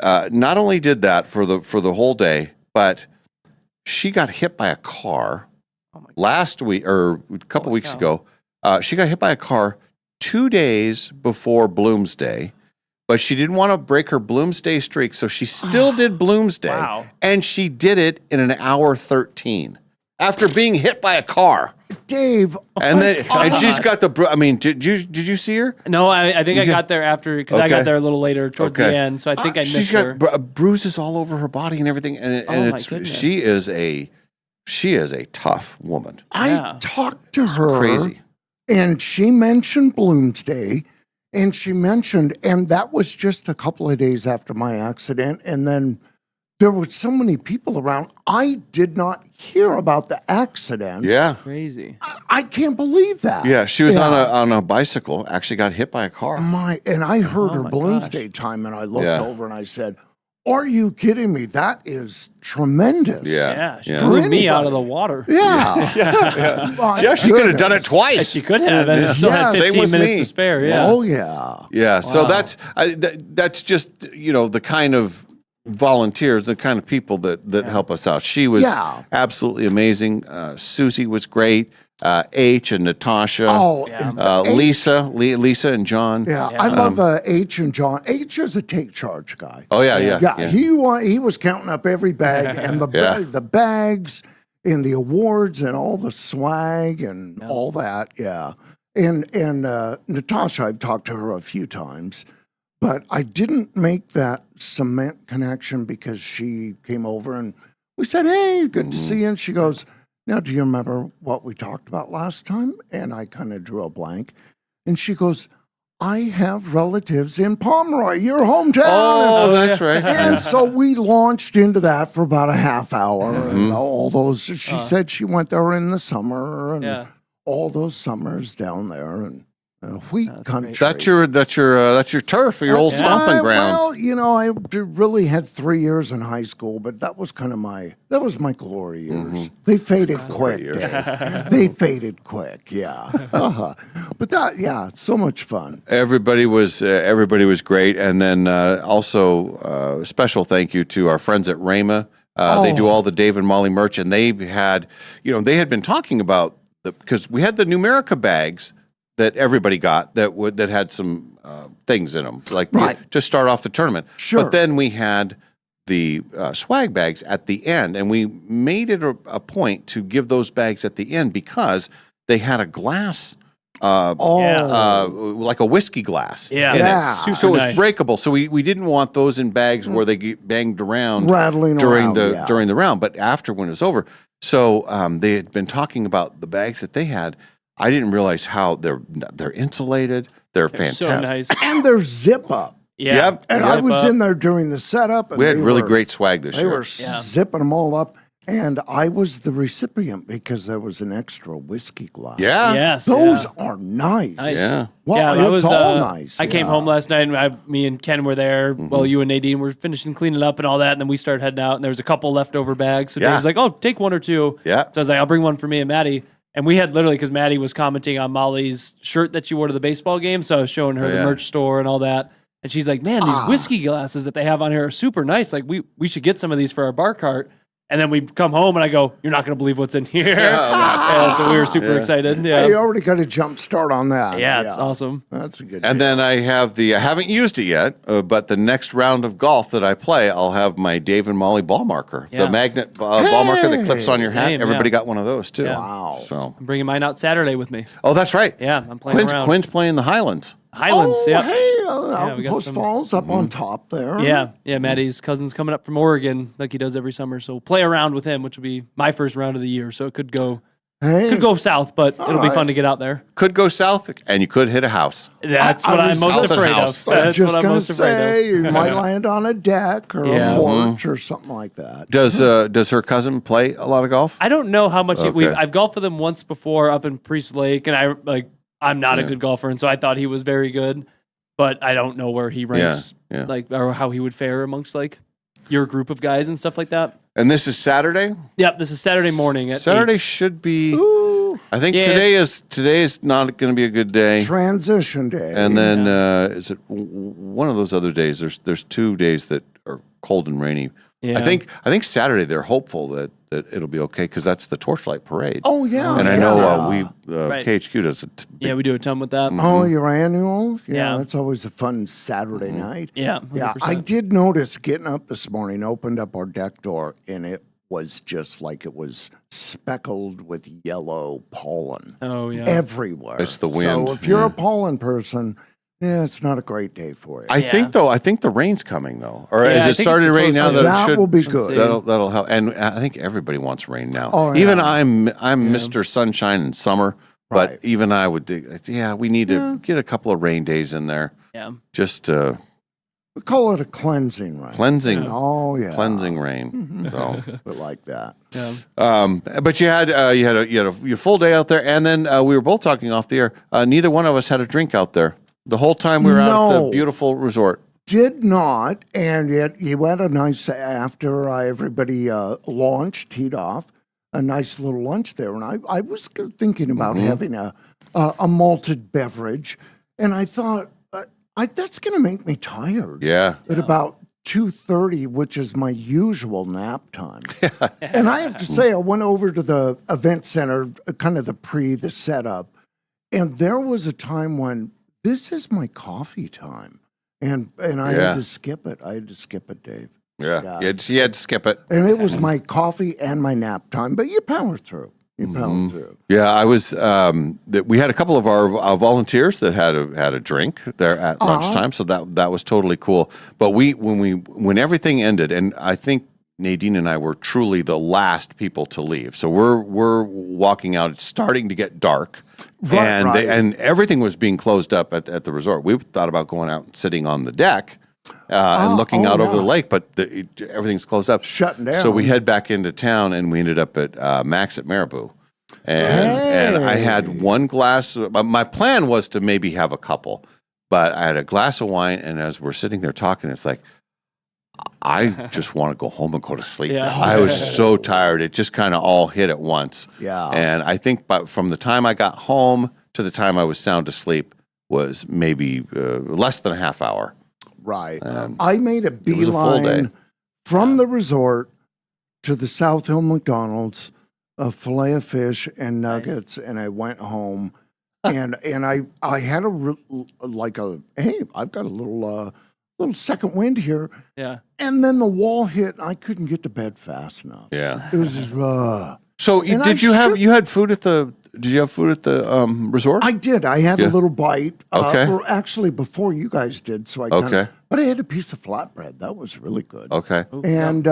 not only did that for the whole day, but she got hit by a car last week or a couple weeks ago. She got hit by a car 2 days before Bloomsday, but she didn't want to break her Bloomsday streak, so she still did Bloomsday, and she did it in an hour 13 after being hit by a car. Dave, and she's got the. I mean, did you see her? No, I think I got there after because I got there a little later towards the end, so I think I missed she's her. She's got bruises all over her body and everything, and she is a tough woman. I talked to her, crazy, and she mentioned Bloomsday, and she mentioned, and that was just a couple of days after my accident, and then. There were so many people around. I did not hear about the accident. Yeah. Crazy. I can't believe that. Yeah, she was on a bicycle, actually got hit by a car. And I heard her Bloomsday time, and I looked over and I said, are you kidding me? That is tremendous. Yeah, she blew me out of the water. Yeah. She could have done it twice. She could have, and still had 15 minutes to spare. Yeah. Oh, yeah. Yeah, so that's just, the kind of volunteers, the kind of people that help us out. She was absolutely amazing. Susie was great. H and Natasha. Lisa and John. Yeah, I love H and John. H is a take charge guy. Oh yeah. He was counting up every bag and the bags and the awards and all the swag and all that. Yeah, and Natasha, I've talked to her a few times. But I didn't make that cement connection because she came over and we said, hey, good to see you. And she goes, now, do you remember what we talked about last time? And I kind of drew a blank. And she goes, I have relatives in Pomeroy, your hometown. Oh, that's right. And so we launched into that for about a half hour. And all those, she said she went there in the summer and all those summers down there. And wheat country. That's your turf, your old stomping grounds. Well, I really had 3 years in high school, but that was kind of my glory years. They faded quick, Dave. They faded quick, yeah. But so much fun. Everybody was great, and then also special thank you to our friends at Rama. They do all the Dave and Molly merch, and they had been talking about because we had the Numerica bags that everybody got that had some things in them, like to start off the tournament. Sure. But then we had the swag bags at the end, and we made it a point to give those bags at the end because they had a glass like a whiskey glass. Yeah. in it. Yeah. So Super it was nice. breakable. So we didn't want those in bags where they get banged around Rattling during around, during the round. But after when it was over, so they had been talking about the bags that they had. I didn't realize how they're insulated. They're fantastic. So nice. And they're zip up. Yeah. Yep. And I was in there during the setup. And We had they really were- great swag this They year. were zipping them all up. And I was the recipient because there was an extra whiskey glass. Yeah. Yes. Those yeah. are nice. Yeah. Well, yeah, that it's was, all nice. I came home last night, and me and Ken were there. Well, you and Nadine were finishing cleaning up and all that, and then we started heading out, and there was a couple leftover bags. So Yeah. Dave was like, "Oh, take one or two." Yeah. So I was like, "I'll bring one for me and Maddie." And we had literally, because Maddie was commenting on Molly's shirt that she wore to the baseball game, so I was showing her the yeah. merch store and all that. And she's like, "Man, these whiskey glasses that they have on here are super nice. Like, we should get some of these for our bar cart." And then we come home and I go, "You're not going to believe what's in here." And so we were super excited. Yeah. Hey, you already got a jump start on that. Yeah, it's awesome. That's a good And then I have I haven't used it yet, but the next round of golf that I play, I'll have my Dave and Molly ball marker, Yeah. the magnet ball marker that clips on your hat. Same, Everybody yeah. got one of those too. Yeah. Wow. So I'm bringing mine out Saturday with me. Oh, that's right. Yeah, I'm playing around. Quinn's playing the Highlands. Highlands, Oh, yeah. hey, Yeah, we got Post some- Falls up on top there. Yeah, Maddie's cousin's coming up from Oregon like he does every summer. So we'll play around with him, which will be my first round of the year. So it could go south, but it'll be fun to get out there. Could go south, and you could hit a house. That's what I'm most afraid of. I was That's just what I'm gonna most afraid say of. you might land on a deck or Yeah. a porch or something like that. Does her cousin play a lot of golf? I don't know how much Okay. I've golfed with him once before up in Priest Lake, and I'm not a Yeah. good golfer, and so I thought he was very good, but I don't know where he ranks, Yeah. or how he would fare amongst your group of guys and stuff like that. And this is Saturday. Yep, this is Saturday morning at Saturday 8. should be. I think Yeah, today is not going to be a good day. Transition day. And then is it one of those other days? There's 2 days that are cold and rainy. Yeah. I think Saturday they're hopeful that it'll be okay because that's the Torchlight Parade. Oh, yeah. And I know Right. KHQ does it. Yeah, we do a ton with that. Oh, your annual? Yeah. That's always a fun Saturday night. Yeah, Yeah, 100%. I did notice getting up this morning, opened up our deck door, and it was just like it was speckled with yellow pollen Oh yeah. everywhere. It's the So wind, if you're yeah. a pollen person, yeah, it's not a great day for you. I think the rain's coming though, or Yeah, I has it think started to it's rain now? supposed to. That, That it should, will be good. That'll help, and I think everybody wants rain now. Oh, Even yeah. I'm Mr. Sunshine in summer, but Right. even I would. We need to get a couple of rain days in there. Yeah. Just We call it a cleansing rain. cleansing, Oh, yeah. cleansing rain. So. But like that. Yeah. But you had a full day out there, and then we were both talking off the air. Neither one of us had a drink out there the whole time we were out at the No. beautiful resort. Did not, and yet you had a nice, after everybody launched, teed off, a nice little lunch there. And I was thinking about having a malted beverage, and I thought, that's going to make me tired. Yeah. At about 2:30, which is my usual nap time. And I have to say, I went over to the event center, kind of the setup, and there was a time when this is my coffee time. And I had to skip it. I had to skip it, Dave. Yeah. You had to skip it. And it was my coffee and my nap time, but you power through. You power through. Yeah, I was. We had a couple of our volunteers that had a drink there at lunchtime, so that was totally cool. But when everything ended, and I think Nadine and I were truly the last people to leave. So we're walking out. It's starting to get dark, and everything was being closed up at the resort. We thought about going out and sitting on the deck. And looking out over the lake, but everything's closed up. Shutting down. So we head back into town, and we ended up at Max at Marabou. And I had one glass. My plan was to maybe have a couple, but I had a glass of wine, and as we're sitting there talking, it's like, I just want to go home and go to sleep. Yeah. I was so tired. It just kind of all hit at once. Yeah. And I think from the time I got home to the time I was sound asleep was maybe less than a half hour. Right. I made a was a full day. beeline from the resort to the South Hill McDonald's, a fillet of fish and nuggets, and I went home. and I had hey, I've got a little second wind here. Yeah. And then the wall hit, and I couldn't get to bed fast enough. Yeah. It was just, So And did you had food at the? Did you have food at the resort? I did. I had a little bite. Okay. Or actually, before you guys did. So I Okay. But I had a piece of flatbread. That was really good. Okay. And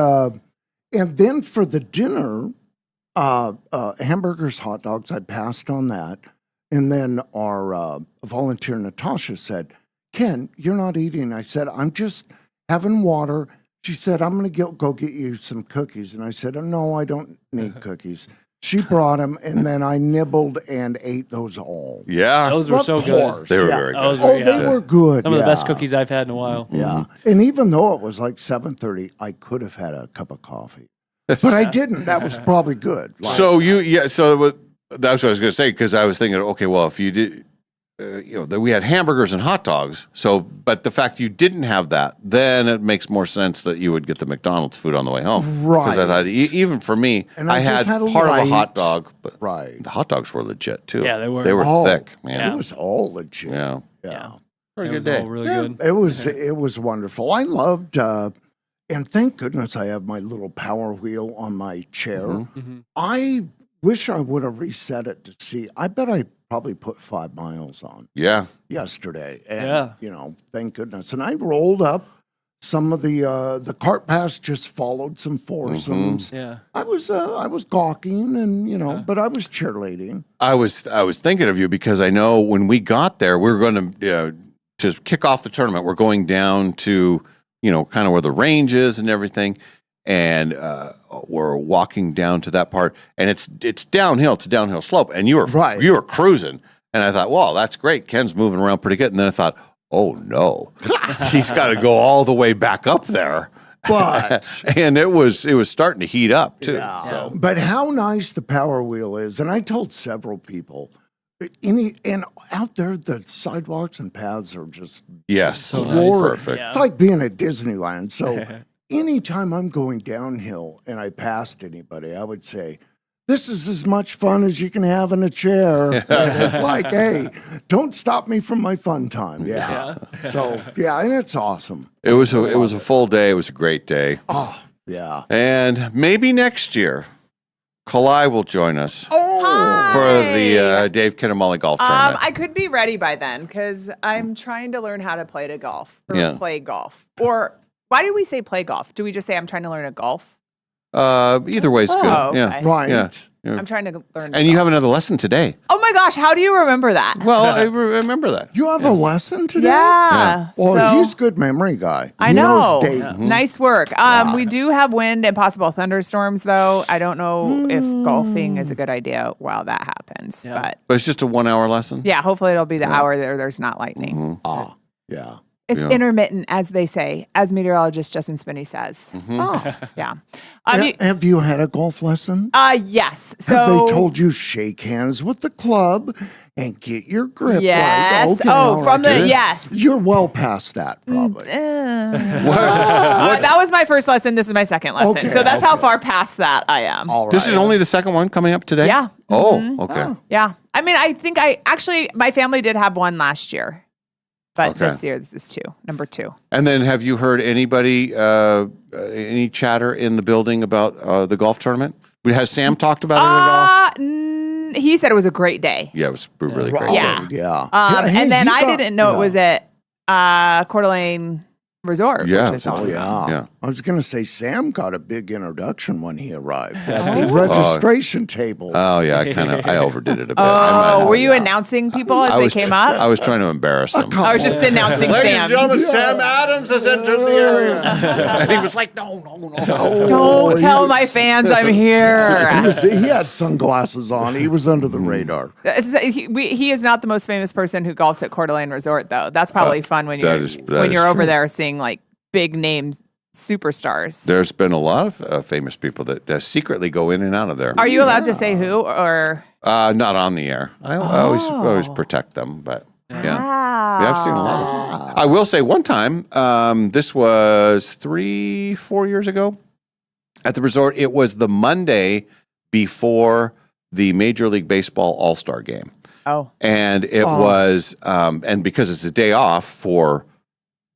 then for the dinner, hamburgers, hot dogs. I passed on that. And then our volunteer Natasha said, "Ken, you're not eating." I said, "I'm just having water." She said, "I'm going to go get you some cookies." And I said, "Oh, no, I don't need cookies." She brought them, and then I nibbled and ate those all. Yeah. Those were Of so course, good. They were yeah. very good. Oh, they were good. Some of the best yeah. cookies I've had in a while. Yeah. And even though it was like 7:30, I could have had a cup of coffee. But I didn't. That was probably good. So that's what I was going to say, because I was thinking, okay, well, if you did, we had hamburgers and hot dogs. So, but the fact you didn't have that, then it makes more sense that you would get the McDonald's food on the way home. Right. Because I thought, even for me, And I I had just had a part of a light- hot dog, but Right. the hot dogs were legit too. Yeah, they were. They were Oh, thick, man. It was all legit. Yeah. Yeah. Pretty It good was day. all really Yeah, good. it was wonderful. I loved, and thank goodness I have my little power wheel on my chair. Mm-hmm. I wish I would have reset it to see. I bet I probably put 5 miles on Yeah. yesterday, and Yeah. thank goodness. And I rolled up some of the cart pass. Just followed some foursomes. Yeah. I was gawking, and but I was cheerleading. I was thinking of you because I know when we got there, we were going to kick off the tournament. We're going down to kind of where the range is and everything, and we're walking down to that part, and it's downhill. It's a downhill slope, and you were cruising, and I thought, well, that's great. Ken's moving around pretty good, and then I thought, oh no, he's got to go all the way back up there. But and it was starting to heat up too. Yeah. So. But how nice the power wheel is, and I told several people, and out there the sidewalks and paths are just Yes, glorious. perfect. It's like being at Disneyland. So anytime I'm going downhill and I passed anybody, I would say, "This is as much fun as you can have in a chair." And it's like, hey, don't stop me from my fun time. Yeah. So and it's awesome. It was a full day. It was a great day. Oh, yeah. And maybe next year, Kalai will join us for the Dave Kinamali Golf Tournament. I could be ready by then because I'm trying to learn how to play to golf or play golf. Or why do we say play golf? Do we just say I'm trying to learn to golf? Either way is good. Oh, Yeah, okay. Right. Yeah. I'm trying to learn. And you have another lesson today. Oh my gosh, how do you remember that? Well, I remember that. You have a lesson today? Yeah. Well, So- he's a good memory guy. I He know. knows dates. Nice work. We do have wind and possible thunderstorms, though. I don't know if golfing is a good idea while that happens. But But it's just a 1 hour lesson. yeah, hopefully it'll be the hour that there's not lightning. Ah, yeah. It's Yeah. intermittent, as they say, as meteorologist Justin Spinney says. Oh. Yeah. Have you had a golf lesson? Yes. So Have they told you shake hands with the club and get your grip Yes. right? Okay, Oh, all from right. the- yes. You're well past that, probably. that was my first lesson. This is my second lesson. Okay, so that's how far past that I am. All right. This is only the second one coming up today? Yeah. Oh, okay. Yeah. I mean, I think my family did have one last year. But Okay. this year, this is number 2. And then have you heard anybody, any chatter in the building about the golf tournament? Has Sam talked about it at all? He said it was a great day. Yeah, it was a really great. Yeah. Yeah. And then he I got- didn't know yeah. it was at Coeur d'Alene Resort, Yeah, which is oh, awesome. Yeah. I was going to say Sam got a big introduction when he arrived at the registration table. Oh yeah, I overdid it a bit. Oh, were you announcing people as they came up? I was trying to embarrass them. I was just announcing Ladies Sam. and gentlemen, Sam Adams has entered the area. And he was like, no. Don't tell my fans I'm here. He had sunglasses on. He was under the radar. He is not the most famous person who golfs at Coeur d'Alene Resort, though. That's probably fun when that you're is over true. there seeing like big names superstars. There's been a lot of famous people that secretly go in and out of there. Are you allowed to say who or? Not on the air. I always protect them, but yeah. Yeah, I've seen a lot of them. I will say one time, this was 3-4 years ago at the resort. It was the Monday before the Major League Baseball All-Star game. Oh. And it was, and because it's a day off for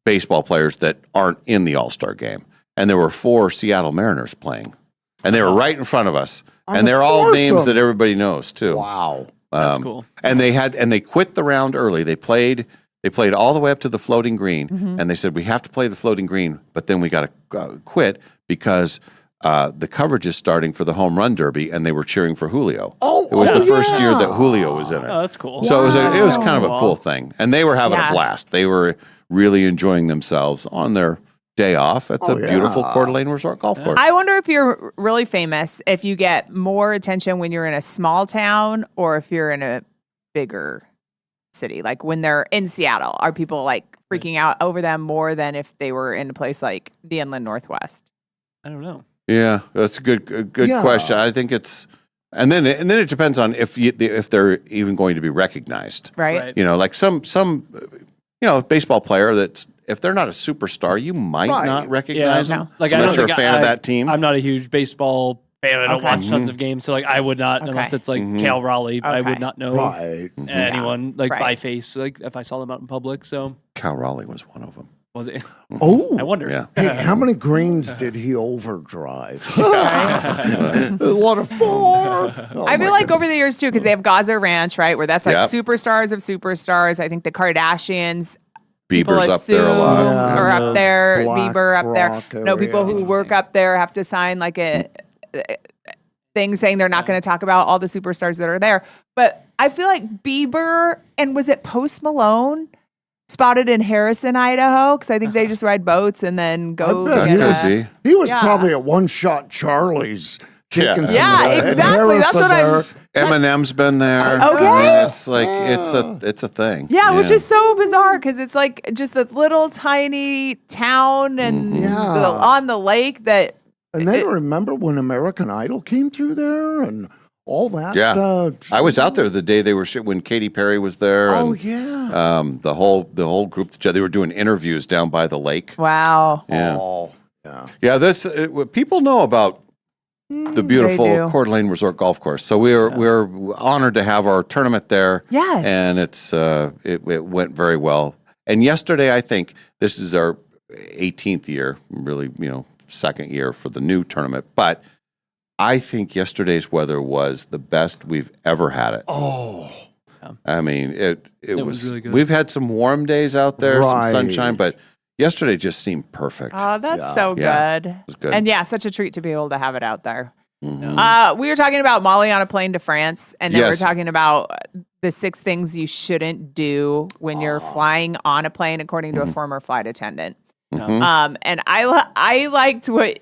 baseball players that aren't in the All-Star game. And there were 4 Seattle Mariners playing. and they were right in front of us, On and the they're all names foursome. that everybody knows too. Wow. That's cool. And they quit the round early. They played all the way up to the floating green, and they said we have to play the floating green, but then we got to quit because the coverage is starting for the home run derby, and they were cheering for Julio. Oh, it was the first year yeah. that Julio was in it. Oh, that's cool. So it was kind of a cool thing, and they were having a blast. They were really enjoying themselves on their day off at the beautiful Coeur d'Alene Resort Golf Course. I wonder if you're really famous, if you get more attention when you're in a small town or if you're in a bigger city. Like when they're in Seattle, are people like freaking out over them more than if they were in a place like the Inland Northwest? I don't know. Yeah, that's a good question. I think it's, and then it depends on if they're even going to be recognized, Right. You know, like some baseball player that's, if they're not a superstar, you might not recognize them. Like, unless you're a fan of that team. I'm not a huge baseball fan. I don't Okay. watch tons of games, so like I would not, unless it's like Cal Raleigh, I would not know anyone like by face, like if I saw them out in public. So Cal Raleigh was one of them. Was it? Oh, I wonder. Yeah. Hey, how many greens did he overdrive? A lot of 4. Oh, I feel like over the years too, because they have Gaza Ranch, right, where that's like Yep. superstars of superstars. I think the Kardashians. People Bieber's up there a assume lot. Are up there, Black Bieber up there. Rock No, people area. who work up there have to sign like a thing saying they're not going to talk about all the superstars that are there. But I feel like Bieber and was it Post Malone spotted in Harrison, Idaho? Because I think they just ride boats and then go. I bet get he was Yeah. probably at One Shot Charlie's taking some Yeah, of that. exactly. That's what I'm. Eminem's been there. Okay. I mean, it's like it's a thing. Yeah, which is so bizarre because it's like just a little tiny town and on the lake that. And then remember when American Idol came through there and all that? Yeah, I was out there the day they were when Katy Perry was there. Oh, and, yeah. the whole group. They were doing interviews down by the lake. Wow. Yeah. Oh, yeah. Yeah, this people know about the beautiful do. Coeur d'Alene Resort Golf Course. So we're honored to have our tournament there. Yes. And it went very well. And yesterday, I think this is our 18th year, really, second year for the new tournament. But I think yesterday's weather was the best we've ever had it. Oh. I mean, it was really good. We've had some warm days out there, some Right. sunshine, but yesterday just seemed perfect. Oh, that's so Yeah. good. It was good. And yeah, such a treat to be able to have it out there. Mhm. We were talking about Molly on a plane to France, and then Yes. we're talking about the 6 things you shouldn't do when you're flying on a plane, according to a former flight attendant. Mhm. And I liked what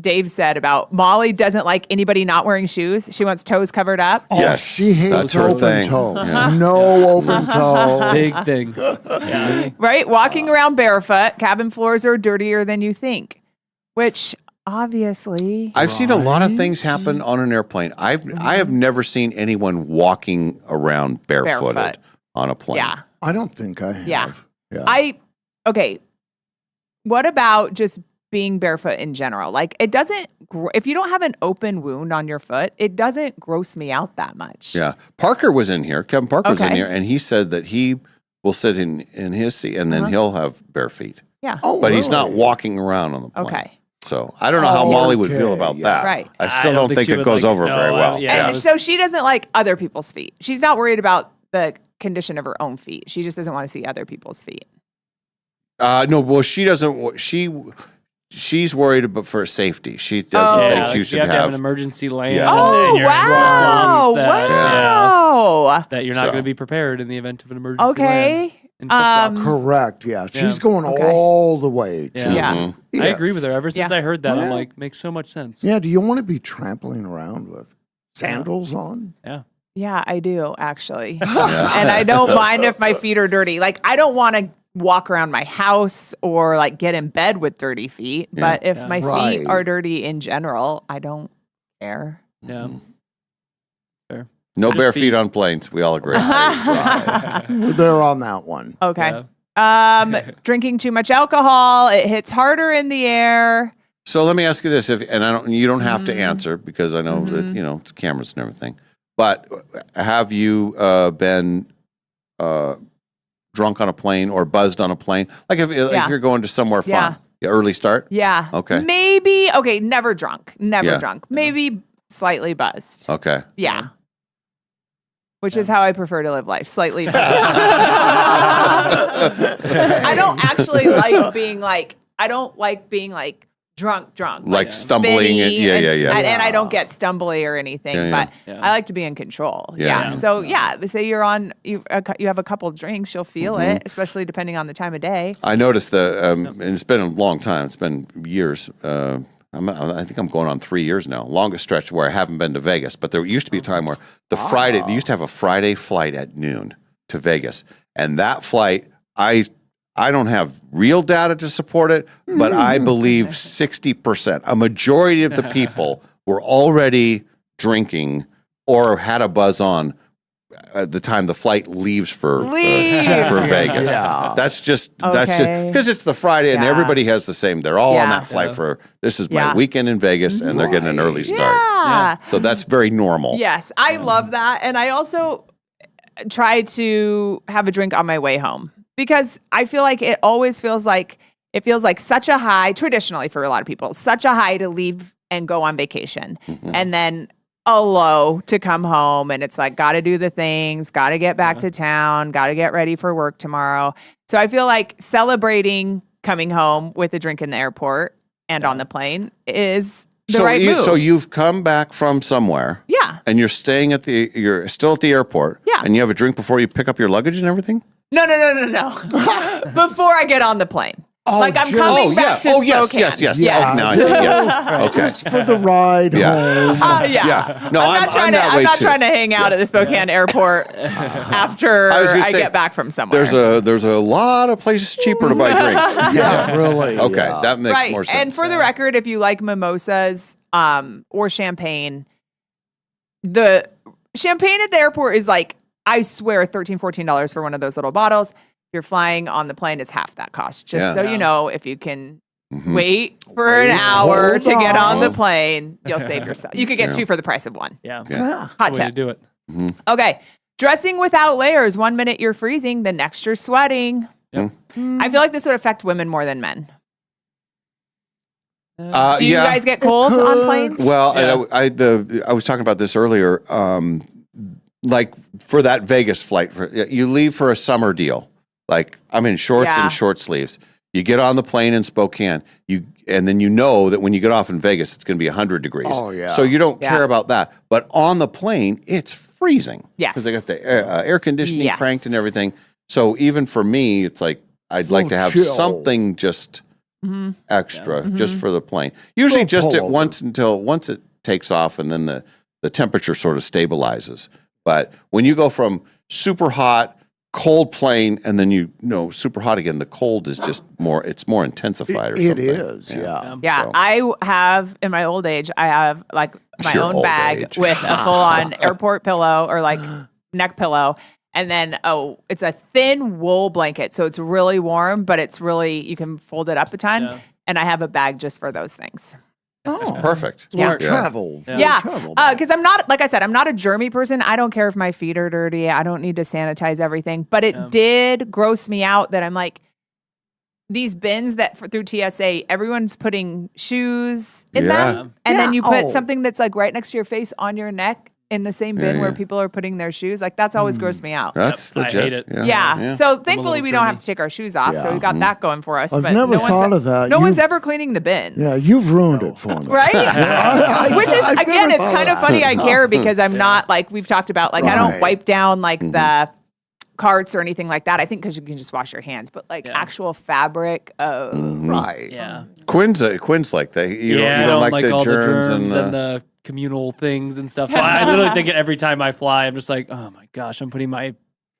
Dave said about Molly doesn't like anybody not wearing shoes. She wants toes covered up. Oh, Yes, she hates that's her open thing. toe. Yeah. No open toe. Big thing. Yeah. Right? Walking around barefoot, cabin floors are dirtier than you think, which obviously. I've seen a lot of things happen on an airplane. I have never seen anyone walking around barefooted Barefoot. on a plane. Yeah. I don't think I have. Yeah. Okay. What about just being barefoot in general? Like it doesn't, if you don't have an open wound on your foot, it doesn't gross me out that much. Yeah. Parker was in here. Kevin Parker was in Okay. here, and he said that he will sit in his seat, and then he'll have bare feet. Yeah. Oh, But he's not really? walking around on the plane. Okay. So I don't know how Molly would feel Okay, about yeah. that. Right. I still don't think she it would goes like- over no, very well. yeah. And so she doesn't like other people's feet. She's not worried about the condition of her own feet. She just doesn't want to see other people's feet. No, well, she doesn't. She's worried about for safety. She doesn't Yeah, think like you you should have to have have. an emergency land. Yeah. Oh, and you're in wow. flip-flops that, Wow. that you're not So. going to be prepared in the event of an emergency. land. Okay. In flip-flops. Correct. Yeah. She's Yeah. going Okay. all the way. To, Yeah. Mhm. I agree with her. Ever since Yeah. I heard that, I'm Yeah. like, makes so much sense. Yeah. Do you want to be trampling around with sandals on? Yeah. Yeah, I do actually. And I don't mind if my feet are dirty. Like I don't want to walk around my house or like get in bed with dirty feet. But if my Right. feet are dirty in general, I don't care. Yeah. Fair. No Just bare feet. feet on planes. We all agree. They're on that one. Okay. Drinking too much alcohol, it hits harder in the air. So let me ask you this: you don't have Mm-hmm. to answer because I know that it's cameras and everything. But have you been drunk on a plane or buzzed on a plane? Like if Yeah. you're going to somewhere fun. Yeah. Yeah, early start? Yeah. Okay. Maybe, never drunk. Never Yeah. drunk. Maybe slightly buzzed. Okay. Yeah. Which is how I prefer to live life, slightly buzzed. I don't actually like being like, drunk. Like stumbling. spinny Yeah. And I don't get stumbly or anything, Yeah. but I like to be in control. Yeah. Yeah. So say you're on, you have a couple of drinks, you'll feel Mm-hmm. it, especially depending on the time of day. I noticed and it's been a long time. It's been years. I think I'm going on 3 years now. Longest stretch where I haven't been to Vegas. But there used to be a time where they used to have a Friday flight at noon to Vegas. And that flight, I don't have real data to support it, but I believe 60%, a majority of the people were already drinking or had a buzz on at the time the flight leaves for Vegas. Yeah. That's just because it's the Friday and everybody has the same. They're all on that flight for this is my weekend in Vegas and they're getting an early start. Yeah. So that's very normal. Yes, I love that. And I also try to have a drink on my way home because I feel like it feels like such a high, traditionally for a lot of people, such a high to leave and go on vacation. And then a low to come home. And it's like, got to do the things, got to get back to town, got to get ready for work tomorrow. So I feel like celebrating coming home with a drink in the airport and on the plane is the right move. So you've come back from somewhere. Yeah. And you're staying you're still at the airport. Yeah. And you have a drink before you pick up your luggage and everything? No. Before I get on the plane. Oh, I'm coming back to Spokane. Yes. Oh, now I see. Yes. Okay. Just for the ride home. Yeah. No, I'm not trying to hang out at the Spokane airport after I get back from somewhere. There's a lot of places cheaper to buy drinks. Yeah, really. Okay, Yeah. that makes more sense. And for the record, if you like mimosas or champagne, the champagne at the airport is like, I swear, $13, $14 for one of those little bottles. If you're flying on the plane, it's half that cost. Just so you know, if you can wait for an hour to get on the plane, you'll save yourself. You could get two for the price of one. Yeah. Hot Way to tip. do it. Okay. Dressing without layers. 1 minute you're freezing, the next you're sweating. Yep. I feel like this would affect women more than men. Do you yeah. guys get cold on planes? Well, I was talking about this earlier. Like for that Vegas flight, you leave for a summer deal. Like I'm in shorts and short sleeves. You get on the plane in Spokane, and then you know that when you get off in Vegas, it's going to be 100 degrees. Oh, yeah. So you don't care about that. But on the plane, it's freezing. Yes. Because they got the air conditioning cranked and everything. So even for me, it's like I'd like to have something just extra just for the plane. Usually just at once it takes off and then the temperature sort of stabilizes. But when you go from super hot, cold plane, and then super hot again, the cold is just it's more intensified or something. It is, yeah. Yeah, So. I have, in my old age, I have like my Your own old bag age. with a full-on airport pillow or like neck pillow. And then, it's a thin wool blanket. So it's really warm, but it's really, you can fold it up a ton. Yeah. And I have a bag just for those things. Oh, Perfect. Smart travel. Yeah, Travel because I'm not, like I said, I'm not a germy person. I don't care if my feet are dirty. I don't need to sanitize everything. But it did gross me out that I'm like, these bins that through TSA, everyone's putting shoes in them. And then you put something that's like right next to your face on your neck in the same bin where people are putting their shoes. Like that's always grossed me out. That's legit. I hate it. Yeah. So thankfully we don't have to take our shoes off. So we got that going for us. I've but never no thought of that. No one's You've- ever cleaning the bins. Yeah, you've ruined it for me. Right? Which is, I've again, never it's thought kind of of that. funny I care because I'm not like, we've talked about, like, I don't Right. wipe down like the carts or anything like that. I think because you can just wash your hands, but like actual fabric. Right. Yeah. Quinn's like that. You don't like the all germs, the germs and the communal things and stuff. So I literally think it every time I fly. I'm just like, oh my gosh, I'm putting my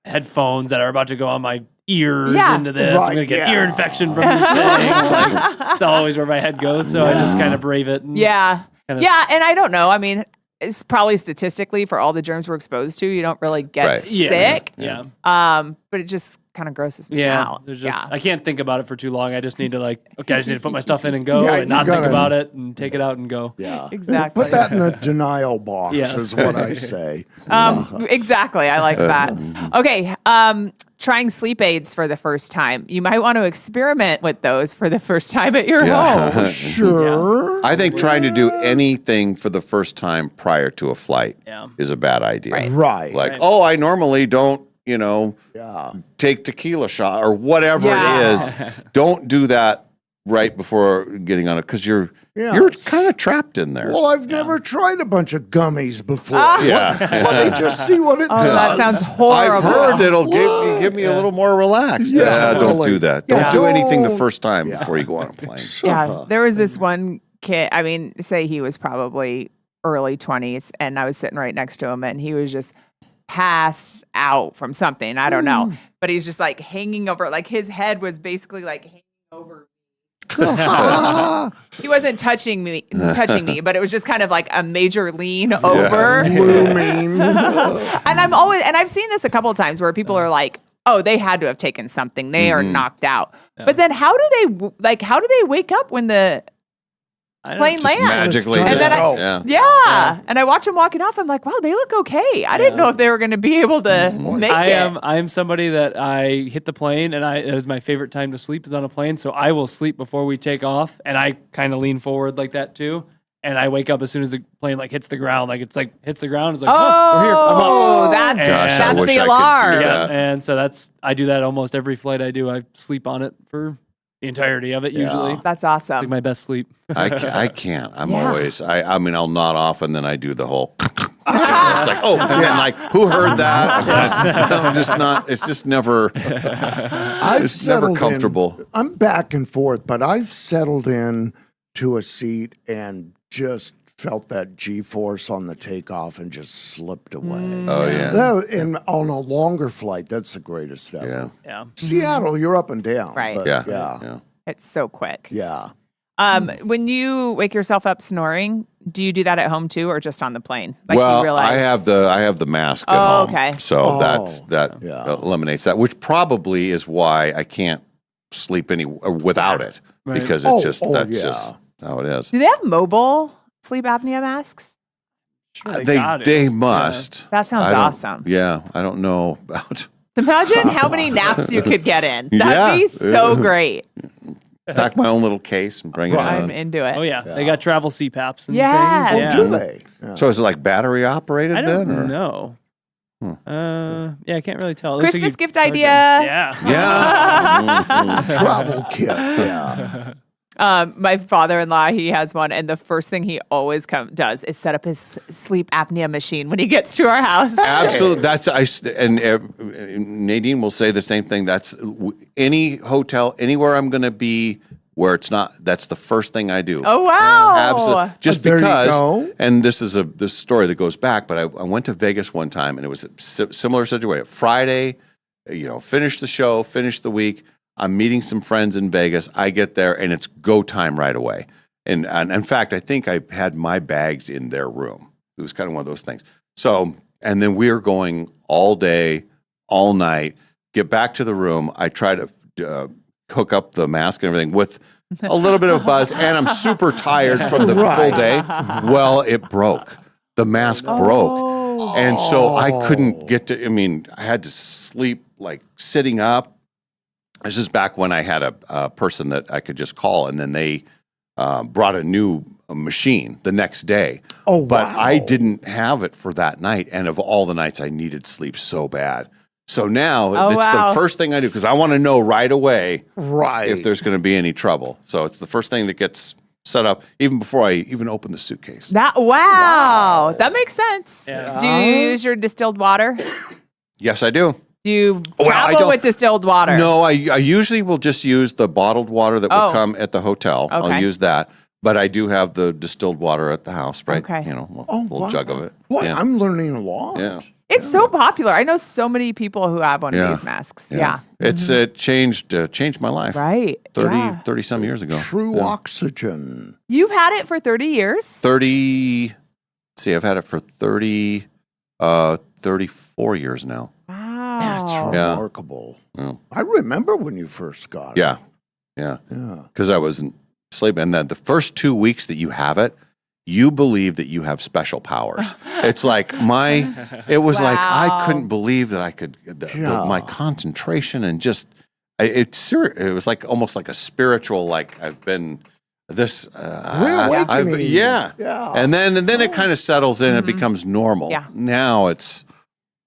headphones that are about to go on my ears into this. I'm gonna get ear infection from these things. Like, it's always where my head goes. So I just kind of brave it. And Yeah. kinda- Yeah. And I don't know. I mean, it's probably statistically for all the germs we're exposed to, you don't really get sick. Yeah. But it just kind of grosses me out. There's just I can't think about it for too long. I just need to I just need to put my stuff in and go Yeah, and you not think gotta- about it and take it out and go. Yeah. Exactly. Put that in the denial box Yes. is what I say. Exactly. I like that. Okay. trying sleep aids for the first time, you might want to experiment with those for the first time at your home. Sure. I think trying to do anything for the first time prior to a flight is a bad idea. Right. Like, oh, I normally don't, take tequila shot or whatever it is. Don't do that right before getting on it because you're kind of trapped in there. Well, I've never tried a bunch of gummies before. Let me just see what it does. That sounds horrible. I've heard it'll give me a little more relaxed. Don't do that. Don't do anything the first time before you go on a plane. Yeah, there was this one kid, I mean, say he was probably early 20s, and I was sitting right next to him, and he was just passed out from something. I don't know. But he's just like hanging over, like his head was basically like hanging over. He wasn't touching me, but it was just kind of like a major lean over. Looming. And I've seen this a couple of times where people are like, oh, they had to have taken something. They are knocked out. But then how do they wake up when the plane lands? Magically. And then and I watch them walking off. I'm like, wow, they look okay. I didn't know if they were going to be able to make it. I am somebody that I hit the plane, and it is my favorite time to sleep is on a plane. So I will sleep before we take off, and I kind of lean forward like that too. And I wake up as soon as the plane hits the ground. Like it's like hits the ground. It's like, we're here. I'm up. Oh, that's the alarm. And so I do that almost every flight I do. I sleep on it for the entirety of it usually. That's awesome. Like my best sleep. I can't. I'm always. I mean, I'll nod off and then I do the whole. It's like, and then like, who heard that? I'm just not. It's just never. It's never comfortable. I'm back and forth, but I've settled in to a seat and just felt that G-force on the takeoff and just slipped away. Oh yeah. And on a longer flight, that's the greatest ever. Yeah. Seattle, you're up and down. Right. But Yeah. It's so quick. Yeah. When you wake yourself up snoring, do you do that at home too, or just on the plane? Like well, you realize... I have the mask at home. Okay. So that eliminates that, which probably is why I can't sleep without it because it's just how it is. Do they have mobile sleep apnea masks? Sure they must. That sounds awesome. Yeah, I don't know about. Imagine how many naps you could get in. That'd be so great. Pack my own little case and bring it on. I'm into it. Oh yeah, they got travel CPAPs and Yes. things. Oh, do they? Yeah. So is it like battery operated? I don't then, or? know. I can't really tell. Christmas gift idea. Yeah. Travel kit. Yeah. My father-in-law, he has one, and the first thing he always does is set up his sleep apnea machine when he gets to our house. Absolutely. And Nadine will say the same thing. That's any hotel, anywhere I'm going to be where it's not, that's the first thing I do. Oh, wow. Absolutely. Just There you because, go. and this is this story that goes back, but I went to Vegas one time and it was a similar situation. Friday, finish the show, finish the week. I'm meeting some friends in Vegas. I get there and it's go time right away. And in fact, I think I had my bags in their room. It was kind of one of those things. So, and then we're going all day, all night, get back to the room. I try to hook up the mask and everything with a little bit of buzz, and I'm super tired from the full day. Well, it broke. The mask broke. And so I couldn't get to, I had to sleep like sitting up. This is back when I had a person that I could just call, and then they brought a new machine the next day. Oh, wow. But I didn't have it for that night, and of all the nights, I needed sleep so bad. So now it's the first thing I do because I want to know right away if there's going to be any trouble. So it's the first thing that gets set up even before I even open the suitcase. That makes sense. Yeah. Do you use your distilled water? Yes, I do. Do you travel with distilled water? No, I usually will just use the bottled water that will come at the hotel. Okay. I'll use that. But I do have the distilled water at the house, right? Okay. A little jug of it. Boy, I'm learning a lot. Yeah. It's so popular. I know so many people who have one of these masks. Yeah. It changed my life. Right. 30 some years ago. True oxygen. You've had it for 30 years? 30. Let's see, I've had it for 34 years now. Wow. That's remarkable. Yeah. I remember when you first got it. Yeah. Because I wasn't sleeping. And then the first 2 weeks that you have it, you believe that you have special powers. It's like it was like, I couldn't believe that I could, my concentration and just, it was like almost like a spiritual, like I've been this, reawakening. Yeah. And then it kind of settles in, it becomes normal. Yeah. Now it's,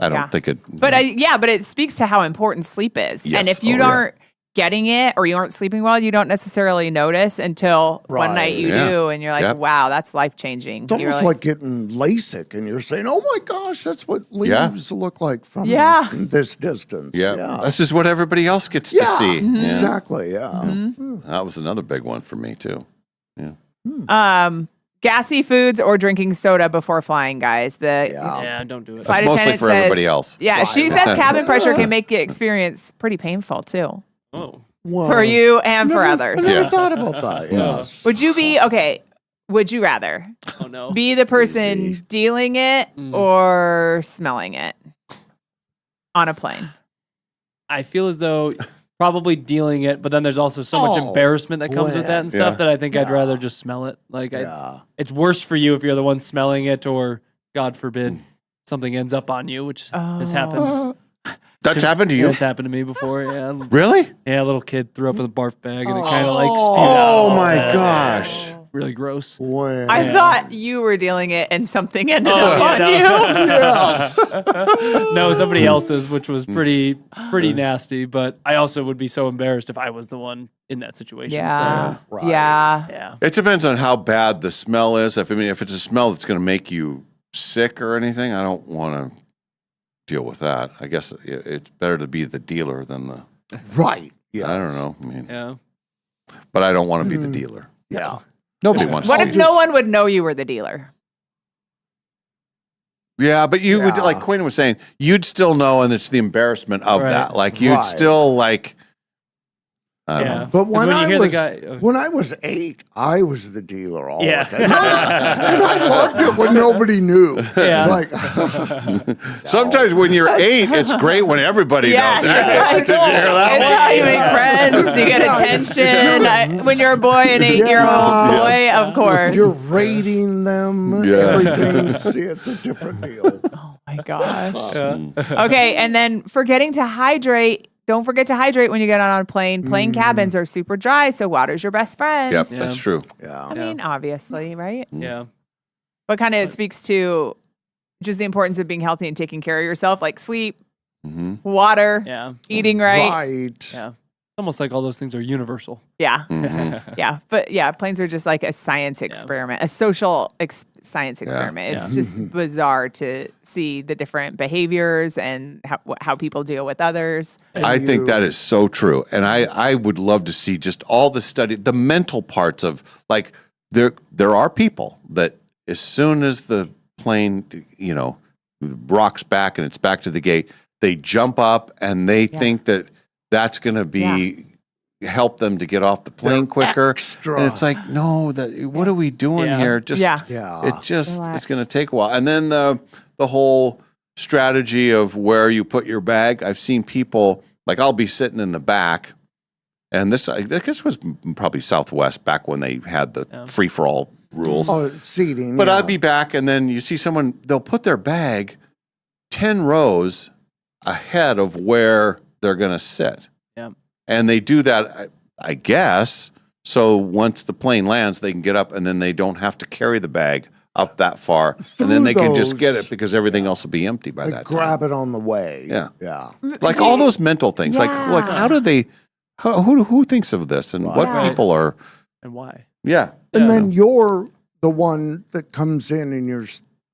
I don't think it. But but it speaks to how important sleep is. Yes. And if you aren't getting it or you aren't sleeping well, you don't necessarily notice until one night you do, and you're like, wow, that's life changing. It's almost like getting LASIK, and you're saying, "Oh my gosh, that's what leaves look like from this distance." Yeah. This is what everybody else gets to see. Yeah. Exactly. Yeah. That was another big one for me too. Yeah. Gassy foods or drinking soda before flying, guys. Don't do it. That's mostly for everybody else. Yeah, she says cabin pressure can make the experience pretty painful too. Oh. For you and for others. I never thought about that. Yes. Would you be would you rather be the person dealing it or smelling it on a plane? I feel as though probably dealing it, but then there's also so much embarrassment that comes with that and stuff that I think I'd rather just smell it. Like, it's worse for you if you're the one smelling it, or God forbid something ends up on you, which has happened. That's happened to you? Yeah, it's happened to me before, yeah. Really? Yeah, a little kid threw up in the barf bag and it kind of like spewed out. Oh my gosh. Really gross. I thought you were dealing it and something ended up on you. No, somebody else's, which was pretty nasty. But I also would be so embarrassed if I was the one in that situation. Yeah. So, Yeah. It depends on how bad the smell is. If it's a smell that's going to make you sick or anything, I don't want to deal with that. I guess it's better to be the dealer than the right. Yeah. I don't know. I mean, but I don't want to be the dealer. Yeah. Nobody wants. What to if no one would know you were the dealer? Yeah, but you would, like Quinn was saying, you'd still know, and it's the embarrassment of that. Like you'd still like. I don't know. But when when when I was 8, I was the dealer all the time. And I loved it when nobody knew. It's like sometimes when you're 8, it's great when everybody knows. Did you hear that one? It's how you make friends. You get attention. When you're a boy, an 8-year-old boy, of course. You're rating them. Everything. See, it's a different deal. Oh my gosh. Okay, and then forgetting to hydrate. Don't forget to hydrate when you get on a plane. Plane cabins are super dry, so water's your best friend. Yep, that's true. Yeah. I mean, obviously, right? Yeah. But kind of speaks to just the importance of being healthy and taking care of yourself, like sleep, water, eating right. Right. Yeah. It's almost like all those things are universal. Yeah. Yeah. But yeah, planes are just like a science experiment, a social science experiment. It's just bizarre to see the different behaviors and how people deal with others. I think that is so true. And I would love to see just all the study, the mental parts of like, there are people that as soon as the plane, rocks back and it's back to the gate, they jump up and they think that that's going to be help them to get off the plane quicker. Extra. And it's like, no, what are we doing here? Just it's going to take a while. And then the whole strategy of where you put your bag. I've seen people like I'll be sitting in the back, and this I guess was probably Southwest back when they had the free for all rules. Oh, seating. But I'd be back, and then you see someone, they'll put their bag 10 rows ahead of where they're going to sit. Yeah. And they do that, I guess, so once the plane lands, they can get up, and then they don't have to carry the bag up that far. And then they can just get it because everything else will be empty by that time. Grab it on the way. Yeah. Yeah. Like all those mental things. Like how do they, who thinks of this and what people are. And why? Yeah. And then you're the one that comes in and you're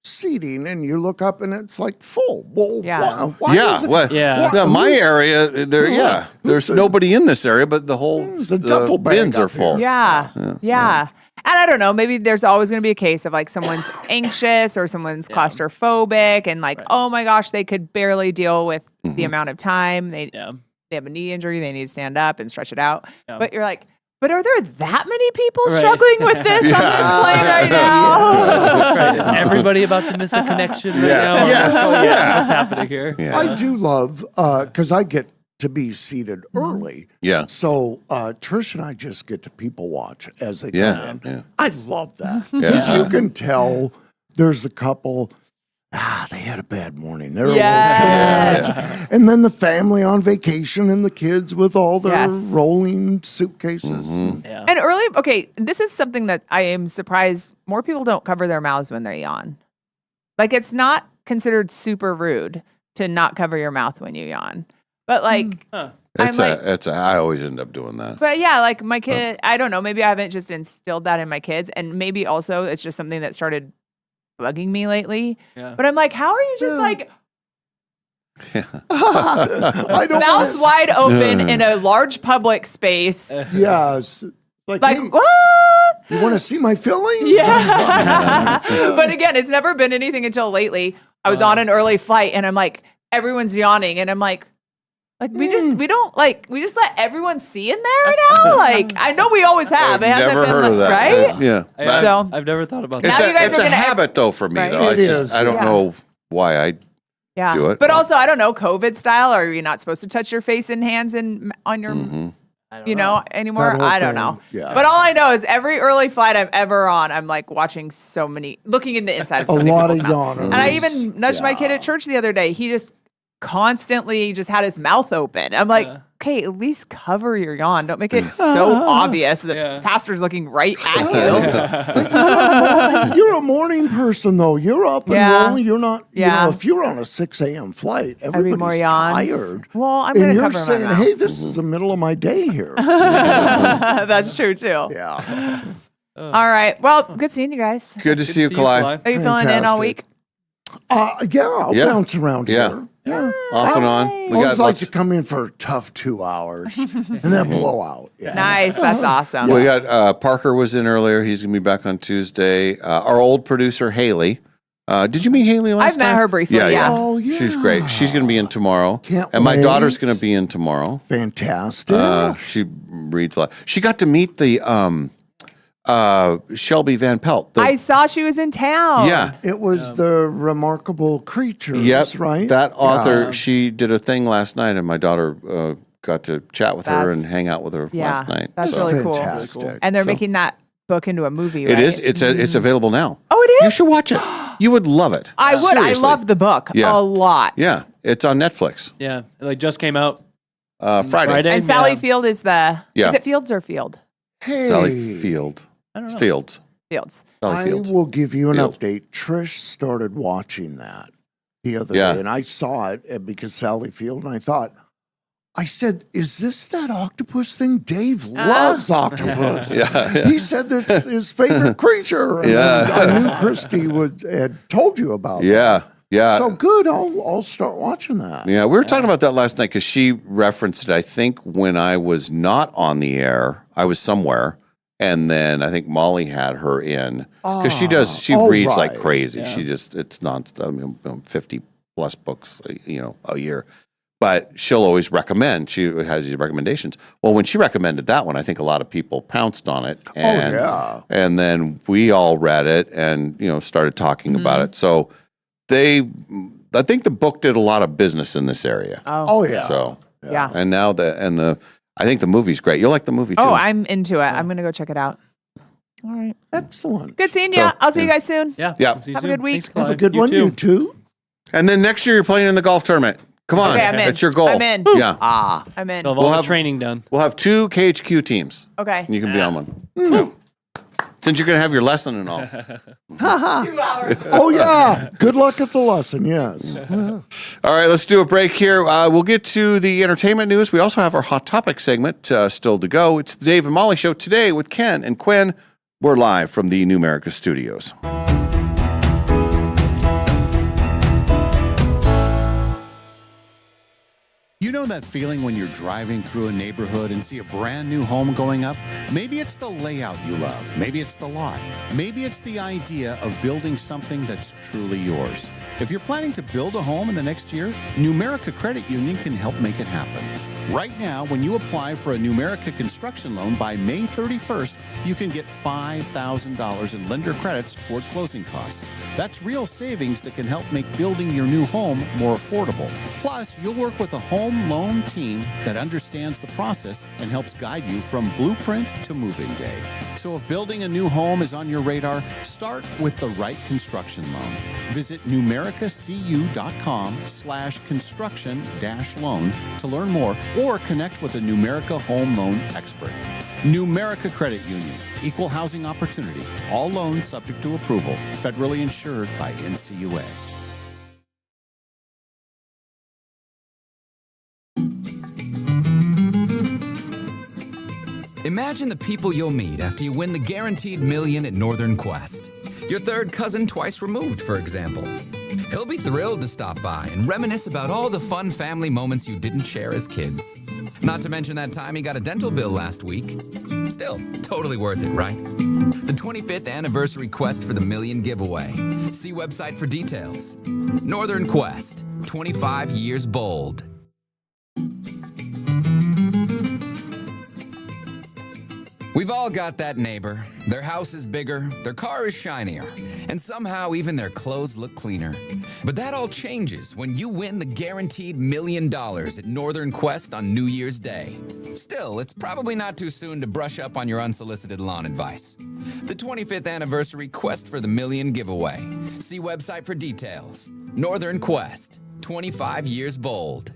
seating and you look up and it's like full. Well, why is it, my area, there's nobody in this area, but the whole duffel bag bins up are full. Yeah. And I don't know, maybe there's always going to be a case of like someone's anxious or someone's claustrophobic and like, oh my gosh, they could barely deal with the amount of time. They have a knee injury, they need to stand up and stretch it out. But you're like, but are there that many people struggling with this on this plane right now? Is everybody about to miss a connection right now? Yes. What's happening here? I do love, because I get to be seated early. Yeah. So Trish and I just get to people watch as they Yeah, come in. yeah. I love that. Yeah. Because you can tell there's a couple, they had a bad morning. They're a little tense. And then the family on vacation and the kids with all their rolling suitcases. And early, this is something that I am surprised more people don't cover their mouths when they yawn. Like, it's not considered super rude to not cover your mouth when you yawn. But like, I always end up doing that. But yeah, like my kid, I don't know, maybe I haven't just instilled that in my kids. And maybe also it's just something that started bugging me lately. Yeah. But I'm like, how are you just like I don't mouth wide open in a large public space? Yes. Like hey, what? You want to see my fillings? Yeah. But again, it's never been anything until lately. I was on an early flight and I'm like, everyone's yawning. And I'm like we just let everyone see in there now. Like, I know we always have. It hasn't Never been heard of that. right? Yeah. So I've never thought about It's that. a habit though for me Right. though. It is. I don't know why I do it. But also, I don't know, COVID style. Are you not supposed to touch your face and hands and on your, anymore? That whole I don't thing, know. yeah. But all I know is every early flight I'm ever on, I'm like watching looking in the inside of so A many lot of people's mouths. yawners. And I even nudged my kid at church the other day. He just constantly just had his mouth open. I'm like, okay, at least cover your yawn. Don't make it so obvious that the pastor's looking right at you. You're a morning person, though. You're up and rolling. You're not, if you're on a 6 a.m. flight, everybody's more yawns. tired. Well, I'm going and to you're cover my saying, mouth. hey, this is the middle of my day here. That's true, too. Yeah. All right. Well, good seeing you guys. Good to see you, Kalai. Are you filling in all week? Yeah, I'll bounce around here. Yeah. Off and on. I always like to come in for a tough 2 hours and then blow out. Yeah. Nice. That's awesome. We got Parker was in earlier. He's gonna be back on Tuesday. Our old producer Haley. Did you meet Haley last time? I've met her briefly. Yeah. Oh, yeah. She's great. She's gonna be in tomorrow. Can't and my wait. daughter's gonna be in tomorrow. Fantastic. She reads a lot. She got to meet the Shelby Van Pelt. I saw she was in town. Yeah. It was the Remarkable Creatures, Yep. right? That author, Yeah. she did a thing last night, and my daughter got to chat with her That's- and hang out with her Yeah, last night. that's So- really cool. Fantastic. And they're So- making that book into a movie, right? It is. It's available now. Oh, it is? You should watch it. You would love it. I would. Seriously. I love the book Yeah. a lot. Yeah, it's on Netflix. Yeah, it like just came out Friday. And Sally Field is the... Yeah. Is it Fields or Field? Hey, Sally Field. I don't know. Fields. Fields. Sally I Fields. will give you an Field. update. Trish started watching that the other Yeah. day, and I saw it because Sally Field, and I said, is this that octopus thing? Dave loves octopus. Yeah. He said that's his favorite creature. And Yeah. I knew Christy had told you about Yeah. Yeah. So good. I'll start watching that. Yeah, we were talking about that last night because she referenced it. I think when I was not on the air, I was somewhere, and then I think Molly had her in because she reads like crazy. Yeah. She just it's nonstop. I mean, 50 plus books, a year. But she'll always recommend. She has these recommendations. Well, when she recommended that one, I think a lot of people pounced on it. And, and then we all read it and started talking about it. So I think the book did a lot of business in this area. Oh yeah. So Yeah. and now I think the movie's great. You'll like the movie too. Oh, I'm into it. I'm going to go check it out. All right. Excellent. Good seeing you. So, I'll see you guys soon. Yeah. Yeah. See you Have a soon. good week. Thanks, Have a Clyde. good one, you too. And then next year you're playing in the golf tournament. Come on, Okay, I'm in. that's your goal. I'm in. Yeah. I'm in. We'll have all the training done. We'll have 2 KHQ teams. Okay. And you can be on one. Since you're going to have your lesson and all. 2 hours. Oh yeah. Good luck at the lesson. Yes. All right, let's do a break here. We'll get to the entertainment news. We also have our Hot Topic segment still to go. It's the Dave and Molly Show today with Ken and Quinn. We're live from the Numerica Studios. You know that feeling when you're driving through a neighborhood and see a brand new home going up? Maybe it's the layout you love. Maybe it's the lot. Maybe it's the idea of building something that's truly yours. If you're planning to build a home in the next year, Numerica Credit Union can help make it happen. Right now, when you apply for a Numerica construction loan by May 31st, you can get $5,000 in lender credits toward closing costs. That's real savings that can help make building your new home more affordable. Plus, you'll work with a home loan team that understands the process and helps guide you from blueprint to move-in day. So if building a new home is on your radar, start with the right construction loan. Visit numericacu.com/construction-loan to learn more or connect with a Numerica home loan expert. Numerica Credit Union, equal housing opportunity, all loans subject to approval, federally insured by NCUA. Imagine the people you'll meet after you win the guaranteed million at Northern Quest. Your third cousin twice removed, for example. He'll be thrilled to stop by and reminisce about all the fun family moments you didn't share as kids. Not to mention that time he got a dental bill last week. Still, totally worth it, right? The 25th anniversary quest for the million giveaway. See website for details. Northern Quest, 25 years bold. We've all got that neighbor. Their house is bigger, their car is shinier, and somehow even their clothes look cleaner. But that all changes when you win the guaranteed $1 million at Northern Quest on New Year's Day. Still, it's probably not too soon to brush up on your unsolicited lawn advice. The 25th anniversary Quest for the Million giveaway. See website for details. Northern Quest, 25 years bold.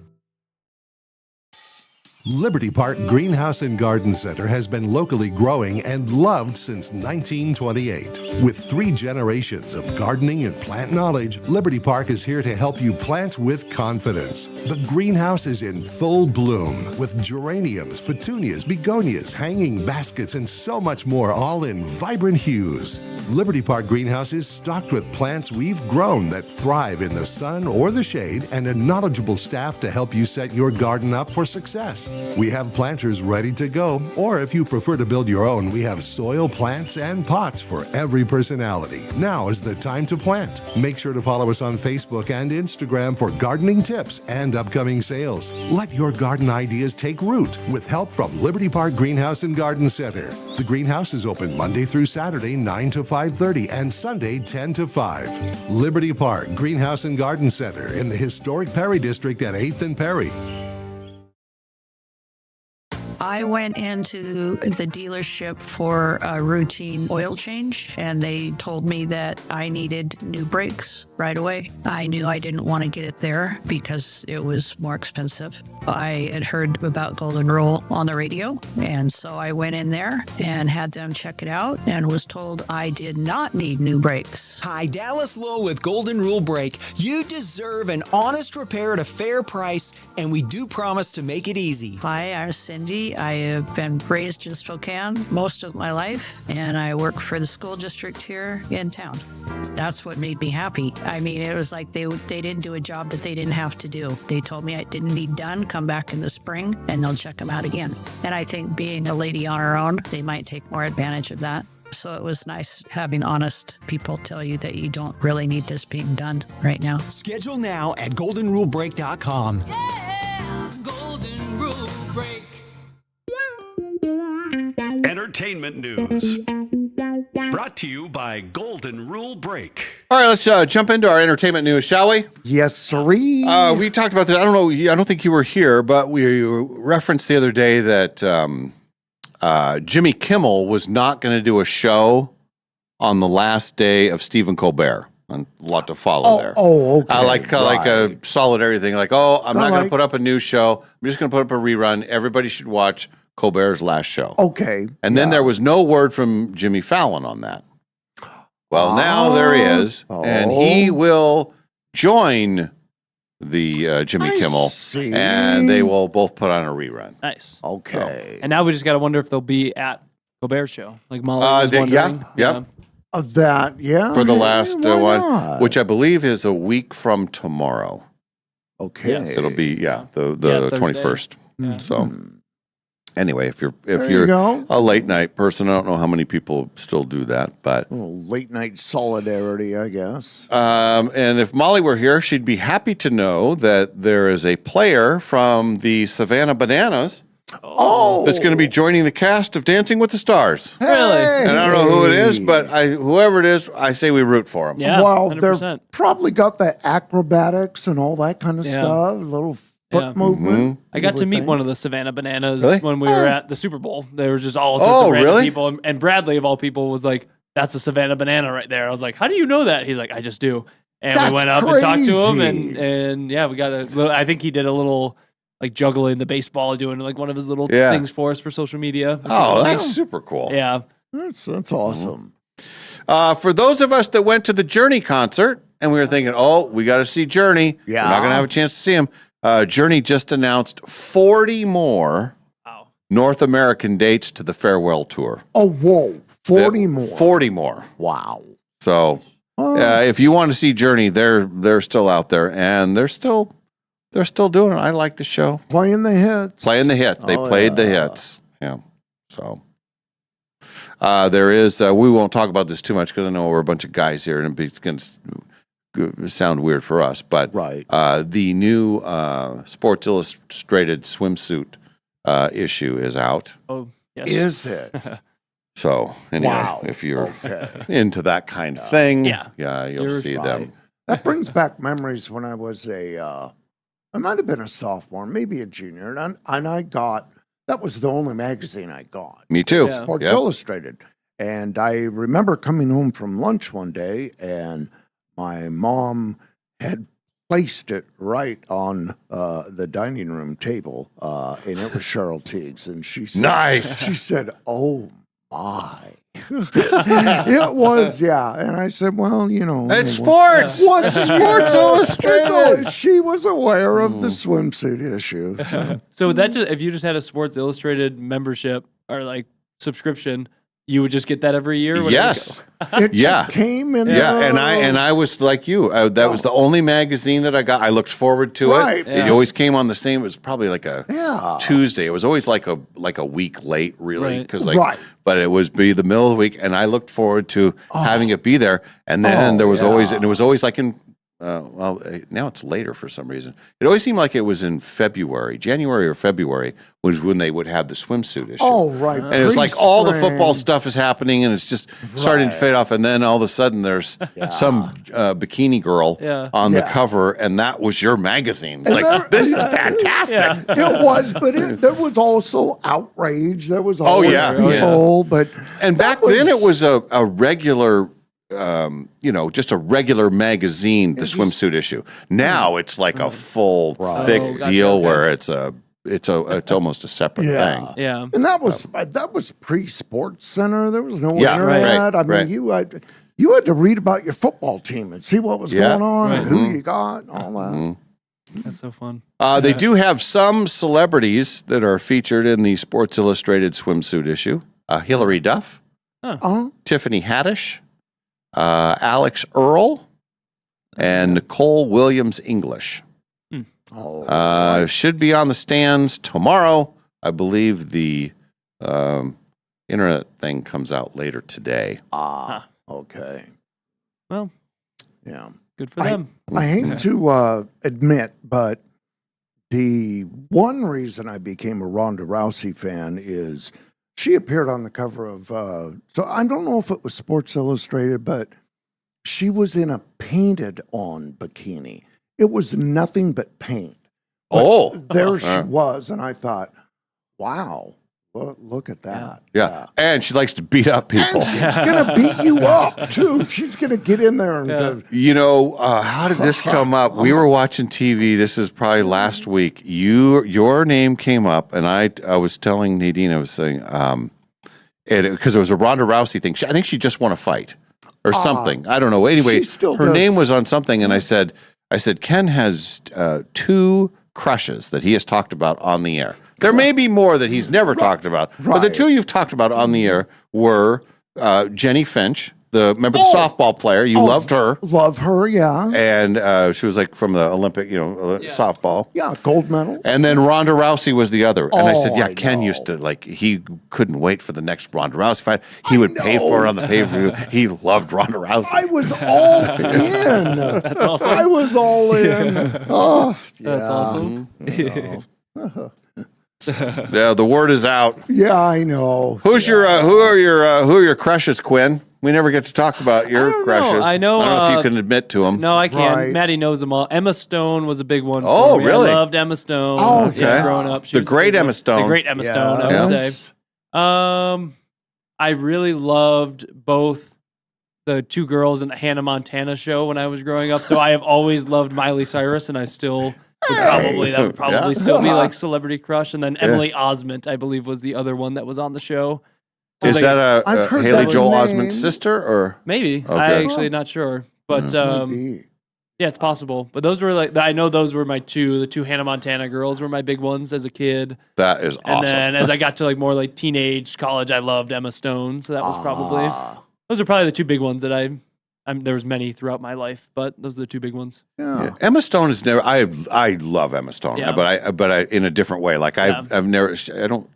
Liberty Park Greenhouse and Garden Center has been locally growing and loved since 1928. With 3 generations of gardening and plant knowledge, Liberty Park is here to help you plant with confidence. The greenhouse is in full bloom with geraniums, petunias, begonias, hanging baskets, and so much more, all in vibrant hues. Liberty Park Greenhouse is stocked with plants we've grown that thrive in the sun or the shade, and a knowledgeable staff to help you set your garden up for success. We have planters ready to go, or if you prefer to build your own, we have soil, plants, and pots for every personality. Now is the time to plant. Make sure to follow us on Facebook and Instagram for gardening tips and upcoming sales. Let your garden ideas take root with help from Liberty Park Greenhouse and Garden Center. The greenhouse is open Monday through Saturday, 9 to 5:30, and Sunday, 10 to 5. Liberty Park Greenhouse and Garden Center in the historic Perry District at 8th and Perry. I went into the dealership for a routine oil change, and they told me that I needed new brakes right away. I knew I didn't want to get it there because it was more expensive. I had heard about Golden Rule on the radio, and so I went in there and had them check it out and was told I did not need new brakes. Hi, Dallas Lowe with Golden Rule Brake. You deserve an honest repair at a fair price, and we do promise to make it easy. Hi, I'm Cindy. I have been raised in Spokane most of my life, and I work for the school district here in town. That's what made me happy. I mean, it was like they didn't do a job that they didn't have to do. They told me I didn't need done, come back in the spring, and they'll check them out again. And I think being a lady on her own, they might take more advantage of that. So it was nice having honest people tell you that you don't really need this being done right now. Schedule now at goldenrulebrake.com. Yeah, Golden Rule Brake. Entertainment news. Brought to you by Golden Rule Brake. All right, let's jump into our entertainment news, shall we? Yes, sirree. We talked about this. I don't know. I don't think you were here, but we referenced the other day that Jimmy Kimmel was not going to do a show on the last day of Stephen Colbert. A lot to follow there. Oh, okay. Like a solidarity thing. Like, I'm not going to put up a new show. I'm just going to put up a rerun. Everybody should watch Colbert's last show. Okay. And then there was no word from Jimmy Fallon on that. Well, now there is, and he will join the Jimmy Kimmel, and they will both put on a rerun. Nice. Okay. And now we just got to wonder if they'll be at Colbert's show, like Molly was wondering. Yeah. Yeah. For the last one, which I believe is a week from tomorrow. Okay. Yes. It'll be the 21st. Yeah. So Anyway, if you you're go. a late night person, I don't know how many people still do that, but Late night solidarity, I guess. and if Molly were here, she'd be happy to know that there is a player from the Savannah Bananas. That's going to be joining the cast of Dancing with the Stars. Really? And I don't know who it is, but whoever it is, I say we root for him. Yeah, well, 100%. they're probably got the acrobatics and all that kind of Yeah. stuff, little foot movement. I got to meet one of the Savannah Bananas when we were at the Super Bowl. They were just all sorts of random people. And Bradley, of all people, was like, that's a Savannah Banana right there. I was like, how do you know that? He's like, I just do. And we went up and talked to him. And yeah, we got I think he did a little like juggling the baseball, doing like one of his little things for us for social media. Oh, that's super cool. Yeah. That's awesome. For those of us that went to the Journey concert and we were thinking, we got to see Journey. Yeah. We're not going to have a chance to see him. Journey just announced 40 more North American dates to the farewell tour. Oh, whoa. 40 more. 40 more. Wow. So if you want to see Journey, they're still out there and they're still doing it. I like the show. Playing the hits. They played the hits. Yeah. So there is, we won't talk about this too much because I know we're a bunch of guys here and it's going to sound weird for us, but the new Sports Illustrated swimsuit issue is out. Oh, yes. Is it? So anyway, if you're into that kind of thing, you'll see them. That brings back memories when I was I might have been a sophomore, maybe a junior, and I got, that was the only magazine I got. Me too. Sports Illustrated. And I remember coming home from lunch one day and my mom had placed it right on the dining room table, and it was Cheryl Teague's. And she said, Nice. She said, "Oh my." It was, and I said, well, it's sports. What's Sports Illustrated? She was aware of the swimsuit issue. So if you just had a Sports Illustrated membership or like subscription, you would just get that every year? Yes. It just came in. And I was like you. That was the only magazine that I got. I looked forward to it. It always came on the same. It was probably like a Tuesday. It was always like a week late, really, because but it was be the middle of the week, and I looked forward to having it be there. And then there was always, and it was always like in. Now it's later for some reason. It always seemed like it was in February, January or February, was when they would have the swimsuit issue. Oh, right. And it's like all the football stuff is happening and it's just starting to fade off. And then all of a sudden there's some bikini girl on the cover and that was your magazine. It's like, this is fantastic. It was, but there was also outrage. There was always people. But and back then it was a regular just a regular magazine, the swimsuit issue. Now it's like a full thick deal where it's almost a separate thing. Yeah. And that was pre-Sports Center. There was no internet. I mean, you had to read about your football team and see what was going on and who you got and all that. That's so fun. They do have some celebrities that are featured in the Sports Illustrated swimsuit issue. Hillary Duff, Tiffany Haddish, Alex Earl, and Nicole Williams English. Should be on the stands tomorrow. I believe the internet thing comes out later today. Okay. Well, yeah. Good for them. I hate to admit, but the one reason I became a Ronda Rousey fan is she appeared on the cover of, so I don't know if it was Sports Illustrated, but she was in a painted on bikini. It was nothing but paint. But there she was, and I thought, wow, look at that. Yeah. And she likes to beat up people. And she's going to beat you up, too. She's going to get in there and how did this come up? We were watching TV. This is probably last week. Your name came up, and I was telling Nadine, I was saying, because it was a Ronda Rousey thing. I think she just won a fight or something. I don't know. Anyway, her name was on something, and I said, Ken has 2 crushes that he has talked about on the air. There may be more that he's never talked about, but the 2 you've talked about on the air were Jenny Finch, remember the softball player? You loved her. Love her, yeah. And she was like from the Olympic, softball. Yeah, gold medal. And then Ronda Rousey was the other. And I said, Oh, yeah, I Ken used to he couldn't wait for the next Ronda Rousey fight. He would pay for it on the pay-per-view. He loved Ronda Rousey. I was all in. That's awesome. I was all in. Oh, yeah. That's awesome. Yeah, the word is out. Yeah, I know. Who are your crushes, Quinn? We never get to talk about your crushes. I know. I don't know if you can admit to them. No, I can't. Right. Maddie knows them all. Emma Stone was a big one. Oh, for me. really? I loved Emma Stone. Oh, okay. Yeah, growing up. She The was a great big Emma one. Stone. The great Emma Stone, I would Yes. say. I really loved both the two girls in the Hannah Montana show when I was growing up. So I have always loved Miley Cyrus, and I still would probably still be like celebrity crush. And then Emily Osment, I believe, was the other one that was on the show. So Is that I've heard Haley that Joel name. Osment's sister, or maybe? Okay. I actually not sure, but Maybe. yeah, it's possible. But those were I know those were my two. The two Hannah Montana girls were my big ones as a kid. that is And awesome? then as I got to more teenage, college, I loved Emma Stone. So that was probably those are probably the two big ones that there was many throughout my life, but those are the two big ones. Yeah. Emma Stone is never. I love Emma Stone, Yeah. but I in a different way. Like I've never. I don't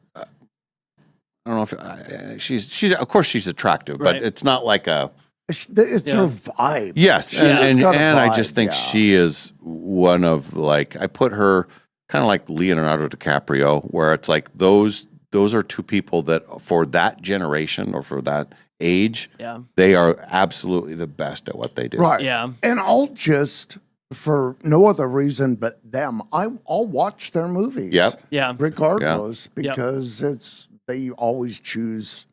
know if she's of course she's attractive, Right. but it's not like a. It's Yeah. her vibe. Yes, She's and got a I vibe, just think yeah. she is one of I put her kind of like Leonardo DiCaprio, where it's like those are two people that for that generation or for that age, Yeah. they are absolutely the best at what they do. Right. Yeah. And I'll just, for no other reason but them, I'll watch their movies. Yep. Yeah. Regardless, Yep. because they always choose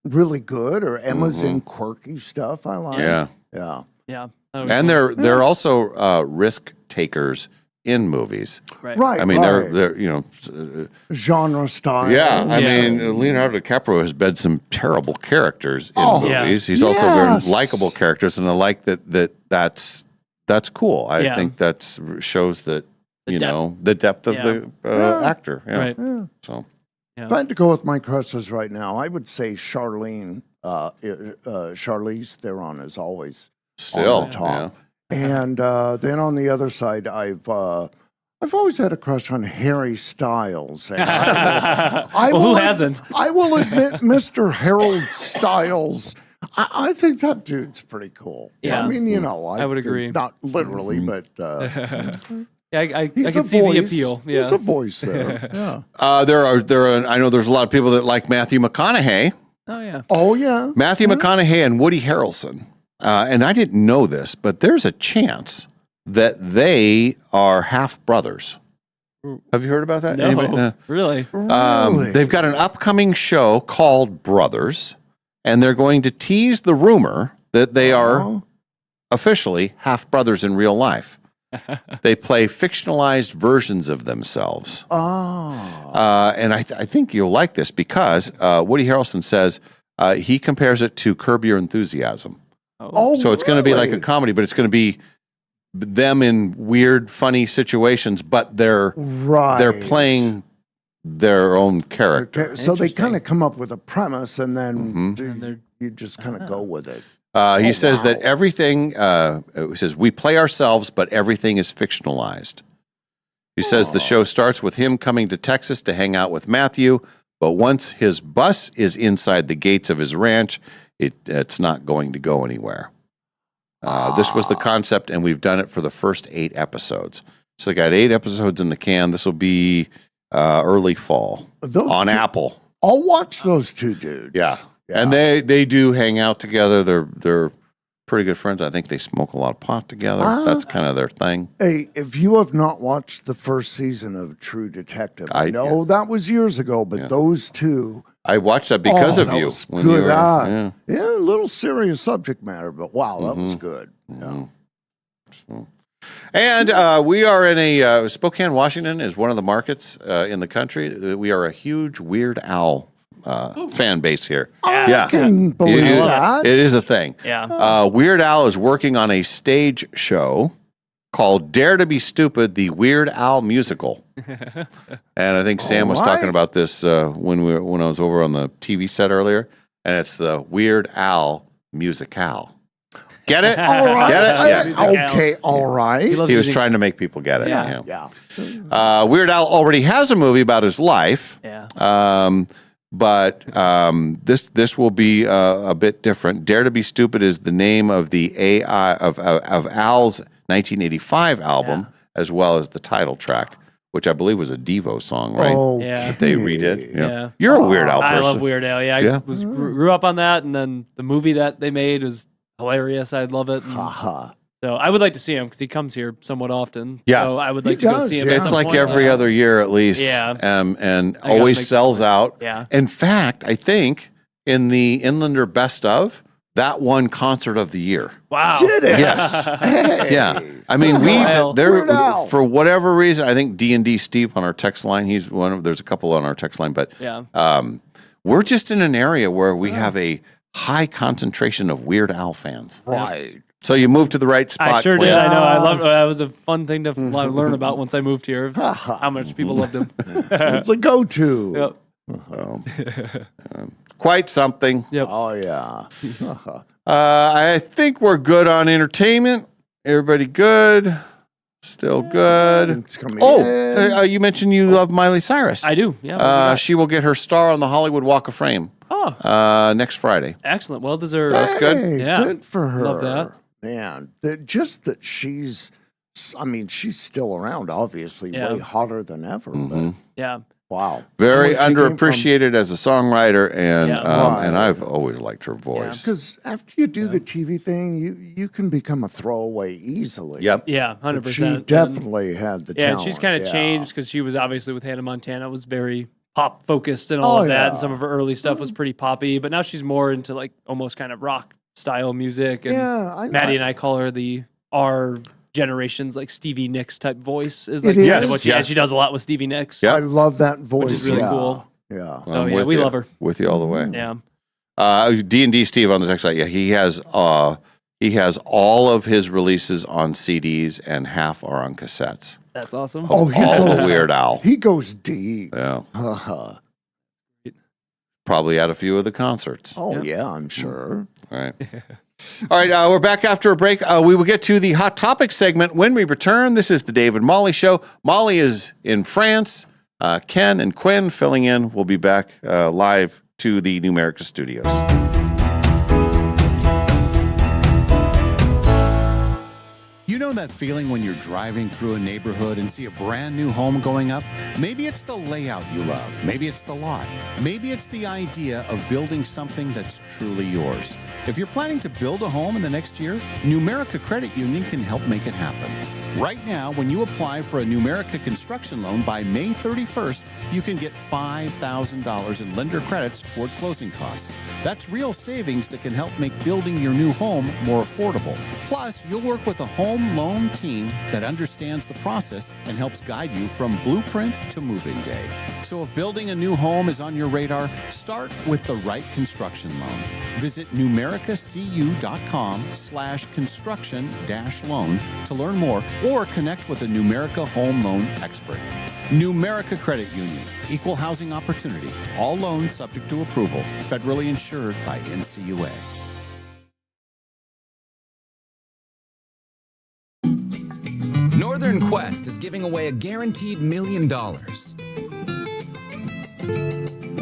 really good, or Emma's in quirky stuff I like. Yeah. Yeah. Yeah. And they're also risk takers in movies. Right. Right. I mean, right. they're genre style. yeah. I mean, Leonardo DiCaprio has been some terrible characters in Yeah. movies. He's also very Yes. likable characters, and I like that's cool. I Yeah. think that shows that The depth. the depth of Yeah. the actor. Yeah. Right. Yeah. So If I had to go with my crushes right now, I would say Charlene, Charlize Theron is always still, on the top. And then on the other side, I've always had a crush on Harry Styles. And Who hasn't? I will admit, Mr. Harold Styles. I think that dude's pretty cool. Yeah. I mean, I would agree. Not literally, but Yeah, I he's can a see voice. the appeal. Yeah. There's a voice there. Yeah. I know there's a lot of people that like Matthew McConaughey. Oh yeah. Oh yeah. Matthew McConaughey and Woody Harrelson. And I didn't know this, but there's a chance that they are half brothers. Have you heard about that? No, Anybody? really. Really? They've got an upcoming show called Brothers, and they're going to tease the rumor that they are officially half brothers in real life. They play fictionalized versions of themselves. Oh. And I think you'll like this because Woody Harrelson says he compares it to Curb Your Enthusiasm. Oh, So it's going to be like a really? comedy, but it's going to be them in weird, funny situations, but they're playing their own character. Okay, so they kind of come up with a premise, and then you just kind of go with it. He says that everything, he says, we play ourselves, but everything is fictionalized. He says the show starts with him coming to Texas to hang out with Matthew, but once his bus is inside the gates of his ranch, it's not going to go anywhere. This was the concept, and we've done it for the first 8 episodes. So they got 8 episodes in the can. This will be early fall on Apple. I'll watch those two dudes. Yeah. And they do hang out together. They're pretty good friends. I think they smoke a lot of pot together. That's kind of their thing. Hey, if you have not watched the first season of True Detective, I know that was years ago, but those two. I watched that because of that you. Was when good. you were, Yeah, a little serious subject matter, but wow, that was good. Yeah. And we are in a Spokane, Washington is one of the markets in the country. We are a huge Weird Al fan base here. I can believe that. It is a thing. Yeah. Weird Al is working on a stage show called Dare to Be Stupid, the Weird Al Musical. And I think Sam was talking about this when I was over on the TV set earlier. And it's the Weird Al musicale. Get it? All right. Get it? Yeah. Okay, all right. He was trying to make people get it. Yeah. Weird Al already has a movie about his life. Yeah. But this will be a bit different. Dare to Be Stupid is the name of the AI of Al's 1985 album, as well as the title track, which I believe was a Devo song, right? Oh, Yeah. That they redid. Yeah. You're a Weird Al person. I love Weird Al. Yeah, I Yeah. grew up on that, and then the movie that they made is hilarious. I love it. So I would like to see him because he comes here somewhat often. Yeah. So I would like to go see him. at It's some like point. every other year at least. Yeah. And I gotta always make- sells out. Yeah. In fact, I think in the Inlander Best of, that won Concert of the Year. Wow. Did it? Yes. Hey. Yeah. I mean, Wow. Weird Al. for whatever reason, I think D&D Steve on our text line, he's one of, there's a couple on our text line, but Yeah. we're just in an area where we have a high concentration of Weird Al fans. Right. So you moved to the right spot. I sure Quinn. did. I know. I loved. That was a fun thing to learn about once I moved here. How much people loved him. It's a go-to. Yep. Quite something. Yep. Oh, yeah. I think we're good on entertainment. Everybody good? Still good. It's coming Oh, in. you mentioned you love Miley Cyrus. I do. Yeah. She will get her star on the Hollywood Walk of Fame next Friday. Excellent. Well deserved. That's good. Hey, Yeah. good for her. Love that. Man, just that she's, I mean, she's still around, obviously, Yeah. way hotter than ever. But Yeah. wow. Very Where she came from. underappreciated as a songwriter, and Yeah. and I've always liked her voice. Because after you do the TV thing, you can become a throwaway easily. Yep. Yeah. But 100%. She definitely had the Yeah. talent. And she's kind of yeah. changed because she was obviously with Hannah Montana was very pop focused and all Oh, of that, yeah. and some of her early stuff was pretty poppy. But now she's more into like almost kind of rock style music. And Yeah, Maddie and I call her our generation's like Stevie Nicks type voice is like It kind of is. what she, and she does a lot with Stevie Nicks. I love that voice. Which is really yeah. cool. Yeah. Oh, yeah, we love her. With you all the way. Yeah. D&D Steve on the text site. Yeah, he has all of his releases on CDs and half are on cassettes. That's awesome. Oh, he all goes, the Weird Al. He goes deep. Yeah. Uh-huh. Probably at a few of the concerts. Oh, yeah, I'm sure. All right. All right, we're back after a break. We will get to the Hot Topic segment when we return. This is the Dave and Molly Show. Molly is in France. Ken and Quinn filling in. We'll be back live to the Numerica Studios. You know that feeling when you're driving through a neighborhood and see a brand new home going up? Maybe it's the layout you love. Maybe it's the lot. Maybe it's the idea of building something that's truly yours. If you're planning to build a home in the next year, Numerica Credit Union can help make it happen. Right now, when you apply for a Numerica construction loan by May 31st, you can get $5,000 in lender credits toward closing costs. That's real savings that can help make building your new home more affordable. Plus, you'll work with a home loan team that understands the process and helps guide you from blueprint to moving day. So if building a new home is on your radar, start with the right construction loan. Visit numericacu.com/construction-loan to learn more or connect with a Numerica home loan expert. Numerica Credit Union, equal housing opportunity, all loans subject to approval, federally insured by NCUA. Northern Quest is giving away a guaranteed $1 million.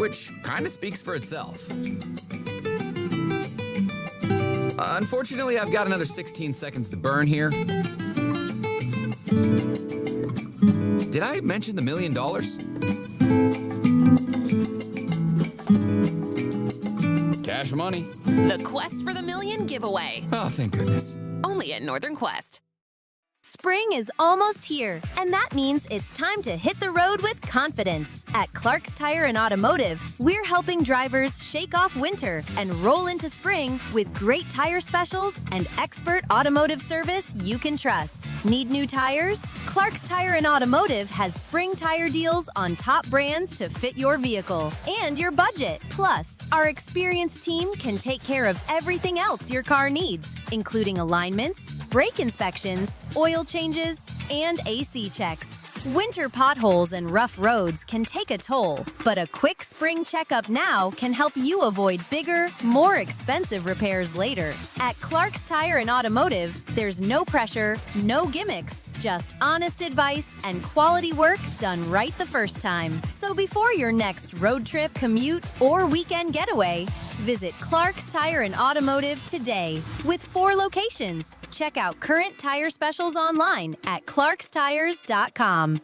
Which kind of speaks for itself. Unfortunately, I've got another 16 seconds to burn here. Did I mention the $1 million? Cash money. The Quest for the Million giveaway. Oh, thank goodness. Only at Northern Quest. Spring is almost here, and that means it's time to hit the road with confidence. At Clark's Tire and Automotive, we're helping drivers shake off winter and roll into spring with great tire specials and expert automotive service you can trust. Need new tires? Clark's Tire and Automotive has spring tire deals on top brands to fit your vehicle and your budget. Plus, our experienced team can take care of everything else your car needs, including alignments, brake inspections, oil changes, and AC checks. Winter potholes and rough roads can take a toll, but a quick spring checkup now can help you avoid bigger, more expensive repairs later. At Clark's Tire and Automotive, there's no pressure, no gimmicks, just honest advice and quality work done right the first time. So before your next road trip, commute, or weekend getaway, visit Clark's Tire and Automotive today. With 4 locations, check out current tire specials online at clarkstires.com.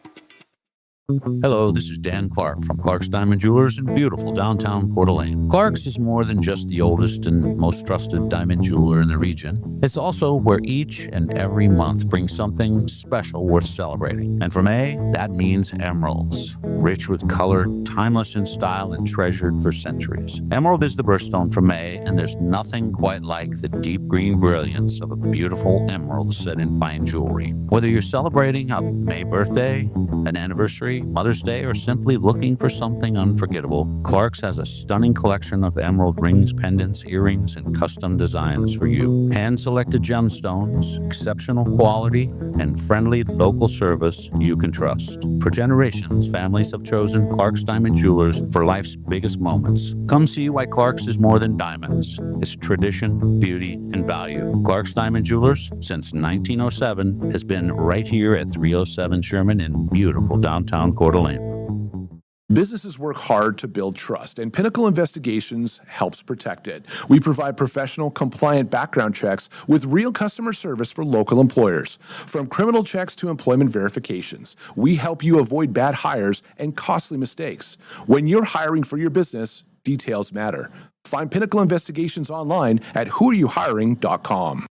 Hello, this is Dan Clark from Clark's Diamond Jewelers in beautiful downtown Coeur d'Alene. Clark's is more than just the oldest and most trusted diamond jeweler in the region. It's also where each and every month brings something special worth celebrating. And for May, that means emeralds. Rich with color, timeless in style, and treasured for centuries. Emerald is the birthstone for May, and there's nothing quite like the deep green brilliance of a beautiful emerald set in fine jewelry. Whether you're celebrating a May birthday, an anniversary, Mother's Day, or simply looking for something unforgettable, Clark's has a stunning collection of emerald rings, pendants, earrings, and custom designs for you. Hand-selected gemstones, exceptional quality, and friendly local service you can trust. For generations, families have chosen Clark's Diamond Jewelers for life's biggest moments. Come see why Clark's is more than diamonds. It's tradition, beauty, and value. Clark's Diamond Jewelers, since 1907, has been right here at 307 Sherman in beautiful downtown Coeur d'Alene. Businesses work hard to build trust, and Pinnacle Investigations helps protect it. We provide professional, compliant background checks with real customer service for local employers. From criminal checks to employment verifications, we help you avoid bad hires and costly mistakes. When you're hiring for your business, details matter. Find Pinnacle Investigations online at whoareyouhiring.com.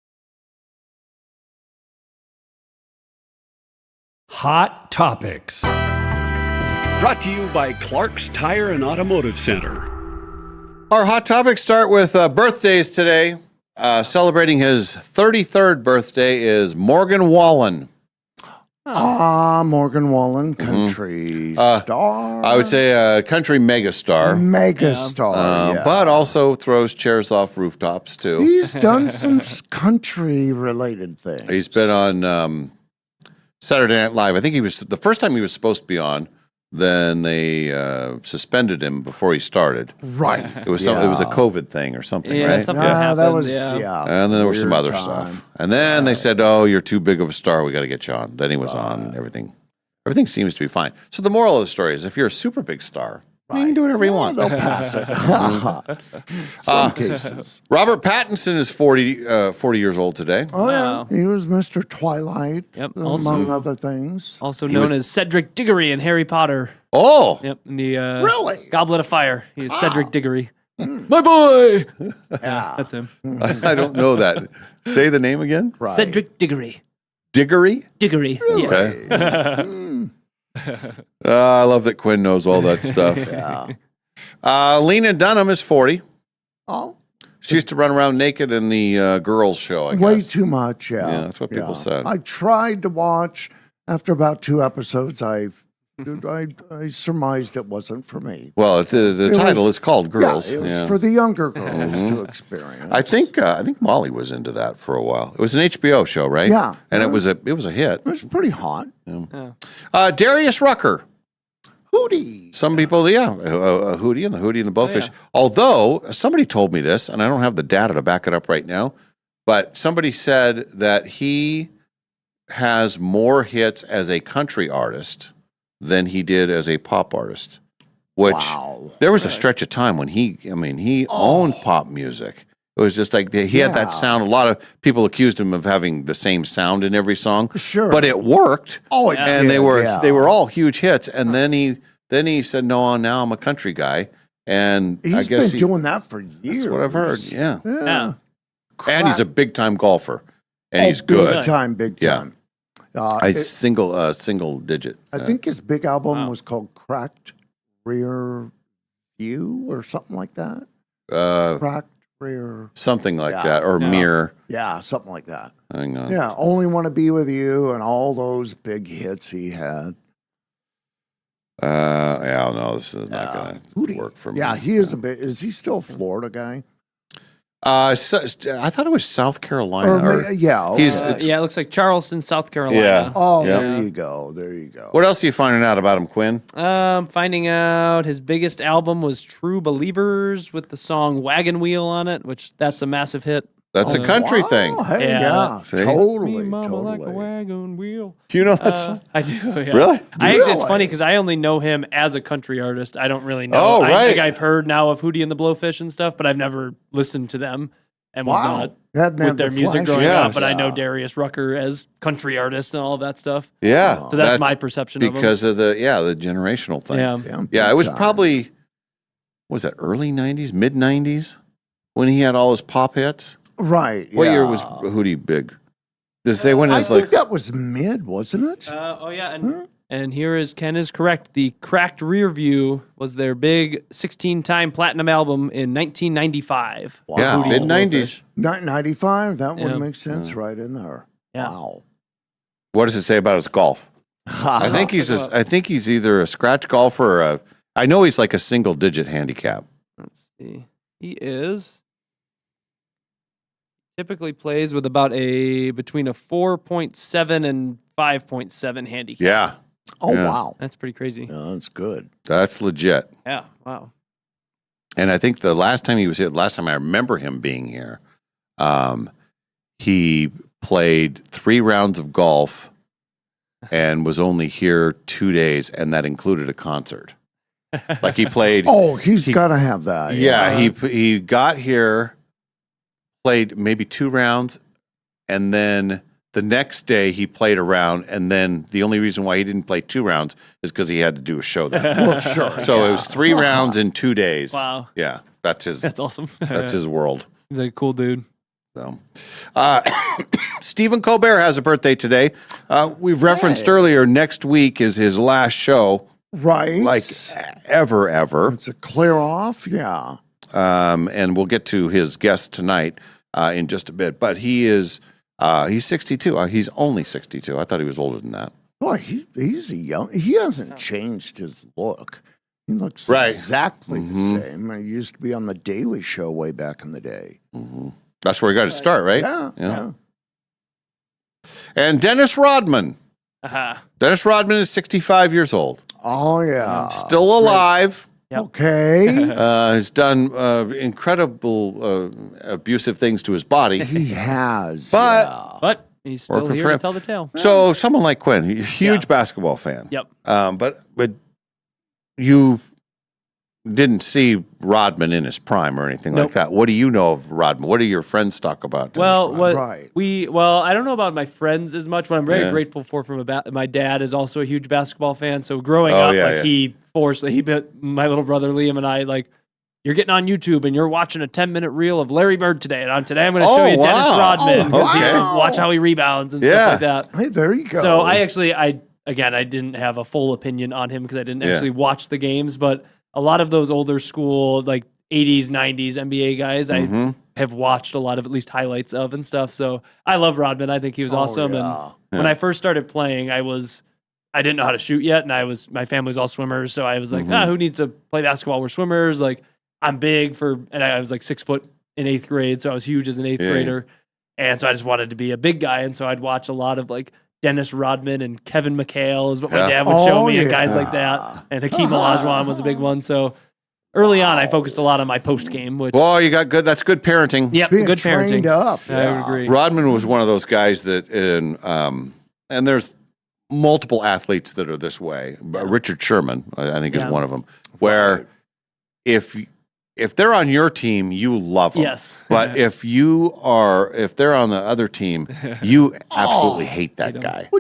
Hot Topics. Brought to you by Clark's Tire and Automotive Center. Our hot topics start with birthdays today. Celebrating his 33rd birthday is Morgan Wallen. Morgan Wallen, country star. I would say a country megastar. Megastar, yeah. But also throws chairs off rooftops, too. He's done some country-related things. He's been on Saturday Night Live. I think he was the first time he was supposed to be on. Then they suspended him before he started. Right. It was it was a COVID thing or something, right? Something happened, that was And then there was some other stuff. And then they said, "Oh, you're too big of a star. We got to get you on." Then he was on. And everything seems to be fine. So the moral of the story is, if you're a super big star, you can do whatever you want. They'll pass it. Some cases. Robert Pattinson is 40 years old today. Oh, yeah. He was Mr. Twilight, among other things. Also known as Cedric Diggory in Harry Potter. Oh. Yep. In the really? Goblet of Fire. He's Cedric Diggory. My boy! Yeah. That's him. I don't know that. Say the name again. Right. Cedric Diggory. Diggory? Diggory. Really? Yes. I love that Quinn knows all that stuff. Lena Dunham is 40. Oh. She used to run around naked in the girls' show, I guess. Way too much, yeah. Yeah, that's what people said. I tried to watch. After about 2 episodes, I surmised it wasn't for me. Well, the title is called Girls. Yeah, it was for the younger girls to experience. I think Molly was into that for a while. It was an HBO show, right? Yeah. And it was a hit. It was pretty hot. Darius Rucker. Hootie. Some people, a Hootie and the Blowfish. Although, somebody told me this, and I don't have the data to back it up right now, but somebody said that he has more hits as a country artist than he did as a pop artist. Which, there was a stretch of time when he owned pop music. It was just like he had that sound. A lot of people accused him of having the same sound in every song. Sure. But it worked. Oh, it and did, they were all huge hits. And then he said, "No, now I'm a country guy." And I guess been doing that for years. That's what I've heard. Yeah. Crap. And he's a big time golfer. And he's good. Big time. Single digit. I think his big album was called Cracked Rear View or something like that. Cracked Rear. Something like that. Or Mirror. Yeah, something like that. Hang on. Yeah, Only Want to Be With You and all those big hits he had. No, this is not going to work for me. Yeah, he is a bit. Is he still a Florida guy? I thought it was South Carolina. It looks like Charleston, South Carolina. Yeah. Oh, Yeah. there you go. There you go. What else are you finding out about him, Quinn? Finding out his biggest album was True Believers with the song Wagon Wheel on it, which that's a massive hit. That's a country thing. Hey, yeah, See? totally, Me, mama, totally. like a wagon wheel. You know that song? I do. Yeah. Really? It's funny because I only know him as a country artist. I don't really know. Oh, I right. think I've heard now of Hootie and the Blowfish and stuff, but I've never listened to them and was not Hadn't with had their the music flash. growing Yeah. up. But I know Darius Rucker as country artist and all of that stuff. Yeah. So that's my perception of him. because of the generational thing. Yeah. Yeah, it was probably was it early 90s, mid 90s when he had all his pop hits? Right. What yeah. year was Hootie big? Does it say when I it's think like that was mid, wasn't it? And here is Ken is correct. The Cracked Rear View was their big 16-time platinum album in 1995. Yeah, Hootie and the mid Blowfish. 95. That would Yeah. make sense right in there. Yeah. Wow. what does it say about his golf? I think he's either a scratch golfer or I know he's like a single digit handicap. Let's see. He is typically plays with about between a 4.7 and 5.7 handicap. Yeah. Oh, Yeah. wow. That's pretty crazy. Yeah, that's good. That's legit. Yeah. Wow. And I think the last time he was here, last time I remember him being here, he played 3 rounds of golf and was only here 2 days, and that included a concert. Like he played. Oh, he's got to have that. Yeah, he got here, played maybe 2 rounds, and then the next day he played a round, and then the only reason why he didn't play 2 rounds is because he had to do a show that day. Well, sure. So it was 3 rounds in 2 days. Wow. Yeah, that's his. That's awesome. That's his world. He's a cool dude. So, Stephen Colbert has a birthday today. We've referenced earlier. Next week is his last show. Right. Like ever. It's a clear off. Yeah. And we'll get to his guest tonight in just a bit. But he's 62. He's only 62. I thought he was older than that. Boy, he's a young. He hasn't changed his look. He looks Right. exactly the same. He used to be on the Daily Show way back in the day. Mm-hmm. That's where he got to start, right? Yeah. And Dennis Rodman. Dennis Rodman is 65 years old. Oh yeah. Still alive. Okay. Has done incredible abusive things to his body. He has. But he's still Working here for to him. tell the tale. So someone like Quinn, a huge basketball fan. Yep. But you didn't see Rodman in his prime or anything like that. What do you know of Rodman? What do your friends talk about? Well, Right. I don't know about my friends as much. What I'm very grateful for from my dad is also a huge basketball fan. So growing up, he bit my little brother Liam and I like. You're getting on YouTube and you're watching a 10-minute reel of Larry Bird today. And today I'm going to show you Dennis Rodman. Watch how he rebounds and stuff like that. Hey, there you go. So I didn't have a full opinion on him because I didn't actually watch the games. But a lot of those older school, like 80s, 90s NBA guys, I have watched a lot of at least highlights of and stuff. So I love Rodman. I think he was awesome. yeah. And when I first started playing, I didn't know how to shoot yet. And my family's all swimmers. So I was like, who needs to play basketball? We're swimmers. Like, I'm big and I was like 6 foot in 8th grade. So I was huge as an 8th grader. And so I just wanted to be a big guy. And so I'd watch a lot of like Dennis Rodman and Kevin McHale is what my dad would show me and guys like that. And Hakeem Olajuwon was a big one. So early on, I focused a lot on my post game. Which you got good. That's good parenting. Yep, Being good parenting. trained up. I would agree. Rodman was one of those guys that, and there's multiple athletes that are this way. Richard Sherman, I think, is one of them. Where if they're on your team, you love them. Yes. But if they're on the other team, you absolutely hate that guy.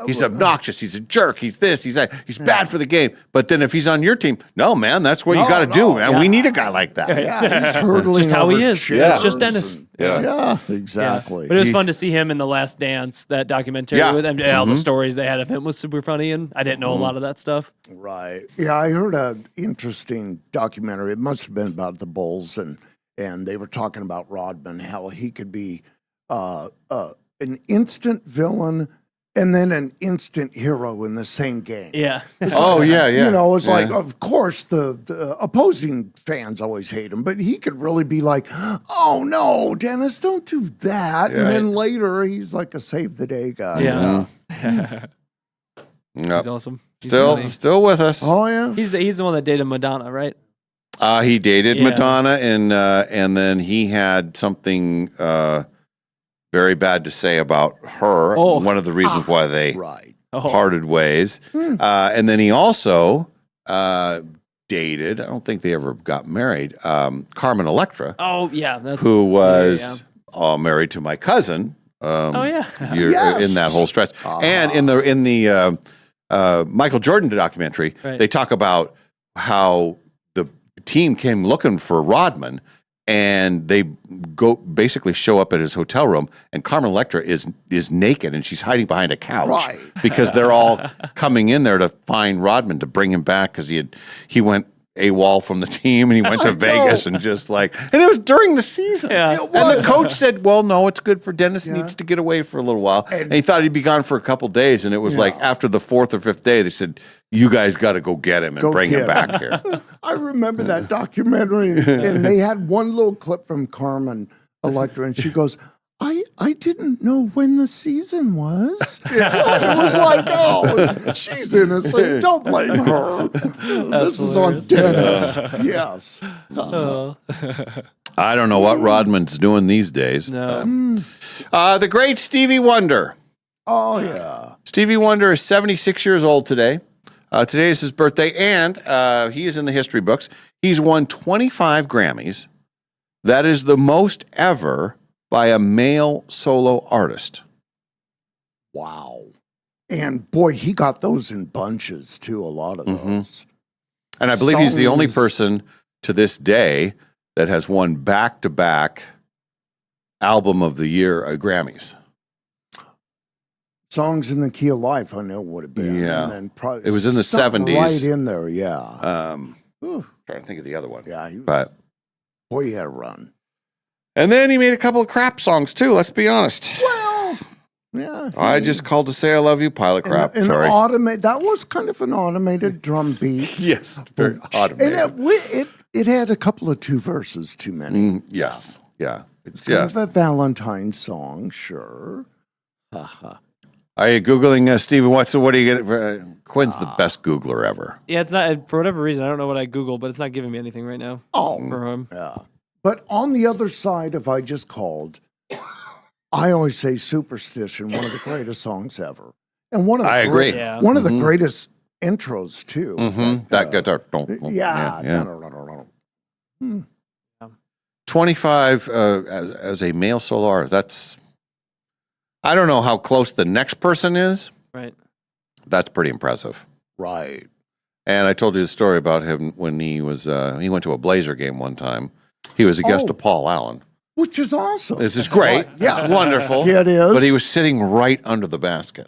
He's obnoxious. He's a jerk. He's this. He's that. He's bad for the game. But then if he's on your team, no, man, that's what you got to do, man. We need a guy like that. Yeah, he's hurdling Just how he over is. chairs It's just Dennis. Yeah, exactly. But it was fun to see him in The Last Dance, that documentary with him. All the stories they had of him was super funny, and I didn't know a lot of that stuff. Right. Yeah, I heard an interesting documentary. It must have been about the Bulls, and they were talking about Rodman, how he could be an instant villain and then an instant hero in the same game. Yeah. Oh, yeah. You know, it's like, Yeah. of course, the opposing fans always hate him, but he could really be like, oh, no, Dennis, don't do that. Yeah. And then later, he's like a save the day guy. Yeah. Yep. He's awesome. He's funny. Still with us. Oh, yeah. He's the one that dated Madonna, right? He dated Yeah. Madonna, and then he had something very bad to say about her. Oh. One of the reasons why they Right. parted ways. And then he also dated, I don't think they ever got married, Carmen Electra, Oh yeah, that's who was married to my cousin. Oh, yeah. Yes. In that whole stretch. And in the Michael Jordan documentary, Right. they talk about how the team came looking for Rodman, and they basically show up at his hotel room, and Carmen Electra is naked, and she's hiding behind a couch Right. because they're all coming in there to find Rodman to bring him back because he went AWOL from the team, and he went to Vegas and just and it was during the season. Yeah. And the coach said, well, no, it's good for Dennis needs to get away for a little while. And he thought he'd be gone for a couple days. And it was like after the 4th or 5th day, they said, you guys got to go get him and Go bring him get back him. here. I remember that documentary, and they had one little clip from Carmen Electra, and she goes, I didn't know when the season was. And it was like, oh, she's innocent. Don't blame her. This is on Dennis. Yes. I don't know what Rodman's doing these days. No. The great Stevie Wonder. Oh, yeah. Stevie Wonder is 76 years old today. Today is his birthday, and he is in the history books. He's won 25 Grammys. That is the most ever by a male solo artist. Wow. And boy, he got those in bunches too, a lot of those. And I believe he's the only Songs- person to this day that has won back-to-back Album of the Year Grammys. Songs in the Key of Life, I know would have been. Yeah. And then probably It was in the something 70s. Right in there, yeah. Trying to think of the other one. Yeah, But boy, he had a run. and then he made a couple of crap songs too, let's be honest. Well, yeah. I just called to say I love you, pile of crap. And Sorry. that was kind of an automated drum beat. Yes, very automated. And it had a couple of 2 verses too many. Yes. Yeah. It's Kind just. of a Valentine song, sure. Are you Googling Stevie? What are you getting? Quinn's the best Googler ever. Yeah, it's not for whatever reason. I don't know what I Googled, but it's not giving me anything right now. Oh, for him. Yeah. But on the other side of I Just Called, I always say Superstition, one of the greatest songs ever. And one of the I agree. One of the greatest intros, too. That guitar. Yeah. 25 as a male solo artist. That's. I don't know how close the next person is. Right. That's pretty impressive. Right. And I told you the story about him when he was he went to a Blazer game one time. He was a guest of Paul Allen. Which is awesome. This is great. Yeah. It's wonderful. Yeah, it is. But he was sitting right under the basket.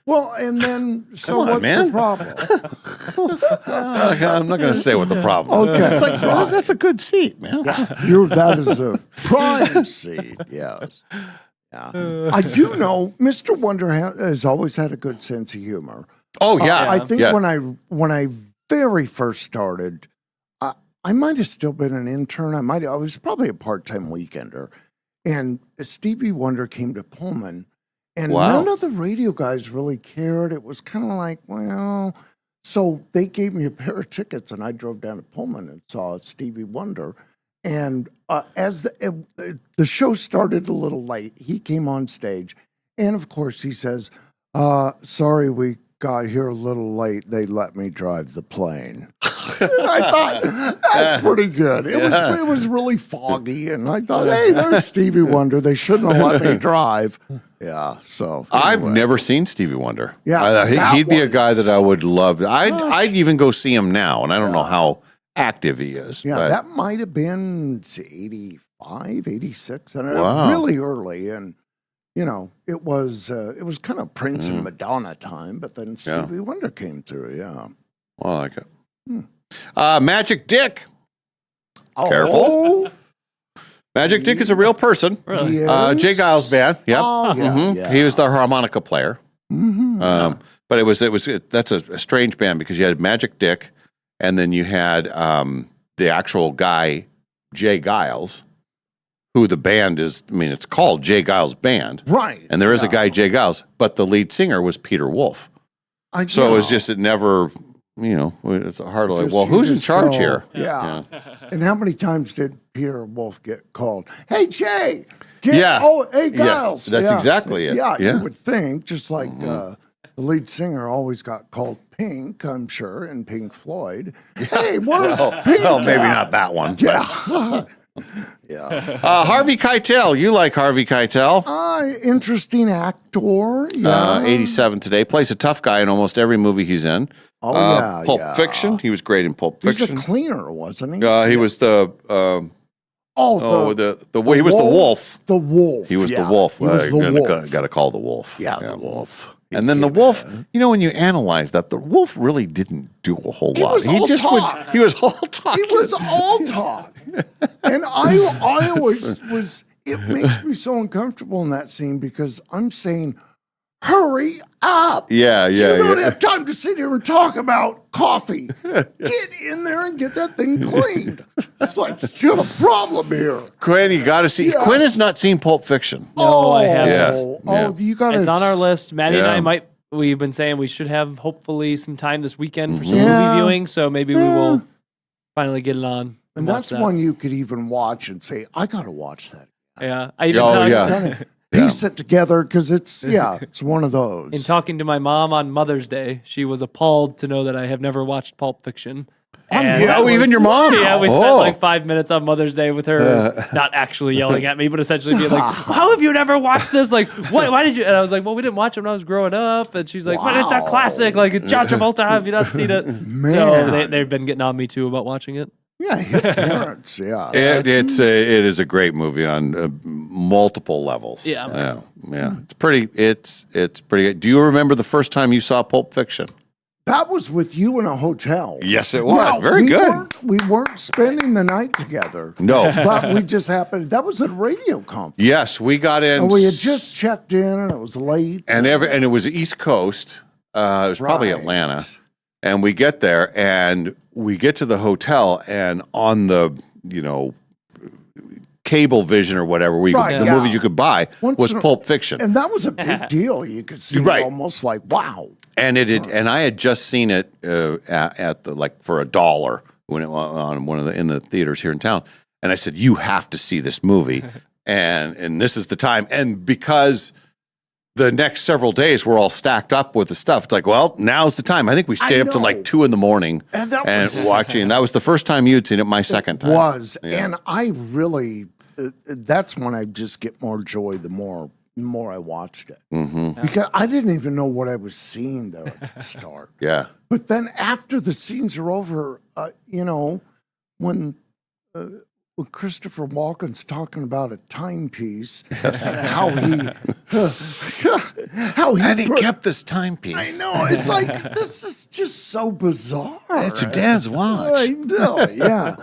Well, and then, so Come on, what's man. the problem? I'm not going to say what the problem is. Okay. It's like, Right. that's a good seat, man. That is a prime seed, yes. Yeah. I do know Mr. Wonder has always had a good sense of humor. Oh, yeah. I think Yeah. when I very first started, I might have still been an intern. I was probably a part-time weekender. And Stevie Wonder came to Pullman, and Wow. none of the radio guys really cared. It was kind of like, well, so they gave me a pair of tickets, and I drove down to Pullman and saw Stevie Wonder. And as the show started a little late, he came on stage, and of course he says, "Sorry, we got here a little late. They let me drive the plane." And I thought, that's pretty good. It was really foggy, and I thought, hey, there's Stevie Wonder. They shouldn't have let me drive. Yeah, so I've never seen Stevie Wonder. Yeah, he'd be a guy that I would love. I'd even go see him now, and I don't know how active he is. Yeah, but- that might have been 85, 86, and Wow. really early. And you know, it was kind of Prince and Madonna time, but then Stevie Wonder came through. Yeah, I like it. Magic Dick. Oh. Careful. Magic Dick is a real person. Really? Jay Giles band. Yep. Oh, yeah. He was the harmonica player. Mm-hmm. But that's a strange band because you had Magic Dick, and then you had the actual guy Jay Giles, who the band is. I mean, it's called Jay Giles Band, Right. and there is a guy Jay Giles, but the lead singer was Peter Wolf. So it was just it never. It's hard to like. Well, who's in charge here? Yeah. And how many times did Peter Wolf get called? Hey, Jay. Hey, Giles. Yes, that's exactly it. Yeah, Yeah. you would think, just like the lead singer always got called Pink, I'm sure, in Pink Floyd. Hey, where's Pink? Well, maybe not that one. Yeah. Harvey Keitel. You like Harvey Keitel? Interesting actor. Yeah. 87 today. Plays a tough guy in almost every movie he's in. Pulp Fiction. He was great in Pulp Fiction. He was a cleaner, wasn't he? He was the. He was the wolf. The wolf. He was yeah. the wolf. He was the wolf. Got to call the wolf. Yeah, the wolf. And then the wolf. When you analyze that, the wolf really didn't do a whole lot. Was all talk. He was all talk. He was all talk. And I always was. It makes me so uncomfortable in that scene because I'm saying, hurry up. Yeah. You don't have time to sit here and talk about coffee. Get in there and get that thing cleaned. It's like, you have a problem here. Quinn, you got to see. Yes. Quinn has not seen Pulp Fiction. No, I haven't. You got to. It's on our list. Maddie and Yeah. I might. We've been saying we should have hopefully some time this weekend for some movie viewing. So maybe we will finally get it on. And watch that's that. one you could even watch and say, I got to watch that. Yeah, I even Kind of piece it together because it's one of those. In talking to my mom on Mother's Day, she was appalled to know that I have never watched Pulp Fiction. Even your mom? Yeah, we spent like 5 minutes on Mother's Day with her, not actually yelling at me, but essentially being like, "How have you never watched this? Like, why did you?" And I was like, "Well, we didn't watch it when I was growing up." And she's like, "But it's a classic. Like, it's John Travolta. Have you not seen it?" So they've been getting on me too about watching it. Yeah, parents. Yeah, it is a great movie on multiple levels. Yeah. It's pretty. It's pretty good. Do you remember the first time you saw Pulp Fiction? That was with you in a hotel. Yes, it was. Now, Very good. We weren't spending the night together. No. But we just happened. That was a radio conference. Yes, we got in. And we had just checked in and it was late. And it was East Coast. It was probably Atlanta. And we get there and we get to the hotel and on the, cable vision or whatever, the movies you could buy was Pulp Fiction. And that was a big deal. You could see it almost like, wow. And and I had just seen it at the for $1 when it was on in the theaters here in town. And I said, "You have to see this movie," and this is the time. And because the next several days we're all stacked up with the stuff, it's like, well, now's the time. I think we stayed up till 2 a.m. and watching. And that was the first time you had seen it. My second time and I really. That's when I just get more joy the more I watched it. Mm-hmm. Because I didn't even know what I was seeing there at the start. Yeah. But then after the scenes are over, when Christopher Walken's talking about a timepiece and how he kept this timepiece. I know. It's like, this is just so bizarre. It's your dad's watch. I know, yeah.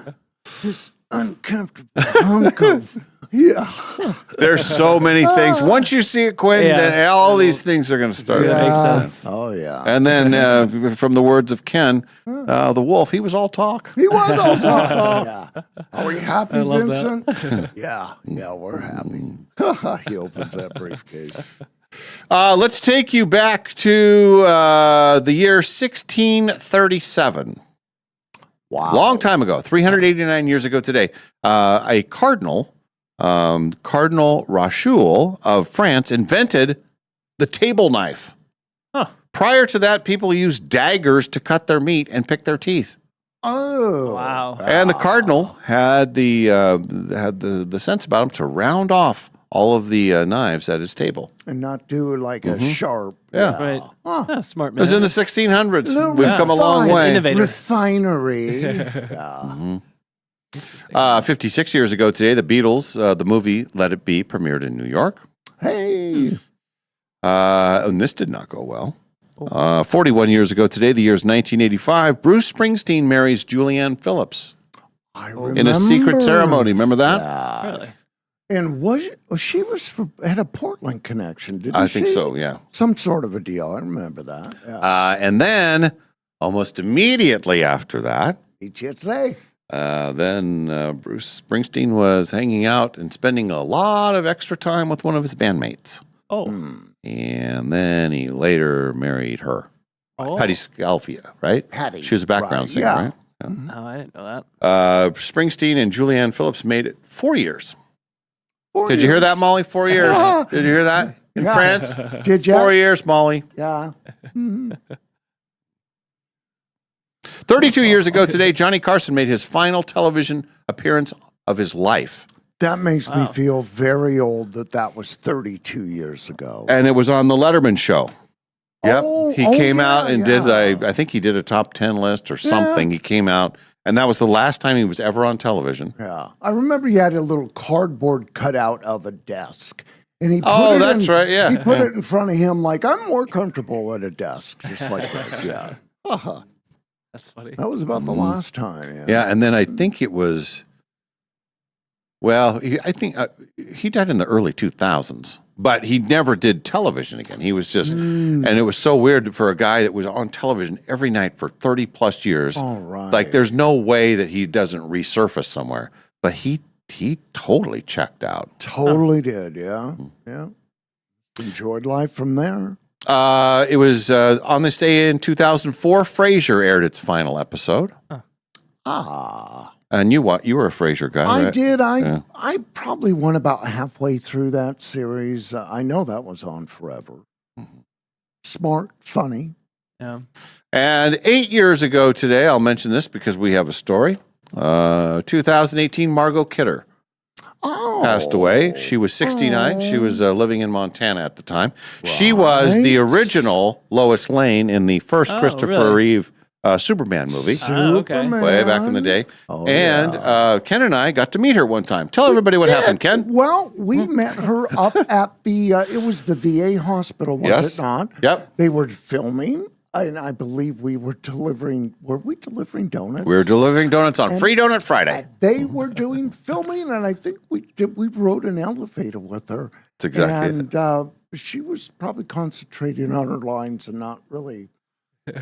This uncomfortable hunk of, There's so many things. Once you see it, Quentin, then all these things are going to start to make sense. Oh, yeah. And then from the words of Ken, the wolf, he was all talk. He was all talk. Yeah. Are we happy, I love Vincent? Yeah, we're happy. He opens that briefcase. Let's take you back to the year 1637. Wow. Long time ago, 389 years ago today, a cardinal, Cardinal Rochelle of France, invented the table knife. Huh. Prior to that, people used daggers to cut their meat and pick their teeth. Oh, wow! And the cardinal had the sense about him to round off all of the knives at his table and not do like a sharp. Yeah. Right. Smart It man. was in the 1600s. No, We've come a long way. Innovator. Refinery. 56 years ago today, the Beatles, the movie Let It Be, premiered in New York. Hey. And this did not go well. 41 years ago today, the year is 1985, Bruce Springsteen marries Julianne Phillips I remember. in a secret ceremony. Remember that? Yeah. Really? And she had a Portland connection, didn't she? I think so, yeah. Some sort of a deal. I remember that. Yeah. And then, almost immediately after that, then Bruce Springsteen was hanging out and spending a lot of extra time with one of his bandmates. Oh. And then he later married her. Oh. Patty Scalfia, right? Patty. She was a background singer, right? Yeah. Oh, I didn't know that. Springsteen and Julianne Phillips made it 4 years. 4 Did you hear that, Molly? 4 years. Did you hear that in France? Did you? 4 years, Molly. Yeah. 32 years ago today, Johnny Carson made his final television appearance of his life. That makes me feel very old that was 32 years ago. And it was on the Letterman show. Yep. He came out and did, yeah. I think he did a top 10 list or something. He came out, and that was the last time he was ever on television. Yeah. I remember he had a little cardboard cutout of a desk. And he put right, yeah. He put it in front of him like, I'm more comfortable at a desk, just like this, yeah. That's funny. That was about the last time, yeah. Yeah, and then I think it was, I think he died in the early 2000s. But he never did television again. He was just, and it was so weird for a guy that was on television every night for 30 plus years. All right. Like, there's no way that he doesn't resurface somewhere. But he totally checked out. Totally did, yeah. Yeah. Enjoyed life from there. It was on this day in 2004, Frasier aired its final episode. And you were a Frasier guy, I right? did. I probably went about halfway through that series. I know that was on forever. Smart, funny. Yeah. And 8 years ago today, I'll mention this because we have a story. 2018, Margot Kidder passed away. She was 69. She was living in Montana at the time. Right. She was the original Lois Lane in the first Christopher Reeve Superman movie. Superman. Way back in the day. Ken and I got to meet her one time. Tell everybody what happened, Ken. Well, we met her up at the, it was the VA hospital, was it not? Yep. They were filming, and I believe we were delivering donuts? We were delivering donuts on Free Donut Friday. They were doing filming, and I think we rode an elevator with her. That's exactly it. And she was probably concentrating on her lines and not really...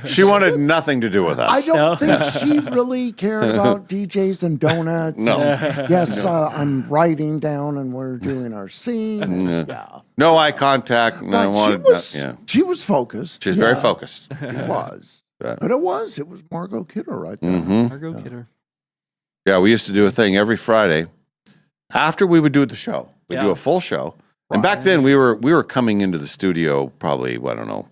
She wanted nothing to do with us. I don't think she really cared about DJs and donuts. No. Yes, I'm writing down and we're doing our scene. Yeah. No eye contact. She was focused. She was very focused. It was. But it was Margot Kidder right there. Margot Kidder. Yeah, we used to do a thing every Friday after we would do the show. We'd do a full show. And back then we were coming into the studio probably, I don't know,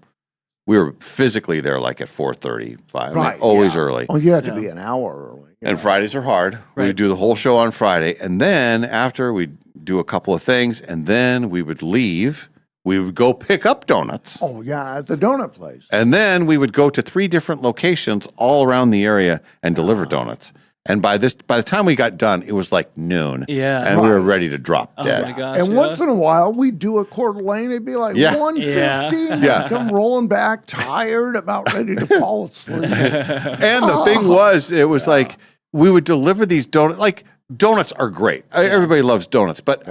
we were physically there like at 4:35. Right. Always early. Oh, you had to be an hour early. And Fridays are hard. Right. We'd do the whole show on Friday. And then after we'd do a couple of things and then we would leave. We would go pick up donuts. Oh, yeah, at the donut place. And then we would go to 3 different locations all around the area and deliver donuts. And by the time we got done, it was like noon. Yeah. And we were ready to drop dead. Oh my gosh, and once in a while, we'd do a Coeur d'Alene. It'd be like 1:50. And we'd come rolling back, tired, about ready to fall asleep. And the thing was, it was like we would deliver these donuts. Like, donuts are great. Everybody loves donuts. But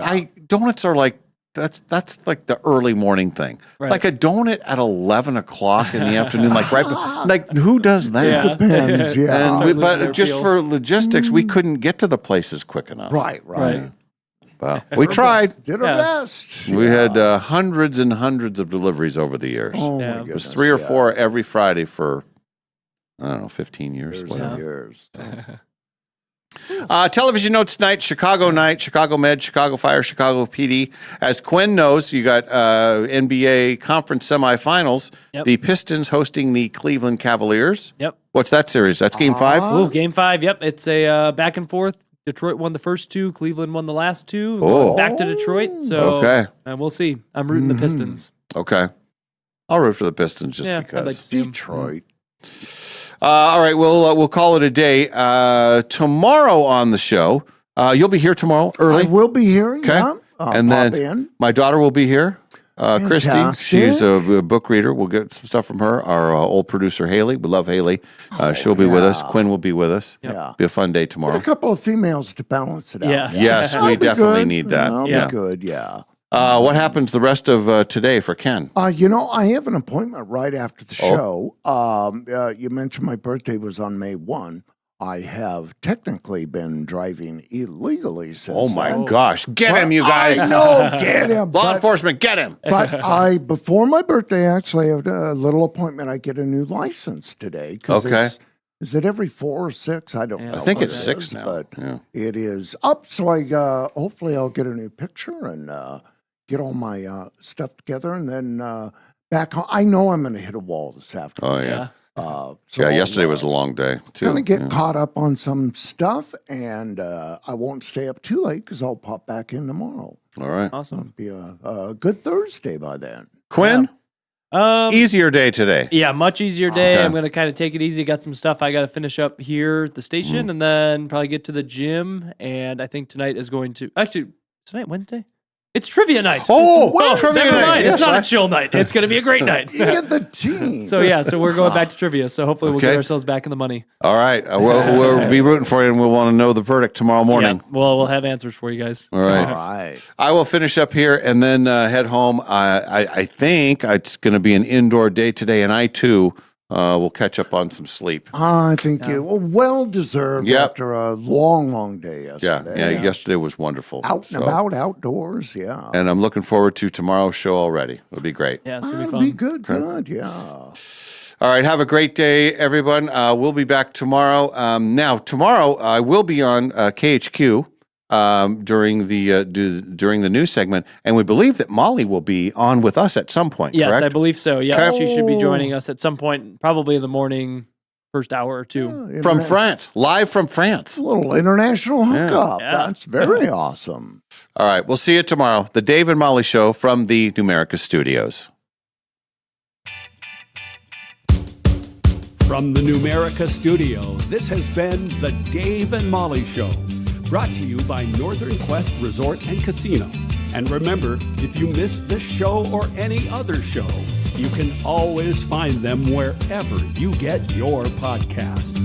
donuts are like, that's like the early morning thing. Right. Like a donut at 11 o'clock in the afternoon, like who does that? It depends, but just for logistics, we couldn't get to the places quick enough. Right. Well, we tried. Did our best. We had hundreds and hundreds of deliveries over the years. Oh, my goodness. It was 3 or 4 every Friday for, I don't know, 15 years. Years. Television notes tonight, Chicago Night, Chicago Med, Chicago Fire, Chicago PD. As Quinn knows, you got NBA conference semifinals. Yep. The Pistons hosting the Cleveland Cavaliers. Yep. What's that series? That's game 5? Ooh, game 5, yep. It's a back and forth. Detroit won the first 2. Cleveland won the last 2. Oh. Back to Detroit. So we'll see. I'm rooting the Pistons. Okay. I'll root for the Pistons just because. I'd like to see Detroit. All right, we'll call it a day. Tomorrow on the show, you'll be here tomorrow early. I will be here. Okay. Yeah. And then my daughter will be here. Christy. Fantastic. She's a book reader. We'll get some stuff from her. Our old producer, Haley. We love Haley. She'll be with us. Quinn will be with us. Yeah. Be a fun day tomorrow. Get a couple of females to balance it out. Yeah. Yes, That'll we be definitely good. need that. That'll Yeah. be good, yeah. What happens the rest of today for Ken? I have an appointment right after the show. You mentioned my birthday was on May 1. I have technically been driving illegally since Oh my then. gosh. Get him, you guys. I know, get him. Law enforcement, get him. But before my birthday, actually, I have a little appointment. I get a new license today. Okay. Is it every 4 or 6? I don't know. I think what it's it 6 is, now. But Yeah. it is up. So hopefully I'll get a new picture and get all my stuff together. And then back home, I know I'm going to hit a wall this afternoon. Oh, yeah. So Yesterday was a long day, too. Going to get caught up on some stuff, and I won't stay up too late because I'll pop back in tomorrow. All right. Awesome. It'll be a good Thursday by then. Quinn? Easier day today. Yeah, much easier day. Okay. I'm going to kind of take it easy. Got some stuff I got to finish up here at the station and then probably get to the gym. And I think tonight is going to... Actually, tonight, Wednesday? It's trivia night. Trivia never night. mind. Yes, It's not a chill night. It's going to be a great night. You get the team. So we're going back to trivia. So hopefully we'll Okay. get ourselves back in the money. All right. We'll be rooting for you, and we'll want to know the verdict tomorrow morning. Yeah. Well, we'll have answers for you guys. All right. All right. I will finish up here and then head home. I think it's going to be an indoor day today, and I, too, will catch up on some sleep. I think it well deserved Yep. after a long, long day yesterday. Yeah. Yesterday was wonderful. Out and about, outdoors, yeah. And I'm looking forward to tomorrow's show already. It'll be great. Yeah, it's going to be That'll fun. be good, yeah. All right. Have a great day, everyone. We'll be back tomorrow. Now, tomorrow I will be on KHQ during the news segment, and we believe that Molly will be on with us at some point. Yes, correct? I believe so. Yeah, Okay. she should be joining us at some point, probably in the morning, first hour or two. From France, live from France. A little international hookup. Yeah. That's very awesome. All right. We'll see you tomorrow. The Dave and Molly Show from the Numerica Studios. From the Numerica Studio, this has been the Dave and Molly Show, brought to you by Northern Quest Resort and Casino. And remember, if you missed this show or any other show, you can always find them wherever you get your podcasts.